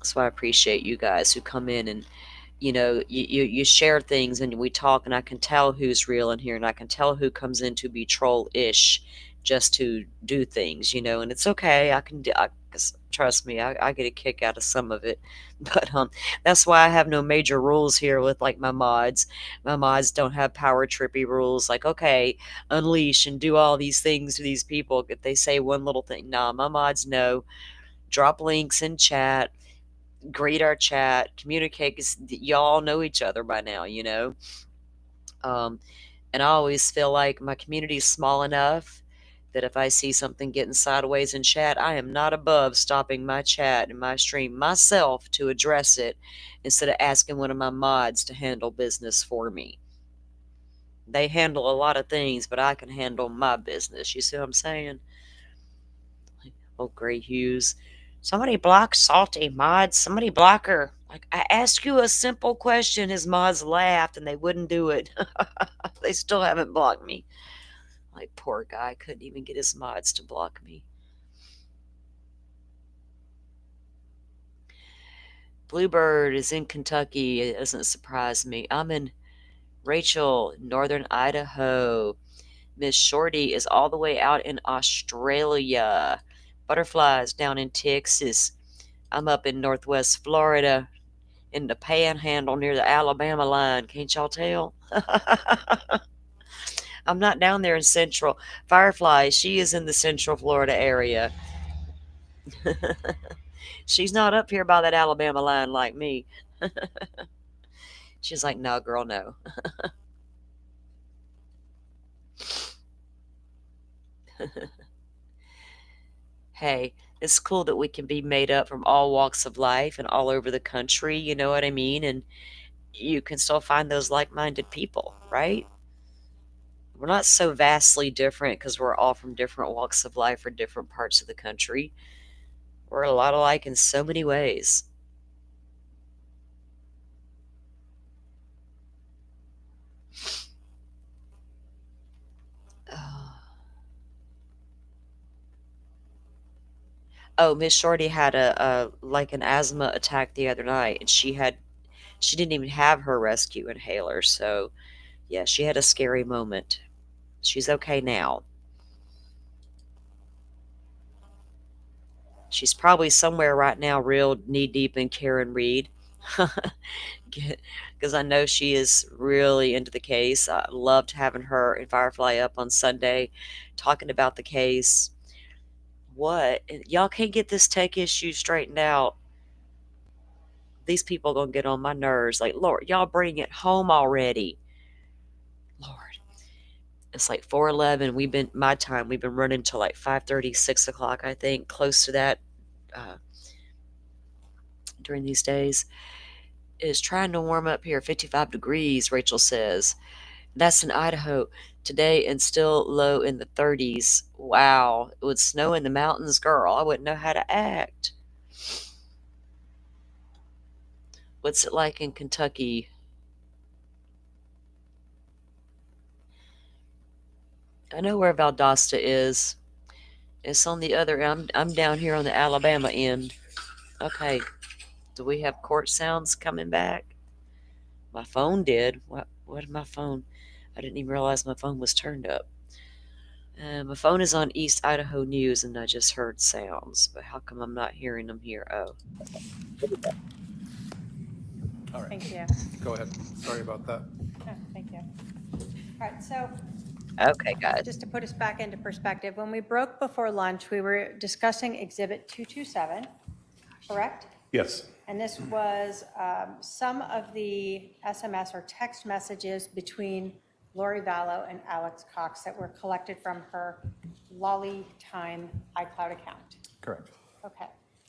Speaker 2: So I appreciate you guys who come in and you share things and we talk, and I can tell who's real in here, and I can tell who comes in to be troll-ish just to do things, and it's okay. I can do, 'cause trust me, I get a kick out of some of it. But that's why I have no major rules here with like my mods. My mods don't have power trippy rules like, okay, unleash and do all these things to these people if they say one little thing. Nah, my mods know. Drop links in chat, greet our chat, communicate, because y'all know each other by now. Um, and I always feel like my community is small enough that if I see something getting sideways in chat, I am not above stopping my chat and my stream myself to address it instead of asking one of my mods to handle business for me. They handle a lot of things, but I can handle my business. You see what I'm saying? Oh, Gray Hughes. Somebody block Salty, mods. Somebody block her. Like, I asked you a simple question. His mods laughed and they wouldn't do it. They still haven't blocked me. Like, poor guy couldn't even get his mods to block me. Bluebird is in Kentucky. It doesn't surprise me. I'm in Rachel, northern Idaho. Miss Shorty is all the way out in Australia. Butterflies down in Texas. I'm up in northwest Florida, in the panhandle near the Alabama line. Can't y'all tell? I'm not down there in central. Firefly, she is in the central Florida area. She's not up here by that Alabama line like me. She's like, no, girl, no. Hey, it's cool that we can be made up from all walks of life and all over the country, you know what I mean? And you can still find those like-minded people, right? We're not so vastly different because we're all from different walks of life or different parts of the country. We're a lot alike in so many ways. Oh, Miss Shorty had a like an asthma attack the other night, and she didn't even have her rescue inhaler. So yeah, she had a scary moment. She's okay now. She's probably somewhere right now, real knee deep in Karen Reed, because I know she is really into the case. I loved having her and Firefly up on Sunday, talking about the case. What? Y'all can't get this tech issue straightened out. These people gonna get on my nerves. Like, Lord, y'all bring it home already. Lord. It's like 4:11. We've been running till like 5:30, 6 o'clock, I think, close to that during these days. It is trying to warm up here. 55 degrees, Rachel says. That's in Idaho today, and still low in the 30s. Wow. It would snow in the mountains, girl. I wouldn't know how to act. What's it like in Kentucky? I know where Valdosta is. It's on the other end. I'm down here on the Alabama end. Okay. Do we have court sounds coming back? My phone did. What did my phone? I didn't even realize my phone was turned up. My phone is on East Idaho News, and I just heard sounds. But how come I'm not hearing them here? Oh.
Speaker 4: All right.
Speaker 5: Thank you.
Speaker 4: Go ahead. Sorry about that.
Speaker 5: Oh, thank you. All right, so
Speaker 2: Okay, guys.
Speaker 5: just to put us back into perspective, when we broke before lunch, we were discussing Exhibit 227, correct?
Speaker 6: Yes.
Speaker 5: And this was some of the SMS or text messages between Lori Vallow and Alex Cox that were collected from her Lolly Time iCloud account.
Speaker 6: Correct.
Speaker 5: Okay.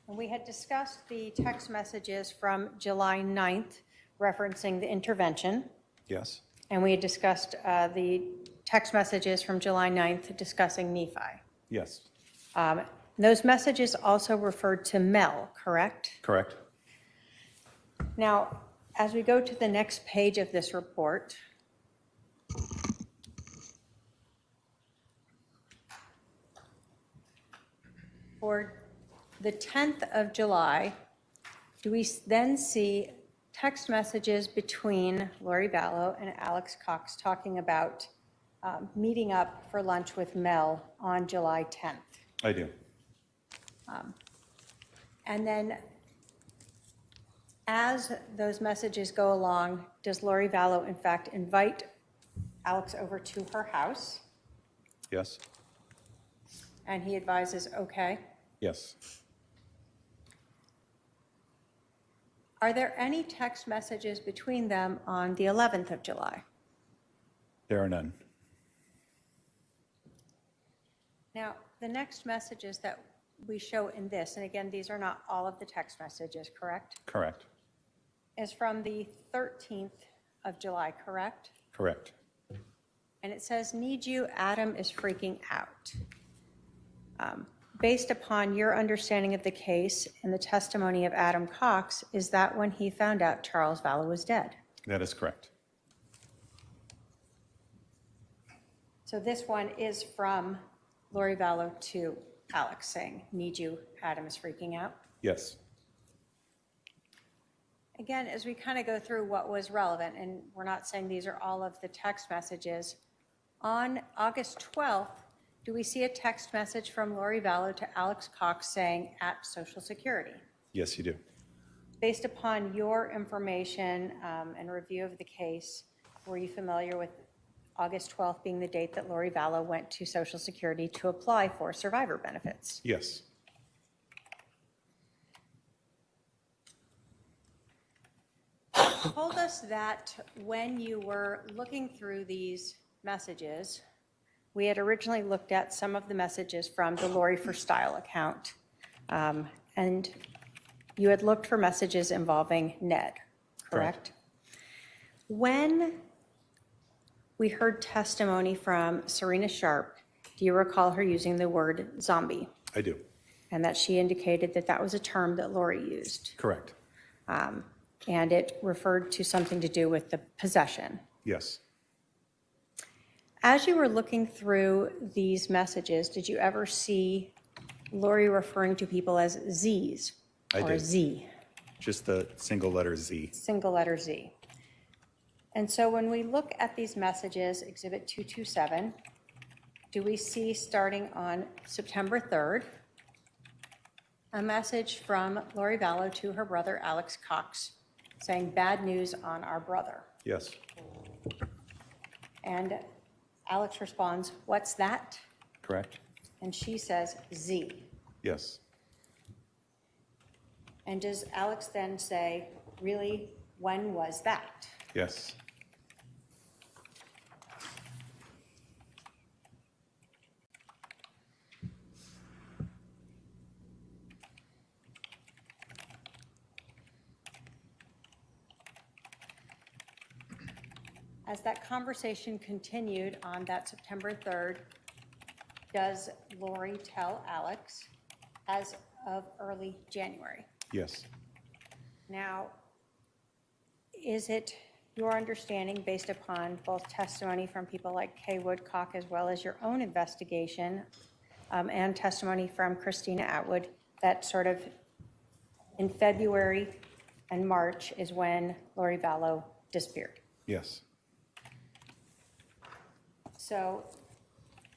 Speaker 5: And we had discussed the text messages from July 9th referencing the intervention.
Speaker 6: Yes.
Speaker 5: And we had discussed the text messages from July 9th discussing Nephi.
Speaker 6: Yes.
Speaker 5: Those messages also referred to Mel, correct?
Speaker 6: Correct.
Speaker 5: Now, as we go to the next page of this report, for the 10th of July, do we then see text messages between Lori Vallow and Alex Cox talking about meeting up for lunch with Mel on July 10th?
Speaker 6: I do.
Speaker 5: And then as those messages go along, does Lori Vallow in fact invite Alex over to her house?
Speaker 6: Yes.
Speaker 5: And he advises, okay.
Speaker 6: Yes.
Speaker 5: Are there any text messages between them on the 11th of July?
Speaker 6: There are none.
Speaker 5: Now, the next messages that we show in this, and again, these are not all of the text messages, correct?
Speaker 6: Correct.
Speaker 5: Is from the 13th of July, correct?
Speaker 6: Correct.
Speaker 5: And it says, need you, Adam is freaking out. Based upon your understanding of the case and the testimony of Adam Cox, is that when he found out Charles Vallow was dead?
Speaker 6: That is correct.
Speaker 5: So this one is from Lori Vallow to Alex saying, need you, Adam is freaking out.
Speaker 6: Yes.
Speaker 5: Again, as we kind of go through what was relevant, and we're not saying these are all of the text messages, on August 12th, do we see a text message from Lori Vallow to Alex Cox saying, at Social Security?
Speaker 6: Yes, you do.
Speaker 5: Based upon your information and review of the case, were you familiar with August 12th being the date that Lori Vallow went to Social Security to apply for survivor benefits?
Speaker 6: Yes.
Speaker 5: You told us that when you were looking through these messages, we had originally looked at some of the messages from the Lori for Style account, and you had looked for messages involving Ned, correct? When we heard testimony from Serena Sharp, do you recall her using the word zombie?
Speaker 6: I do.
Speaker 5: And that she indicated that that was a term that Lori used.
Speaker 6: Correct.
Speaker 5: And it referred to something to do with the possession.
Speaker 6: Yes.
Speaker 5: As you were looking through these messages, did you ever see Lori referring to people as Z's
Speaker 6: I
Speaker 5: or
Speaker 6: did.
Speaker 5: Z?
Speaker 6: Just the single letter Z.
Speaker 5: Single letter Z. And so when we look at these messages, Exhibit 227, do we see starting on September 3rd, a message from Lori Vallow to her brother Alex Cox saying, bad news on our brother.
Speaker 6: Yes.
Speaker 5: And Alex responds, what's that?
Speaker 6: Correct.
Speaker 5: And she says, Z.
Speaker 6: Yes.
Speaker 5: And does Alex then say, really, when was that?
Speaker 6: Yes.
Speaker 5: As that conversation continued on that September 3rd, does Lori tell Alex as of early January?
Speaker 6: Yes.
Speaker 5: Now, is it your understanding, based upon both testimony from people like Kay Woodcock as well as your own investigation and testimony from Christina Atwood, that sort of in February and March is when Lori Vallow disappeared?
Speaker 6: Yes.
Speaker 5: So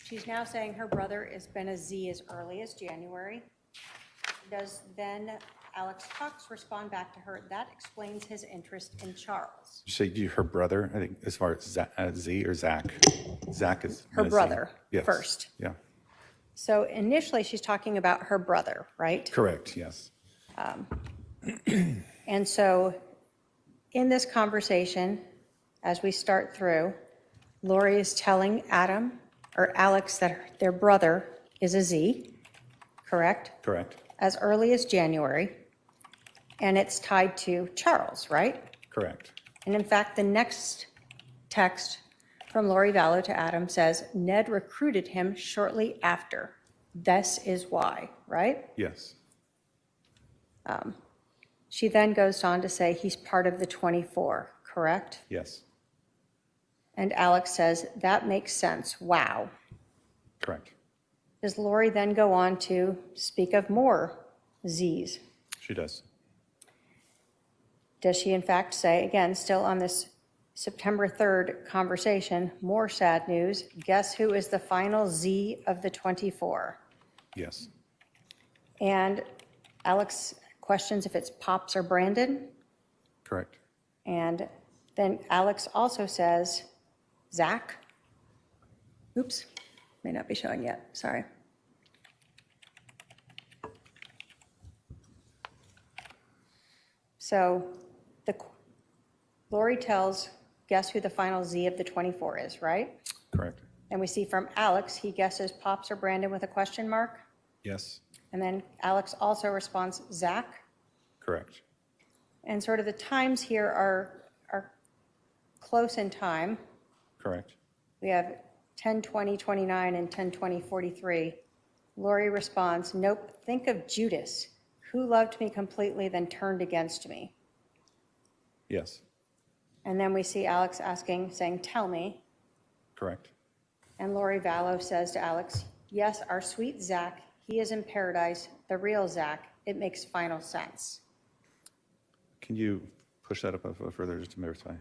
Speaker 5: she's now saying her brother has been a Z as early as January. Does then Alex Cox respond back to her? That explains his interest in Charles.
Speaker 6: You say her brother, I think, as far as Z or Zach? Zach is
Speaker 5: Her brother
Speaker 6: yes.
Speaker 5: first.
Speaker 6: Yeah.
Speaker 5: So initially she's talking about her brother, right?
Speaker 6: Correct, yes.
Speaker 5: And so in this conversation, as we start through, Lori is telling Adam or Alex that their brother is a Z, correct?
Speaker 6: Correct.
Speaker 5: As early as January, and it's tied to Charles, right?
Speaker 6: Correct.
Speaker 5: And in fact, the next text from Lori Vallow to Adam says, Ned recruited him shortly after. This is why, right?
Speaker 6: Yes.
Speaker 5: She then goes on to say he's part of the 24, correct?
Speaker 6: Yes.
Speaker 5: And Alex says, that makes sense. Wow.
Speaker 6: Correct.
Speaker 5: Does Lori then go on to speak of more Z's?
Speaker 6: She does.
Speaker 5: Does she in fact say, again, still on this September 3rd conversation, more sad news, guess who is the final Z of the 24?
Speaker 6: Yes.
Speaker 5: And Alex questions if it's Pops or Brandon.
Speaker 6: Correct.
Speaker 5: And then Alex also says, Zach. Oops, may not be showing yet, sorry. So Lori tells, guess who the final Z of the 24 is, right?
Speaker 6: Correct.
Speaker 5: And we see from Alex, he guesses Pops or Brandon with a question mark.
Speaker 6: Yes.
Speaker 5: And then Alex also responds, Zach.
Speaker 6: Correct.
Speaker 5: And sort of the times here are close in time.
Speaker 6: Correct.
Speaker 5: We have 10:20:29 and 10:20:43. Lori responds, nope, think of Judas, who loved me completely, then turned against me.
Speaker 6: Yes.
Speaker 5: And then we see Alex saying, tell me.
Speaker 6: Correct.
Speaker 5: And Lori Vallow says to Alex, yes, our sweet Zach, he is in paradise, the real Zach. It makes final sense.
Speaker 6: Can you push that up a little further just to verify?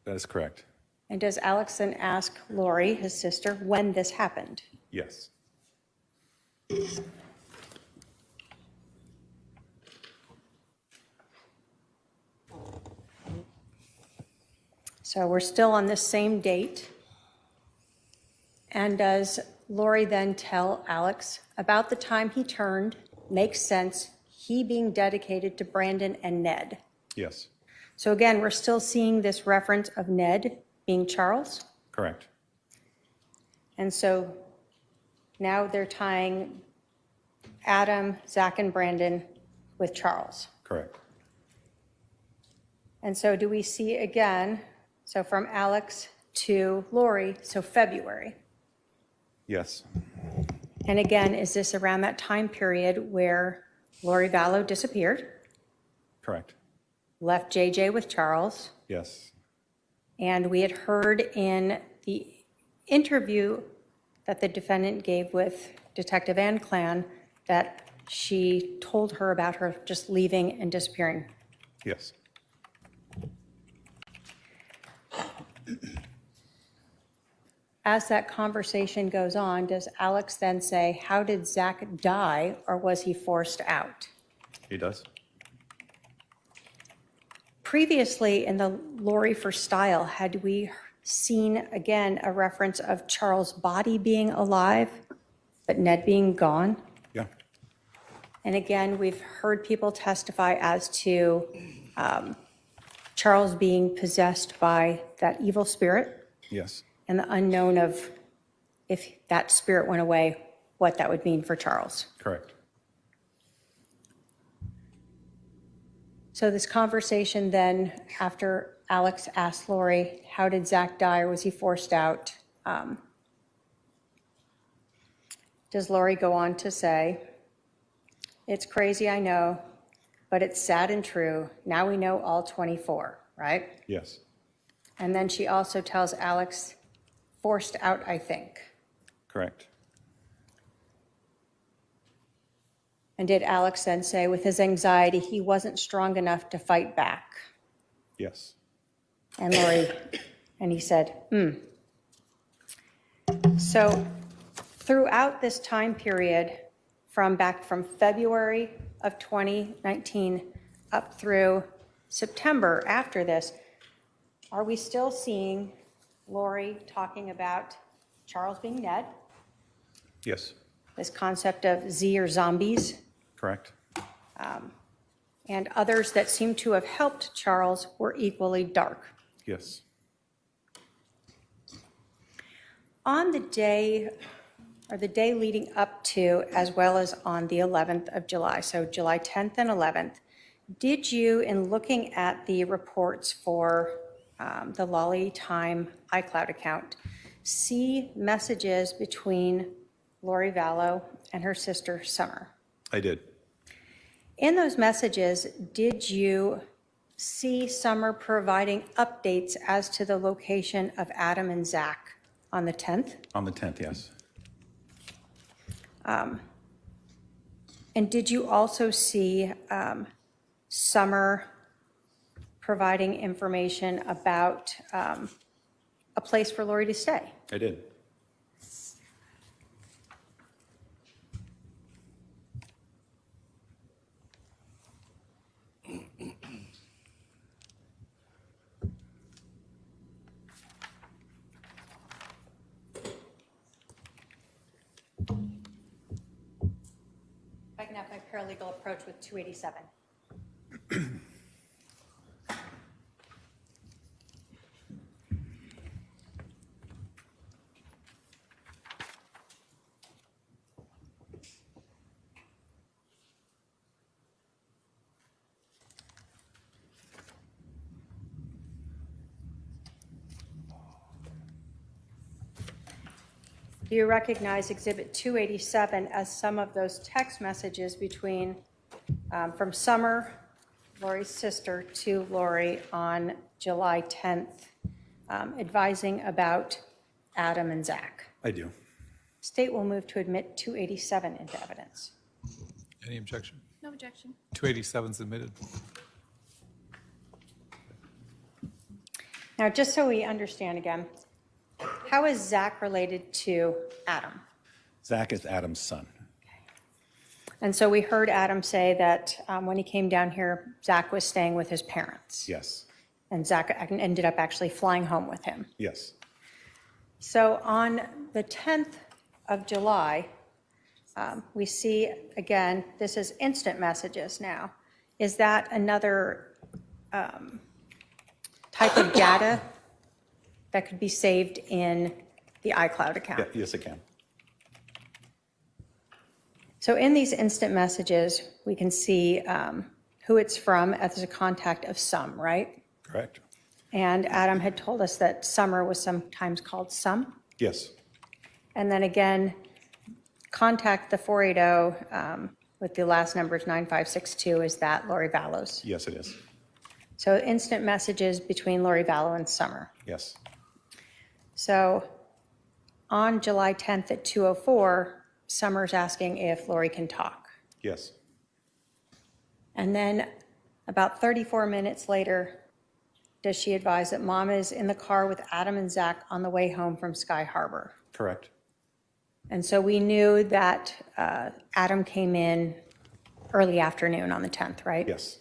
Speaker 6: That is correct.
Speaker 5: And does Alex then ask Lori, his sister, when this happened?
Speaker 6: Yes.
Speaker 5: So we're still on this same date. And does Lori then tell Alex about the time he turned, makes sense, he being dedicated to Brandon and Ned?
Speaker 6: Yes.
Speaker 5: So again, we're still seeing this reference of Ned being Charles.
Speaker 6: Correct.
Speaker 5: And so now they're tying Adam, Zach, and Brandon with Charles.
Speaker 6: Correct.
Speaker 5: And so do we see again, so from Alex to Lori, so February.
Speaker 6: Yes.
Speaker 5: And again, is this around that time period where Lori Vallow disappeared,
Speaker 6: Correct.
Speaker 5: left JJ with Charles?
Speaker 6: Yes.
Speaker 5: And we had heard in the interview that the defendant gave with Detective Ann Clan that she told her about her just leaving and disappearing.
Speaker 6: Yes.
Speaker 5: As that conversation goes on, does Alex then say, how did Zach die, or was he forced out?
Speaker 6: He does.
Speaker 5: Previously in the Lori for Style, had we seen again a reference of Charles' body being alive, but Ned being gone?
Speaker 6: Yeah.
Speaker 5: And again, we've heard people testify as to Charles being possessed by that evil spirit.
Speaker 6: Yes.
Speaker 5: And the unknown of if that spirit went away, what that would mean for Charles.
Speaker 6: Correct.
Speaker 5: So this conversation then, after Alex asked Lori, how did Zach die, or was he forced out? Does Lori go on to say, it's crazy, I know, but it's sad and true. Now we know all 24, right?
Speaker 6: Yes.
Speaker 5: And then she also tells Alex, forced out, I think.
Speaker 6: Correct.
Speaker 5: And did Alex then say, with his anxiety, he wasn't strong enough to fight back?
Speaker 6: Yes.
Speaker 5: And Lori, and he said, So throughout this time period, back from February of 2019 up through September after this, are we still seeing Lori talking about Charles being Ned?
Speaker 6: Yes.
Speaker 5: This concept of Z or zombies?
Speaker 6: Correct.
Speaker 5: And others that seem to have helped Charles were equally dark.
Speaker 6: Yes.
Speaker 5: On the day, or the day leading up to, as well as on the 11th of July, so July 10th and 11th, did you, in looking at the reports for the Lolly Time iCloud account, see messages between Lori Vallow and her sister Summer?
Speaker 6: I did.
Speaker 5: In those messages, did you see Summer providing updates as to the location of Adam and Zach on the 10th?
Speaker 6: On the 10th, yes.
Speaker 5: And did you also see Summer providing information about a place for Lori to stay?
Speaker 6: I did.
Speaker 5: If I can have my paralegal approach with 287. Do you recognize Exhibit 287 as some of those text messages between, from Summer, Lori's sister, to Lori on July 10th, advising about Adam and Zach?
Speaker 6: I do.
Speaker 5: State will move to admit 287 into evidence.
Speaker 4: Any objection?
Speaker 7: No objection.
Speaker 4: 287 is admitted.
Speaker 5: Now, just so we understand again, how is Zach related to Adam?
Speaker 6: Zach is Adam's son.
Speaker 5: And so we heard Adam say that when he came down here, Zach was staying with his parents.
Speaker 6: Yes.
Speaker 5: And Zach ended up actually flying home with him.
Speaker 6: Yes.
Speaker 5: So on the 10th of July, we see, again, this is instant messages now. Is that another type of data that could be saved in the iCloud account?
Speaker 6: Yeah, yes, it can.
Speaker 5: So in these instant messages, we can see who it's from as a contact of Sum, right?
Speaker 6: Correct.
Speaker 5: And Adam had told us that Summer was sometimes called Sum.
Speaker 6: Yes.
Speaker 5: And then again, contact the 480 with the last number is 9562. Is that Lori Vallow's?
Speaker 6: Yes, it is.
Speaker 5: So instant messages between Lori Vallow and Summer.
Speaker 6: Yes.
Speaker 5: So on July 10th at 2:04, Summer's asking if Lori can talk.
Speaker 6: Yes.
Speaker 5: And then about 34 minutes later, does she advise that Mom is in the car with Adam and Zach on the way home from Sky Harbor?
Speaker 6: Correct.
Speaker 5: And so we knew that Adam came in early afternoon on the 10th, right?
Speaker 6: Yes.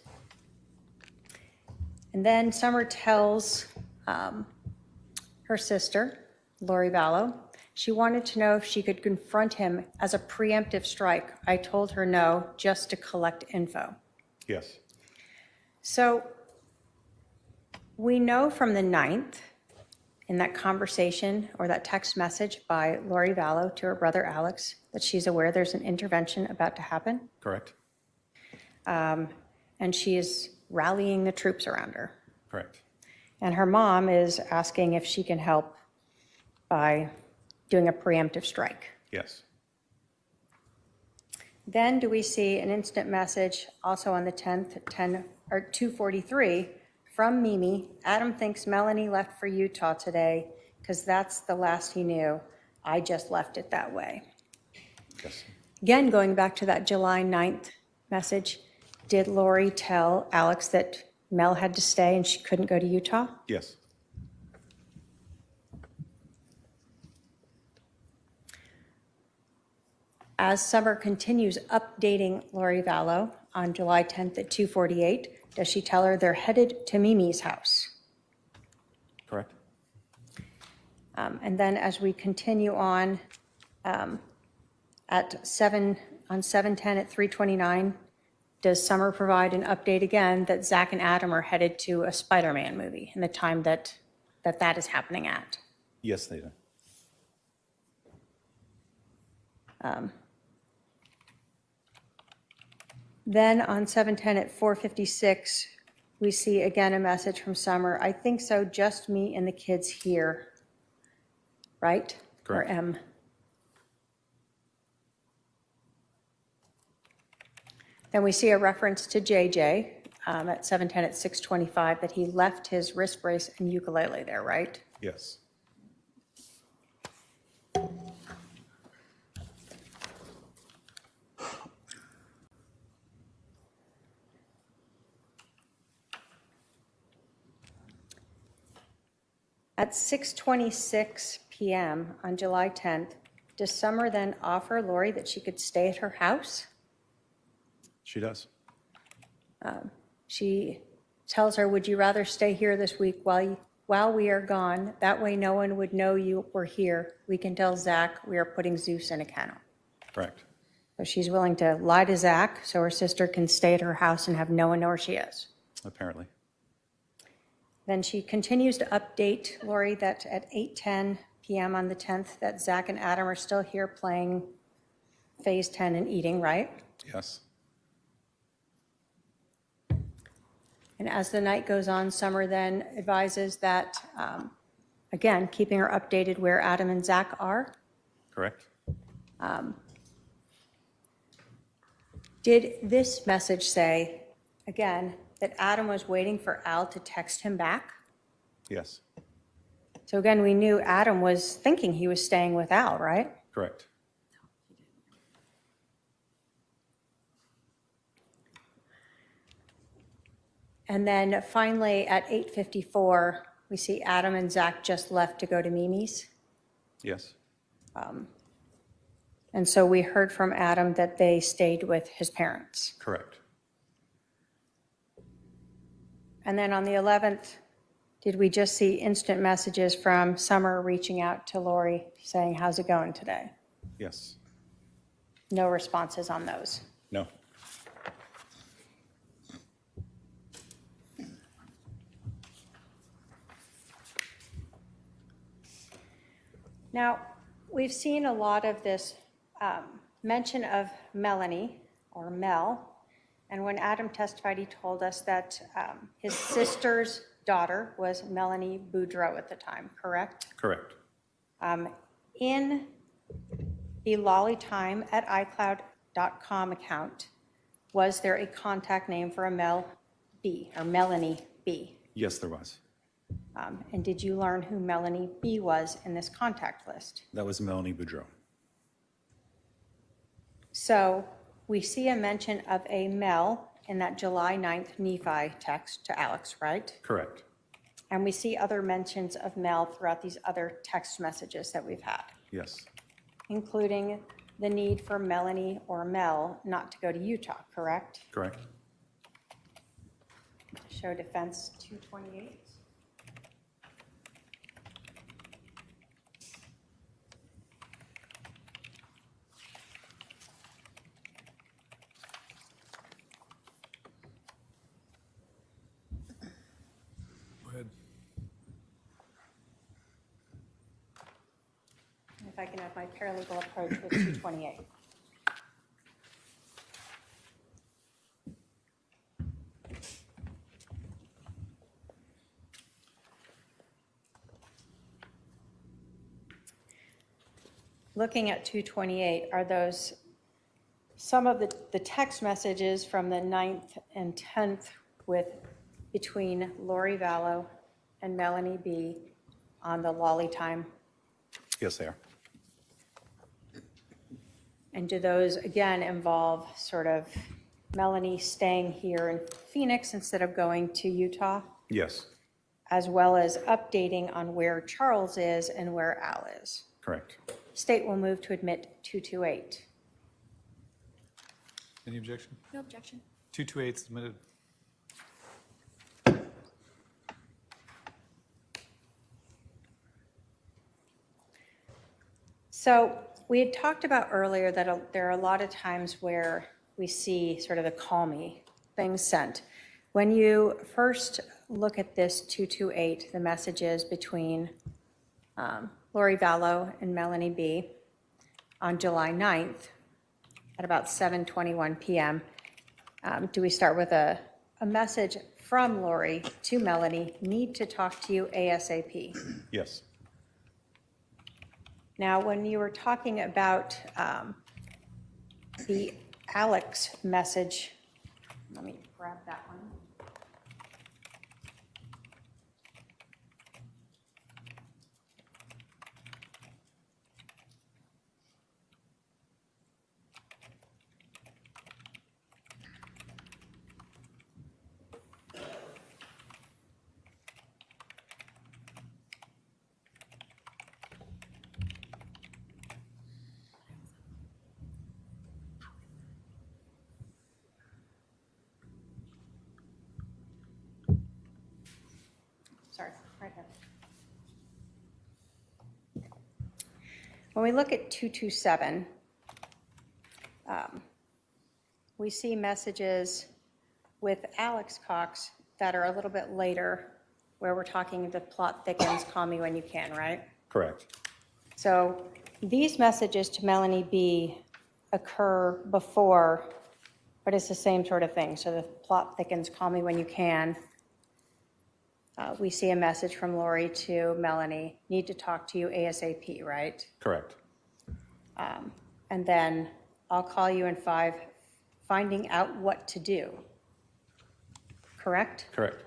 Speaker 5: And then Summer tells her sister, Lori Vallow, she wanted to know if she could confront him as a preemptive strike. I told her no, just to collect info.
Speaker 6: Yes.
Speaker 5: So we know from the 9th, in that conversation or that text message by Lori Vallow to her brother Alex, that she's aware there's an intervention about to happen.
Speaker 6: Correct.
Speaker 5: And she is rallying the troops around her.
Speaker 6: Correct.
Speaker 5: And her mom is asking if she can help by doing a preemptive strike.
Speaker 6: Yes.
Speaker 5: Then do we see an instant message also on the 10th at 2:43 from Mimi. Adam thinks Melanie left for Utah today because that's the last he knew. I just left it that way.
Speaker 6: Yes.
Speaker 5: Again, going back to that July 9th message, did Lori tell Alex that Mel had to stay and she couldn't go to Utah?
Speaker 6: Yes.
Speaker 5: As Summer continues updating Lori Vallow on July 10th at 2:48, does she tell her they're headed to Mimi's house?
Speaker 6: Correct.
Speaker 5: And then as we continue on at On 7/10 at 3:29, does Summer provide an update again that Zach and Adam are headed to a Spider-Man movie and the time that is happening at?
Speaker 6: Yes, they do.
Speaker 5: Then on 7/10 at 4:56, we see again a message from Summer. I think so, just me and the kids here, right?
Speaker 6: Correct.
Speaker 5: Or M. Then we see a reference to JJ at 7:10 at 6:25 that he left his wrist brace and ukulele there, right?
Speaker 6: Yes.
Speaker 5: At 6:26 p.m. on July 10th, does Summer then offer Lori that she could stay at her house?
Speaker 6: She does.
Speaker 5: She tells her, would you rather stay here this week while we are gone? That way no one would know you were here. We can tell Zach we are putting Zeus in a kennel.
Speaker 6: Correct.
Speaker 5: So she's willing to lie to Zach so her sister can stay at her house and have no one know where she is.
Speaker 6: Apparently.
Speaker 5: Then she continues to update Lori that at 8:10 p.m. on the 10th that Zach and Adam are still here playing Phase 10 and eating, right?
Speaker 6: Yes.
Speaker 5: And as the night goes on, Summer then advises that, again, keeping her updated where Adam and Zach are.
Speaker 6: Correct.
Speaker 5: Did this message say, again, that Adam was waiting for Al to text him back?
Speaker 6: Yes.
Speaker 5: So again, we knew Adam was thinking he was staying with Al, right?
Speaker 6: Correct.
Speaker 5: And then finally, at 8:54, we see Adam and Zach just left to go to Mimi's.
Speaker 6: Yes.
Speaker 5: And so we heard from Adam that they stayed with his parents.
Speaker 6: Correct.
Speaker 5: And then on the 11th, did we just see instant messages from Summer reaching out to Lori saying, how's it going today?
Speaker 6: Yes.
Speaker 5: No responses on those.
Speaker 6: No.
Speaker 5: Now, we've seen a lot of this mention of Melanie, or Mel, and when Adam testified, he told us that his sister's daughter was Melanie Boudreau at the time, correct?
Speaker 6: Correct.
Speaker 5: In the lollytime at iCloud.com account, was there a contact name for a Mel B, or Melanie B?
Speaker 6: Yes, there was.
Speaker 5: And did you learn who Melanie B was in this contact list?
Speaker 6: That was Melanie Boudreau.
Speaker 5: So we see a mention of a Mel in that July 9th Nephi text to Alex, right?
Speaker 6: Correct.
Speaker 5: And we see other mentions of Mel throughout these other text messages that we've had,
Speaker 6: Yes.
Speaker 5: including the need for Melanie or Mel not to go to Utah, correct?
Speaker 6: Correct.
Speaker 5: Show defense 228.
Speaker 4: Go ahead.
Speaker 5: If I can have my paralegal approach with 228. Looking at 228, are those some of the text messages from the 9th and 10th between Lori Vallow and Melanie B on the lollytime?
Speaker 6: Yes, they are.
Speaker 5: And do those, again, involve sort of Melanie staying here in Phoenix instead of going to Utah,
Speaker 6: Yes.
Speaker 5: as well as updating on where Charles is and where Al is?
Speaker 6: Correct.
Speaker 5: State will move to admit 228.
Speaker 4: Any objection?
Speaker 7: No objection.
Speaker 4: 228 submitted.
Speaker 5: So we had talked about earlier that there are a lot of times where we see sort of the call me things sent. When you first look at this 228, the messages between Lori Vallow and Melanie B. on July 9th at about 7:21 p.m., do we start with a message from Lori to Melanie, need to talk to you ASAP?
Speaker 6: Yes.
Speaker 5: Now, when you were talking about the Alex message, let me grab that one. Sorry, right here. When we look at 227, we see messages with Alex Cox that are a little bit later, where we're talking the plot thickens, call me when you can, right?
Speaker 6: Correct.
Speaker 5: So these messages to Melanie B occur before, but it's the same sort of thing. So the plot thickens, call me when you can. We see a message from Lori to Melanie, need to talk to you ASAP, right?
Speaker 6: Correct.
Speaker 5: And then I'll call you in 5, finding out what to do. Correct?
Speaker 6: Correct.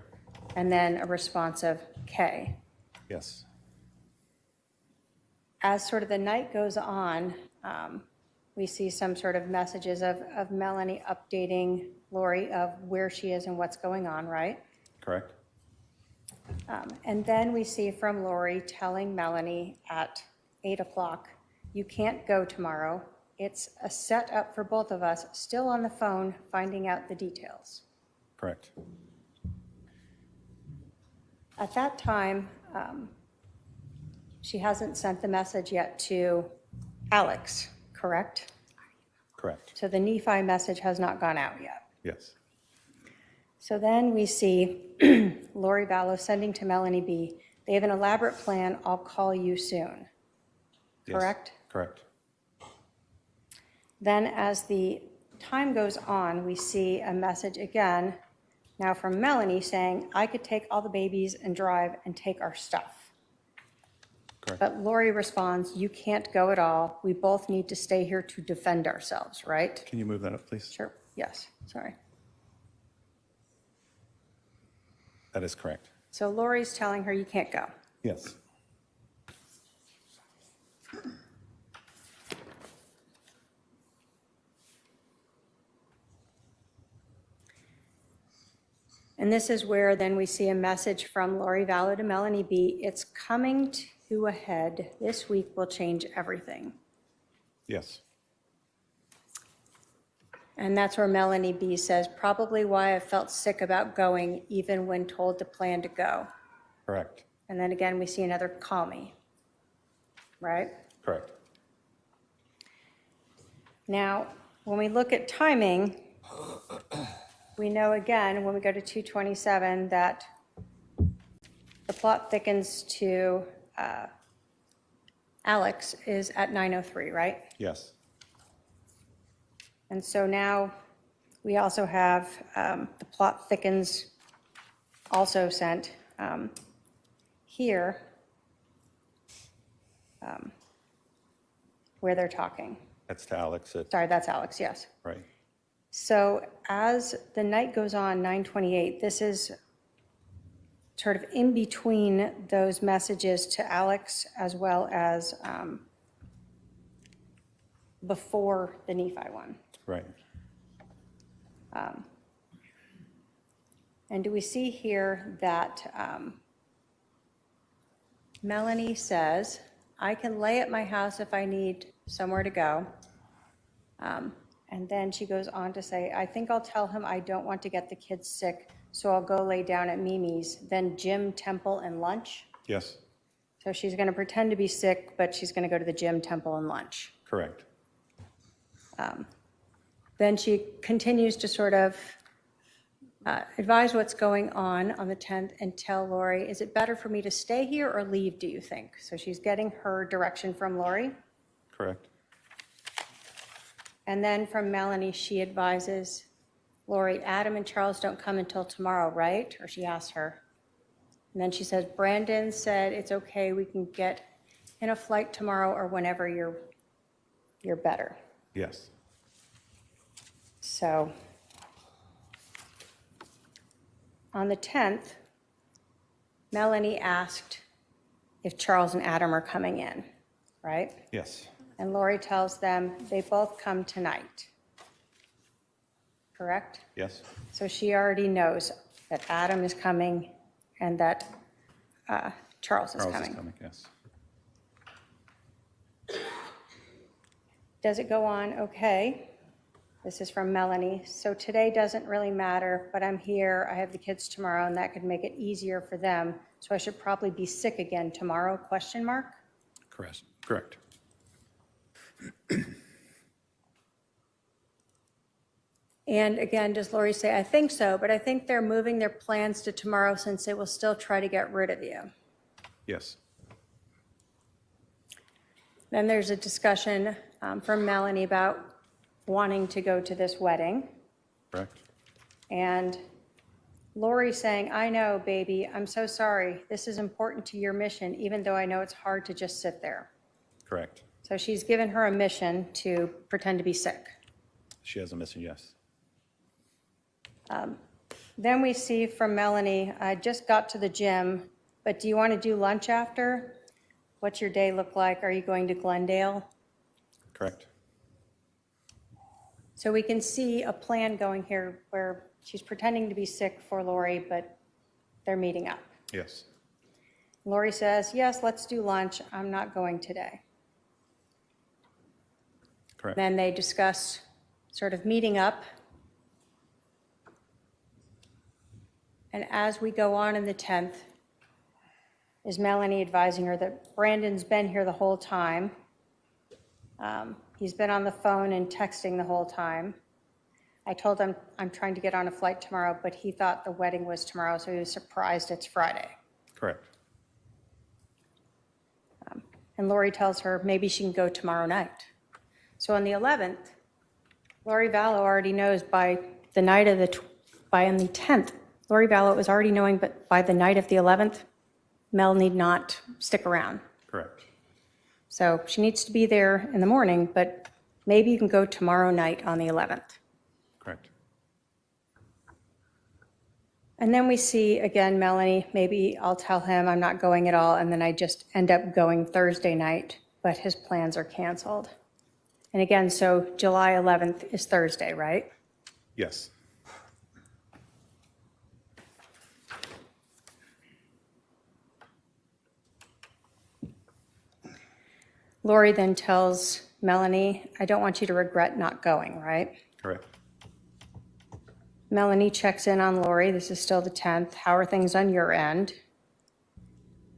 Speaker 5: And then a response of K.
Speaker 6: Yes.
Speaker 5: As sort of the night goes on, we see some sort of messages of Melanie updating Lori of where she is and what's going on, right?
Speaker 6: Correct.
Speaker 5: And then we see from Lori telling Melanie at 8 o'clock, you can't go tomorrow. It's a setup for both of us, still on the phone, finding out the details.
Speaker 6: Correct.
Speaker 5: At that time, she hasn't sent the message yet to Alex, correct?
Speaker 6: Correct.
Speaker 5: So the Nephi message has not gone out yet.
Speaker 6: Yes.
Speaker 5: So then we see Lori Vallow sending to Melanie B, they have an elaborate plan, I'll call you soon.
Speaker 6: Yes.
Speaker 5: Correct?
Speaker 6: Correct.
Speaker 5: Then as the time goes on, we see a message again, now from Melanie saying, I could take all the babies and drive and take our stuff.
Speaker 6: Correct.
Speaker 5: But Lori responds, you can't go at all. We both need to stay here to defend ourselves, right?
Speaker 6: Can you move that up, please?
Speaker 5: Sure, yes, sorry.
Speaker 6: That is correct.
Speaker 5: So Lori's telling her you can't go.
Speaker 6: Yes.
Speaker 5: And this is where then we see a message from Lori Vallow to Melanie B. It's coming to a head. This week will change everything.
Speaker 6: Yes.
Speaker 5: And that's where Melanie B says, probably why I felt sick about going, even when told to plan to go.
Speaker 6: Correct.
Speaker 5: And then again, we see another call me, right?
Speaker 6: Correct.
Speaker 5: Now, when we look at timing, we know again, when we go to 227, that the plot thickens to Alex is at 9:03, right?
Speaker 6: Yes.
Speaker 5: And so now we also have the plot thickens also sent here where they're talking.
Speaker 6: That's to Alex.
Speaker 5: Sorry, that's Alex, yes.
Speaker 6: Right.
Speaker 5: So as the night goes on, 9:28, this is sort of in between those messages to Alex as well as before the Nephi one.
Speaker 6: Right.
Speaker 5: And do we see here that Melanie says, I can lay at my house if I need somewhere to go. And then she goes on to say, I think I'll tell him I don't want to get the kids sick, so I'll go lay down at Mimi's, then gym, temple, and lunch.
Speaker 6: Yes.
Speaker 5: So she's going to pretend to be sick, but she's going to go to the gym, temple, and lunch.
Speaker 6: Correct.
Speaker 5: Then she continues to sort of advise what's going on the 10th and tell Lori, is it better for me to stay here or leave, do you think? So she's getting her direction from Lori.
Speaker 6: Correct.
Speaker 5: And then from Melanie, she advises Lori, Adam and Charles don't come until tomorrow, right? Or she asks her. And then she says, Brandon said it's okay, we can get in a flight tomorrow or whenever you're better.
Speaker 6: Yes.
Speaker 5: So on the 10th, Melanie asked if Charles and Adam are coming in, right?
Speaker 6: Yes.
Speaker 5: And Lori tells them they both come tonight. Correct?
Speaker 6: Yes.
Speaker 5: So she already knows that Adam is coming and that Charles is coming.
Speaker 6: Yes.
Speaker 5: Does it go on? Okay. This is from Melanie. So today doesn't really matter, but I'm here. I have the kids tomorrow, and that could make it easier for them. So I should probably be sick again tomorrow, question mark?
Speaker 6: Correct. Correct.
Speaker 5: And again, does Lori say, I think so, but I think they're moving their plans to tomorrow since they will still try to get rid of you.
Speaker 6: Yes.
Speaker 5: Then there's a discussion from Melanie about wanting to go to this wedding.
Speaker 6: Correct.
Speaker 5: And Lori saying, I know, baby, I'm so sorry. This is important to your mission, even though I know it's hard to just sit there.
Speaker 6: Correct.
Speaker 5: So she's given her a mission to pretend to be sick.
Speaker 6: She has a mission, yes.
Speaker 5: Then we see from Melanie, I just got to the gym, but do you want to do lunch after? What's your day look like? Are you going to Glendale?
Speaker 6: Correct.
Speaker 5: So we can see a plan going here where she's pretending to be sick for Lori, but they're meeting up.
Speaker 6: Yes.
Speaker 5: Lori says, yes, let's do lunch. I'm not going today.
Speaker 6: Correct.
Speaker 5: Then they discuss sort of meeting up. And as we go on in the 10th, is Melanie advising her that Brandon's been here the whole time. He's been on the phone and texting the whole time. I told him I'm trying to get on a flight tomorrow, but he thought the wedding was tomorrow, so he was surprised it's Friday.
Speaker 6: Correct.
Speaker 5: And Lori tells her maybe she can go tomorrow night. So on the 11th, Lori Vallow already knows by the night of on the 10th, Lori Vallow was already knowing, but by the night of the 11th, Mel need not stick around.
Speaker 6: Correct.
Speaker 5: So she needs to be there in the morning, but maybe you can go tomorrow night on the 11th.
Speaker 6: Correct.
Speaker 5: And then we see, again, Melanie, maybe I'll tell him I'm not going at all, and then I just end up going Thursday night, but his plans are canceled. And again, so July 11th is Thursday, right?
Speaker 6: Yes.
Speaker 5: Lori then tells Melanie, I don't want you to regret not going, right?
Speaker 6: Correct.
Speaker 5: Melanie checks in on Lori. This is still the 10th. How are things on your end?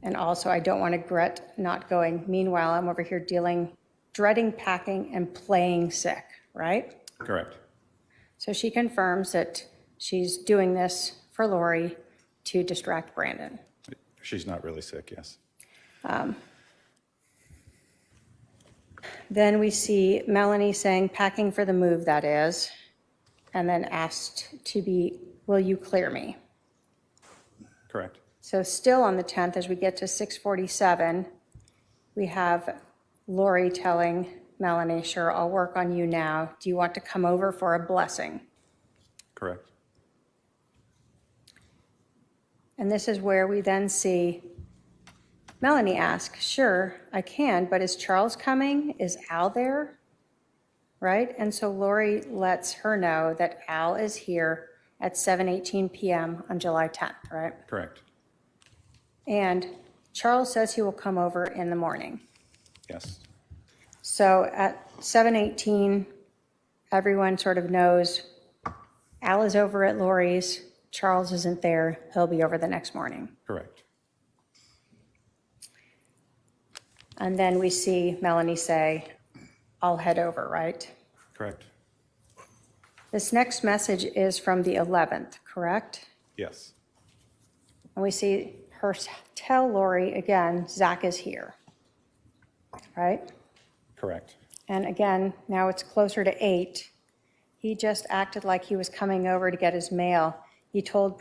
Speaker 5: And also, I don't want to regret not going. Meanwhile, I'm over here dreading packing and playing sick, right?
Speaker 6: Correct.
Speaker 5: So she confirms that she's doing this for Lori to distract Brandon.
Speaker 6: She's not really sick, yes.
Speaker 5: Then we see Melanie saying, packing for the move, that is, and then asked to be, will you clear me?
Speaker 6: Correct.
Speaker 5: So still on the 10th, as we get to 6:47, we have Lori telling Melanie, sure, I'll work on you now. Do you want to come over for a blessing?
Speaker 6: Correct.
Speaker 5: And this is where we then see Melanie ask, sure, I can, but is Charles coming? Is Al there? Right? And so Lori lets her know that Al is here at 7:18 p.m. on July 10th, right?
Speaker 6: Correct.
Speaker 5: And Charles says he will come over in the morning.
Speaker 6: Yes.
Speaker 5: So at 7:18, everyone sort of knows Al is over at Lori's, Charles isn't there, he'll be over the next morning.
Speaker 6: Correct.
Speaker 5: And then we see Melanie say, I'll head over, right?
Speaker 6: Correct.
Speaker 5: This next message is from the 11th, correct?
Speaker 6: Yes.
Speaker 5: And we see her tell Lori again, Zach is here, right?
Speaker 6: Correct.
Speaker 5: And again, now it's closer to 8. He just acted like he was coming over to get his mail. He told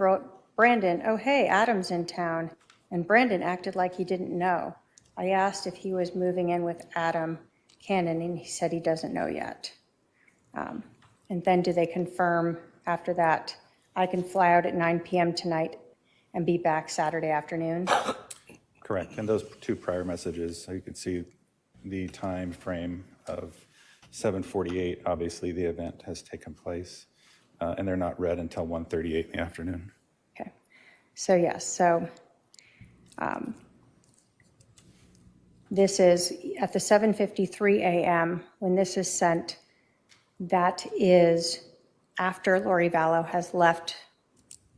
Speaker 5: Brandon, oh, hey, Adam's in town. And Brandon acted like he didn't know. I asked if he was moving in with Adam Cannon, and he said he doesn't know yet. And then do they confirm after that, I can fly out at 9 p.m. tonight and be back Saturday afternoon?
Speaker 6: Correct. And those 2 prior messages, you can see the time frame of 7:48. Obviously, the event has taken place, and they're not read until 1:38 in the afternoon.
Speaker 5: Okay. So yes, so this is at the 7:53 a.m. when this is sent. That is after Lori Vallow has left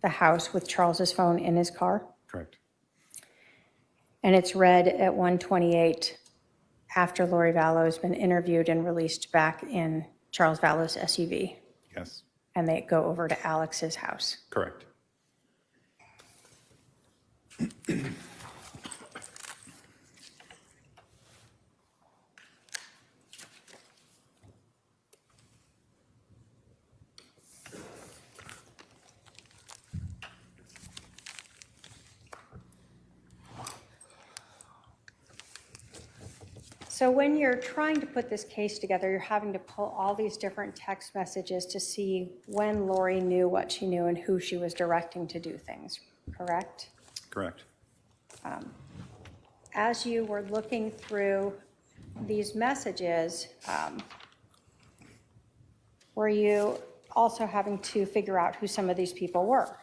Speaker 5: the house with Charles's phone in his car.
Speaker 6: Correct.
Speaker 5: And it's read at 1:28 after Lori Vallow has been interviewed and released back in Charles Vallow's SUV.
Speaker 6: Yes.
Speaker 5: And they go over to Alex's house.
Speaker 6: Correct.
Speaker 5: So when you're trying to put this case together, you're having to pull all these different text messages to see when Lori knew what she knew and who she was directing to do things, correct?
Speaker 6: Correct.
Speaker 5: As you were looking through these messages, were you also having to figure out who some of these people were?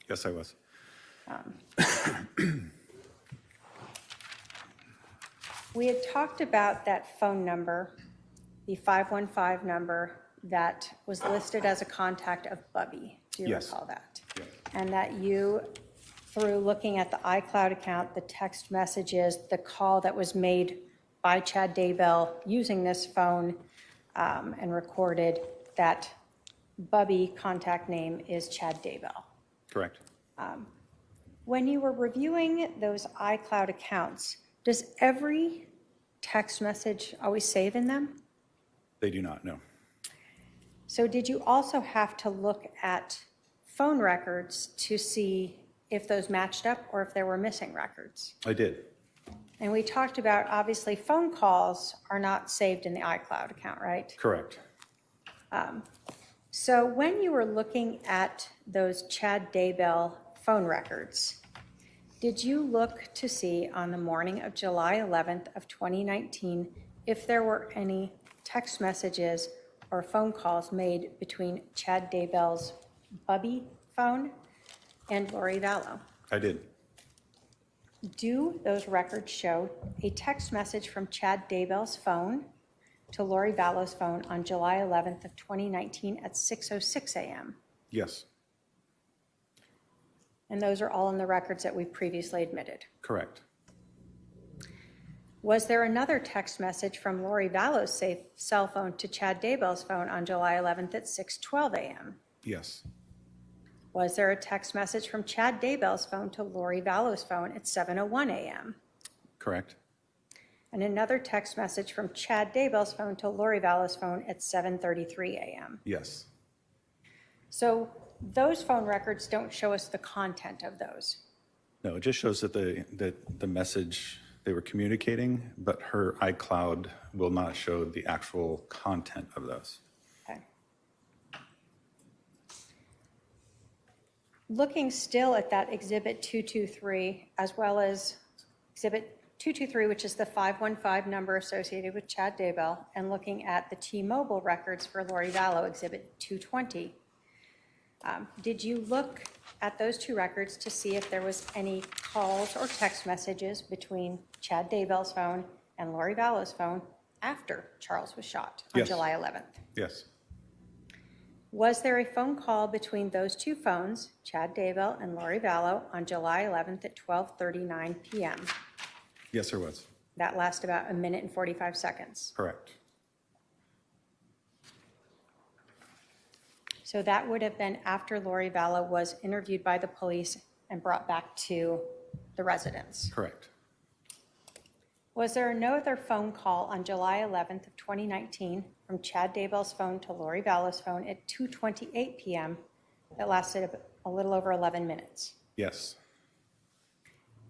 Speaker 6: Yes, I was.
Speaker 5: We had talked about that phone number, the 515 number that was listed as a contact of Bubby. Do you
Speaker 6: Yes.
Speaker 5: recall that?
Speaker 6: Yeah.
Speaker 5: And that you, through looking at the iCloud account, the text messages, the call that was made by Chad Daybell using this phone and recorded, that Bubby contact name is Chad Daybell.
Speaker 6: Correct.
Speaker 5: When you were reviewing those iCloud accounts, does every text message always save in them?
Speaker 6: They do not, no.
Speaker 5: So did you also have to look at phone records to see if those matched up or if there were missing records?
Speaker 6: I did.
Speaker 5: And we talked about, obviously, phone calls are not saved in the iCloud account, right?
Speaker 6: Correct.
Speaker 5: So when you were looking at those Chad Daybell phone records, did you look to see on the morning of July 11th of 2019 if there were any text messages or phone calls made between Chad Daybell's Bubby phone and Lori Vallow?
Speaker 6: I did.
Speaker 5: Do those records show a text message from Chad Daybell's phone to Lori Vallow's phone on July 11th of 2019 at 6:06 a.m.?
Speaker 6: Yes.
Speaker 5: And those are all in the records that we previously admitted.
Speaker 6: Correct.
Speaker 5: Was there another text message from Lori Vallow's cell phone to Chad Daybell's phone on July 11th at 6:12 a.m.?
Speaker 6: Yes.
Speaker 5: Was there a text message from Chad Daybell's phone to Lori Vallow's phone at 7:01 a.m.?
Speaker 6: Correct.
Speaker 5: And another text message from Chad Daybell's phone to Lori Vallow's phone at 7:33 a.m.
Speaker 6: Yes.
Speaker 5: So those phone records don't show us the content of those.
Speaker 6: No, it just shows that the message they were communicating, but her iCloud will not show the actual content of those.
Speaker 5: Okay. Looking still at that Exhibit 223, as well as Exhibit 223, which is the 515 number associated with Chad Daybell, and looking at the T-Mobile records for Lori Vallow, Exhibit 220, did you look at those two records to see if there was any calls or text messages between Chad Daybell's phone and Lori Vallow's phone after Charles was shot on
Speaker 6: Yes.
Speaker 5: July 11th?
Speaker 6: Yes.
Speaker 5: Was there a phone call between those two phones, Chad Daybell and Lori Vallow, on July 11th at 12:39 p.m.?
Speaker 6: Yes, there was.
Speaker 5: That lasted about 1 minute and 45 seconds.
Speaker 6: Correct.
Speaker 5: So that would have been after Lori Vallow was interviewed by the police and brought back to the residence.
Speaker 6: Correct.
Speaker 5: Was there no other phone call on July 11th of 2019 from Chad Daybell's phone to Lori Vallow's phone at 2:28 p.m. that lasted a little over 11 minutes?
Speaker 6: Yes.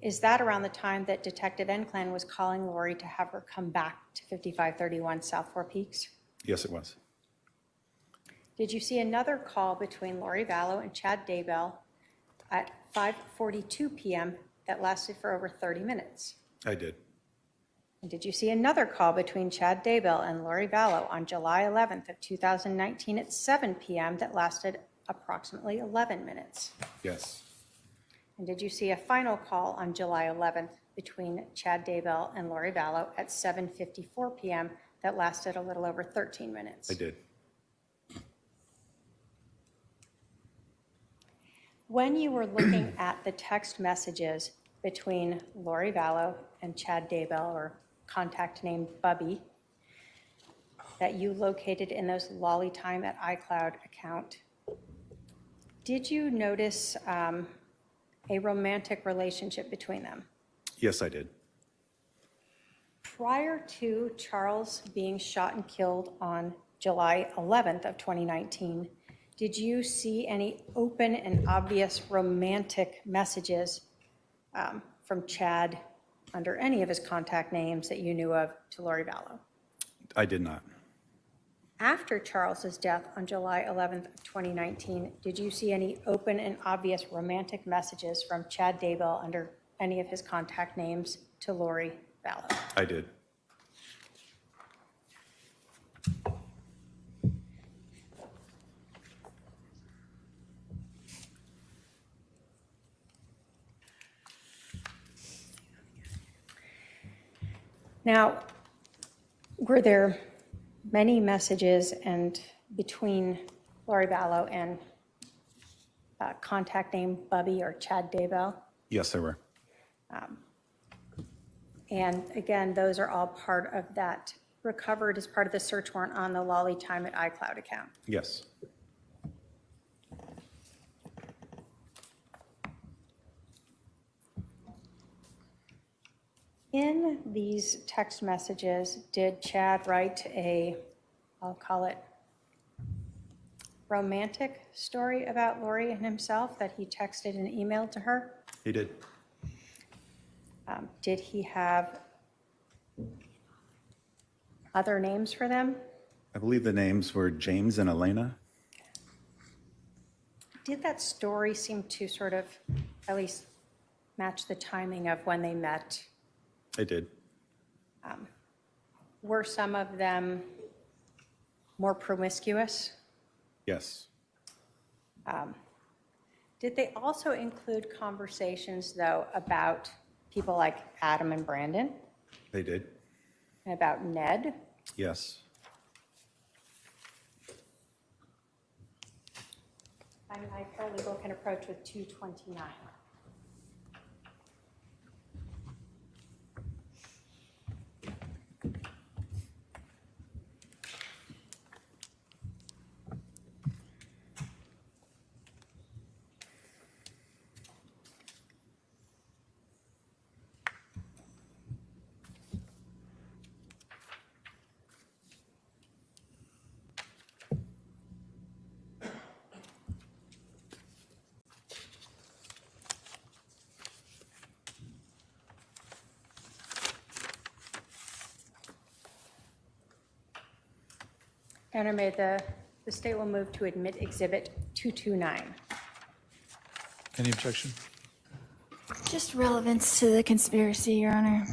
Speaker 5: Is that around the time that Detective Enclan was calling Lori to have her come back to 5531 South Four Peaks?
Speaker 6: Yes, it was.
Speaker 5: Did you see another call between Lori Vallow and Chad Daybell at 5:42 p.m. that lasted for over 30 minutes?
Speaker 6: I did.
Speaker 5: And did you see another call between Chad Daybell and Lori Vallow on July 11th of 2019 at 7 p.m. that lasted approximately 11 minutes?
Speaker 6: Yes.
Speaker 5: And did you see a final call on July 11th between Chad Daybell and Lori Vallow at 7:54 p.m. that lasted a little over 13 minutes?
Speaker 6: I did.
Speaker 5: When you were looking at the text messages between Lori Vallow and Chad Daybell, or contact name Bubby, that you located in those Lolly Time at iCloud account, did you notice a romantic relationship between them?
Speaker 6: Yes, I did.
Speaker 5: Prior to Charles being shot and killed on July 11th of 2019, did you see any open and obvious romantic messages from Chad under any of his contact names that you knew of to Lori Vallow?
Speaker 6: I did not.
Speaker 5: After Charles's death on July 11th of 2019, did you see any open and obvious romantic messages from Chad Daybell under any of his contact names to Lori Vallow?
Speaker 6: I did.
Speaker 5: Now, were there many messages and between Lori Vallow and contact name Bubby or Chad Daybell?
Speaker 6: Yes, there were.
Speaker 5: And again, those are all part of that, recovered as part of the search warrant on the Lolly Time at iCloud account.
Speaker 6: Yes.
Speaker 5: In these text messages, did Chad write a, I'll call it, romantic story about Lori and himself that he texted and emailed to her?
Speaker 6: He did.
Speaker 5: Did he have other names for them?
Speaker 6: I believe the names were James and Elena.
Speaker 5: Did that story seem to sort of at least match the timing of when they met?
Speaker 6: I did.
Speaker 5: Were some of them more promiscuous?
Speaker 6: Yes.
Speaker 5: Did they also include conversations, though, about people like Adam and Brandon,
Speaker 6: They did.
Speaker 5: and about Ned?
Speaker 6: Yes.
Speaker 5: I mean, I paralegal can approach with 229. Honor, may the state will move to admit Exhibit 229.
Speaker 4: Any objection?
Speaker 7: Just relevance to the conspiracy, Your Honor.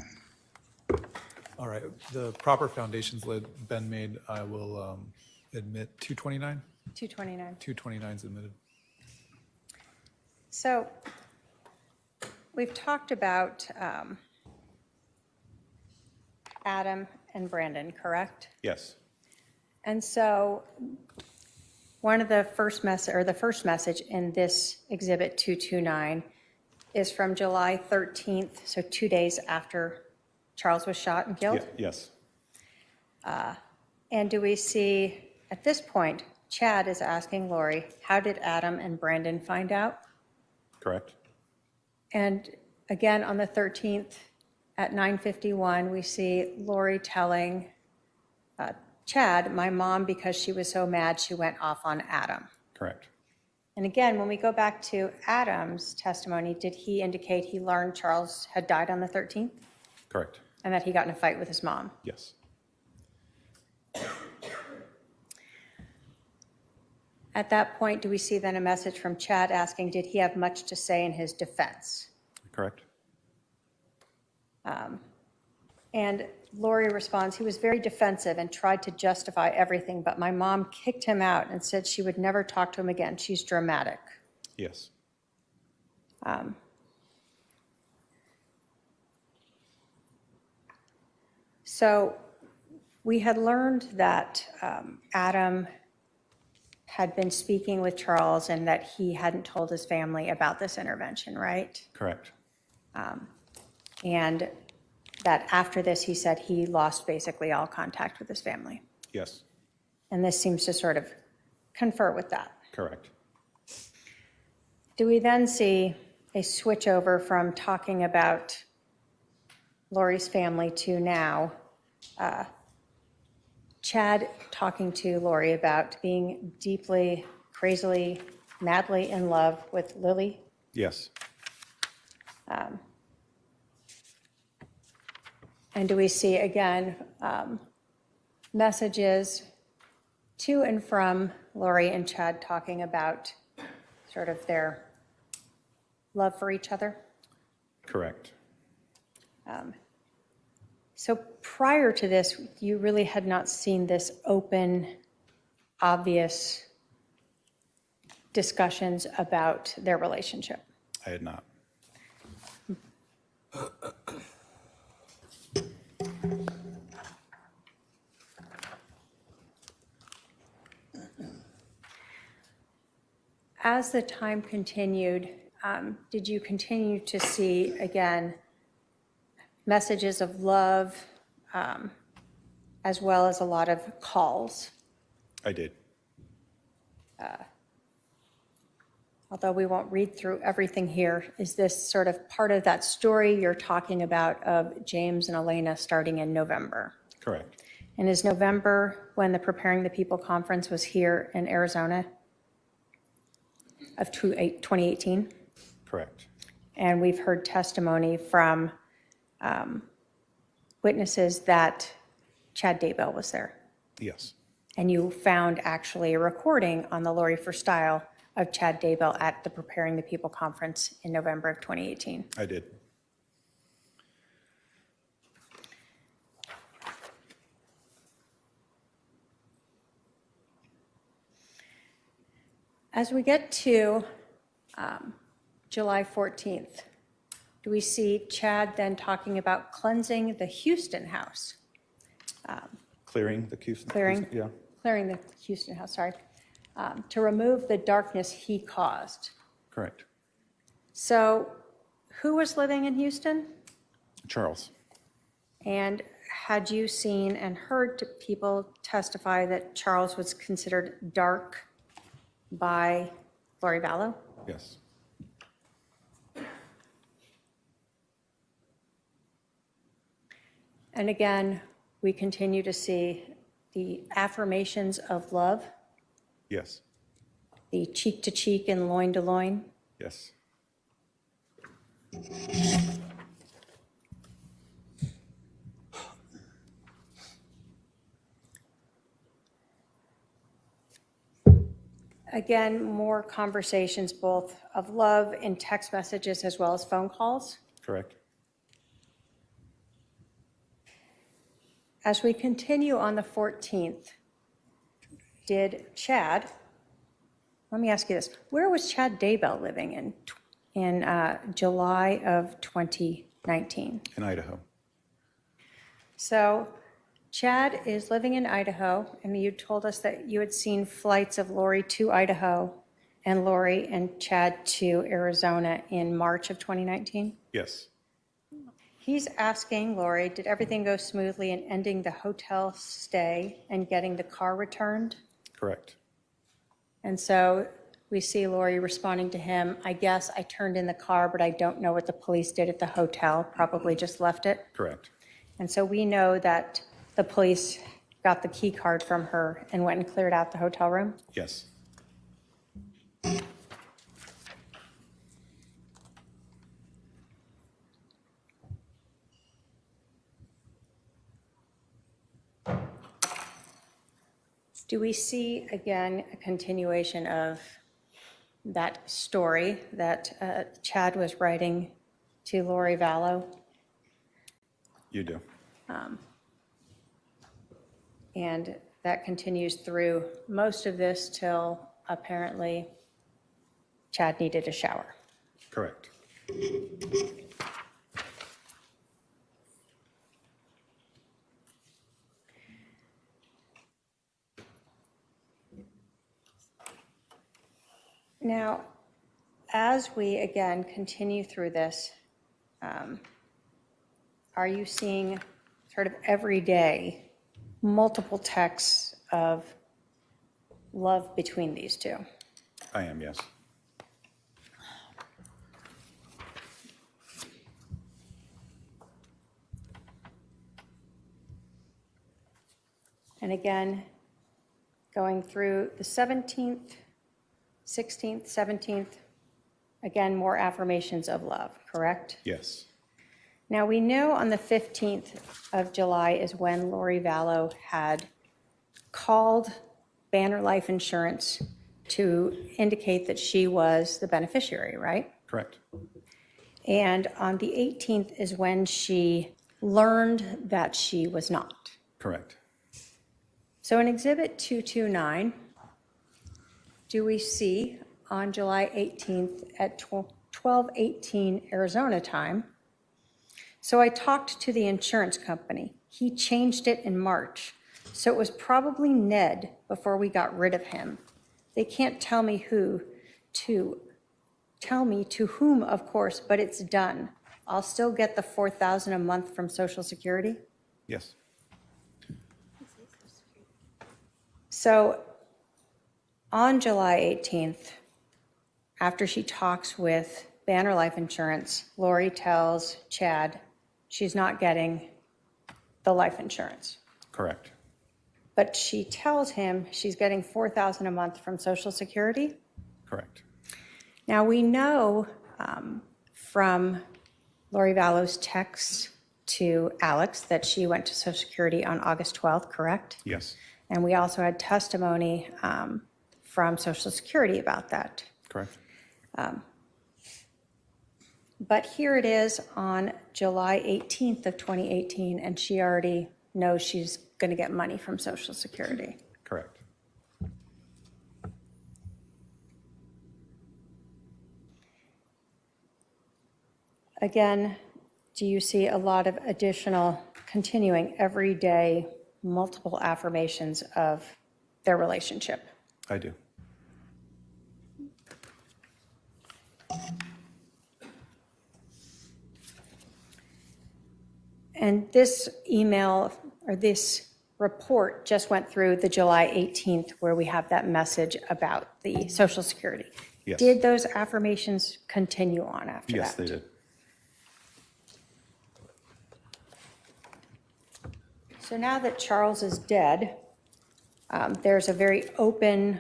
Speaker 4: All right, the proper foundations been made. I will admit 229.
Speaker 5: 229.
Speaker 4: 229 is admitted.
Speaker 5: So we've talked about Adam and Brandon, correct?
Speaker 6: Yes.
Speaker 5: And so one of the first message in this Exhibit 229 is from July 13th, so 2 days after Charles was shot and killed?
Speaker 6: Yes.
Speaker 5: And do we see, at this point, Chad is asking Lori, how did Adam and Brandon find out?
Speaker 6: Correct.
Speaker 5: And again, on the 13th at 9:51, we see Lori telling Chad, my mom, because she was so mad, she went off on Adam.
Speaker 6: Correct.
Speaker 5: And again, when we go back to Adam's testimony, did he indicate he learned Charles had died on the 13th
Speaker 6: Correct.
Speaker 5: and that he got in a fight with his mom?
Speaker 6: Yes.
Speaker 5: At that point, do we see then a message from Chad asking, did he have much to say in his defense?
Speaker 6: Correct.
Speaker 5: And Lori responds, he was very defensive and tried to justify everything, but my mom kicked him out and said she would never talk to him again. She's dramatic.
Speaker 6: Yes.
Speaker 5: So we had learned that Adam had been speaking with Charles and that he hadn't told his family about this intervention, right?
Speaker 6: Correct.
Speaker 5: And that after this, he said he lost basically all contact with his family.
Speaker 6: Yes.
Speaker 5: And this seems to sort of confer with that.
Speaker 6: Correct.
Speaker 5: Do we then see a switch over from talking about Lori's family to now Chad talking to Lori about being deeply, crazily, madly in love with Lily?
Speaker 6: Yes.
Speaker 5: And do we see again messages to and from Lori and Chad talking about sort of their love for each other?
Speaker 6: Correct.
Speaker 5: So prior to this, you really had not seen this open, obvious discussions about their relationship.
Speaker 6: I had not.
Speaker 5: As the time continued, did you continue to see, again, messages of love, as well as a lot of calls?
Speaker 6: I did.
Speaker 5: Although we won't read through everything here, is this sort of part of that story you're talking about of James and Elena starting in November?
Speaker 6: Correct.
Speaker 5: And is November when the Preparing the People conference was here in Arizona of 2018?
Speaker 6: Correct.
Speaker 5: And we've heard testimony from witnesses that Chad Daybell was there.
Speaker 6: Yes.
Speaker 5: And you found actually a recording on the Lori for Style of Chad Daybell at the Preparing the People conference in November of 2018.
Speaker 6: I did.
Speaker 5: As we get to July 14th, do we see Chad then talking about cleansing the Houston house?
Speaker 6: Clearing the Houston.
Speaker 5: Clearing.
Speaker 6: Yeah.
Speaker 5: Clearing the Houston house, sorry, to remove the darkness he caused.
Speaker 6: Correct.
Speaker 5: So who was living in Houston?
Speaker 6: Charles.
Speaker 5: And had you seen and heard people testify that Charles was considered dark by Lori Vallow?
Speaker 6: Yes.
Speaker 5: And again, we continue to see the affirmations of love,
Speaker 6: Yes.
Speaker 5: the cheek to cheek and loin to loin.
Speaker 6: Yes.
Speaker 5: Again, more conversations both of love in text messages as well as phone calls.
Speaker 6: Correct.
Speaker 5: As we continue on the 14th, did Chad, let me ask you this, where was Chad Daybell living in July of 2019?
Speaker 6: In Idaho.
Speaker 5: So Chad is living in Idaho, and you told us that you had seen flights of Lori to Idaho and Lori and Chad to Arizona in March of 2019?
Speaker 6: Yes.
Speaker 5: He's asking Lori, did everything go smoothly in ending the hotel stay and getting the car returned?
Speaker 6: Correct.
Speaker 5: And so we see Lori responding to him, I guess I turned in the car, but I don't know what the police did at the hotel, probably just left it.
Speaker 6: Correct.
Speaker 5: And so we know that the police got the key card from her and went and cleared out the hotel room.
Speaker 6: Yes.
Speaker 5: Do we see, again, a continuation of that story that Chad was writing to Lori Vallow?
Speaker 6: You do.
Speaker 5: And that continues through most of this till apparently Chad needed a shower.
Speaker 6: Correct.
Speaker 5: Now, as we again continue through this, are you seeing sort of every day multiple texts of love between these two?
Speaker 6: I am, yes.
Speaker 5: And again, going through the 17th, 16th, 17th, again, more affirmations of love, correct?
Speaker 6: Yes.
Speaker 5: Now, we know on the 15th of July is when Lori Vallow had called Banner Life Insurance to indicate that she was the beneficiary, right?
Speaker 6: Correct.
Speaker 5: And on the 18th is when she learned that she was not.
Speaker 6: Correct.
Speaker 5: So in Exhibit 229, do we see on July 18th at 12:18 Arizona time? So I talked to the insurance company. He changed it in March. So it was probably Ned before we got rid of him. They can't tell me to whom, of course, but it's done. I'll still get the $4,000 a month from Social Security.
Speaker 6: Yes.
Speaker 5: So on July 18th, after she talks with Banner Life Insurance, Lori tells Chad she's not getting the life insurance.
Speaker 6: Correct.
Speaker 5: But she tells him she's getting $4,000 a month from Social Security.
Speaker 6: Correct.
Speaker 5: Now, we know from Lori Vallow's text to Alex that she went to Social Security on August 12th, correct?
Speaker 6: Yes.
Speaker 5: And we also had testimony from Social Security about that.
Speaker 6: Correct.
Speaker 5: But here it is on July 18th of 2018, and she already knows she's going to get money from Social Security.
Speaker 6: Correct.
Speaker 5: Again, do you see a lot of additional continuing everyday multiple affirmations of their relationship?
Speaker 6: I do.
Speaker 5: And this email or this report just went through the July 18th where we have that message about the Social Security.
Speaker 6: Yes.
Speaker 5: Did those affirmations continue on after that?
Speaker 6: Yes, they did.
Speaker 5: So now that Charles is dead, there's a very open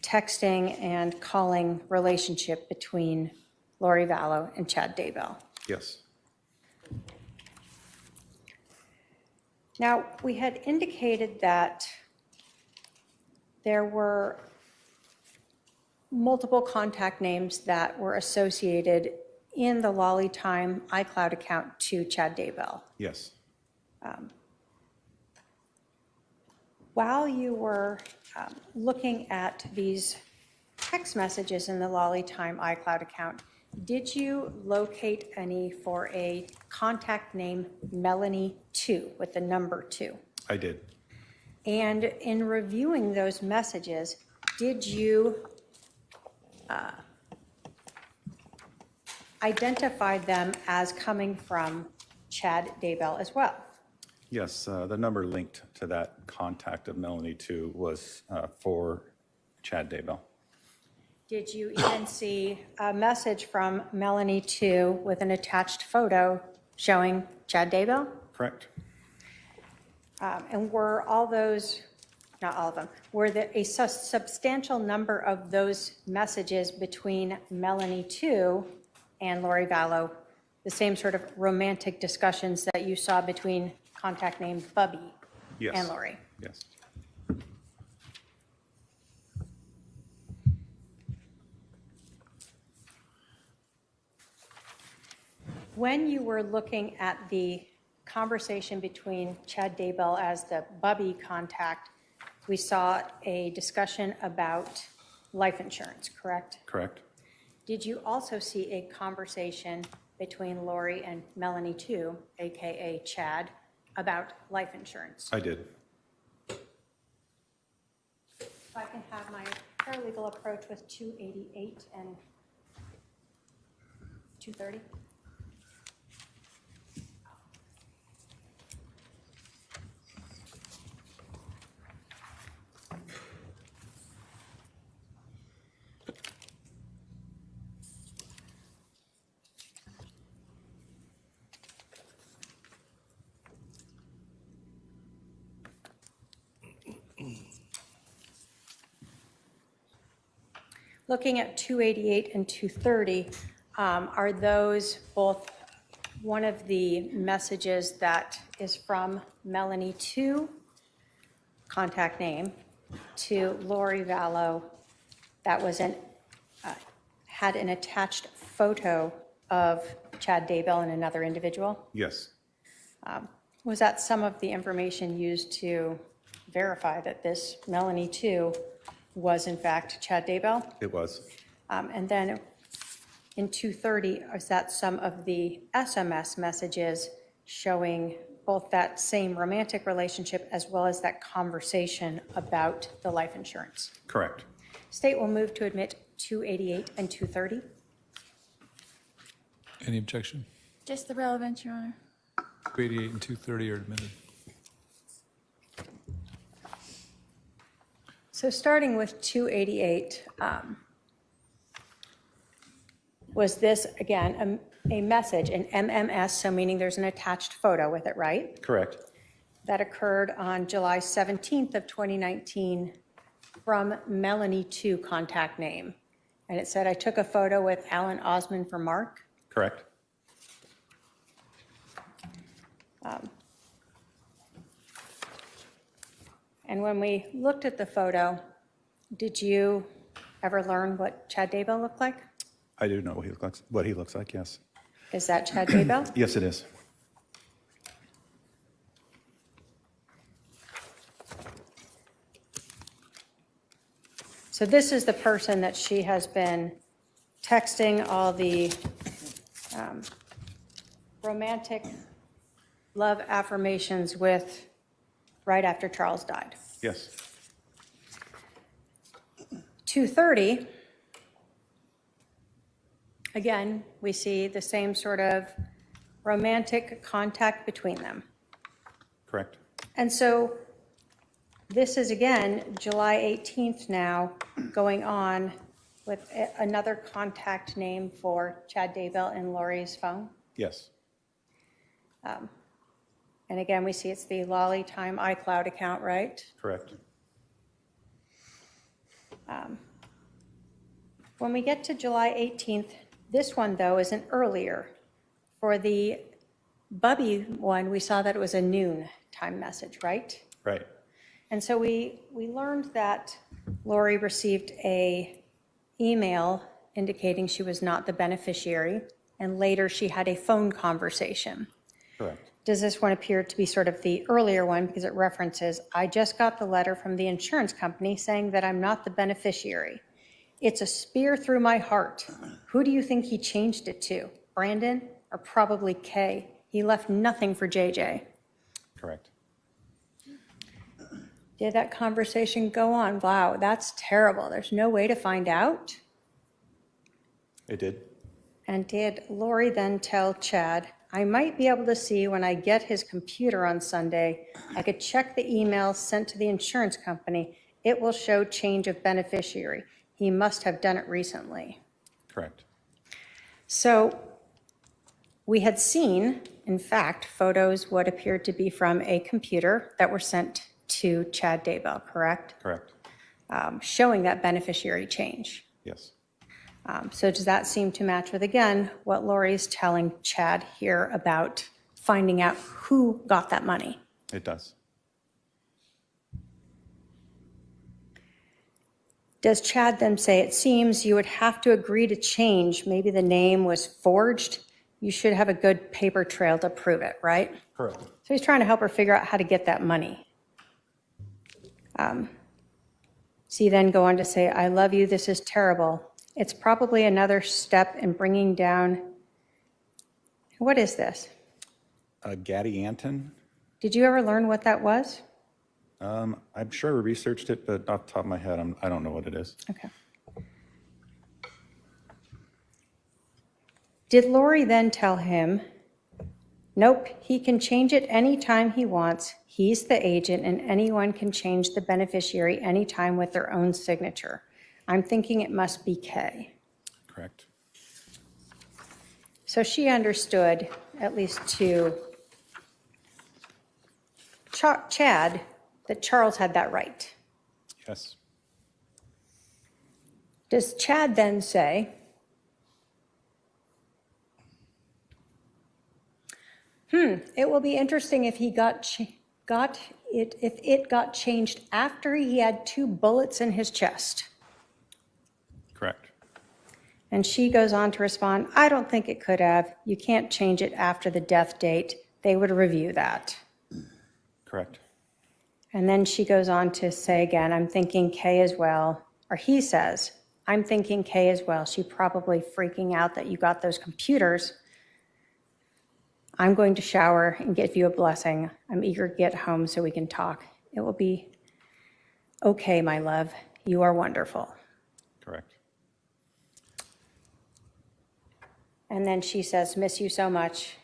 Speaker 5: texting and calling relationship between Lori Vallow and Chad Daybell.
Speaker 6: Yes.
Speaker 5: Now, we had indicated that there were multiple contact names that were associated in the Lolly Time iCloud account to Chad Daybell.
Speaker 6: Yes.
Speaker 5: While you were looking at these text messages in the Lolly Time iCloud account, did you locate any for a contact name Melanie 2 with the number 2?
Speaker 6: I did.
Speaker 5: And in reviewing those messages, did you identify them as coming from Chad Daybell as well?
Speaker 6: Yes, the number linked to that contact of Melanie 2 was for Chad Daybell.
Speaker 5: Did you even see a message from Melanie 2 with an attached photo showing Chad Daybell?
Speaker 6: Correct.
Speaker 5: And were all those, not all of them, were there a substantial number of those messages between Melanie 2 and Lori Vallow, the same sort of romantic discussions that you saw between contact name Bubby
Speaker 6: Yes.
Speaker 5: and Lori?
Speaker 6: Yes.
Speaker 5: When you were looking at the conversation between Chad Daybell as the Bubby contact, we saw a discussion about life insurance, correct?
Speaker 6: Correct.
Speaker 5: Did you also see a conversation between Lori and Melanie 2, AKA Chad, about life insurance?
Speaker 6: I did.
Speaker 5: If I can have my paralegal approach with 288 and 230. Looking at 288 and 230, are those both one of the messages that is from Melanie 2, contact name, to Lori Vallow that was had an attached photo of Chad Daybell and another individual?
Speaker 6: Yes.
Speaker 5: Was that some of the information used to verify that this Melanie 2 was in fact Chad Daybell?
Speaker 6: It was.
Speaker 5: And then in 230, is that some of the SMS messages showing both that same romantic relationship as well as that conversation about the life insurance?
Speaker 6: Correct.
Speaker 5: State will move to admit 288 and 230.
Speaker 4: Any objection?
Speaker 7: Just the relevance, Your Honor.
Speaker 4: 288 and 230 are admitted.
Speaker 5: So starting with 288, was this, again, a message, an MMS, so meaning there's an attached photo with it, right?
Speaker 6: Correct.
Speaker 5: That occurred on July 17th of 2019 from Melanie 2 contact name. And it said, I took a photo with Alan Osmond for Mark.
Speaker 6: Correct.
Speaker 5: And when we looked at the photo, did you ever learn what Chad Daybell looked like?
Speaker 6: I do know what he looks like, yes.
Speaker 5: Is that Chad Daybell?
Speaker 6: Yes, it is.
Speaker 5: So this is the person that she has been texting all the romantic love affirmations with right after Charles died.
Speaker 6: Yes.
Speaker 5: 230, again, we see the same sort of romantic contact between them.
Speaker 6: Correct.
Speaker 5: And so this is, again, July 18th now, going on with another contact name for Chad Daybell in Lori's phone.
Speaker 6: Yes.
Speaker 5: And again, we see it's the Lolly Time iCloud account, right?
Speaker 6: Correct.
Speaker 5: When we get to July 18th, this one, though, is an earlier. For the Bubby one, we saw that it was a noon time message, right?
Speaker 6: Right.
Speaker 5: And so we learned that Lori received a email indicating she was not the beneficiary, and later she had a phone conversation.
Speaker 6: Correct.
Speaker 5: Does this one appear to be sort of the earlier one because it references, I just got the letter from the insurance company saying that I'm not the beneficiary. It's a spear through my heart. Who do you think he changed it to? Brandon or probably Kay? He left nothing for JJ.
Speaker 6: Correct.
Speaker 5: Did that conversation go on? Wow, that's terrible. There's no way to find out.
Speaker 6: It did.
Speaker 5: And did Lori then tell Chad, I might be able to see when I get his computer on Sunday, I could check the email sent to the insurance company it will show change of beneficiary. He must have done it recently.
Speaker 6: Correct.
Speaker 5: So we had seen, in fact, photos what appeared to be from a computer that were sent to Chad Daybell, correct?
Speaker 6: Correct.
Speaker 5: Showing that beneficiary change.
Speaker 6: Yes.
Speaker 5: So does that seem to match with, again, what Lori's telling Chad here about finding out who got that money?
Speaker 6: It does.
Speaker 5: Does Chad then say, it seems you would have to agree to change, maybe the name was forged, you should have a good paper trail to prove it, right?
Speaker 6: Correct.
Speaker 5: So he's trying to help her figure out how to get that money. So you then go on to say, I love you, this is terrible. It's probably another step in bringing down, what is this?
Speaker 6: Gaddy Anton.
Speaker 5: Did you ever learn what that was?
Speaker 6: I'm sure I researched it, but off the top of my head, I don't know what it is.
Speaker 5: Okay. Did Lori then tell him, nope, he can change it anytime he wants. He's the agent and anyone can change the beneficiary anytime with their own signature. I'm thinking it must be Kay.
Speaker 6: Correct.
Speaker 5: So she understood, at least to Chad, that Charles had that right.
Speaker 6: Yes.
Speaker 5: Does Chad then say, it will be interesting if he if it got changed after he had 2 bullets in his chest.
Speaker 6: Correct.
Speaker 5: And she goes on to respond, I don't think it could have. You can't change it after the death date. They would review that.
Speaker 6: Correct.
Speaker 5: And then she goes on to say again, I'm thinking Kay as well. Or he says, I'm thinking Kay as well. She probably freaking out that you got those computers. I'm going to shower and give you a blessing. I'm eager to get home so we can talk. It will be okay, my love. You are wonderful.
Speaker 6: Correct.
Speaker 5: And then she says, miss you so much.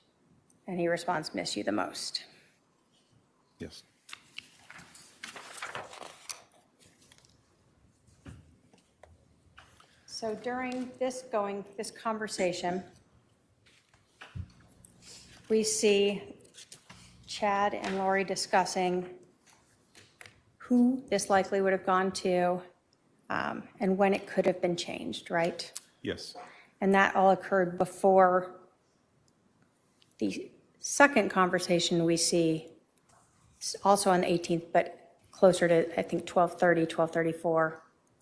Speaker 5: And he responds, miss you the most.
Speaker 6: Yes.
Speaker 5: So during this conversation, we see Chad and Lori discussing who this likely would have gone to and when it could have been changed, right?
Speaker 6: Yes.
Speaker 5: And that all occurred before the second conversation we see, also on the 18th, but closer to, I think, 12:30, 12:34,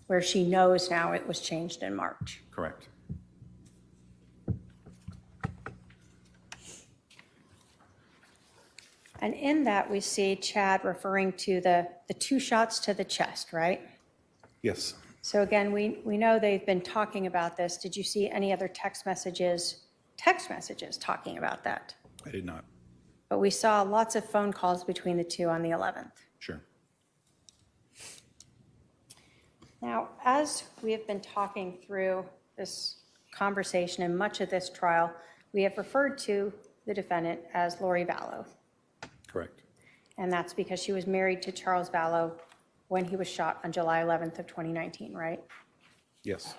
Speaker 5: where she knows now it was changed in March.
Speaker 6: Correct.
Speaker 5: And in that, we see Chad referring to the 2 shots to the chest, right?
Speaker 6: Yes.
Speaker 5: So again, we know they've been talking about this. Did you see any other text messages talking about that?
Speaker 6: I did not.
Speaker 5: But we saw lots of phone calls between the 2 on the 11th.
Speaker 6: Sure.
Speaker 5: Now, as we have been talking through this conversation and much of this trial, we have referred to the defendant as Lori Vallow.
Speaker 6: Correct.
Speaker 5: And that's because she was married to Charles Vallow when he was shot on July 11th of 2019, right?
Speaker 6: Yes.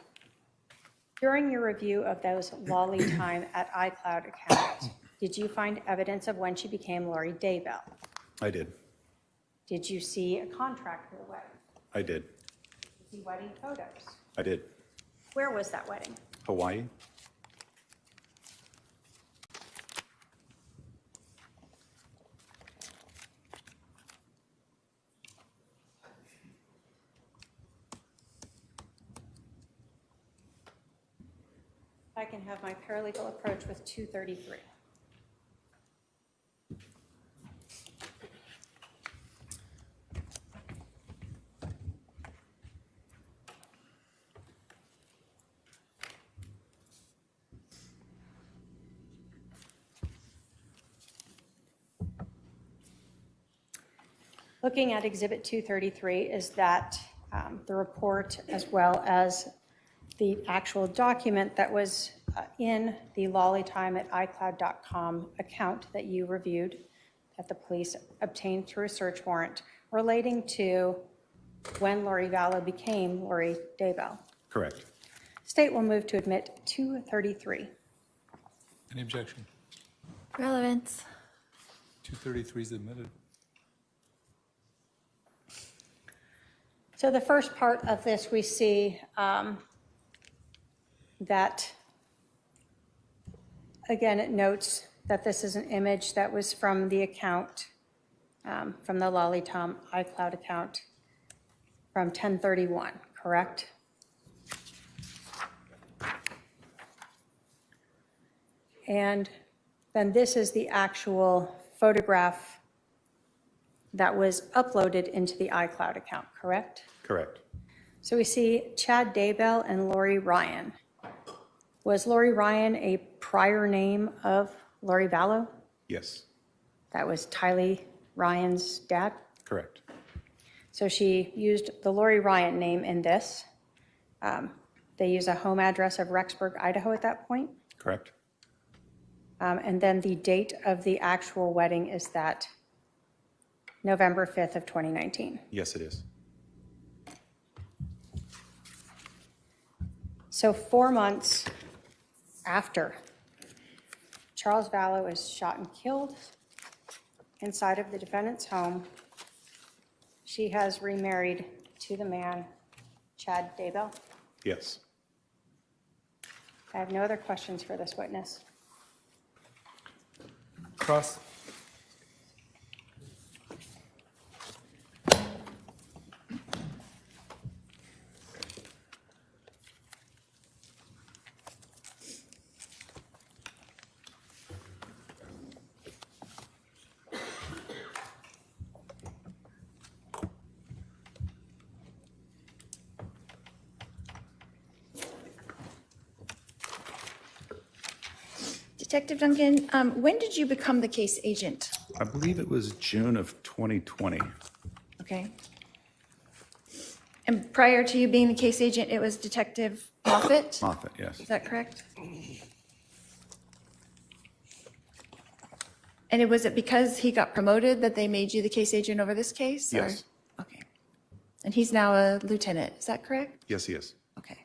Speaker 5: During your review of those Lolly Time at iCloud accounts, did you find evidence of when she became Lori Daybell?
Speaker 6: I did.
Speaker 5: Did you see a contract for the wedding?
Speaker 6: I did.
Speaker 5: Did you see wedding photos?
Speaker 6: I did.
Speaker 5: Where was that wedding?
Speaker 6: Hawaii.
Speaker 5: I can have my paralegal approach with 233. Looking at Exhibit 233 is that the report as well as the actual document that was in the lollytime at iCloud.com account that you reviewed, that the police obtained through a search warrant relating to when Lori Vallow became Lori Daybell.
Speaker 6: Correct.
Speaker 5: State will move to admit 233.
Speaker 4: Any objection?
Speaker 7: Relevance.
Speaker 4: 233 is admitted.
Speaker 5: So the first part of this, we see that, again, it notes that this is an image that was from the account, from the Lolly Tom iCloud account from 10/31, correct? And then this is the actual photograph that was uploaded into the iCloud account, correct?
Speaker 6: Correct.
Speaker 5: So we see Chad Daybell and Lori Ryan. Was Lori Ryan a prior name of Lori Vallow?
Speaker 6: Yes.
Speaker 5: That was Tylee Ryan's dad?
Speaker 6: Correct.
Speaker 5: So she used the Lori Ryan name in this. They use a home address of Rexburg, Idaho at that point.
Speaker 6: Correct.
Speaker 5: And then the date of the actual wedding is that November 5th of 2019.
Speaker 6: Yes, it is.
Speaker 5: So 4 months after Charles Vallow is shot and killed inside of the defendant's home, she has remarried to the man, Chad Daybell.
Speaker 6: Yes.
Speaker 5: I have no other questions for this witness.
Speaker 4: Cross.
Speaker 7: Detective Duncan, when did you become the case agent?
Speaker 6: I believe it was June of 2020.
Speaker 7: Okay. And prior to you being the case agent, it was Detective Moffett?
Speaker 6: Moffett, yes.
Speaker 7: Is that correct? And was it because he got promoted that they made you the case agent over this case? or-
Speaker 6: Yes.
Speaker 7: Okay. And he's now a lieutenant, is that correct?
Speaker 6: Yes, he is.
Speaker 7: Okay.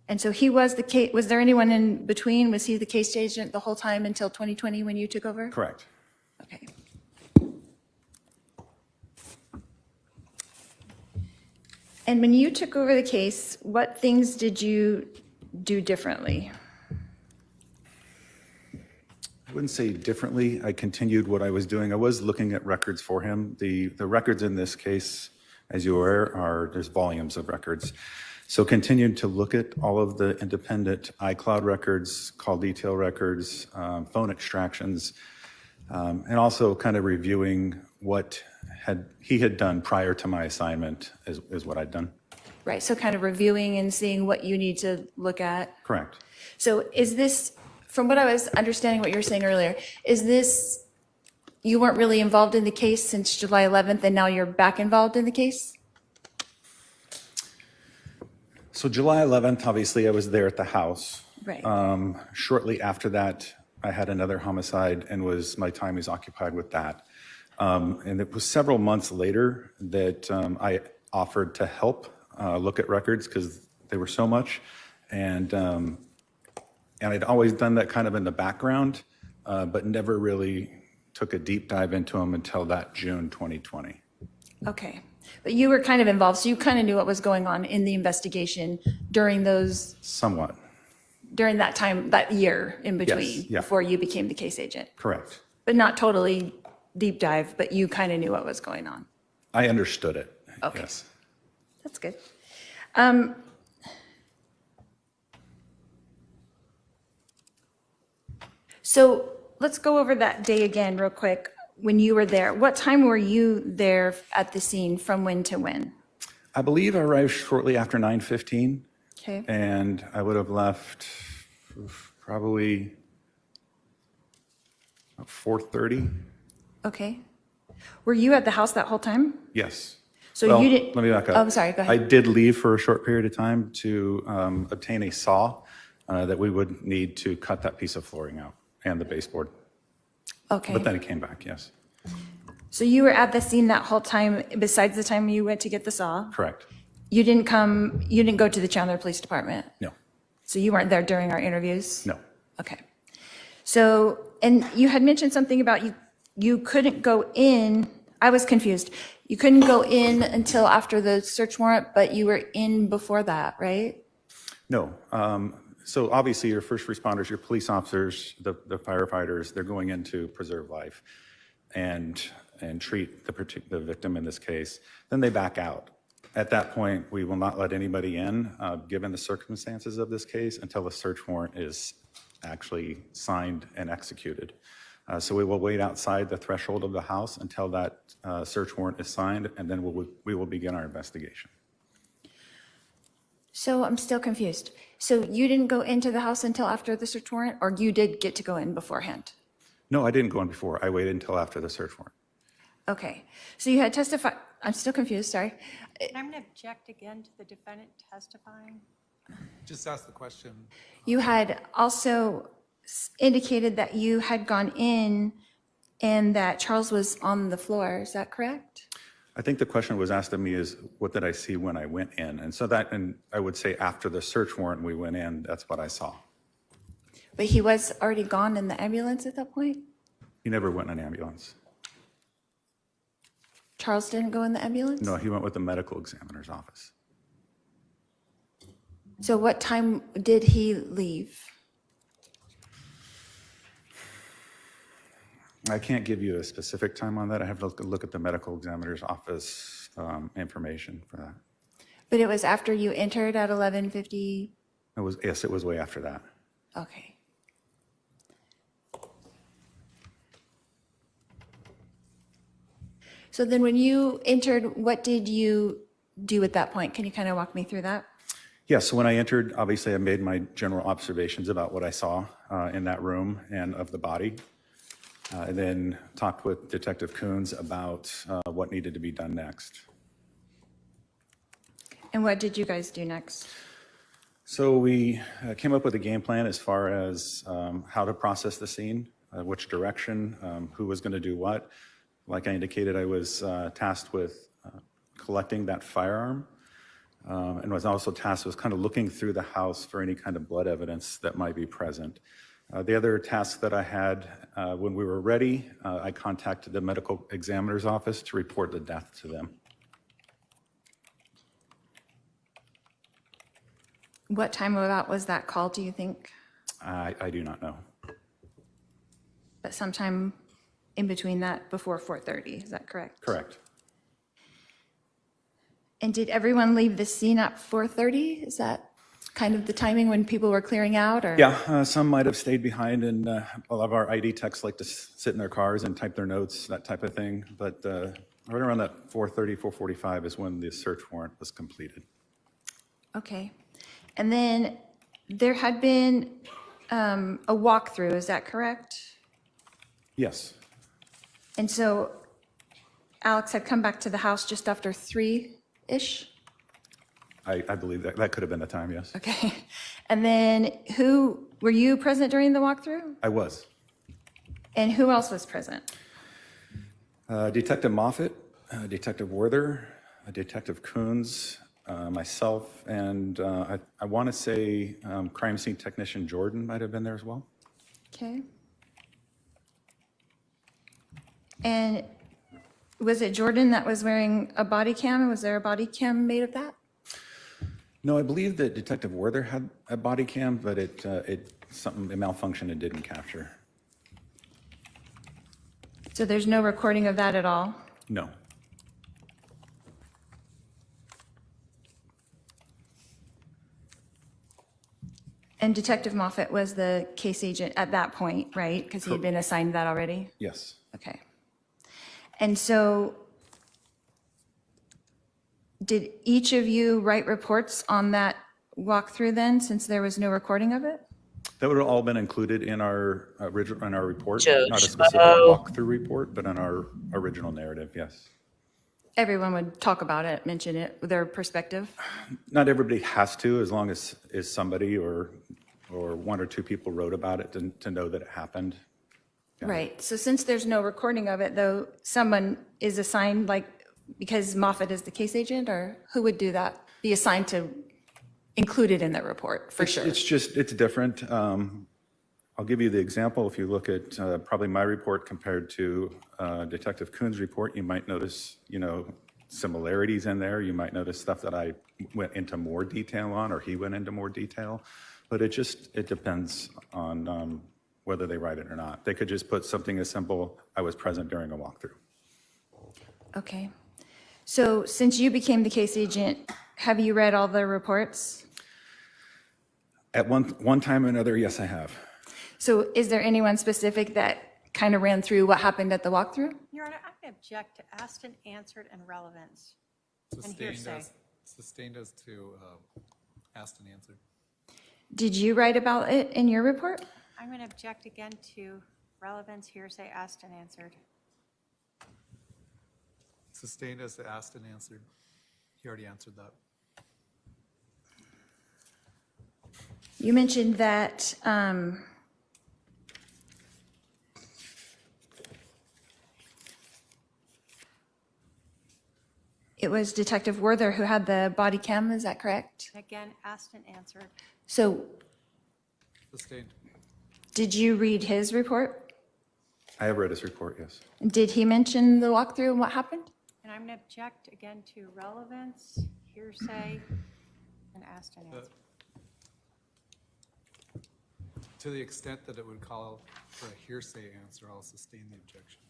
Speaker 7: And so he was the case, was there anyone in between? Was he the case agent the whole time until 2020 when you took over?
Speaker 6: Correct.
Speaker 7: Okay. And when you took over the case, what things did you do differently?
Speaker 6: I wouldn't say differently. I continued what I was doing. I was looking at records for him. The records in this case, as you're aware, there's volumes of records. So continued to look at all of the independent iCloud records, call detail records, phone extractions, and also kind of reviewing what he had done prior to my assignment is what I'd done.
Speaker 7: Right, so kind of reviewing and seeing what you need to look at.
Speaker 6: Correct.
Speaker 7: So is this, from what I was understanding what you were saying earlier, is this, you weren't really involved in the case since July 11th and now you're back involved in the case?
Speaker 6: So July 11th, obviously, I was there at the house.
Speaker 7: Right.
Speaker 6: Shortly after that, I had another homicide and my time was occupied with that. And it was several months later that I offered to help look at records because they were so much. And I'd always done that kind of in the background, but never really took a deep dive into them until that June 2020.
Speaker 7: Okay, but you were kind of involved, so you kind of knew what was going on in the investigation during those,
Speaker 6: Somewhat.
Speaker 7: during that time, that year in between,
Speaker 6: yeah.
Speaker 7: before you became the case agent?
Speaker 6: Correct.
Speaker 7: But not totally deep dive, but you kind of knew what was going on?
Speaker 6: I understood it.
Speaker 7: Okay.
Speaker 6: Yes.
Speaker 7: That's good. So let's go over that day again real quick. When you were there, what time were you there at the scene, from when to when?
Speaker 6: I believe I arrived shortly after 9:15.
Speaker 7: Okay.
Speaker 6: And I would have left probably 4:30.
Speaker 7: Okay. Were you at the house that whole time?
Speaker 6: Yes.
Speaker 7: So
Speaker 6: Well,
Speaker 7: you didn't.
Speaker 6: Let me back up.
Speaker 7: Oh, I'm sorry, go
Speaker 6: I
Speaker 7: ahead.
Speaker 6: did leave for a short period of time to obtain a saw that we would need to cut that piece of flooring out and the baseboard.
Speaker 7: Okay.
Speaker 6: But then it came back, yes.
Speaker 7: So you were at the scene that whole time, besides the time you went to get the saw?
Speaker 6: Correct.
Speaker 7: You didn't go to the Chandler Police Department?
Speaker 6: No.
Speaker 7: So you weren't there during our interviews?
Speaker 6: No.
Speaker 7: Okay. So, and you had mentioned something about you couldn't go in. I was confused. You couldn't go in until after the search warrant, but you were in before that, right?
Speaker 6: No. So obviously your first responders, your police officers, the firefighters, they're going in to preserve life and treat the victim in this case. Then they back out. At that point, we will not let anybody in, given the circumstances of this case, until the search warrant is actually signed and executed. So we will wait outside the threshold of the house until that search warrant is signed, and then we will begin our investigation.
Speaker 7: So I'm still confused. So you didn't go into the house until after the search warrant, or you did get to go in beforehand?
Speaker 6: No, I didn't go in before. I waited until after the search warrant.
Speaker 7: Okay. So you had testified, I'm still confused, sorry.
Speaker 5: And I'm going to object again to the defendant testifying.
Speaker 4: Just ask the question.
Speaker 7: You had also indicated that you had gone in and that Charles was on the floor. Is that correct?
Speaker 6: I think the question was asked of me is, what did I see when I went in? And so that, and I would say after the search warrant we went in, that's what I saw.
Speaker 7: But he was already gone in the ambulance at that point?
Speaker 6: He never went in an ambulance.
Speaker 7: Charles didn't go in the ambulance?
Speaker 6: No, he went with the medical examiner's office.
Speaker 7: So what time did he leave?
Speaker 6: I can't give you a specific time on that. I have to look at the medical examiner's office information for that.
Speaker 7: But it was after you entered at 11:50?
Speaker 6: Yes, it was way after that.
Speaker 7: Okay. So then when you entered, what did you do at that point? Can you kind of walk me through that?
Speaker 6: Yeah, so when I entered, obviously I made my general observations about what I saw in that room and of the body. And then talked with Detective Coons about what needed to be done next.
Speaker 7: And what did you guys do next?
Speaker 6: So we came up with a game plan as far as how to process the scene, which direction, who was going to do what. Like I indicated, I was tasked with collecting that firearm and was also tasked with kind of looking through the house for any kind of blood evidence that might be present. The other task that I had, when we were ready, I contacted the medical examiner's office to report the death to them.
Speaker 7: What time about was that call, do you think?
Speaker 6: I do not know.
Speaker 7: But sometime in between that, before 4:30, is that correct?
Speaker 6: Correct.
Speaker 7: And did everyone leave the scene at 4:30? Is that kind of the timing when people were clearing out, or?
Speaker 6: Yeah, some might have stayed behind, and a lot of our ID techs like to sit in their cars and type their notes, that type of thing. But right around that 4:30, 4:45 is when the search warrant was completed.
Speaker 7: Okay. And then there had been a walkthrough, is that correct?
Speaker 6: Yes.
Speaker 7: And so Alex had come back to the house just after 3-ish?
Speaker 6: I believe that could have been the time, yes.
Speaker 7: Okay. And then were you present during the walkthrough?
Speaker 6: I was.
Speaker 7: And who else was present?
Speaker 6: Detective Moffitt, Detective Werther, Detective Coons, myself, and I want to say crime scene technician Jordan might have been there as well.
Speaker 7: Okay. And was it Jordan that was wearing a body cam? Was there a body cam made of that?
Speaker 6: No, I believe that Detective Werther had a body cam, but it malfunctioned and didn't capture.
Speaker 7: So there's no recording of that at all?
Speaker 6: No.
Speaker 7: And Detective Moffitt was the case agent at that point, right? Because he had been assigned that already?
Speaker 6: Yes.
Speaker 7: Okay. And so did each of you write reports on that walkthrough then, since there was no recording of it?
Speaker 6: That would have all been included in our report,
Speaker 2: Joe
Speaker 6: not a specific
Speaker 2: Schmo.
Speaker 6: walkthrough report, but in our original narrative, yes.
Speaker 7: Everyone would talk about it, mention it, their perspective?
Speaker 6: Not everybody has to, as long as somebody or one or two people wrote about it to know that it happened.
Speaker 7: Right. So since there's no recording of it, though, someone is assigned, like, because Moffat is the case agent, or who would do that? Be assigned to include it in the report, for sure.
Speaker 6: It's different. I'll give you the example. If you look at probably my report compared to Detective Kuhn's report, you might notice, similarities in there. You might notice stuff that I went into more detail on, or he went into more detail. But it depends on whether they write it or not. They could just put something as simple, I was present during a walkthrough.
Speaker 7: Okay. So since you became the case agent, have you read all the reports?
Speaker 6: At one time or another, yes, I have.
Speaker 7: So is there anyone specific that kind of ran through what happened at the walkthrough?
Speaker 5: Your Honor, I object to asked and answered and relevance and hearsay.
Speaker 4: Sustained as to asked and answered.
Speaker 7: Did you write about it in your report?
Speaker 5: I'm going to object again to relevance, hearsay, asked and answered.
Speaker 4: Sustained as to asked and answered. He already answered that.
Speaker 7: You mentioned that it was Detective Werther who had the body cam, is that correct?
Speaker 5: Again, asked and answered.
Speaker 7: So
Speaker 4: Sustained.
Speaker 7: did you read his report?
Speaker 6: I have read his report, yes.
Speaker 7: Did he mention the walkthrough and what happened?
Speaker 5: And I'm going to object again to relevance, hearsay, and asked and answered.
Speaker 4: To the extent that it would call for a hearsay answer, I'll sustain the objection.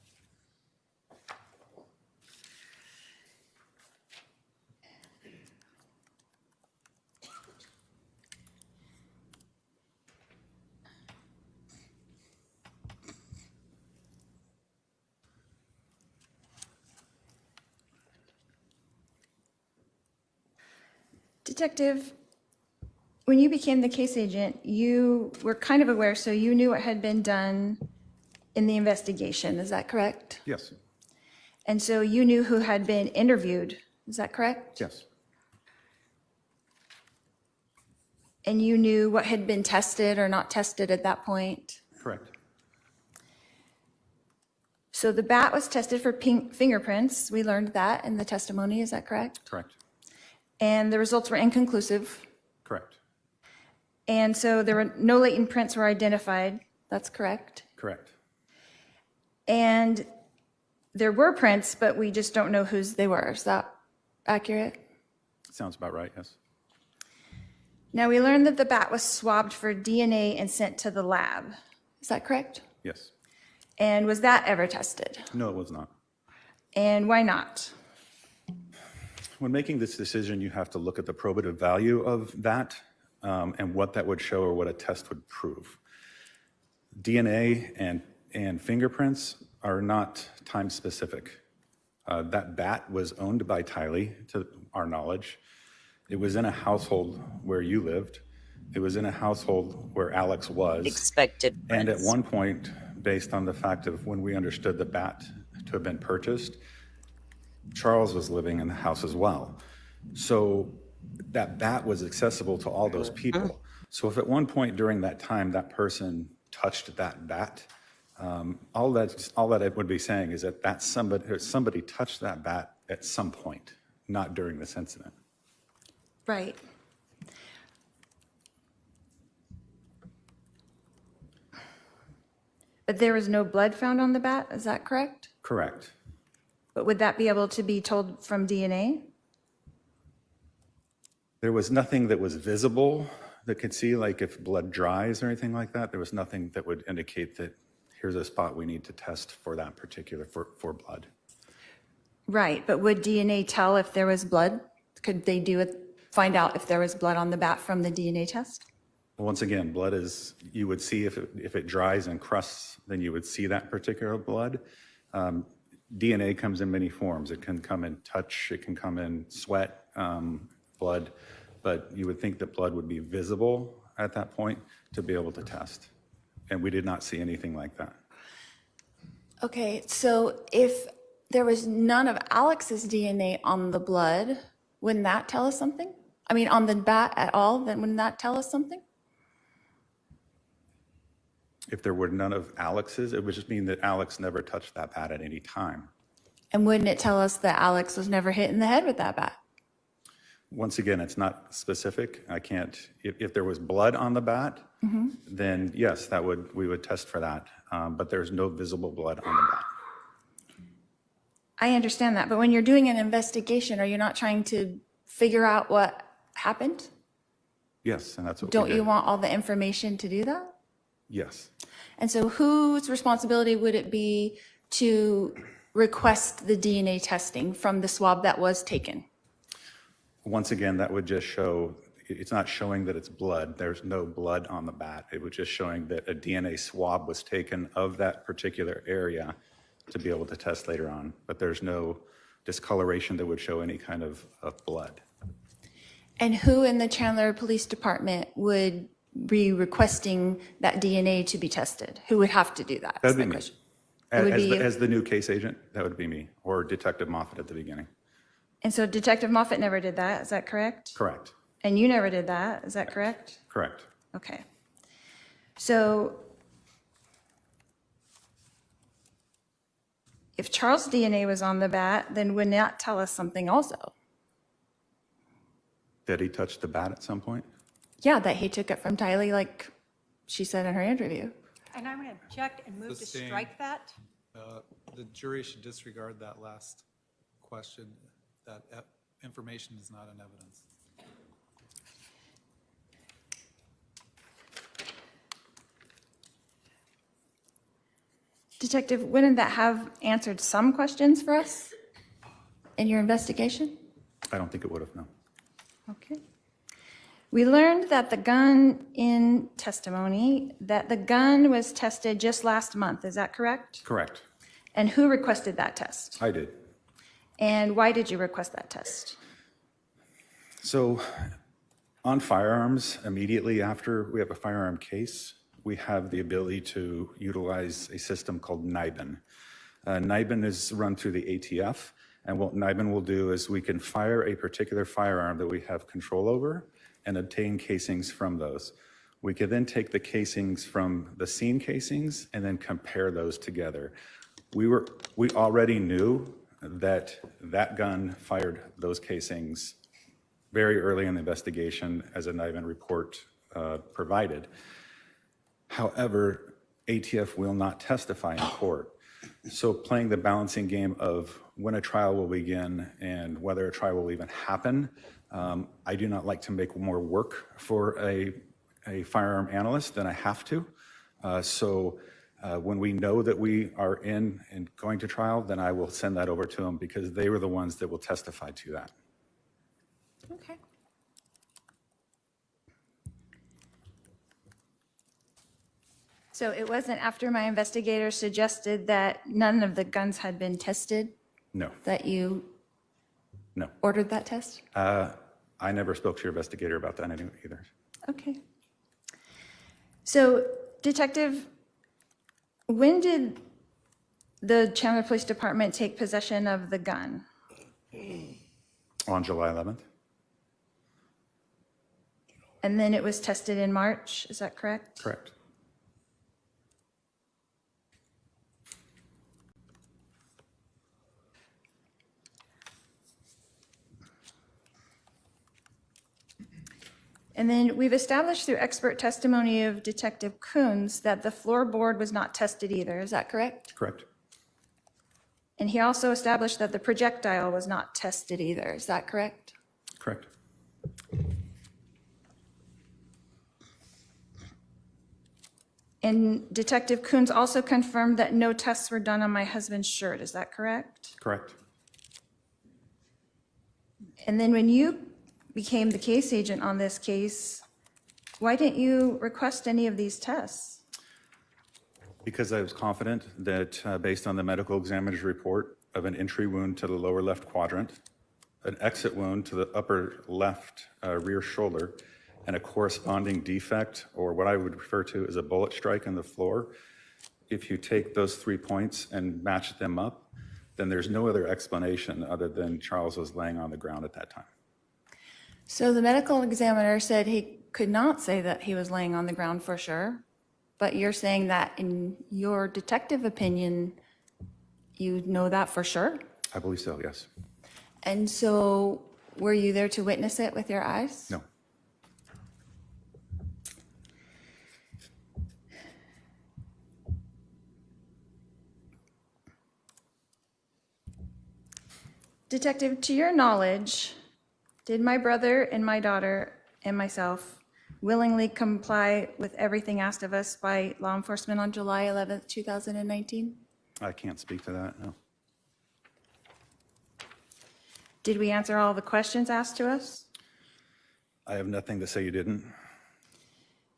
Speaker 7: Detective, when you became the case agent, you were kind of aware, so you knew what had been done in the investigation, is that correct?
Speaker 6: Yes.
Speaker 7: And so you knew who had been interviewed, is that correct?
Speaker 6: Yes.
Speaker 7: And you knew what had been tested or not tested at that point?
Speaker 6: Correct.
Speaker 7: So the bat was tested for fingerprints. We learned that in the testimony, is that correct?
Speaker 6: Correct.
Speaker 7: And the results were inconclusive.
Speaker 6: Correct.
Speaker 7: And so there were no latent prints were identified. That's correct.
Speaker 6: Correct.
Speaker 7: And there were prints, but we just don't know whose they were. Is that accurate?
Speaker 6: Sounds about right, yes.
Speaker 7: Now, we learned that the bat was swabbed for DNA and sent to the lab. Is that correct?
Speaker 6: Yes.
Speaker 7: And was that ever tested?
Speaker 6: No, it was not.
Speaker 7: And why not?
Speaker 6: When making this decision, you have to look at the probative value of that and what that would show or what a test would prove. DNA and fingerprints are not time specific. That bat was owned by Tylee, to our knowledge. It was in a household where you lived. It was in a household where Alex was.
Speaker 2: Expected
Speaker 6: And at
Speaker 2: prints.
Speaker 6: one point, based on the fact of when we understood the bat to have been purchased, Charles was living in the house as well. So that bat was accessible to all those people. So if at one point during that time that person touched that bat, all that it would be saying is that somebody touched that bat at some point, not during this incident.
Speaker 7: Right. But there was no blood found on the bat, is that correct?
Speaker 6: Correct.
Speaker 7: But would that be able to be told from DNA?
Speaker 6: There was nothing that was visible that could see, like if blood dries or anything like that. There was nothing that would indicate that here's a spot we need to test for that particular, for blood.
Speaker 7: Right, but would DNA tell if there was blood? Could they find out if there was blood on the bat from the DNA test?
Speaker 6: Once again, blood is, you would see if it dries and crusts, then you would see that particular blood. DNA comes in many forms. It can come in touch, it can come in sweat, blood, but you would think that blood would be visible at that point to be able to test. And we did not see anything like that.
Speaker 7: Okay, so if there was none of Alex's DNA on the blood, wouldn't that tell us something? I mean, on the bat at all, then wouldn't that tell us something?
Speaker 6: If there were none of Alex's, it would just mean that Alex never touched that bat at any time.
Speaker 7: And wouldn't it tell us that Alex was never hit in the head with that bat?
Speaker 6: Once again, it's not specific. I can't, if there was blood on the bat, then yes, we would test for that. But there's no visible blood on the bat.
Speaker 7: I understand that, but when you're doing an investigation, are you not trying to figure out what happened?
Speaker 6: Yes, and that's what we
Speaker 7: Don't
Speaker 6: did.
Speaker 7: you want all the information to do that?
Speaker 6: Yes.
Speaker 7: And so whose responsibility would it be to request the DNA testing from the swab that was taken?
Speaker 6: Once again, that would just show, it's not showing that it's blood. There's no blood on the bat. It was just showing that a DNA swab was taken of that particular area to be able to test later on. But there's no discoloration that would show any kind of blood.
Speaker 7: And who in the Chandler Police Department would be requesting that DNA to be tested? Who would have to do that?
Speaker 6: That'd be me.
Speaker 7: It would be you.
Speaker 6: As the new case agent, that would be me, or Detective Moffat at the beginning.
Speaker 7: And so Detective Moffat never did that, is that correct?
Speaker 6: Correct.
Speaker 7: And you never did that, is that correct?
Speaker 6: Correct.
Speaker 7: Okay. So if Charles' DNA was on the bat, then wouldn't that tell us something also?
Speaker 6: Did he touch the bat at some point?
Speaker 7: Yeah, that he took it from Tylee, like she said in her interview.
Speaker 5: And I'm going to object and move to
Speaker 4: Sustained.
Speaker 5: strike that.
Speaker 4: The jury should disregard that last question. That information is not in evidence.
Speaker 7: Detective, wouldn't that have answered some questions for us in your investigation?
Speaker 6: I don't think it would have, no.
Speaker 7: Okay. We learned that the gun in testimony, that the gun was tested just last month, is that correct?
Speaker 6: Correct.
Speaker 7: And who requested that test?
Speaker 6: I did.
Speaker 7: And why did you request that test?
Speaker 6: So on firearms, immediately after we have a firearm case, we have the ability to utilize a system called NIBIN. NIBIN is run through the ATF, and what NIBIN will do is we can fire a particular firearm that we have control over and obtain casings from those. We can then take the casings from the scene casings and then compare those together. We already knew that that gun fired those casings very early in the investigation, as a NIBIN report provided. However, ATF will not testify in court. So playing the balancing game of when a trial will begin and whether a trial will even happen, I do not like to make more work for a firearm analyst than I have to. When we know that we are in and going to trial, then I will send that over to them because they were the ones that will testify to that.
Speaker 7: Okay. So it wasn't after my investigator suggested that none of the guns had been tested
Speaker 6: No,
Speaker 7: that you
Speaker 6: no.
Speaker 7: ordered that test?
Speaker 6: I never spoke to your investigator about that either.
Speaker 7: Okay. So, Detective, when did the Chandler Police Department take possession of the gun?
Speaker 6: On July 11th?
Speaker 7: And then it was tested in March, is that correct?
Speaker 6: Correct.
Speaker 7: And then we've established through expert testimony of Detective Coons that the floorboard was not tested either, is that correct?
Speaker 6: Correct.
Speaker 7: And he also established that the projectile was not tested either, is that correct?
Speaker 6: Correct.
Speaker 7: And Detective Coons also confirmed that no tests were done on my husband's shirt, is that correct?
Speaker 6: Correct.
Speaker 7: And then when you became the case agent on this case, why didn't you request any of these tests?
Speaker 6: Because I was confident that based on the medical examiner's report of an entry wound to the lower left quadrant, an exit wound to the upper left rear shoulder, and a corresponding defect, or what I would refer to as a bullet strike in the floor, if you take those 3 points and match them up, then there's no other explanation other than Charles was laying on the ground at that time.
Speaker 7: So the medical examiner said he could not say that he was laying on the ground for sure. But you're saying that in your detective opinion, you know that for sure?
Speaker 6: I believe so, yes.
Speaker 7: And so were you there to witness it with your eyes?
Speaker 6: No.
Speaker 7: Detective, to your knowledge, did my brother and my daughter and myself willingly comply with everything asked of us by law enforcement on July 11th, 2019?
Speaker 6: I can't speak to that, no.
Speaker 7: Did we answer all the questions asked to us?
Speaker 6: I have nothing to say you didn't.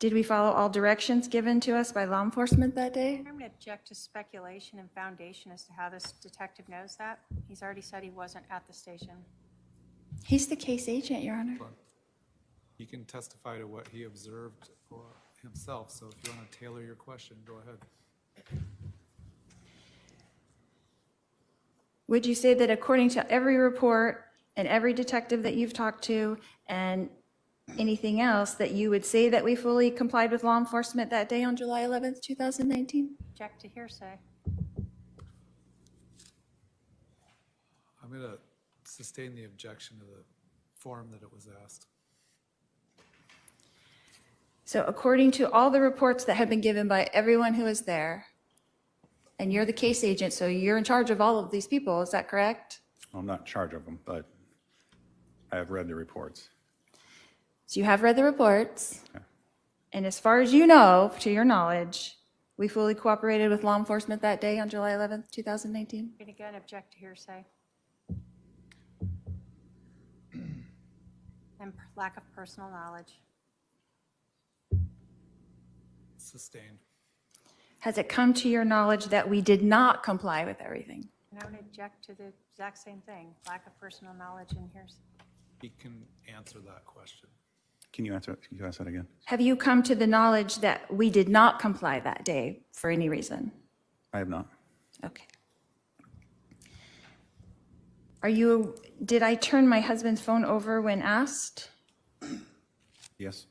Speaker 7: Did we follow all directions given to us by law enforcement that day?
Speaker 5: I'm going to object to speculation and foundation as to how this detective knows that. He's already said he wasn't at the station.
Speaker 7: He's the case agent, Your Honor.
Speaker 4: He can testify to what he observed for himself, so if you want to tailor your question, go ahead.
Speaker 7: Would you say that according to every report and every detective that you've talked to and anything else, that you would say that we fully complied with law enforcement that day on July 11th, 2019?
Speaker 5: Object to hearsay.
Speaker 4: I'm going to sustain the objection to the form that it was asked.
Speaker 7: So according to all the reports that have been given by everyone who was there, and you're the case agent, so you're in charge of all of these people, is that correct?
Speaker 6: I'm not in charge of them, but I have read the reports.
Speaker 7: So you have read the reports,
Speaker 6: Okay.
Speaker 7: and as far as you know, to your knowledge, we fully cooperated with law enforcement that day on July 11th, 2019?
Speaker 5: And again, object to hearsay. And lack of personal knowledge.
Speaker 4: Sustained.
Speaker 7: Has it come to your knowledge that we did not comply with everything?
Speaker 5: And I would object to the exact same thing, lack of personal knowledge and hearsay.
Speaker 4: He can answer that question.
Speaker 6: Can you ask that again?
Speaker 7: Have you come to the knowledge that we did not comply that day for any reason?
Speaker 6: I have not.
Speaker 7: Okay. Did I turn my husband's phone over when asked?
Speaker 6: Yes.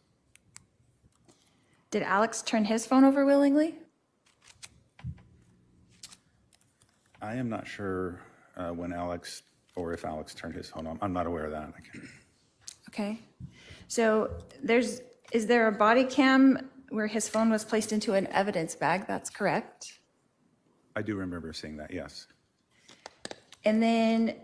Speaker 7: Did Alex turn his phone over willingly?
Speaker 6: I am not sure when Alex, or if Alex turned his phone on. I'm not aware of that.
Speaker 7: Okay. So is there a body cam where his phone was placed into an evidence bag? That's correct.
Speaker 6: I do remember seeing that, yes.
Speaker 7: And then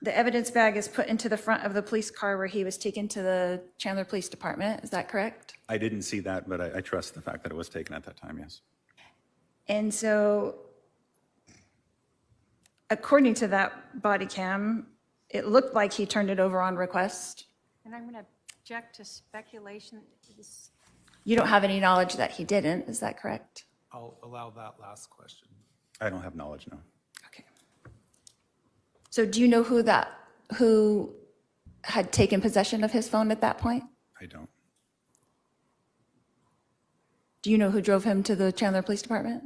Speaker 7: the evidence bag is put into the front of the police car where he was taken to the Chandler Police Department. Is that correct?
Speaker 6: I didn't see that, but I trust the fact that it was taken at that time, yes.
Speaker 7: And so according to that body cam, it looked like he turned it over on request.
Speaker 5: And I'm going to object to speculation.
Speaker 7: You don't have any knowledge that he didn't, is that correct?
Speaker 4: I'll allow that last question.
Speaker 6: I don't have knowledge, no.
Speaker 7: Okay. So do you know who had taken possession of his phone at that point?
Speaker 6: I don't.
Speaker 7: Do you know who drove him to the Chandler Police Department?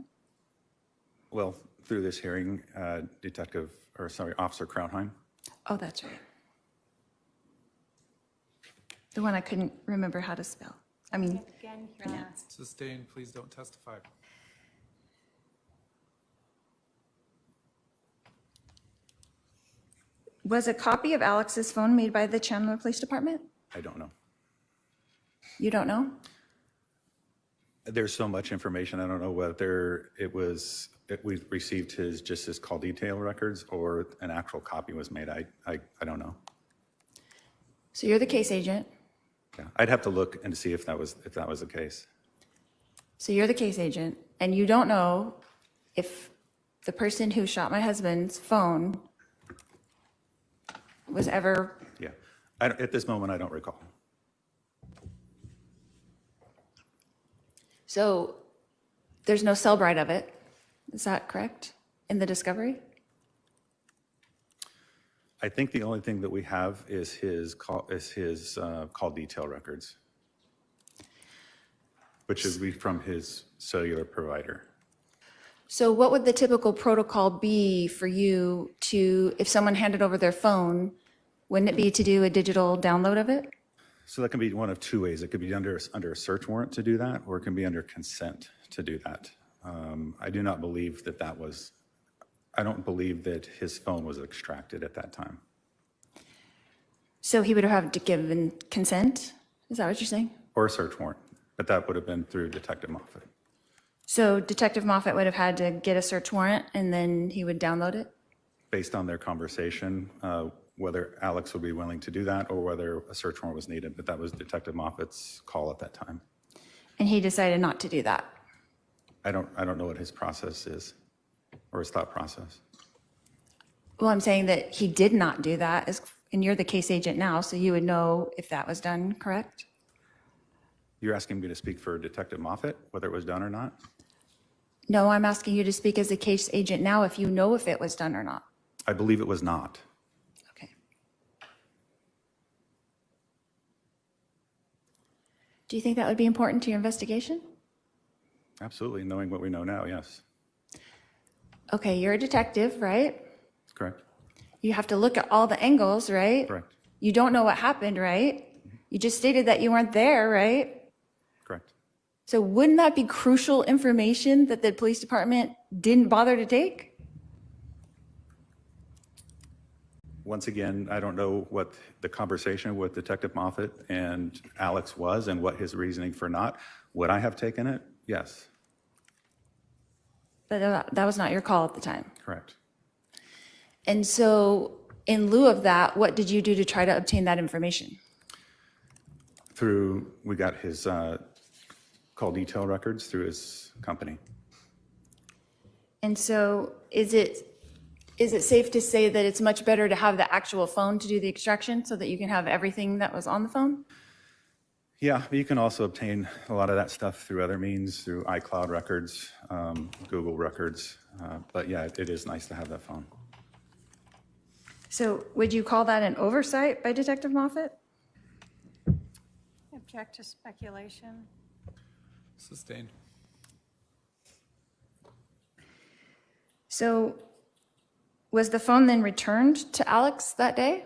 Speaker 6: Well, through this hearing, Officer Krautheim.
Speaker 7: Oh, that's right. The one I couldn't remember how to spell. I mean,
Speaker 5: Again, Your
Speaker 7: pronounce.
Speaker 5: Honor.
Speaker 4: Sustained, please don't testify.
Speaker 7: Was a copy of Alex's phone made by the Chandler Police Department?
Speaker 6: I don't know.
Speaker 7: You don't know?
Speaker 6: There's so much information. I don't know whether we received just his call detail records or an actual copy was made. I don't know.
Speaker 7: So you're the case agent.
Speaker 6: Yeah, I'd have to look and see if that was the case.
Speaker 7: So you're the case agent, and you don't know if the person who shot my husband's phone was ever...
Speaker 6: Yeah. At this moment, I don't recall.
Speaker 7: So there's no Cellbrite of it. Is that correct? In the discovery?
Speaker 6: I think the only thing that we have is his call detail records, which would be from his cellular provider.
Speaker 7: So what would the typical protocol be for you to, if someone handed over their phone, wouldn't it be to do a digital download of it?
Speaker 6: So that can be one of two ways. It could be under a search warrant to do that, or it can be under consent to do that. I do not believe that I don't believe that his phone was extracted at that time.
Speaker 7: So he would have to give consent? Is that what you're saying?
Speaker 6: Or a search warrant, but that would have been through Detective Moffett.
Speaker 7: So Detective Moffett would have had to get a search warrant and then he would download it?
Speaker 6: Based on their conversation, whether Alex would be willing to do that or whether a search warrant was needed, but that was Detective Moffitt's call at that time.
Speaker 7: And he decided not to do that?
Speaker 6: I don't know what his process is or his thought process.
Speaker 7: Well, I'm saying that he did not do that, and you're the case agent now, so you would know if that was done, correct?
Speaker 6: You're asking me to speak for Detective Moffett, whether it was done or not?
Speaker 7: No, I'm asking you to speak as a case agent now if you know if it was done or not.
Speaker 6: I believe it was not.
Speaker 7: Okay. Do you think that would be important to your investigation?
Speaker 6: Absolutely, knowing what we know now, yes.
Speaker 7: Okay, you're a detective, right?
Speaker 6: Correct.
Speaker 7: You have to look at all the angles, right?
Speaker 6: Correct.
Speaker 7: You don't know what happened, right? You just stated that you weren't there, right?
Speaker 6: Correct.
Speaker 7: So wouldn't that be crucial information that the police department didn't bother to take?
Speaker 6: Once again, I don't know what the conversation with Detective Moffett and Alex was and what his reasoning for not. Would I have taken it? Yes.
Speaker 7: But that was not your call at the time.
Speaker 6: Correct.
Speaker 7: And so in lieu of that, what did you do to try to obtain that information?
Speaker 6: We got his call detail records through his company.
Speaker 7: And so is it safe to say that it's much better to have the actual phone to do the extraction so that you can have everything that was on the phone?
Speaker 6: Yeah, but you can also obtain a lot of that stuff through other means, through iCloud records, Google records. But yeah, it is nice to have that phone.
Speaker 7: So would you call that an oversight by Detective Moffett?
Speaker 5: Object to speculation.
Speaker 4: Sustained.
Speaker 7: So was the phone then returned to Alex that day?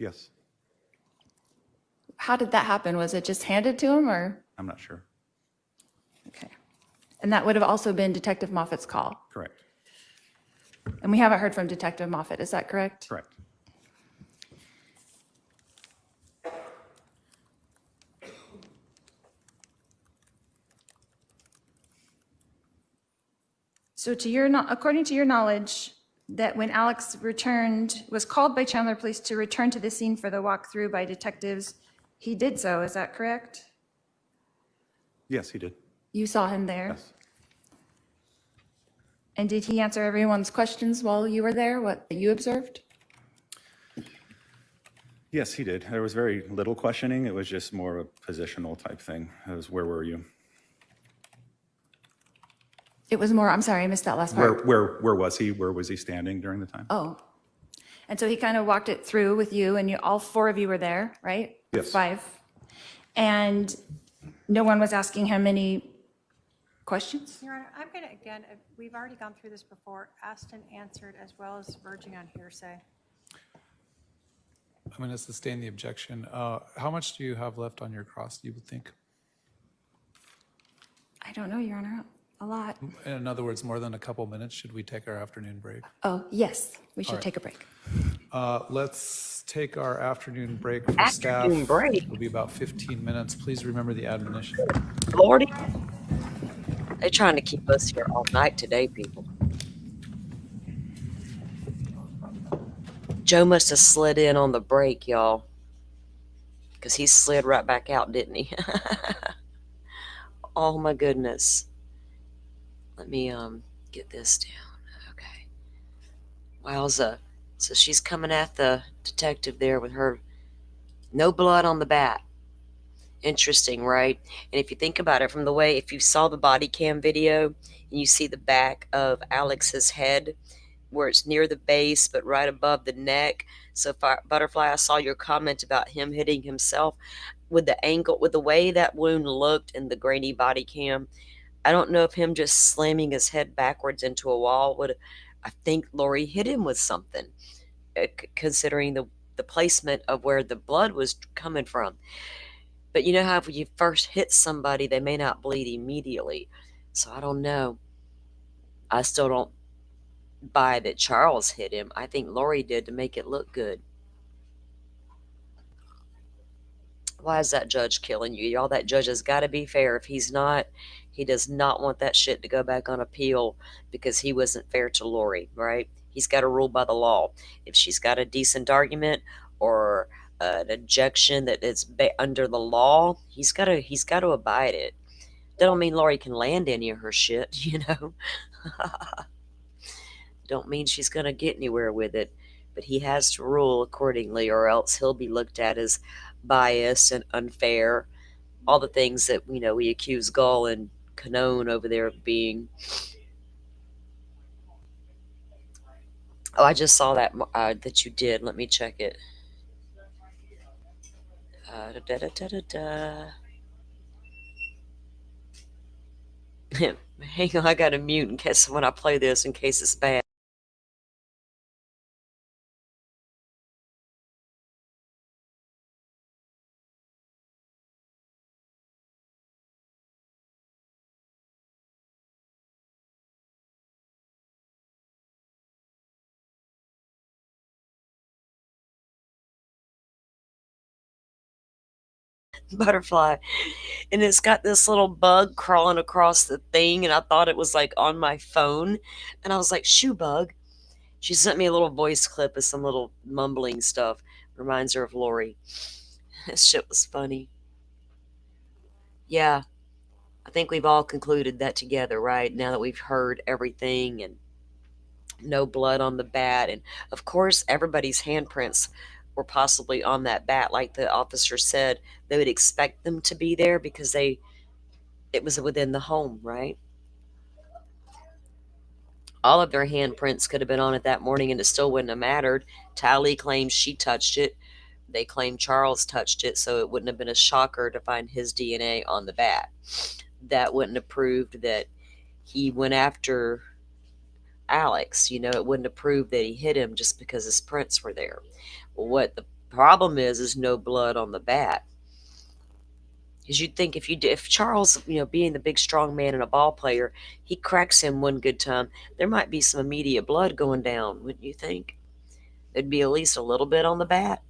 Speaker 6: Yes.
Speaker 7: How did that happen? Was it just handed to him or?
Speaker 6: I'm not sure.
Speaker 7: Okay. And that would have also been Detective Moffitt's call?
Speaker 6: Correct.
Speaker 7: And we haven't heard from Detective Moffett, is that correct?
Speaker 6: Correct.
Speaker 7: So according to your knowledge, that when Alex was called by Chandler Police to return to the scene for the walkthrough by detectives, he did so, is that correct?
Speaker 6: Yes, he did.
Speaker 7: You saw him there?
Speaker 6: Yes.
Speaker 7: And did he answer everyone's questions while you were there, what you observed?
Speaker 6: Yes, he did. There was very little questioning. It was just more of a positional type thing. It was, where were you?
Speaker 7: It was more, I'm sorry, I missed that last part.
Speaker 6: Where was he? Where was he standing during the time?
Speaker 7: Oh. And so he kind of walked it through with you, and all four of you were there, right?
Speaker 6: Yes.
Speaker 7: 5. And no one was asking him any questions?
Speaker 5: Your Honor, I'm going to, again, we've already gone through this before, asked and answered, as well as verging on hearsay.
Speaker 4: I'm going to sustain the objection. How much do you have left on your cross, you would think?
Speaker 7: I don't know, Your Honor, a lot.
Speaker 4: In other words, more than a couple minutes. Should we take our afternoon break?
Speaker 7: Oh, yes, we should
Speaker 4: right.
Speaker 7: take a break.
Speaker 4: Let's take our afternoon break for staff.
Speaker 2: Afternoon break?
Speaker 4: It'll be about 15 minutes. Please remember the admonition.
Speaker 2: Lordy, they're trying to keep us here all night today, people. Joe must have slid in on the break, y'all. Because he slid right back out, didn't he? Oh my goodness. Let me get this down. Okay. Wowza. So she's coming at the detective there with her no blood on the bat. Interesting, right? And if you think about it from the way, if you saw the body cam video and you see the back of Alex's head where it's near the base but right above the neck. So Butterfly, I saw your comment about him hitting himself with the angle, with the way that wound looked in the grainy body cam. I don't know if him just slamming his head backwards into a wall would, I think Lori hit him with something, considering the placement of where the blood was coming from. But you know how if you first hit somebody, they may not bleed immediately. So I don't know. I still don't buy that Charles hit him. I think Lori did to make it look good. Why is that judge killing you? Y'all, that judge has got to be fair. If he's not, he does not want that shit to go back on appeal because he wasn't fair to Lori, right? He's got to rule by the law. If she's got a decent argument or an objection that is under the law, he's got to abide it. That don't mean Lori can land any of her shit, you know. Don't mean she's gonna get anywhere with it, but he has to rule accordingly, or else he'll be looked at as biased and unfair. All the things that we accuse Gull and Canone over there of being. Oh, I just saw that you did. Let me check it. Da, da, da, da, da, da. Hang on, I gotta mute in case when I play this in case it's bad. Butterfly, and it's got this little bug crawling across the thing, and I thought it was like on my phone, and I was like, shoe bug. She sent me a little voice clip of some little mumbling stuff. Reminds her of Lori. This shit was funny. Yeah, I think we've all concluded that together, right? Now that we've heard everything and no blood on the bat. And of course, everybody's handprints were possibly on that bat. Like the officer said, they would expect them to be there because it was within the home, right? All of their handprints could have been on it that morning and it still wouldn't have mattered. Tally claims she touched it. They claim Charles touched it, so it wouldn't have been a shocker to find his DNA on the bat. That wouldn't have proved that he went after Alex. It wouldn't have proved that he hit him just because his prints were there. Well, what the problem is no blood on the bat. Because you'd think if Charles, being the big strong man and a ball player, he cracks him one good time, there might be some immediate blood going down, wouldn't you think? There'd be at least a little bit on the bat.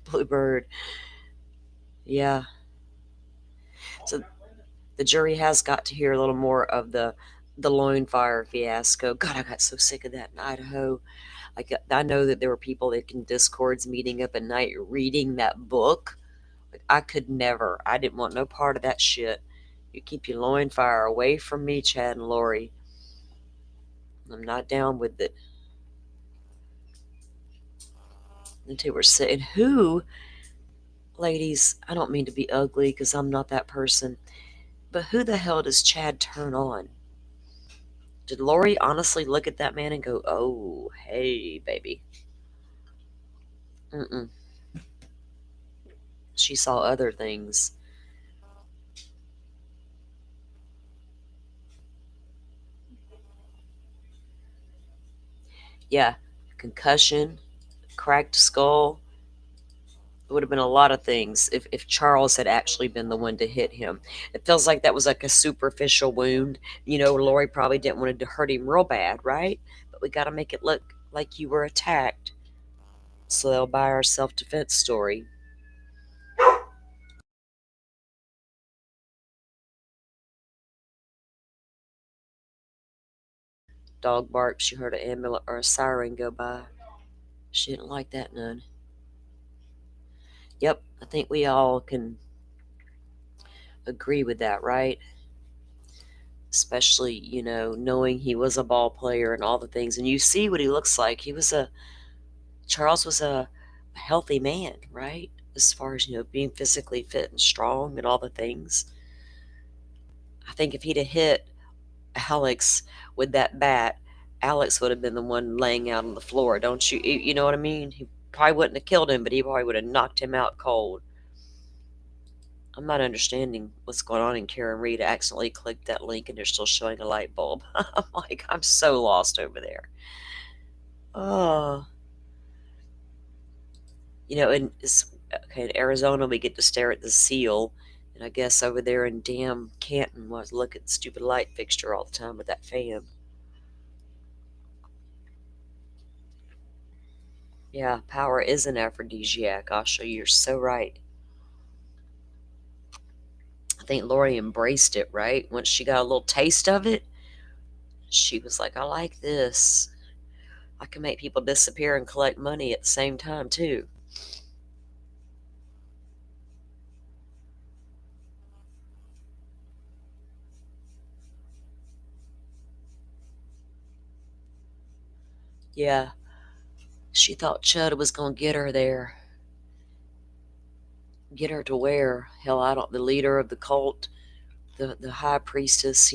Speaker 2: Bluebird. Yeah. So the jury has got to hear a little more of the loin fire fiasco. God, I got so sick of that in Idaho. I know that there were people that in discords meeting up at night reading that book. Like, I could never. I didn't want no part of that shit. You keep your loin fire away from me, Chad and Lori. I'm not down with it. Until we're sitting. Who, ladies, I don't mean to be ugly because I'm not that person, but who the hell does Chad turn on? Did Lori honestly look at that man and go, oh, hey, baby? Mm-mm. She saw other things. Yeah, concussion, cracked skull. It would have been a lot of things if Charles had actually been the one to hit him. It feels like that was like a superficial wound. Lori probably didn't want to hurt him real bad, right? But we got to make it look like you were attacked. So they'll buy our self-defense story. Dog barked. She heard an ambulance or a siren go by. She didn't like that none. Yep, I think we all can agree with that, right? Especially, knowing he was a ball player and all the things. And you see what he looks like. Charles was a healthy man, right? As far as, being physically fit and strong and all the things. I think if he'd have hit Alex with that bat, Alex would have been the one laying out on the floor, don't you? You know what I mean? He probably wouldn't have killed him, but he probably would have knocked him out cold. I'm not understanding what's going on in Karen Reed. I accidentally clicked that link and they're still showing a light bulb. I'm like, I'm so lost over there. Oh, in Arizona we get to stare at the seal, and I guess over there in damn Canton was look at the stupid light fixture all the time with that fan. Yeah, power is an aphrodisiac. Asha, you're so right. I think Lori embraced it, right? Once she got a little taste of it, she was like, I like this. I can make people disappear and collect money at the same time, too. Yeah, she thought Chud was going to get her there. Get her to where? Hell, I don't. The leader of the cult, the high priestess,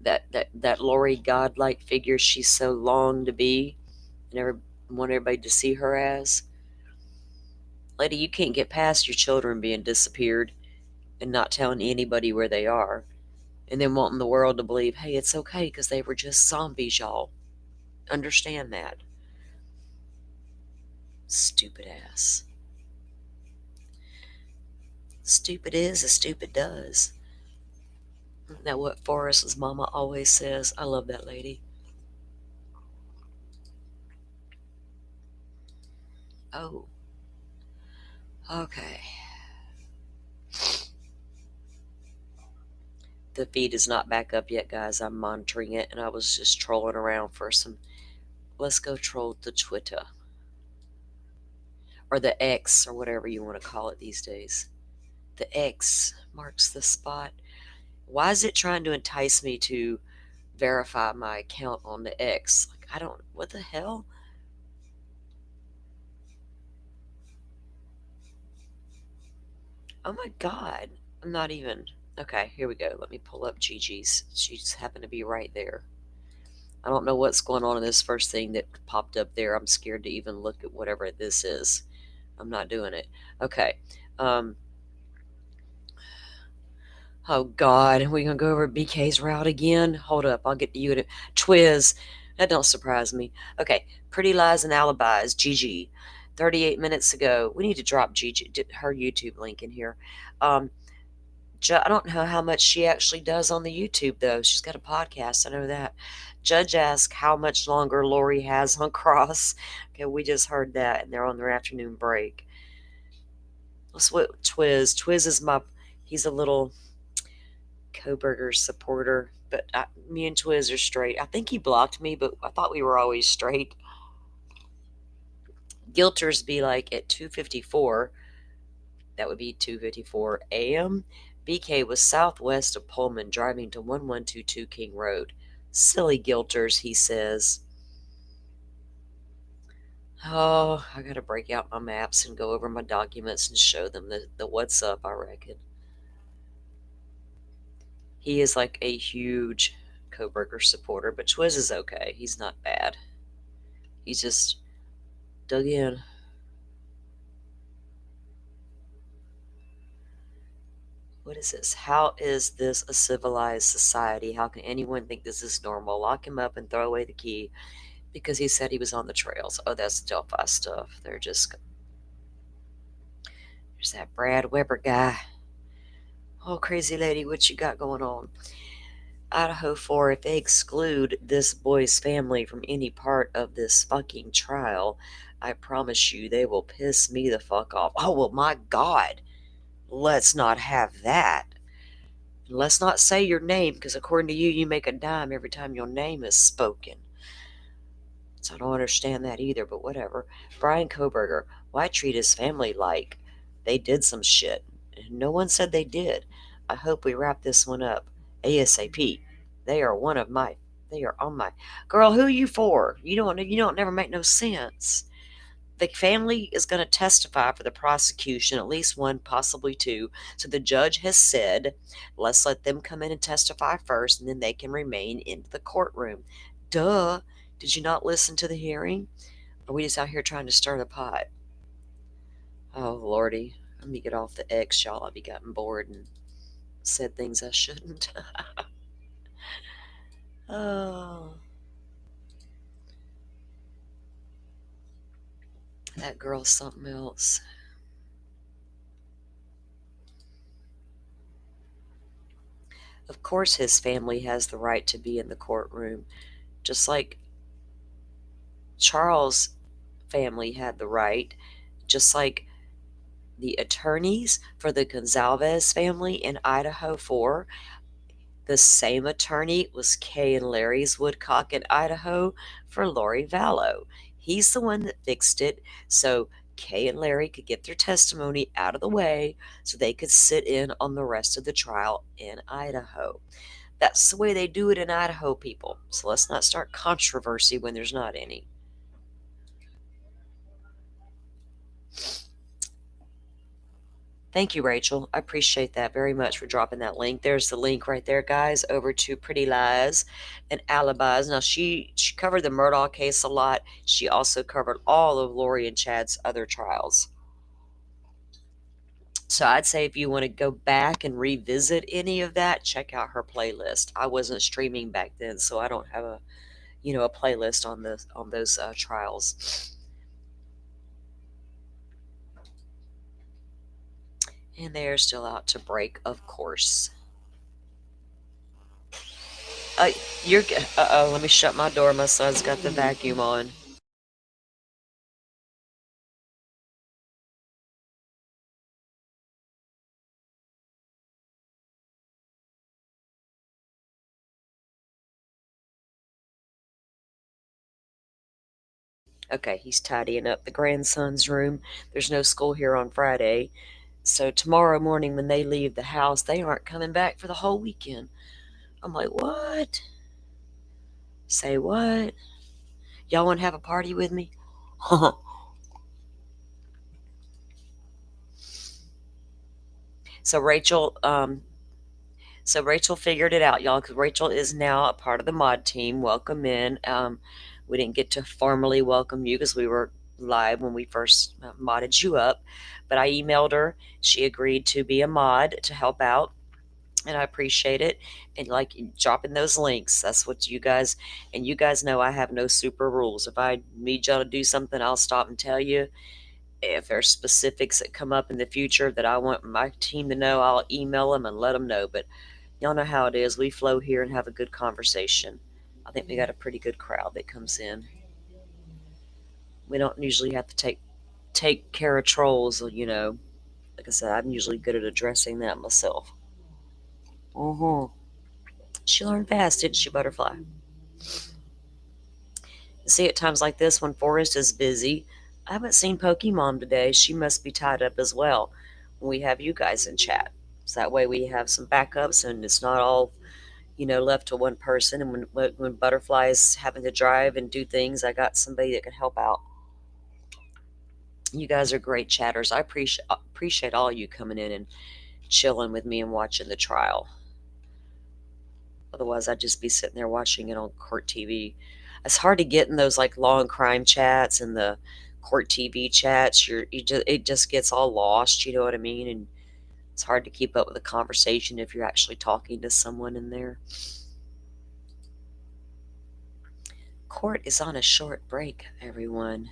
Speaker 2: that Lori godlike figure she so longed to be, and want everybody to see her as. Lady, you can't get past your children being disappeared and not telling anybody where they are, and then wanting the world to believe, hey, it's okay because they were just zombies, y'all. Understand that. Stupid ass. Stupid is as stupid does. Isn't that what Forrest's mama always says? I love that lady. Oh, okay. The feed is not back up yet, guys. I'm monitoring it, and I was just trolling around for some. Let's go troll the Twitter. Or the X, or whatever you want to call it these days. The X marks the spot. Why is it trying to entice me to verify my account on the X? Like, I don't. What the hell? Oh my god. I'm not even. Okay, here we go. Let me pull up Gigi's. She just happened to be right there. I don't know what's going on in this first thing that popped up there. I'm scared to even look at whatever this is. I'm not doing it. Okay. Um, oh God, we gonna go over BK's route again? Hold up, I'll get to you in a Twiz. That don't surprise me. Okay, Pretty Lies and Alibis, Gigi. 38 minutes ago. We need to drop Gigi her YouTube link in here. Um, I don't know how much she actually does on the YouTube though. She's got a podcast. I know that. Judge asked how much longer Lori has on Cross. Okay, we just heard that, and they're on their afternoon break. Let's what Twiz. Twiz is he's a little Koberger supporter, but me and Twiz are straight. I think he blocked me, but I thought we were always straight. Gilters be like at 2:54. That would be 2:54 a.m. BK was southwest of Pullman driving to 1122 King Road. Silly Gilters, he says. Oh, I gotta break out my maps and go over my documents and show them the what's up, I reckon. He is like a huge Koberger supporter, but Twiz is okay. He's not bad. He's just dug in. What is this? How is this a civilized society? How can anyone think this is normal? Lock him up and throw away the key because he said he was on the trails. Oh, that's Delphi stuff. There's that Brad Weber guy. Oh, crazy lady, what you got going on? Idaho 4, if they exclude this boy's family from any part of this fucking trial, I promise you they will piss me the fuck off. Oh, well, my God. Let's not have that. Let's not say your name, because according to you, you make a dime every time your name is spoken. So I don't understand that either, but whatever. Brian Koberger, why treat his family like they did some shit? No one said they did. I hope we wrap this one up ASAP. They are on my girl. Who you for? You don't never make no sense. The family is going to testify for the prosecution, at least one, possibly two. So the judge has said, let's let them come in and testify first, and then they can remain in the courtroom. Duh. Did you not listen to the hearing? Or are we just out here trying to stir the pot? Oh, Lordy. Let me get off the X, y'all. I've gotten bored and said things I shouldn't. Oh, that girl's something else. Of course, his family has the right to be in the courtroom, just like Charles' family had the right, just like the attorneys for the Gonzalez family in Idaho 4. The same attorney was Kay and Larry's Woodcock in Idaho for Lori Vallow. He's the one that fixed it so Kay and Larry could get their testimony out of the way so they could sit in on the rest of the trial in Idaho. That's the way they do it in Idaho, people. So let's not start controversy when there's not any. Thank you, Rachel. I appreciate that very much for dropping that link. There's the link right there, guys, over to Pretty Lies and Alibis. Now, she covered the Murdaugh case a lot. She also covered all of Lori and Chad's other trials. So I'd say if you want to go back and revisit any of that, check out her playlist. I wasn't streaming back then, so I don't have a playlist on those trials. And they are still out to break, of course. Let me shut my door. My son's got the vacuum on. Okay, he's tidying up the grandson's room. There's no school here on Friday. So tomorrow morning when they leave the house, they aren't coming back for the whole weekend. I'm like, what? Say what? Y'all want to have a party with me? So Rachel figured it out, y'all, because Rachel is now a part of the mod team. Welcome in. We didn't get to formally welcome you because we were live when we first modded you up, but I emailed her. She agreed to be a mod to help out, and I appreciate it. And like dropping those links, that's what you guys know. I have no super rules. If I need y'all to do something, I'll stop and tell you. If there's specifics that come up in the future that I want my team to know, I'll email them and let them know. But y'all know how it is. We flow here and have a good conversation. I think we got a pretty good crowd that comes in. We don't usually have to take care of trolls, Like I said, I'm usually good at addressing that myself. She learned fast, didn't she, Butterfly? See, at times like this, when Forrest is busy, I haven't seen Pokemon today. She must be tied up as well when we have you guys in chat. So that way we have some backups and it's not all left to one person. And when Butterfly is having to drive and do things, I got somebody that can help out. You guys are great chatters. I appreciate all you coming in and chilling with me and watching the trial. Otherwise, I'd just be sitting there watching it on court TV. It's hard to get in those like long crime chats and the court TV chats. It just gets all lost. You know what I mean? And it's hard to keep up with the conversation if you're actually talking to someone in there. Court is on a short break, everyone.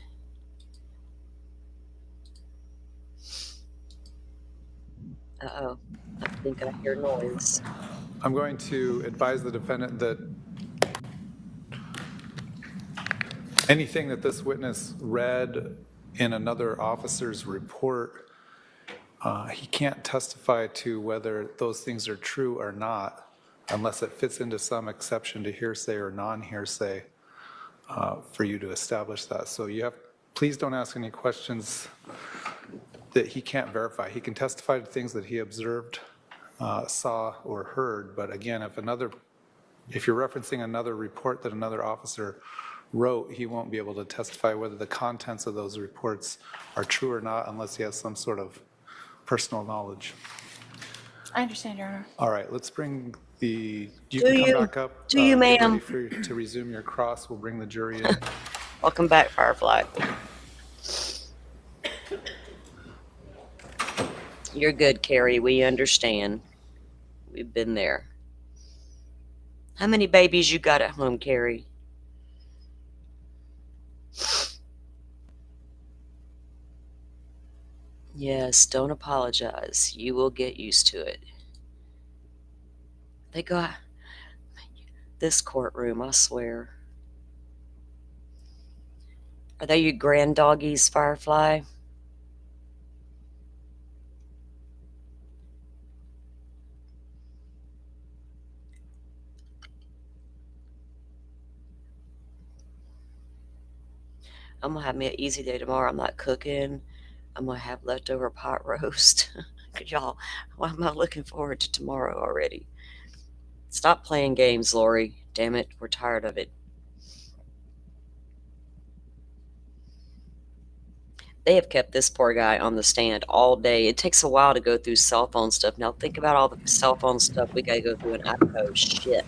Speaker 2: Uh-oh. I think I hear noise.
Speaker 4: I'm going to advise the defendant that anything that this witness read in another officer's report, he can't testify to whether those things are true or not unless it fits into some exception to hearsay or non-hearsay for you to establish that. So please don't ask any questions that he can't verify. He can testify to things that he observed, saw, or heard. But again, if you're referencing another report that another officer wrote, he won't be able to testify whether the contents of those reports are true or not unless he has some sort of personal knowledge.
Speaker 7: I understand, Your Honor.
Speaker 4: All right, let's bring you can come back up.
Speaker 2: Do you,
Speaker 4: get
Speaker 2: ma'am?
Speaker 4: ready for you to resume your cross. We'll bring the jury in.
Speaker 2: Welcome back, Firefly. You're good, Carrie. We understand. We've been there. How many babies you got at home, Carrie? Yes, don't apologize. You will get used to it. They got this courtroom, I swear. Are they your grand doggies, Firefly? I'm gonna have me an easy day tomorrow. I'm not cooking. I'm gonna have leftover pot roast. Y'all, why am I looking forward to tomorrow already? Stop playing games, Lori. Damn it, we're tired of it. They have kept this poor guy on the stand all day. It takes a while to go through cell phone stuff. Now think about all the cell phone stuff we gotta go through in Idaho. Shit.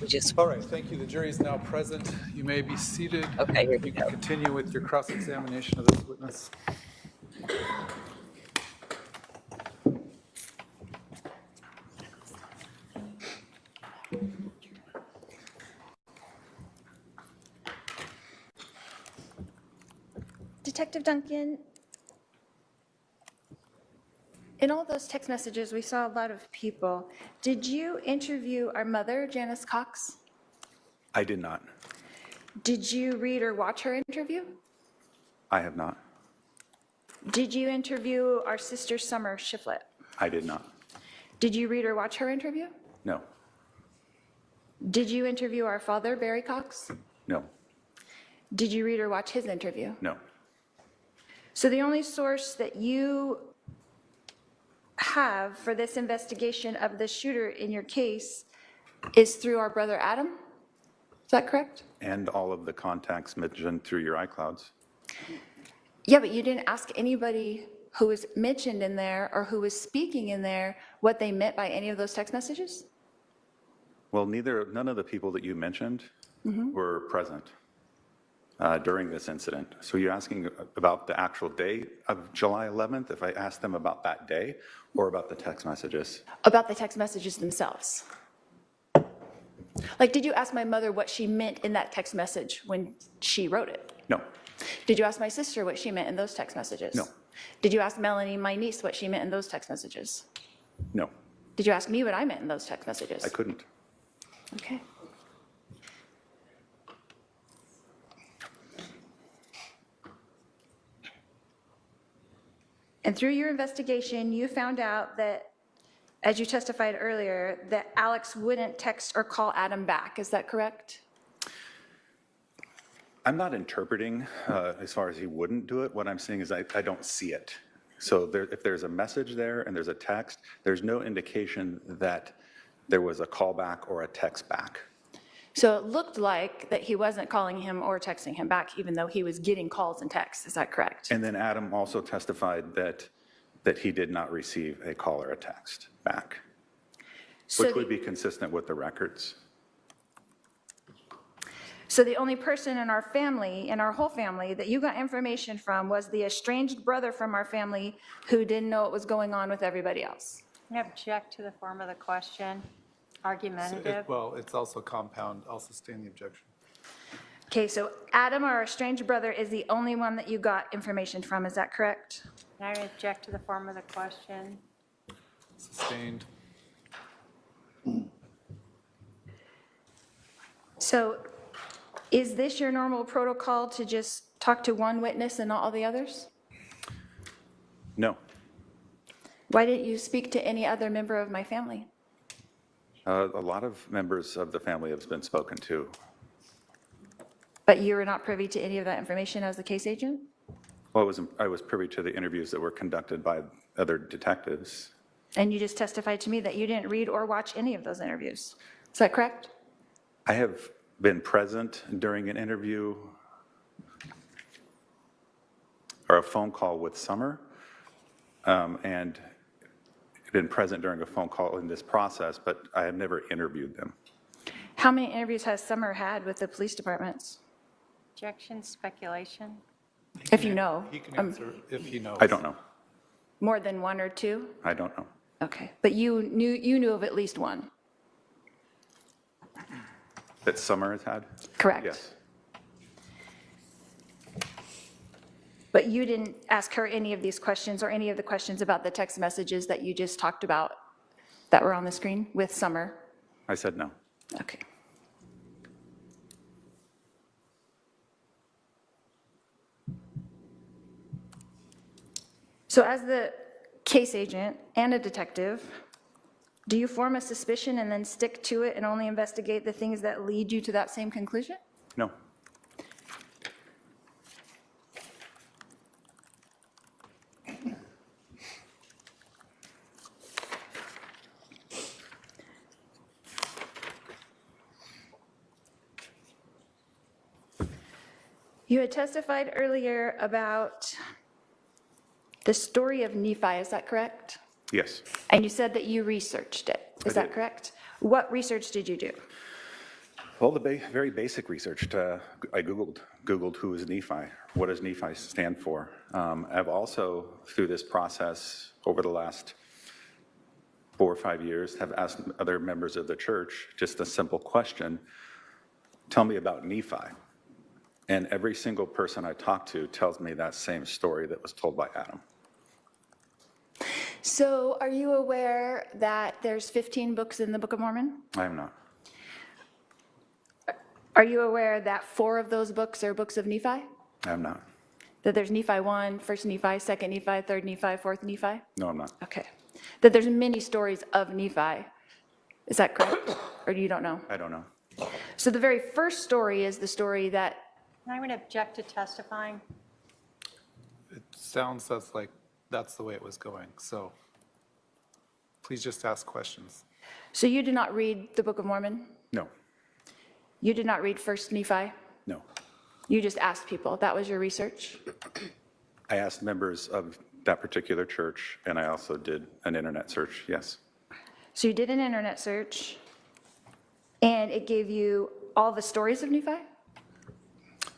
Speaker 2: We just
Speaker 4: All right, thank you. The jury is now present. You may be seated.
Speaker 2: okay. Here we
Speaker 4: You can
Speaker 2: go.
Speaker 4: continue with your cross-examination of this witness.
Speaker 7: Detective Duncan, in all those text messages, we saw a lot of people. Did you interview our mother, Janice Cox?
Speaker 6: I did not.
Speaker 7: Did you read or watch her interview?
Speaker 6: I have not.
Speaker 7: Did you interview our sister, Summer Shiflett?
Speaker 6: I did not.
Speaker 7: Did you read or watch her interview?
Speaker 6: No.
Speaker 7: Did you interview our father, Barry Cox?
Speaker 6: No.
Speaker 7: Did you read or watch his interview?
Speaker 6: No.
Speaker 7: So the only source that you have for this investigation of the shooter in your case is through our brother Adam? Is that correct?
Speaker 6: And all of the contacts mentioned through your iClouds.
Speaker 7: Yeah, but you didn't ask anybody who was mentioned in there or who was speaking in there what they meant by any of those text messages?
Speaker 6: Well, none of the people that you mentioned were present during this incident. So you're asking about the actual day of July 11th, if I asked them about that day, or about the text messages?
Speaker 7: About the text messages themselves. Like, did you ask my mother what she meant in that text message when she wrote it?
Speaker 6: No.
Speaker 7: Did you ask my sister what she meant in those text messages?
Speaker 6: No.
Speaker 7: Did you ask Melanie, my niece, what she meant in those text messages?
Speaker 6: No.
Speaker 7: Did you ask me what I meant in those text messages?
Speaker 6: I couldn't.
Speaker 7: Okay. And through your investigation, you found out that, as you testified earlier, that Alex wouldn't text or call Adam back. Is that correct?
Speaker 6: I'm not interpreting as far as he wouldn't do it. What I'm saying is I don't see it. So if there's a message there and there's a text, there's no indication that there was a call back or a text back.
Speaker 7: So it looked like that he wasn't calling him or texting him back, even though he was getting calls and texts. Is that correct?
Speaker 6: And then Adam also testified that he did not receive a call or a text back, which would be consistent with the records.
Speaker 7: So the only person in our family, in our whole family, that you got information from was the estranged brother from our family who didn't know what was going on with everybody else.
Speaker 5: I object to the form of the question. Argumentative.
Speaker 4: Well, it's also compound. I'll sustain the objection.
Speaker 7: Okay, so Adam, our estranged brother, is the only one that you got information from. Is that correct?
Speaker 5: I object to the form of the question.
Speaker 4: Sustained.
Speaker 7: So is this your normal protocol to just talk to one witness and not all the others?
Speaker 6: No.
Speaker 7: Why didn't you speak to any other member of my family?
Speaker 6: A lot of members of the family have been spoken to.
Speaker 7: But you were not privy to any of that information as the case agent?
Speaker 6: Well, I was privy to the interviews that were conducted by other detectives.
Speaker 7: And you just testified to me that you didn't read or watch any of those interviews. Is that correct?
Speaker 6: I have been present during an interview or a phone call with Summer, and been present during a phone call in this process, but I have never interviewed them.
Speaker 7: How many interviews has Summer had with the police departments?
Speaker 5: Objection, speculation.
Speaker 7: If you know.
Speaker 4: He can answer if he knows.
Speaker 6: I don't know.
Speaker 7: More than one or two?
Speaker 6: I don't know.
Speaker 7: Okay, but you knew of at least one?
Speaker 6: That Summer has had?
Speaker 7: Correct.
Speaker 6: Yes.
Speaker 7: But you didn't ask her any of these questions or any of the questions about the text messages that you just talked about that were on the screen with Summer?
Speaker 6: I said no.
Speaker 7: Okay. So as the case agent and a detective, do you form a suspicion and then stick to it and only investigate the things that lead you to that same conclusion?
Speaker 6: No.
Speaker 7: You had testified earlier about the story of Nephi, is that correct?
Speaker 6: Yes.
Speaker 7: And you said that you researched it, is that
Speaker 6: did.
Speaker 7: correct? What research did you do?
Speaker 6: Well, the very basic research. I Googled who is Nephi, what does Nephi stand for. I've also, through this process over the last 4 or 5 years, have asked other members of the church just a simple question, tell me about Nephi. And every single person I talk to tells me that same story that was told by Adam.
Speaker 7: So are you aware that there's 15 books in the Book of Mormon?
Speaker 6: I am not.
Speaker 7: Are you aware that 4 of those books are books of Nephi?
Speaker 6: I am not.
Speaker 7: That there's Nephi 1, 1st Nephi, 2nd Nephi, 3rd Nephi, 4th Nephi?
Speaker 6: No, I'm not.
Speaker 7: Okay. That there's many stories of Nephi. Is that correct? Or you don't know?
Speaker 6: I don't know.
Speaker 7: So the very first story is the story that,
Speaker 5: And I'm going to object to testifying.
Speaker 4: It sounds like that's the way it was going, so please just ask questions.
Speaker 7: so you did not read the Book of Mormon?
Speaker 6: No.
Speaker 7: You did not read 1st Nephi?
Speaker 6: No.
Speaker 7: You just asked people, that was your research?
Speaker 6: I asked members of that particular church, and I also did an internet search, yes.
Speaker 7: So you did an internet search, and it gave you all the stories of Nephi?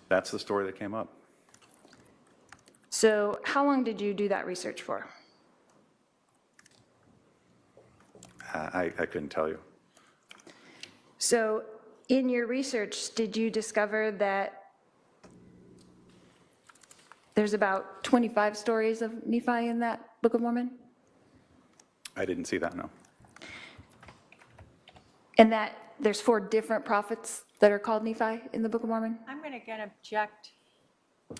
Speaker 6: That's the story that came up.
Speaker 7: So how long did you do that research for?
Speaker 6: I couldn't tell you.
Speaker 7: So in your research, did you discover that there's about 25 stories of Nephi in that Book of Mormon?
Speaker 6: I didn't see that, no.
Speaker 7: And that there's 4 different prophets that are called Nephi in the Book of Mormon?
Speaker 5: I'm going to again object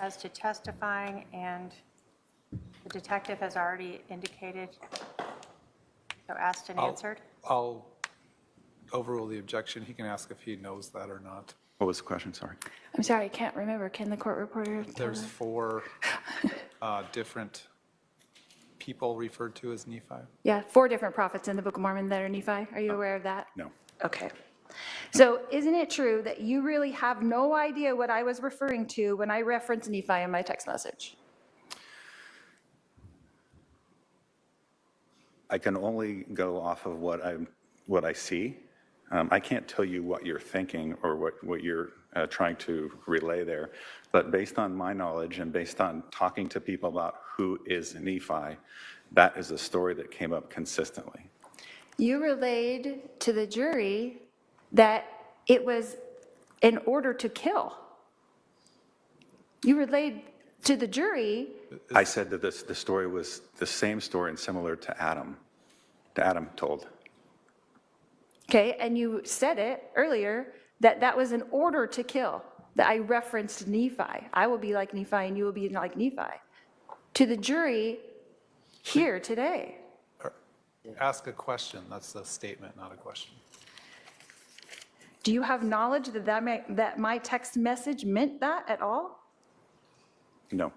Speaker 5: as to testifying, and the detective has already indicated, so asked and answered.
Speaker 4: I'll overrule the objection. He can ask if he knows that or not.
Speaker 6: What was the question, sorry?
Speaker 7: I'm sorry, I can't remember. Can the court reporter tell
Speaker 4: There's
Speaker 7: us?
Speaker 4: 4 different people referred to as Nephi.
Speaker 7: Yeah, 4 different prophets in the Book of Mormon that are Nephi. Are you aware of that?
Speaker 6: No.
Speaker 7: Okay. So isn't it true that you really have no idea what I was referring to when I referenced Nephi in my text message?
Speaker 6: I can only go off of what I see. I can't tell you what you're thinking or what you're trying to relay there, but based on my knowledge and based on talking to people about who is Nephi, that is a story that came up consistently.
Speaker 7: You relayed to the jury that it was in order to kill. You relayed to the jury.
Speaker 6: I said that the story was the same story and similar to Adam told.
Speaker 7: Okay, and you said it earlier that that was in order to kill, that I referenced Nephi. I will be like Nephi and you will be like Nephi. To the jury here today.
Speaker 4: Ask a question. That's a statement, not a question.
Speaker 7: Do you have knowledge that my text message meant that at all?
Speaker 6: No.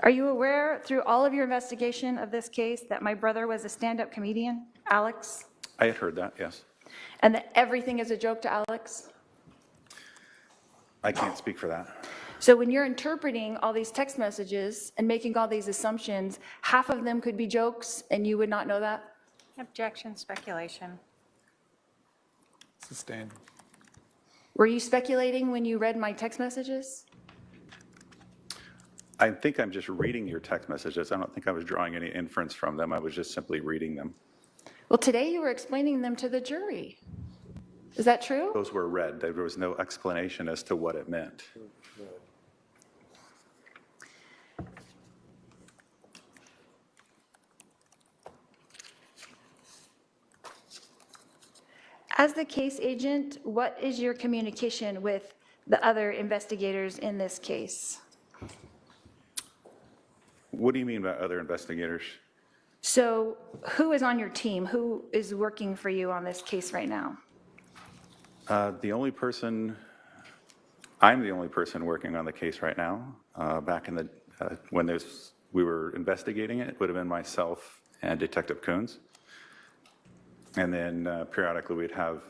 Speaker 7: Are you aware through all of your investigation of this case that my brother was a stand-up comedian, Alex?
Speaker 6: I had heard that, yes.
Speaker 7: And that everything is a joke to Alex?
Speaker 6: I can't speak for that.
Speaker 7: So when you're interpreting all these text messages and making all these assumptions, half of them could be jokes and you would not know that?
Speaker 5: Objection, speculation.
Speaker 4: Sustained.
Speaker 7: Were you speculating when you read my text messages?
Speaker 6: I think I'm just reading your text messages. I don't think I was drawing any inference from them. I was just simply reading them.
Speaker 7: Well, today you were explaining them to the jury. Is that true?
Speaker 6: Those were read. There was no explanation as to what it meant.
Speaker 7: As the case agent, what is your communication with the other investigators in this case?
Speaker 6: What do you mean by other investigators?
Speaker 7: So who is on your team? Who is working for you on this case right now?
Speaker 6: The only person, I'm the only person working on the case right now. Back in the, when we were investigating it, it would have been myself and Detective Coons. And then periodically we'd have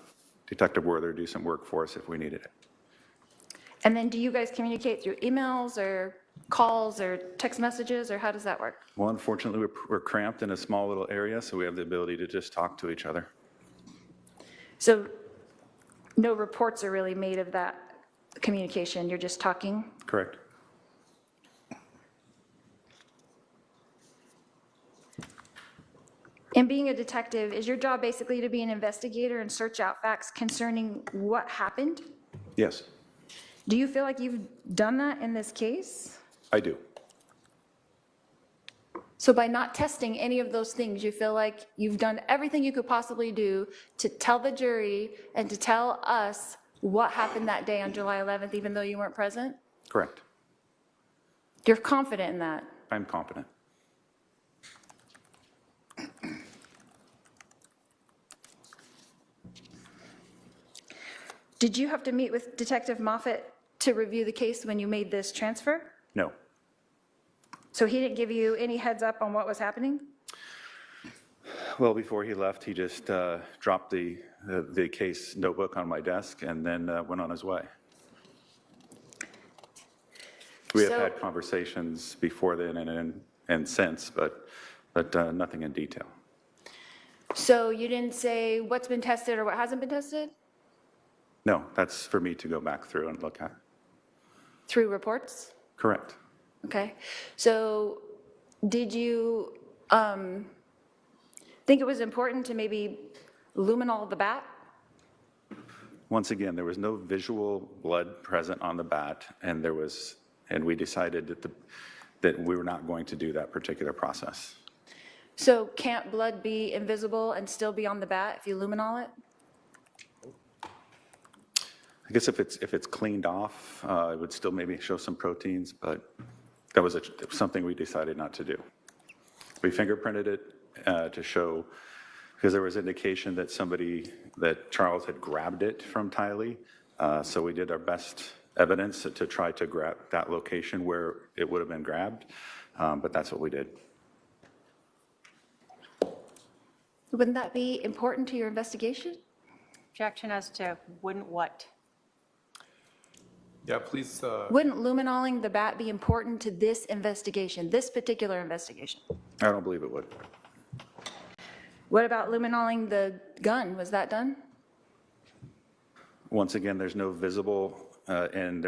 Speaker 6: Detective Werther do some work for us if we needed it.
Speaker 7: And then do you guys communicate through emails or calls or text messages, or how does that work?
Speaker 6: Well, unfortunately, we're cramped in a small little area, so we have the ability to just talk to each other.
Speaker 7: So no reports are really made of that communication, you're just talking?
Speaker 6: Correct.
Speaker 7: And being a detective, is your job basically to be an investigator and search out facts concerning what happened?
Speaker 6: Yes,
Speaker 7: Do you feel like you've done that in this case?
Speaker 6: I do.
Speaker 7: So by not testing any of those things, you feel like you've done everything you could possibly do to tell the jury and to tell us what happened that day on July 11th, even though you weren't present?
Speaker 6: Correct.
Speaker 7: You're confident in that?
Speaker 6: I'm confident.
Speaker 7: Did you have to meet with Detective Moffett to review the case when you made this transfer?
Speaker 6: No.
Speaker 7: So he didn't give you any heads up on what was happening?
Speaker 6: Well, before he left, he just dropped the case notebook on my desk and then went on his way. We have had conversations before then and since, but nothing in detail.
Speaker 7: So you didn't say what's been tested or what hasn't been tested?
Speaker 6: No, that's for me to go back through and look at.
Speaker 7: Through reports?
Speaker 6: Correct.
Speaker 7: Okay. So did you think it was important to maybe luminol the bat?
Speaker 6: Once again, there was no visual blood present on the bat, and we decided that we were not going to do that particular process.
Speaker 7: So can't blood be invisible and still be on the bat if you luminol it?
Speaker 6: I guess if it's cleaned off, it would still maybe show some proteins, but that was something we decided not to do. We fingerprinted it to show, because there was indication that Charles had grabbed it from Tylee. So we did our best evidence to try to grab that location where it would have been grabbed, but that's what we did.
Speaker 7: Wouldn't that be important to your investigation?
Speaker 5: Objection as to wouldn't what?
Speaker 4: Yeah, please.
Speaker 7: Wouldn't luminoling the bat be important to this investigation, this particular investigation?
Speaker 6: I don't believe it would.
Speaker 7: What about luminoling the gun? Was that done?
Speaker 6: Once again, there's no visible, and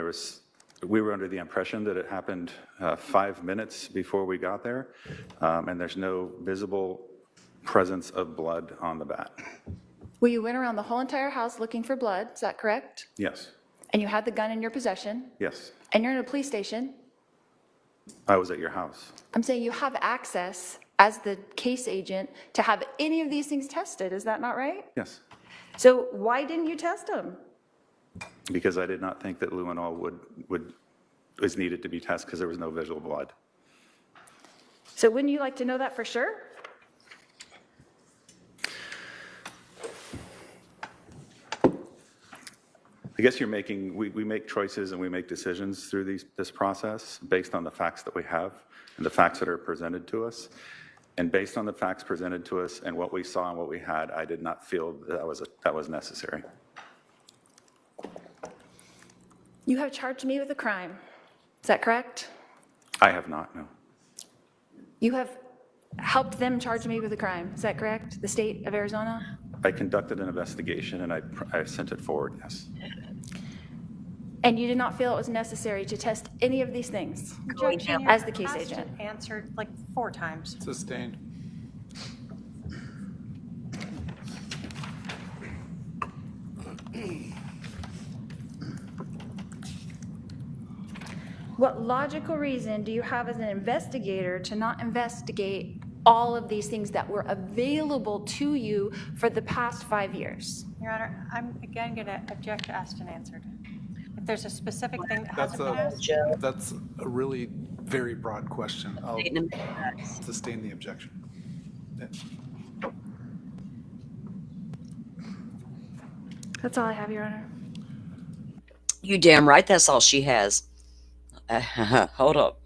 Speaker 6: we were under the impression that it happened 5 minutes before we got there, and there's no visible presence of blood on the bat.
Speaker 7: Well, you went around the whole entire house looking for blood, is that correct?
Speaker 6: Yes.
Speaker 7: And you had the gun in your possession,
Speaker 6: Yes.
Speaker 7: and you're in a police station.
Speaker 6: I was at your house.
Speaker 7: I'm saying you have access as the case agent to have any of these things tested, is that not right?
Speaker 6: Yes.
Speaker 7: So why didn't you test them?
Speaker 6: Because I did not think that luminol was needed to be tested because there was no visual blood.
Speaker 7: So wouldn't you like to know that for sure?
Speaker 6: I guess we make choices and we make decisions through this process based on the facts that we have and the facts that are presented to us. And based on the facts presented to us and what we saw and what we had, I did not feel that was necessary.
Speaker 7: You have charged me with a crime, is that correct?
Speaker 6: I have not, no.
Speaker 7: You have helped them charge me with a crime, is that correct? The state of Arizona?
Speaker 6: I conducted an investigation and I sent it forward, yes.
Speaker 7: And you did not feel it was necessary to test any of these things
Speaker 5: Objection,
Speaker 7: as the case agent?
Speaker 5: question answered like 4 times.
Speaker 4: Sustained.
Speaker 7: What logical reason do you have as an investigator to not investigate all of these things that were available to you for the past 5 years?
Speaker 5: Your Honor, I'm again going to object to asked and answered. If there's a specific thing that hasn't been asked.
Speaker 4: That's a really very broad question. I'll sustain the objection. Yeah.
Speaker 7: That's all I have, Your Honor.
Speaker 2: You damn right that's all she has. Hold up.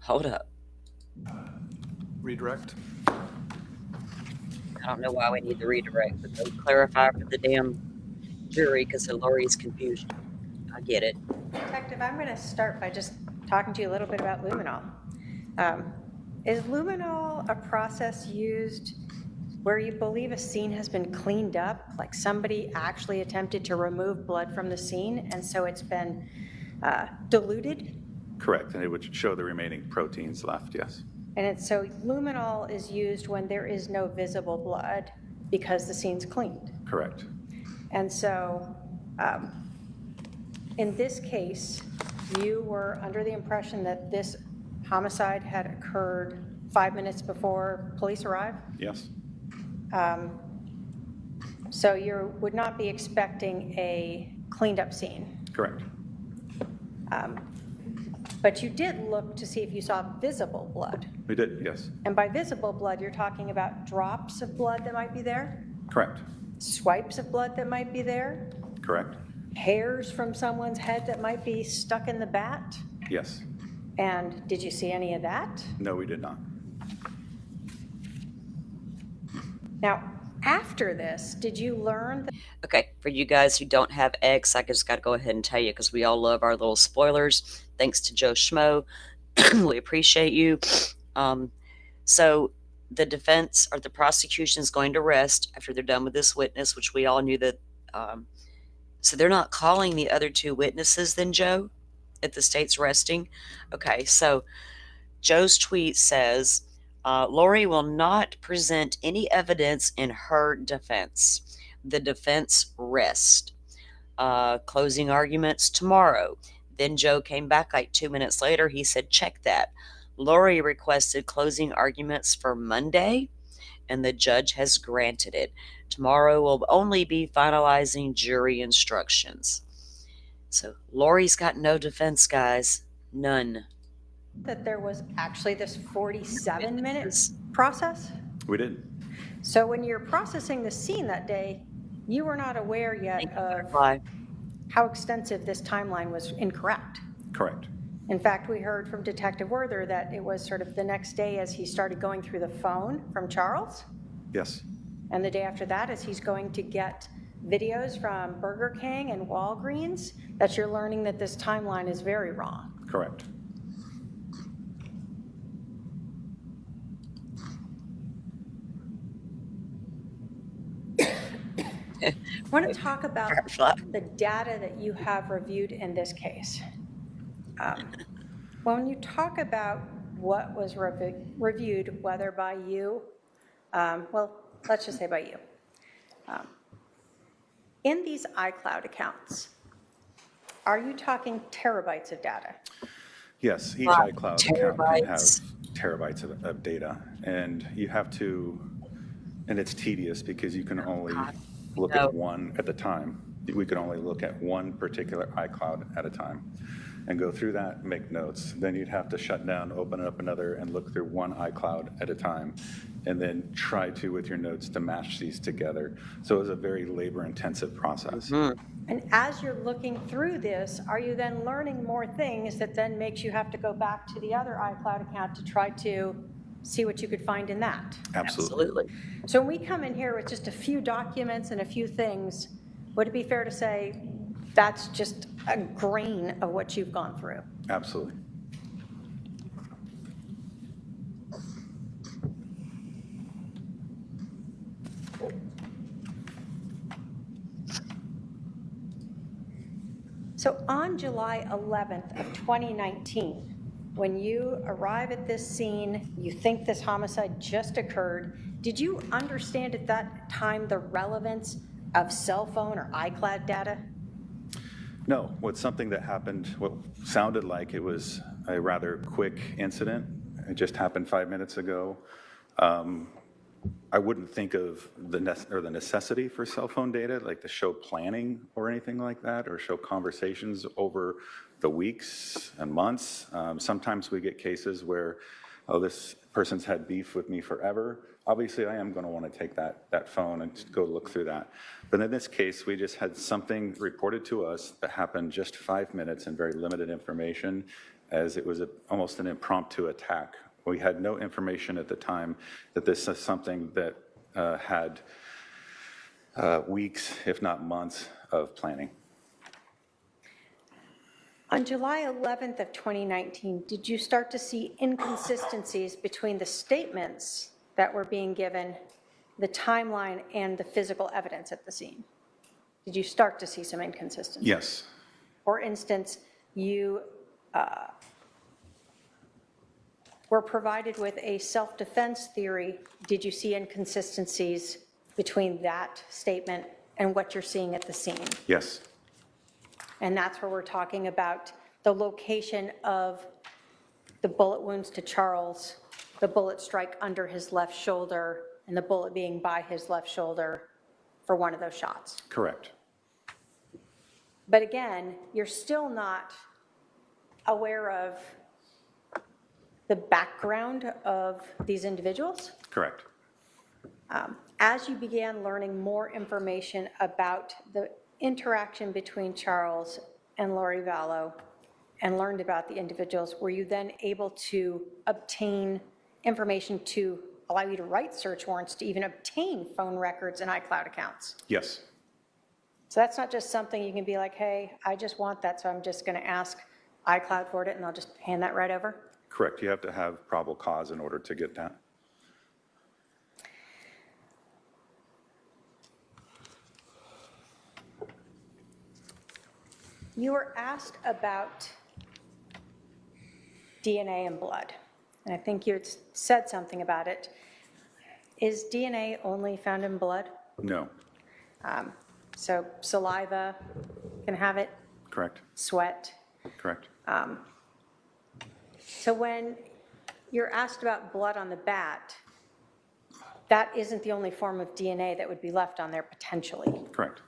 Speaker 4: Redirect.
Speaker 2: I don't know why we need the redirect, but they'll clarify for the damn jury because of Lori's confusion. I get it.
Speaker 5: Detective, I'm going to start by just talking to you a little bit about luminol. Is luminol a process used where you believe a scene has been cleaned up, like somebody actually attempted to remove blood from the scene, and so it's been diluted?
Speaker 6: Correct, and it would show the remaining proteins left, yes.
Speaker 5: And so luminol is used when there is no visible blood because the scene's cleaned.
Speaker 6: Correct.
Speaker 5: And so in this case, you were under the impression that this homicide had occurred 5 minutes before police arrived?
Speaker 6: Yes.
Speaker 5: So you would not be expecting a cleaned up scene?
Speaker 6: Correct.
Speaker 5: But you did look to see if you saw visible blood.
Speaker 6: We did, yes.
Speaker 5: And by visible blood, you're talking about drops of blood that might be there?
Speaker 6: Correct.
Speaker 5: Swipes of blood that might be there?
Speaker 6: Correct.
Speaker 5: Hairs from someone's head that might be stuck in the bat?
Speaker 6: Yes.
Speaker 5: And did you see any of that?
Speaker 6: No, we did not.
Speaker 5: Now, after this, did you learn that?
Speaker 2: Okay, for you guys who don't have X, I just got to go ahead and tell you because we all love our little spoilers. Thanks to Joe Schmo. We appreciate you. So the defense or the prosecution is going to rest after they're done with this witness, which we all knew that. So they're not calling the other 2 witnesses then, Joe, if the state's resting? Okay, so Joe's tweet says, Lori will not present any evidence in her defense. The defense rest. Closing arguments tomorrow. Then Joe came back like 2 minutes later. He said, check that. Lori requested closing arguments for Monday, and the judge has granted it. Tomorrow will only be finalizing jury instructions. So Lori's got no defense, guys. None.
Speaker 5: That there was actually this 47-minute process?
Speaker 6: We did.
Speaker 5: So when you're processing the scene that day, you were not aware yet of how extensive this timeline was incorrect.
Speaker 6: Correct.
Speaker 5: In fact, we heard from Detective Werther that it was sort of the next day as he started going through the phone from Charles.
Speaker 6: Yes.
Speaker 5: And the day after that, as he's going to get videos from Burger King and Walgreens, that you're learning that this timeline is very wrong.
Speaker 6: Correct.
Speaker 5: I want to talk about the data that you have reviewed in this case. When you talk about what was reviewed, whether by you, well, let's just say by you. In these iCloud accounts, are you talking terabytes of data?
Speaker 6: Yes, each iCloud account can have terabytes of data, and you have to, and it's tedious because you can only look at one at the time. We can only look at one particular iCloud at a time and go through that, make notes. Then you'd have to shut down, open up another, and look through one iCloud at a time, and then try to, with your notes, to match these together. So it was a very labor-intensive process.
Speaker 5: And as you're looking through this, are you then learning more things that then makes you have to go back to the other iCloud account to try to see what you could find in that?
Speaker 6: Absolutely.
Speaker 5: So when we come in here with just a few documents and a few things, would it be fair to say that's just a grain of what you've gone through?
Speaker 6: Absolutely.
Speaker 5: So on July 11th of 2019, when you arrive at this scene, you think this homicide just occurred, did you understand at that time the relevance of cell phone or iCloud data?
Speaker 6: No, what's something that happened, what sounded like it was a rather quick incident. It just happened 5 minutes ago. I wouldn't think of the necessity for cell phone data, like to show planning or anything like that, or show conversations over the weeks and months. Sometimes we get cases where, oh, this person's had beef with me forever. Obviously, I am going to want to take that phone and go look through that. But in this case, we just had something reported to us that happened just 5 minutes and very limited information, as it was almost an impromptu attack. We had no information at the time that this is something that had weeks, if not months, of planning.
Speaker 5: On July 11th of 2019, did you start to see inconsistencies between the statements that were being given, the timeline, and the physical evidence at the scene? Did you start to see some inconsistencies?
Speaker 6: Yes.
Speaker 5: For instance, you were provided with a self-defense theory. Did you see inconsistencies between that statement and what you're seeing at the scene?
Speaker 6: Yes.
Speaker 5: And that's where we're talking about the location of the bullet wounds to Charles, the bullet strike under his left shoulder, and the bullet being by his left shoulder for one of those shots.
Speaker 6: Correct.
Speaker 5: But again, you're still not aware of the background of these individuals.
Speaker 6: Correct.
Speaker 5: As you began learning more information about the interaction between Charles and Lori Vallow and learned about the individuals, were you then able to obtain information to allow you to write search warrants to even obtain phone records and iCloud accounts?
Speaker 6: Yes.
Speaker 5: So that's not just something you can be like, hey, I just want that, so I'm just going to ask iCloud for it and they'll just hand that right over?
Speaker 6: Correct. You have to have probable cause in order to get that.
Speaker 5: You were asked about DNA and blood, and I think you had said something about it. Is DNA only found in blood?
Speaker 6: No.
Speaker 5: So saliva can have it?
Speaker 6: Correct.
Speaker 5: Sweat?
Speaker 6: Correct.
Speaker 5: So when you're asked about blood on the bat, that isn't the only form of DNA that would be left on there potentially.
Speaker 6: Correct.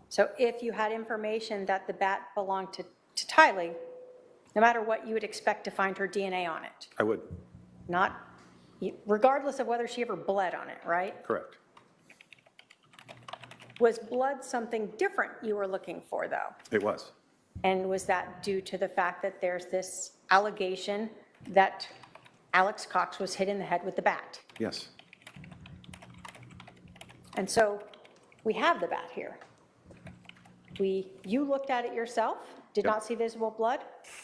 Speaker 5: So if you had information that the bat belonged to Tylee, no matter what, you would expect to find her DNA on it.
Speaker 6: I would.
Speaker 5: Not, regardless of whether she ever bled on it, right?
Speaker 6: Correct.
Speaker 5: Was blood something different you were looking for, though?
Speaker 6: It was.
Speaker 5: And was that due to the fact that there's this allegation that Alex Cox was hit in the head with the bat?
Speaker 6: Yes.
Speaker 5: And so we have the bat here. You looked at it yourself, did
Speaker 6: Yep.
Speaker 5: not see visible blood,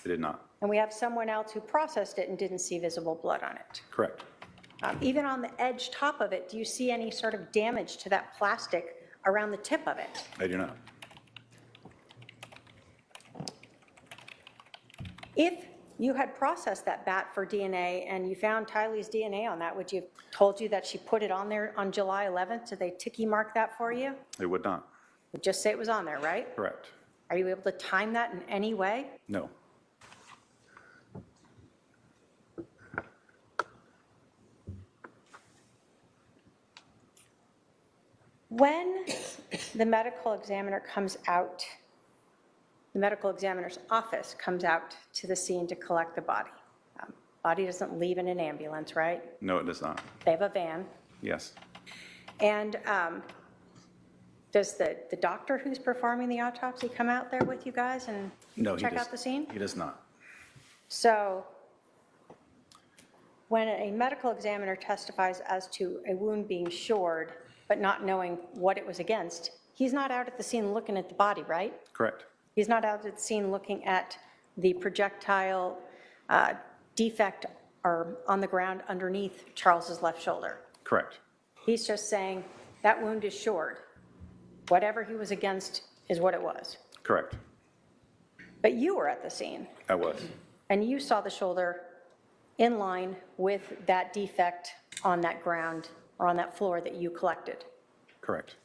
Speaker 6: It did not.
Speaker 5: and we have someone else who processed it and didn't see visible blood on it.
Speaker 6: Correct.
Speaker 5: Even on the edge top of it, do you see any sort of damage to that plastic around the tip of it?
Speaker 6: I do not.
Speaker 5: If you had processed that bat for DNA and you found Tylee's DNA on that, would you have told you that she put it on there on July 11th? Did they ticky mark that for you?
Speaker 6: It would not.
Speaker 5: Would just say it was on there, right?
Speaker 6: Correct.
Speaker 5: Are you able to time that in any way?
Speaker 6: No.
Speaker 5: When the medical examiner comes out, the medical examiner's office comes out to the scene to collect the body. Body doesn't leave in an ambulance, right?
Speaker 6: No, it does not.
Speaker 5: They have a van.
Speaker 6: Yes.
Speaker 5: And does the doctor who's performing the autopsy come out there with you guys and
Speaker 6: No,
Speaker 5: check out the scene?
Speaker 6: He does not.
Speaker 5: So when a medical examiner testifies as to a wound being shored, but not knowing what it was against, he's not out at the scene looking at the body, right?
Speaker 6: Correct.
Speaker 5: He's not out at the scene looking at the projectile defect or on the ground underneath Charles's left shoulder.
Speaker 6: Correct.
Speaker 5: He's just saying that wound is shored. Whatever he was against is what it was.
Speaker 6: Correct.
Speaker 5: But you were at the scene,
Speaker 6: I was.
Speaker 5: and you saw the shoulder in line with that defect on that ground or on that floor that you collected.
Speaker 6: Correct.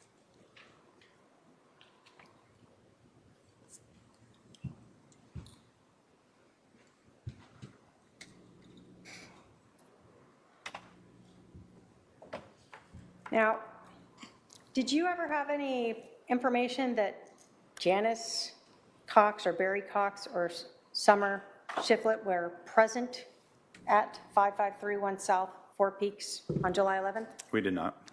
Speaker 5: Now, did you ever have any information that Janice Cox or Barry Cox or Summer Shiflett were present at 5531 South Four Peaks on July 11th?
Speaker 6: We did not.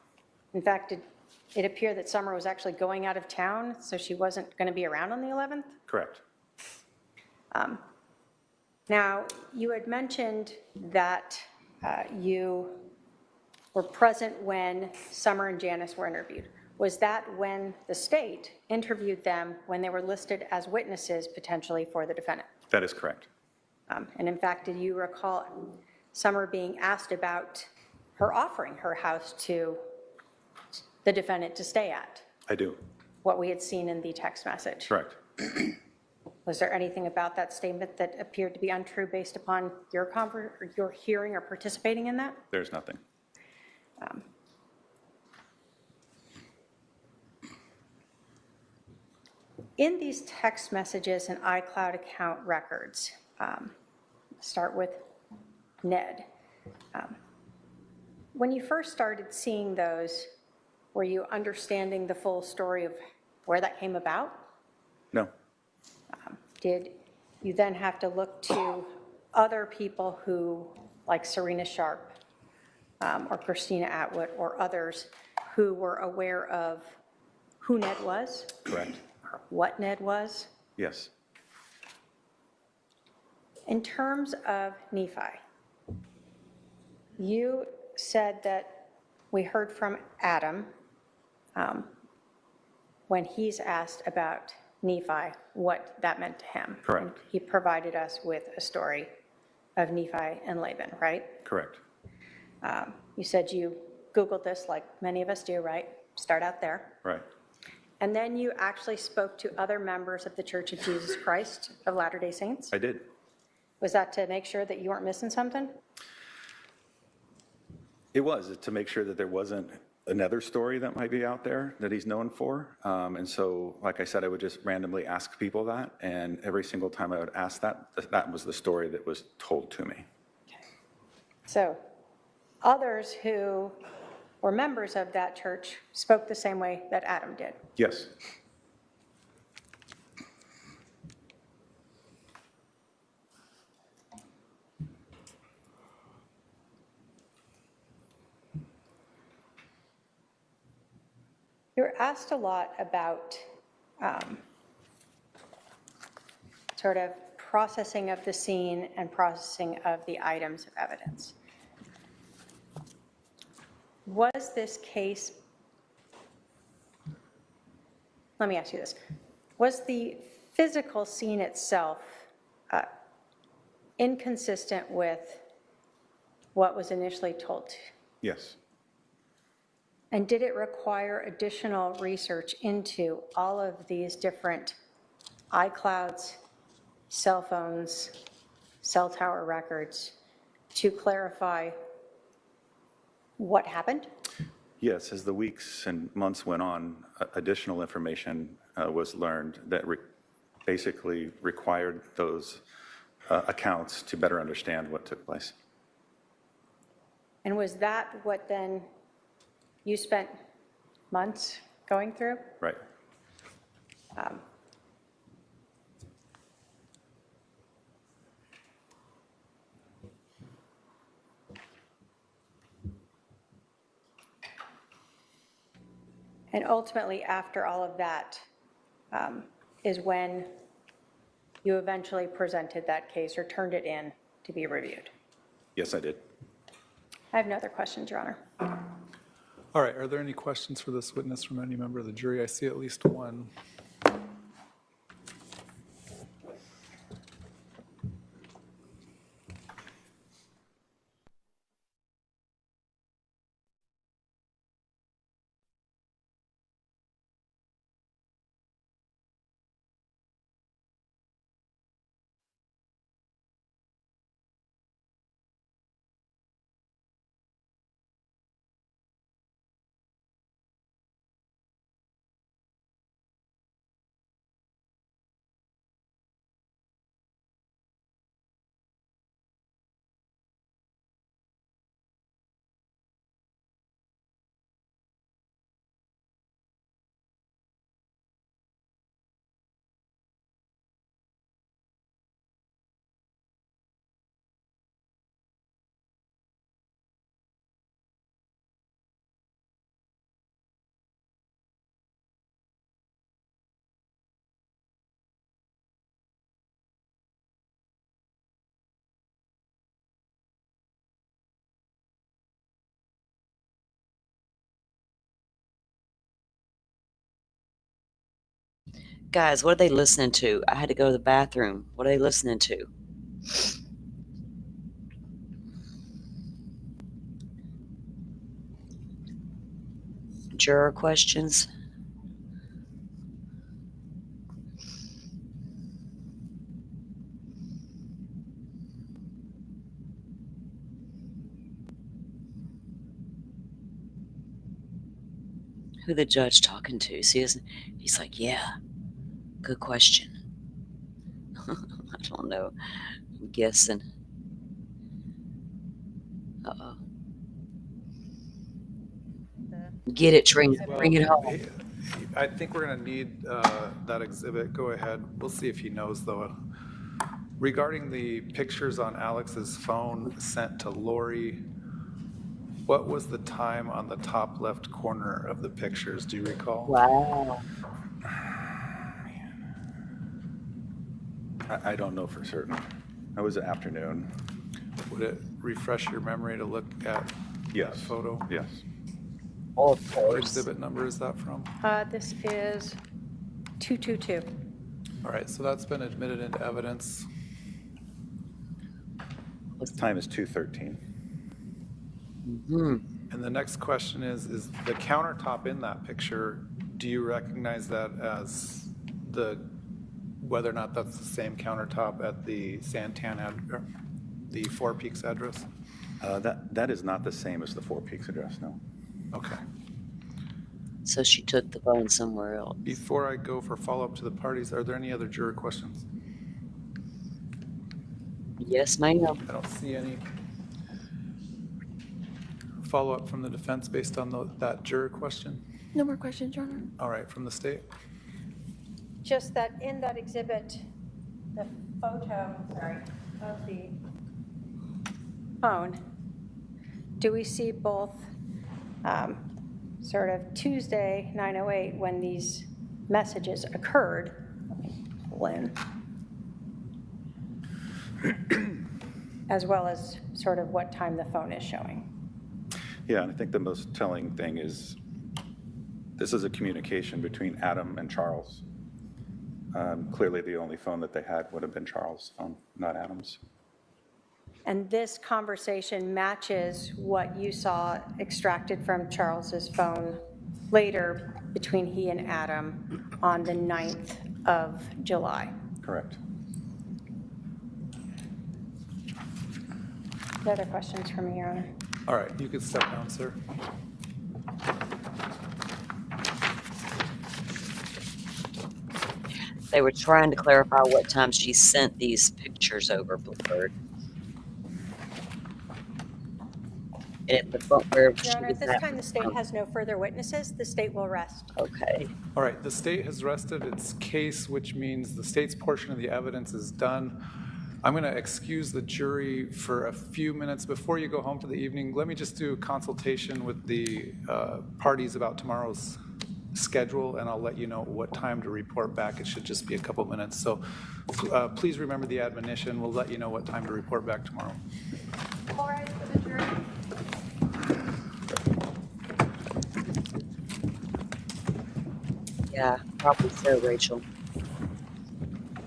Speaker 5: In fact, it appeared that Summer was actually going out of town, so she wasn't going to be around on the 11th?
Speaker 6: Correct.
Speaker 5: Now, you had mentioned that you were present when Summer and Janice were interviewed. Was that when the state interviewed them when they were listed as witnesses potentially for the defendant?
Speaker 6: That is correct.
Speaker 5: And in fact, did you recall Summer being asked about her offering her house to the defendant to stay at?
Speaker 6: I do.
Speaker 5: What we had seen in the text message?
Speaker 6: Correct.
Speaker 5: Was there anything about that statement that appeared to be untrue based upon your hearing or participating in that?
Speaker 6: There's nothing.
Speaker 5: In these text messages and iCloud account records, start with Ned. When you first started seeing those, were you understanding the full story of where that came about?
Speaker 6: No.
Speaker 5: Did you then have to look to other people who, like Serena Sharp or Christina Atwood or others, who were aware of who Ned was?
Speaker 6: Correct.
Speaker 5: Or what Ned was?
Speaker 6: Yes.
Speaker 5: In terms of Nephi, you said that we heard from Adam when he's asked about Nephi, what that meant to him.
Speaker 6: Correct.
Speaker 5: And he provided us with a story of Nephi and Laban, right?
Speaker 6: Correct.
Speaker 5: You said you Googled this like many of us do, right? Start out there.
Speaker 6: Right.
Speaker 5: And then you actually spoke to other members of the Church of Jesus Christ of Latter-day Saints.
Speaker 6: I did.
Speaker 5: Was that to make sure that you weren't missing something?
Speaker 6: It was to make sure that there wasn't another story that might be out there that he's known for. And so, like I said, I would just randomly ask people that. And every single time I would ask that, that was the story that was told to me.
Speaker 5: So others who were members of that church spoke the same way that Adam did.
Speaker 6: Yes.
Speaker 5: You were asked a lot about sort of processing of the scene and processing of the items of evidence. Was this case, let me ask you this, was the physical scene itself inconsistent with what was initially told?
Speaker 6: Yes.
Speaker 5: And did it require additional research into all of these different iClouds, cell phones, cell tower records to clarify what happened?
Speaker 6: Yes, as the weeks and months went on, additional information was learned that basically required those accounts to better understand what took place.
Speaker 5: And was that what then you spent months going through?
Speaker 6: Right.
Speaker 5: And ultimately, after all of that, is when you eventually presented that case or turned it in to be reviewed.
Speaker 6: Yes, I did.
Speaker 5: I have no other questions, Your Honor.
Speaker 4: All right, are there any questions for this witness from any member of the jury? I see at least one.
Speaker 2: Guys, what are they listening to? I had to go to the bathroom. What are they listening to? Juror questions? Who the judge talking to? See, he's like, yeah, good question. I don't know. I'm guessing. Uh-oh. Get it, Trina. Bring it home.
Speaker 4: I think we're going to need that exhibit. Go ahead. We'll see if he knows, though. Regarding the pictures on Alex's phone sent to Lori, what was the time on the top left corner of the pictures? Do you recall?
Speaker 2: Wow.
Speaker 6: I don't know for certain. It was an afternoon.
Speaker 4: Would it refresh your memory to look at
Speaker 6: Yes.
Speaker 4: that photo?
Speaker 6: Yes.
Speaker 2: Oh, of
Speaker 4: What
Speaker 2: course.
Speaker 4: exhibit number is that from?
Speaker 5: This is 222.
Speaker 4: All right, so that's been admitted into evidence.
Speaker 6: The time is 2:13.
Speaker 2: Mm-hmm.
Speaker 4: And the next question is the countertop in that picture, do you recognize that as whether or not that's the same countertop at the the Four Peaks address?
Speaker 6: That is not the same as the Four Peaks address, no.
Speaker 4: Okay.
Speaker 2: So she took the phone somewhere else.
Speaker 4: Before I go for follow-up to the parties, are there any other juror questions?
Speaker 2: Yes, ma'am.
Speaker 4: I don't see any. Follow-up from the defense based on that juror question?
Speaker 7: No more questions, Your Honor.
Speaker 4: All right, from the state?
Speaker 5: Just that in that exhibit, the photo, of the phone, do we see both sort of Tuesday, 9:08, when these messages occurred? Let me pull in. As well as sort of what time the phone is showing.
Speaker 6: Yeah, and I think the most telling thing is this is a communication between Adam and Charles. Clearly the only phone that they had would have been Charles' phone, not Adam's.
Speaker 5: And this conversation matches what you saw extracted from Charles's phone later between he and Adam on the 9th of July.
Speaker 6: Correct.
Speaker 5: Any other questions for me, Your Honor?
Speaker 4: All right, you can step down, sir.
Speaker 2: They were trying to clarify what time she sent these pictures over, Bluebird. And if the phone, where she
Speaker 5: Your Honor,
Speaker 2: was
Speaker 5: at this
Speaker 2: at-
Speaker 5: time, the state has no further witnesses. The state will rest.
Speaker 2: Okay.
Speaker 4: All right, the state has rested its case, which means the state's portion of the evidence is done. I'm going to excuse the jury for a few minutes. Before you go home for the evening, let me just do a consultation with the parties about tomorrow's schedule, and I'll let you know what time to report back. It should just be a couple minutes. So please remember the admonition. We'll let you know what time to report back tomorrow.
Speaker 5: All right, for the jury.
Speaker 2: Yeah, probably so, Rachel.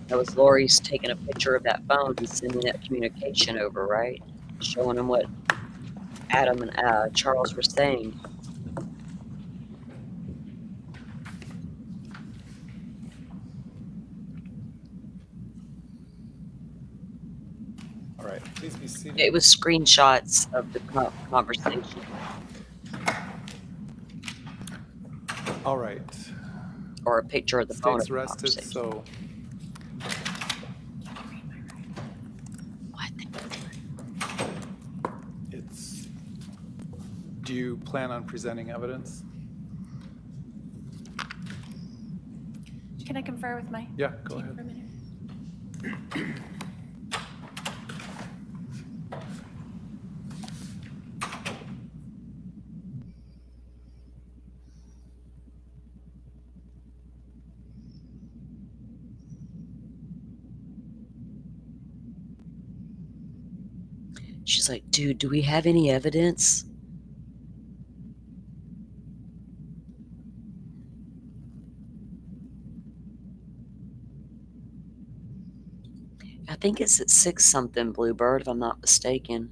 Speaker 2: That was Lori's taking a picture of that phone and sending that communication over, right? Showing them what Adam and Charles were saying.
Speaker 4: All right, please be seated.
Speaker 2: It was screenshots of the conversation.
Speaker 4: All right.
Speaker 2: Or a picture of the phone.
Speaker 4: State's rested, so do you plan on presenting evidence?
Speaker 7: Can I confer with my
Speaker 4: Yeah, go
Speaker 7: team
Speaker 4: ahead.
Speaker 7: for a minute?
Speaker 2: She's like, dude, do we have any evidence? I think it's at 6 something, Bluebird, if I'm not mistaken.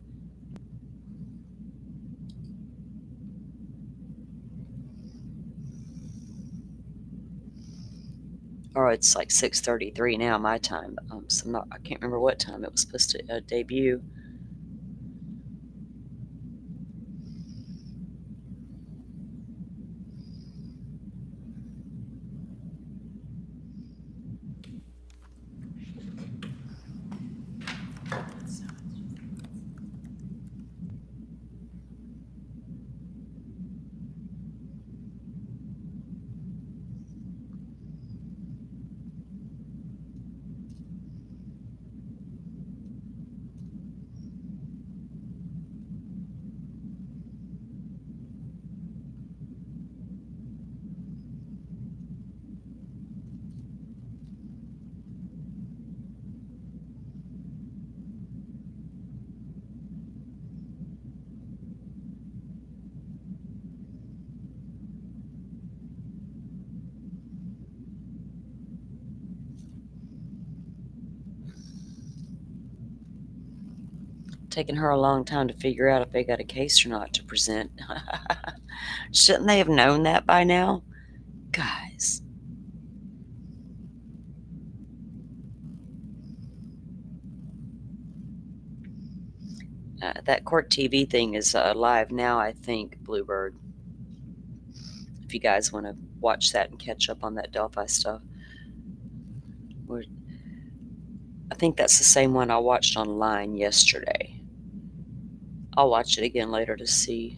Speaker 2: Or it's like 6:33 now, my time. So I can't remember what time it was supposed to debut. Taking her a long time to figure out if they got a case or not to present. Shouldn't they have known that by now? Guys. That court TV thing is live now, I think, Bluebird. If you guys want to watch that and catch up on that Delphi stuff. I think that's the same one I watched online yesterday. I'll watch it again later to see.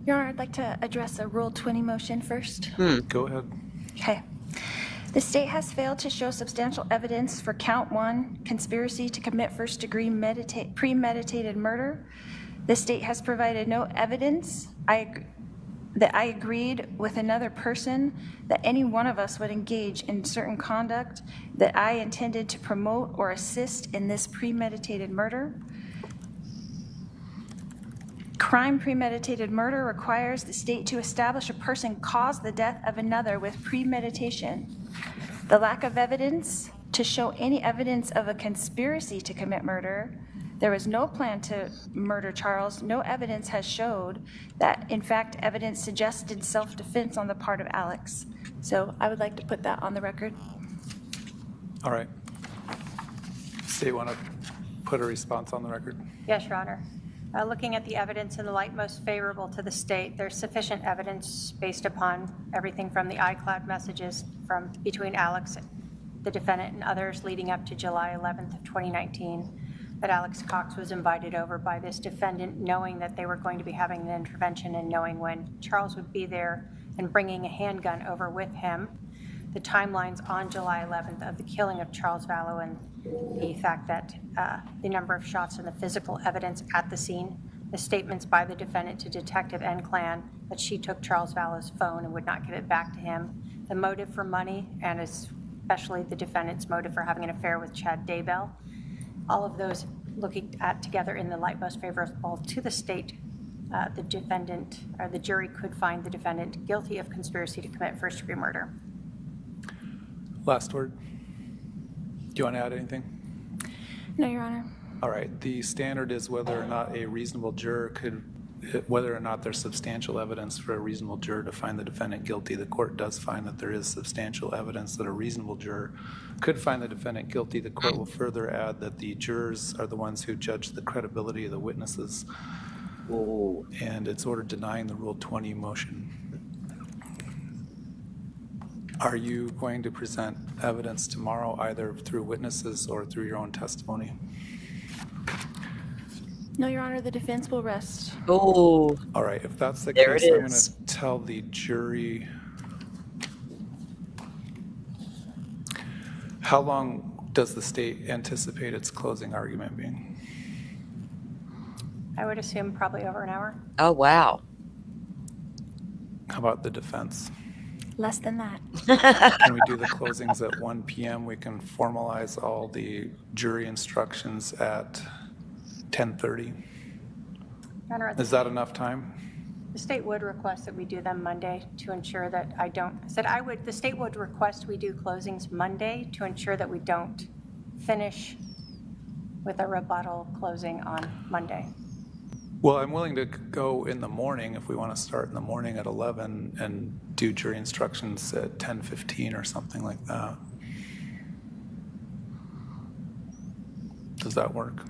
Speaker 7: Your Honor, I'd like to address a Rule 20 motion first.
Speaker 4: Go ahead.
Speaker 7: Okay. The state has failed to show substantial evidence for count 1, conspiracy to commit first-degree premeditated murder. The state has provided no evidence that I agreed with another person that any one of us would engage in certain conduct that I intended to promote or assist in this premeditated murder. Crime premeditated murder requires the state to establish a person caused the death of another with premeditation. The lack of evidence to show any evidence of a conspiracy to commit murder. There was no plan to murder Charles. No evidence has showed that, in fact, evidence suggested self-defense on the part of Alex. So I would like to put that on the record.
Speaker 4: All right. State, want to put a response on the record?
Speaker 5: Yes, Your Honor. Looking at the evidence in the light most favorable to the state, there's sufficient evidence based upon everything from the iCloud messages from between Alex, the defendant, and others leading up to July 11th of 2019, that Alex Cox was invited over by this defendant, knowing that they were going to be having an intervention and knowing when Charles would be there and bringing a handgun over with him. The timelines on July 11th of the killing of Charles Vallow and the fact that the number of shots and the physical evidence at the scene, the statements by the defendant to Detective N. Clan that she took Charles Vallow's phone and would not give it back to him, the motive for money, and especially the defendant's motive for having an affair with Chad Daybell. All of those looking at together in the light most favorable to the state, the defendant or the jury could find the defendant guilty of conspiracy to commit first-degree murder.
Speaker 4: Last word. Do you want to add anything?
Speaker 7: No, Your Honor.
Speaker 4: All right. The standard is whether or not a reasonable juror could, whether or not there's substantial evidence for a reasonable juror to find the defendant guilty. The court does find that there is substantial evidence that a reasonable juror could find the defendant guilty. The court will further add that the jurors are the ones who judge the credibility of the witnesses. And it's ordered denying the Rule 20 motion. Are you going to present evidence tomorrow, either through witnesses or through your own testimony?
Speaker 7: No, Your Honor, the defense will rest.
Speaker 2: Oh.
Speaker 4: All right, if that's the
Speaker 2: There
Speaker 4: case,
Speaker 2: it
Speaker 4: I'm going
Speaker 2: is.
Speaker 4: to tell the jury. How long does the state anticipate its closing argument being?
Speaker 5: I would assume probably over an hour.
Speaker 2: Oh, wow.
Speaker 4: How about the defense?
Speaker 7: Less than that.
Speaker 4: Can we do the closings at 1 p.m.? We can formalize all the jury instructions at 10:30.
Speaker 5: Your Honor,
Speaker 4: Is that enough time?
Speaker 5: The state would request that we do them Monday to ensure that the state would request we do closings Monday to ensure that we don't finish with a rebuttal closing on Monday.
Speaker 4: Well, I'm willing to go in the morning if we want to start in the morning at 11 and do jury instructions at 10:15 or something like that. Does that work?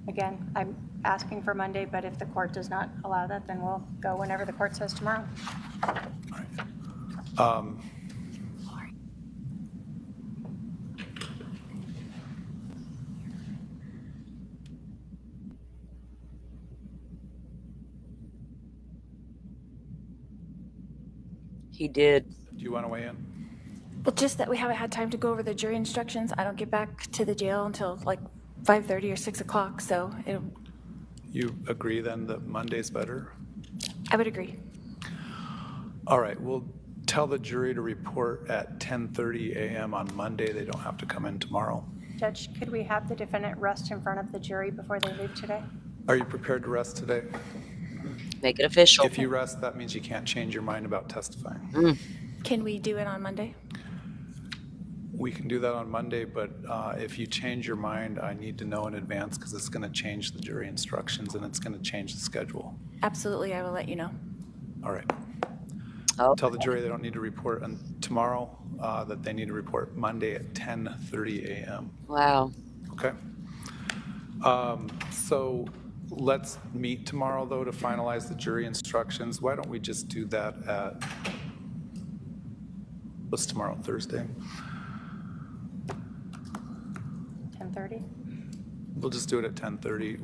Speaker 5: Again, I'm asking for Monday, but if the court does not allow that, then we'll go whenever the court says tomorrow.
Speaker 4: All right.
Speaker 2: He did.
Speaker 4: Do you want to weigh in?
Speaker 7: Well, just that we haven't had time to go over the jury instructions. I don't get back to the jail until like 5:30 or 6 o'clock, so
Speaker 4: You agree then that Monday's better?
Speaker 7: I would agree.
Speaker 4: All right, we'll tell the jury to report at 10:30 a.m. on Monday. They don't have to come in tomorrow.
Speaker 5: Judge, could we have the defendant rest in front of the jury before they leave today?
Speaker 4: Are you prepared to rest today?
Speaker 2: Make it official.
Speaker 4: If you rest, that means you can't change your mind about testifying.
Speaker 7: Can we do it on Monday?
Speaker 4: We can do that on Monday, but if you change your mind, I need to know in advance because it's going to change the jury instructions and it's going to change the schedule.
Speaker 7: Absolutely, I will let you know.
Speaker 4: All right.
Speaker 2: Oh.
Speaker 4: Tell the jury they don't need to report tomorrow, that they need to report Monday at 10:30 a.m.
Speaker 2: Wow.
Speaker 4: Okay. So let's meet tomorrow, though, to finalize the jury instructions. Why don't we just do that at, what's tomorrow, Thursday?
Speaker 5: 10:30?
Speaker 4: We'll just do it at 10:30.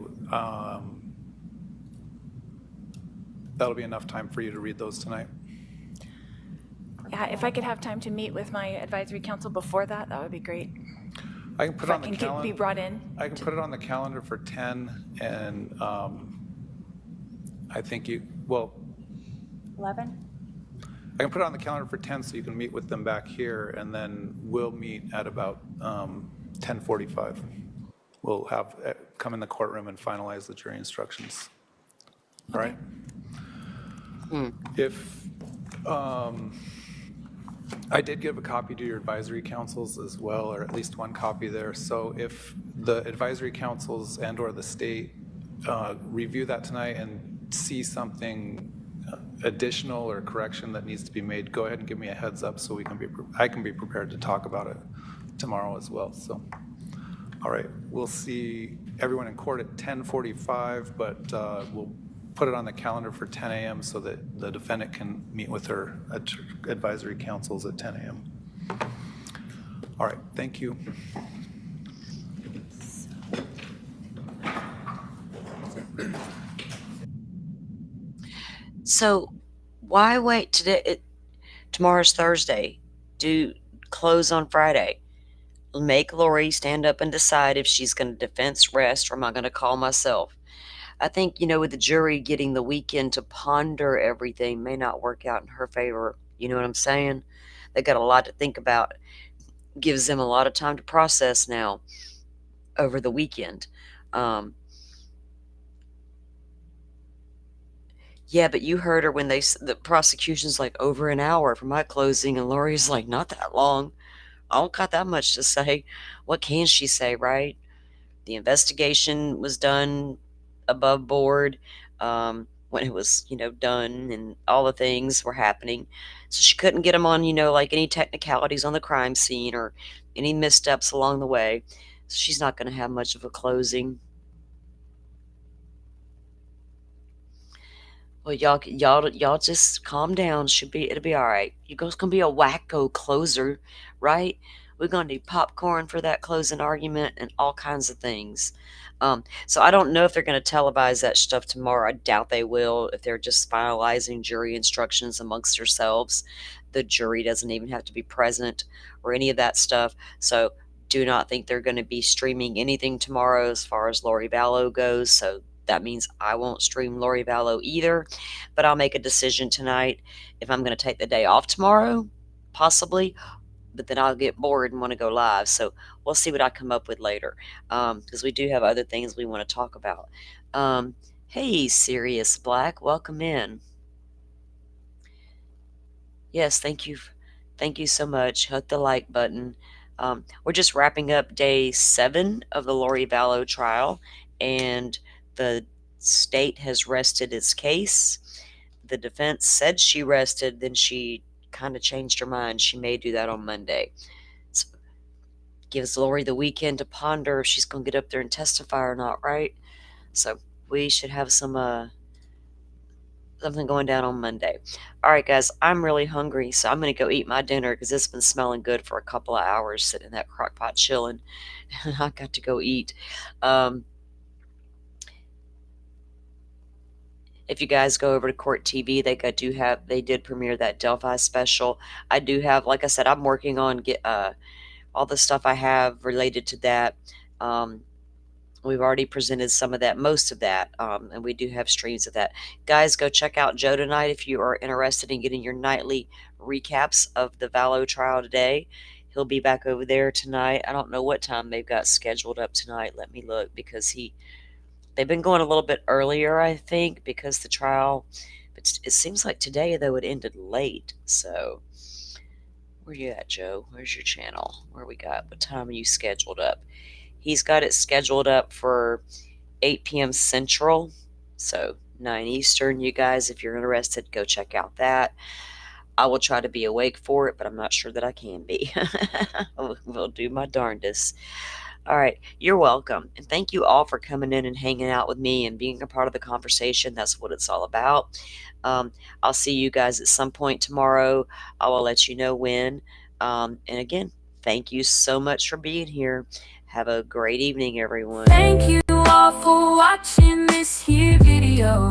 Speaker 4: That'll be enough time for you to read those tonight.
Speaker 7: Yeah, if I could have time to meet with my advisory council before that, that would be great.
Speaker 4: I can put
Speaker 7: If
Speaker 4: it
Speaker 7: I
Speaker 4: on the
Speaker 7: can
Speaker 4: calendar.
Speaker 7: be brought in.
Speaker 4: I can put it on the calendar for 10, and I think
Speaker 5: 11?
Speaker 4: I can put it on the calendar for 10 so you can meet with them back here, and then we'll meet at about 10:45. We'll have come in the courtroom and finalize the jury instructions. All right? If I did give a copy to your advisory councils as well, or at least one copy there. So if the advisory councils and or the state review that tonight and see something additional or correction that needs to be made, go ahead and give me a heads up so I can be prepared to talk about it tomorrow as well. So, all right, we'll see everyone in court at 10:45, but we'll put it on the calendar for 10 a.m. so that the defendant can meet with her advisory councils at 10 a.m. All right, thank you.
Speaker 2: So why wait today? Tomorrow's Thursday. Do close on Friday. Make Lori stand up and decide if she's going to defense rest or am I going to call myself. I think, with the jury getting the weekend to ponder everything may not work out in her favor. You know what I'm saying? They got a lot to think about. Gives them a lot of time to process now over the weekend. Yeah, but you heard her when the prosecution's like over an hour for my closing, and Lori's like, not that long. I don't got that much to say. What can she say, right? The investigation was done above board when it was, done and all the things were happening. So she couldn't get them on, like any technicalities on the crime scene or any missteps along the way. So she's not going to have much of a closing. Well, y'all just calm down. It'll be all right. You guys gonna be a wacko closer, right? We're gonna do popcorn for that closing argument and all kinds of things. So I don't know if they're gonna televise that stuff tomorrow. I doubt they will. If they're just finalizing jury instructions amongst themselves, the jury doesn't even have to be present or any of that stuff. So do not think they're going to be streaming anything tomorrow as far as Lori Vallow goes. So that means I won't stream Lori Vallow either, but I'll make a decision tonight if I'm going to take the day off tomorrow, possibly, but then I'll get bored and want to go live. So we'll see what I come up with later, because we do have other things we want to talk about. Hey, Sirius Black, welcome in. Yes, thank you. Thank you so much. Hit the like button. We're just wrapping up day 7 of the Lori Vallow trial, and the state has rested its case. The defense said she rested, then she kind of changed her mind. She may do that on Monday. So gives Lori the weekend to ponder if she's going to get up there and testify or not, right? So we should have something going down on Monday. All right, guys, I'm really hungry, so I'm going to go eat my dinner because it's been smelling good for a couple of hours sitting in that crock pot chilling. And I got to go eat. If you guys go over to Court TV, they did premiere that Delphi special. I do have, like I said, I'm working on all the stuff I have related to that. We've already presented some of that, most of that, and we do have streams of that. Guys, go check out Joe tonight if you are interested in getting your nightly recaps of the Vallow trial today. He'll be back over there tonight. I don't know what time they've got scheduled up tonight. Let me look, because they've been going a little bit earlier, I think, because the trial, it seems like today, though, it ended late. So where you at, Joe? Where's your channel? What time are you scheduled up? He's got it scheduled up for 8 p.m. Central, so 9 Eastern. You guys, if you're interested, go check out that. I will try to be awake for it, but I'm not sure that I can be. We'll do my darndest. All right, you're welcome. And thank you all for coming in and hanging out with me and being a part of the conversation. That's what it's all about. I'll see you guys at some point tomorrow. I will let you know when. And again, thank you so much for being here. Have a great evening, everyone.
Speaker 1: Thank you all for watching this here video.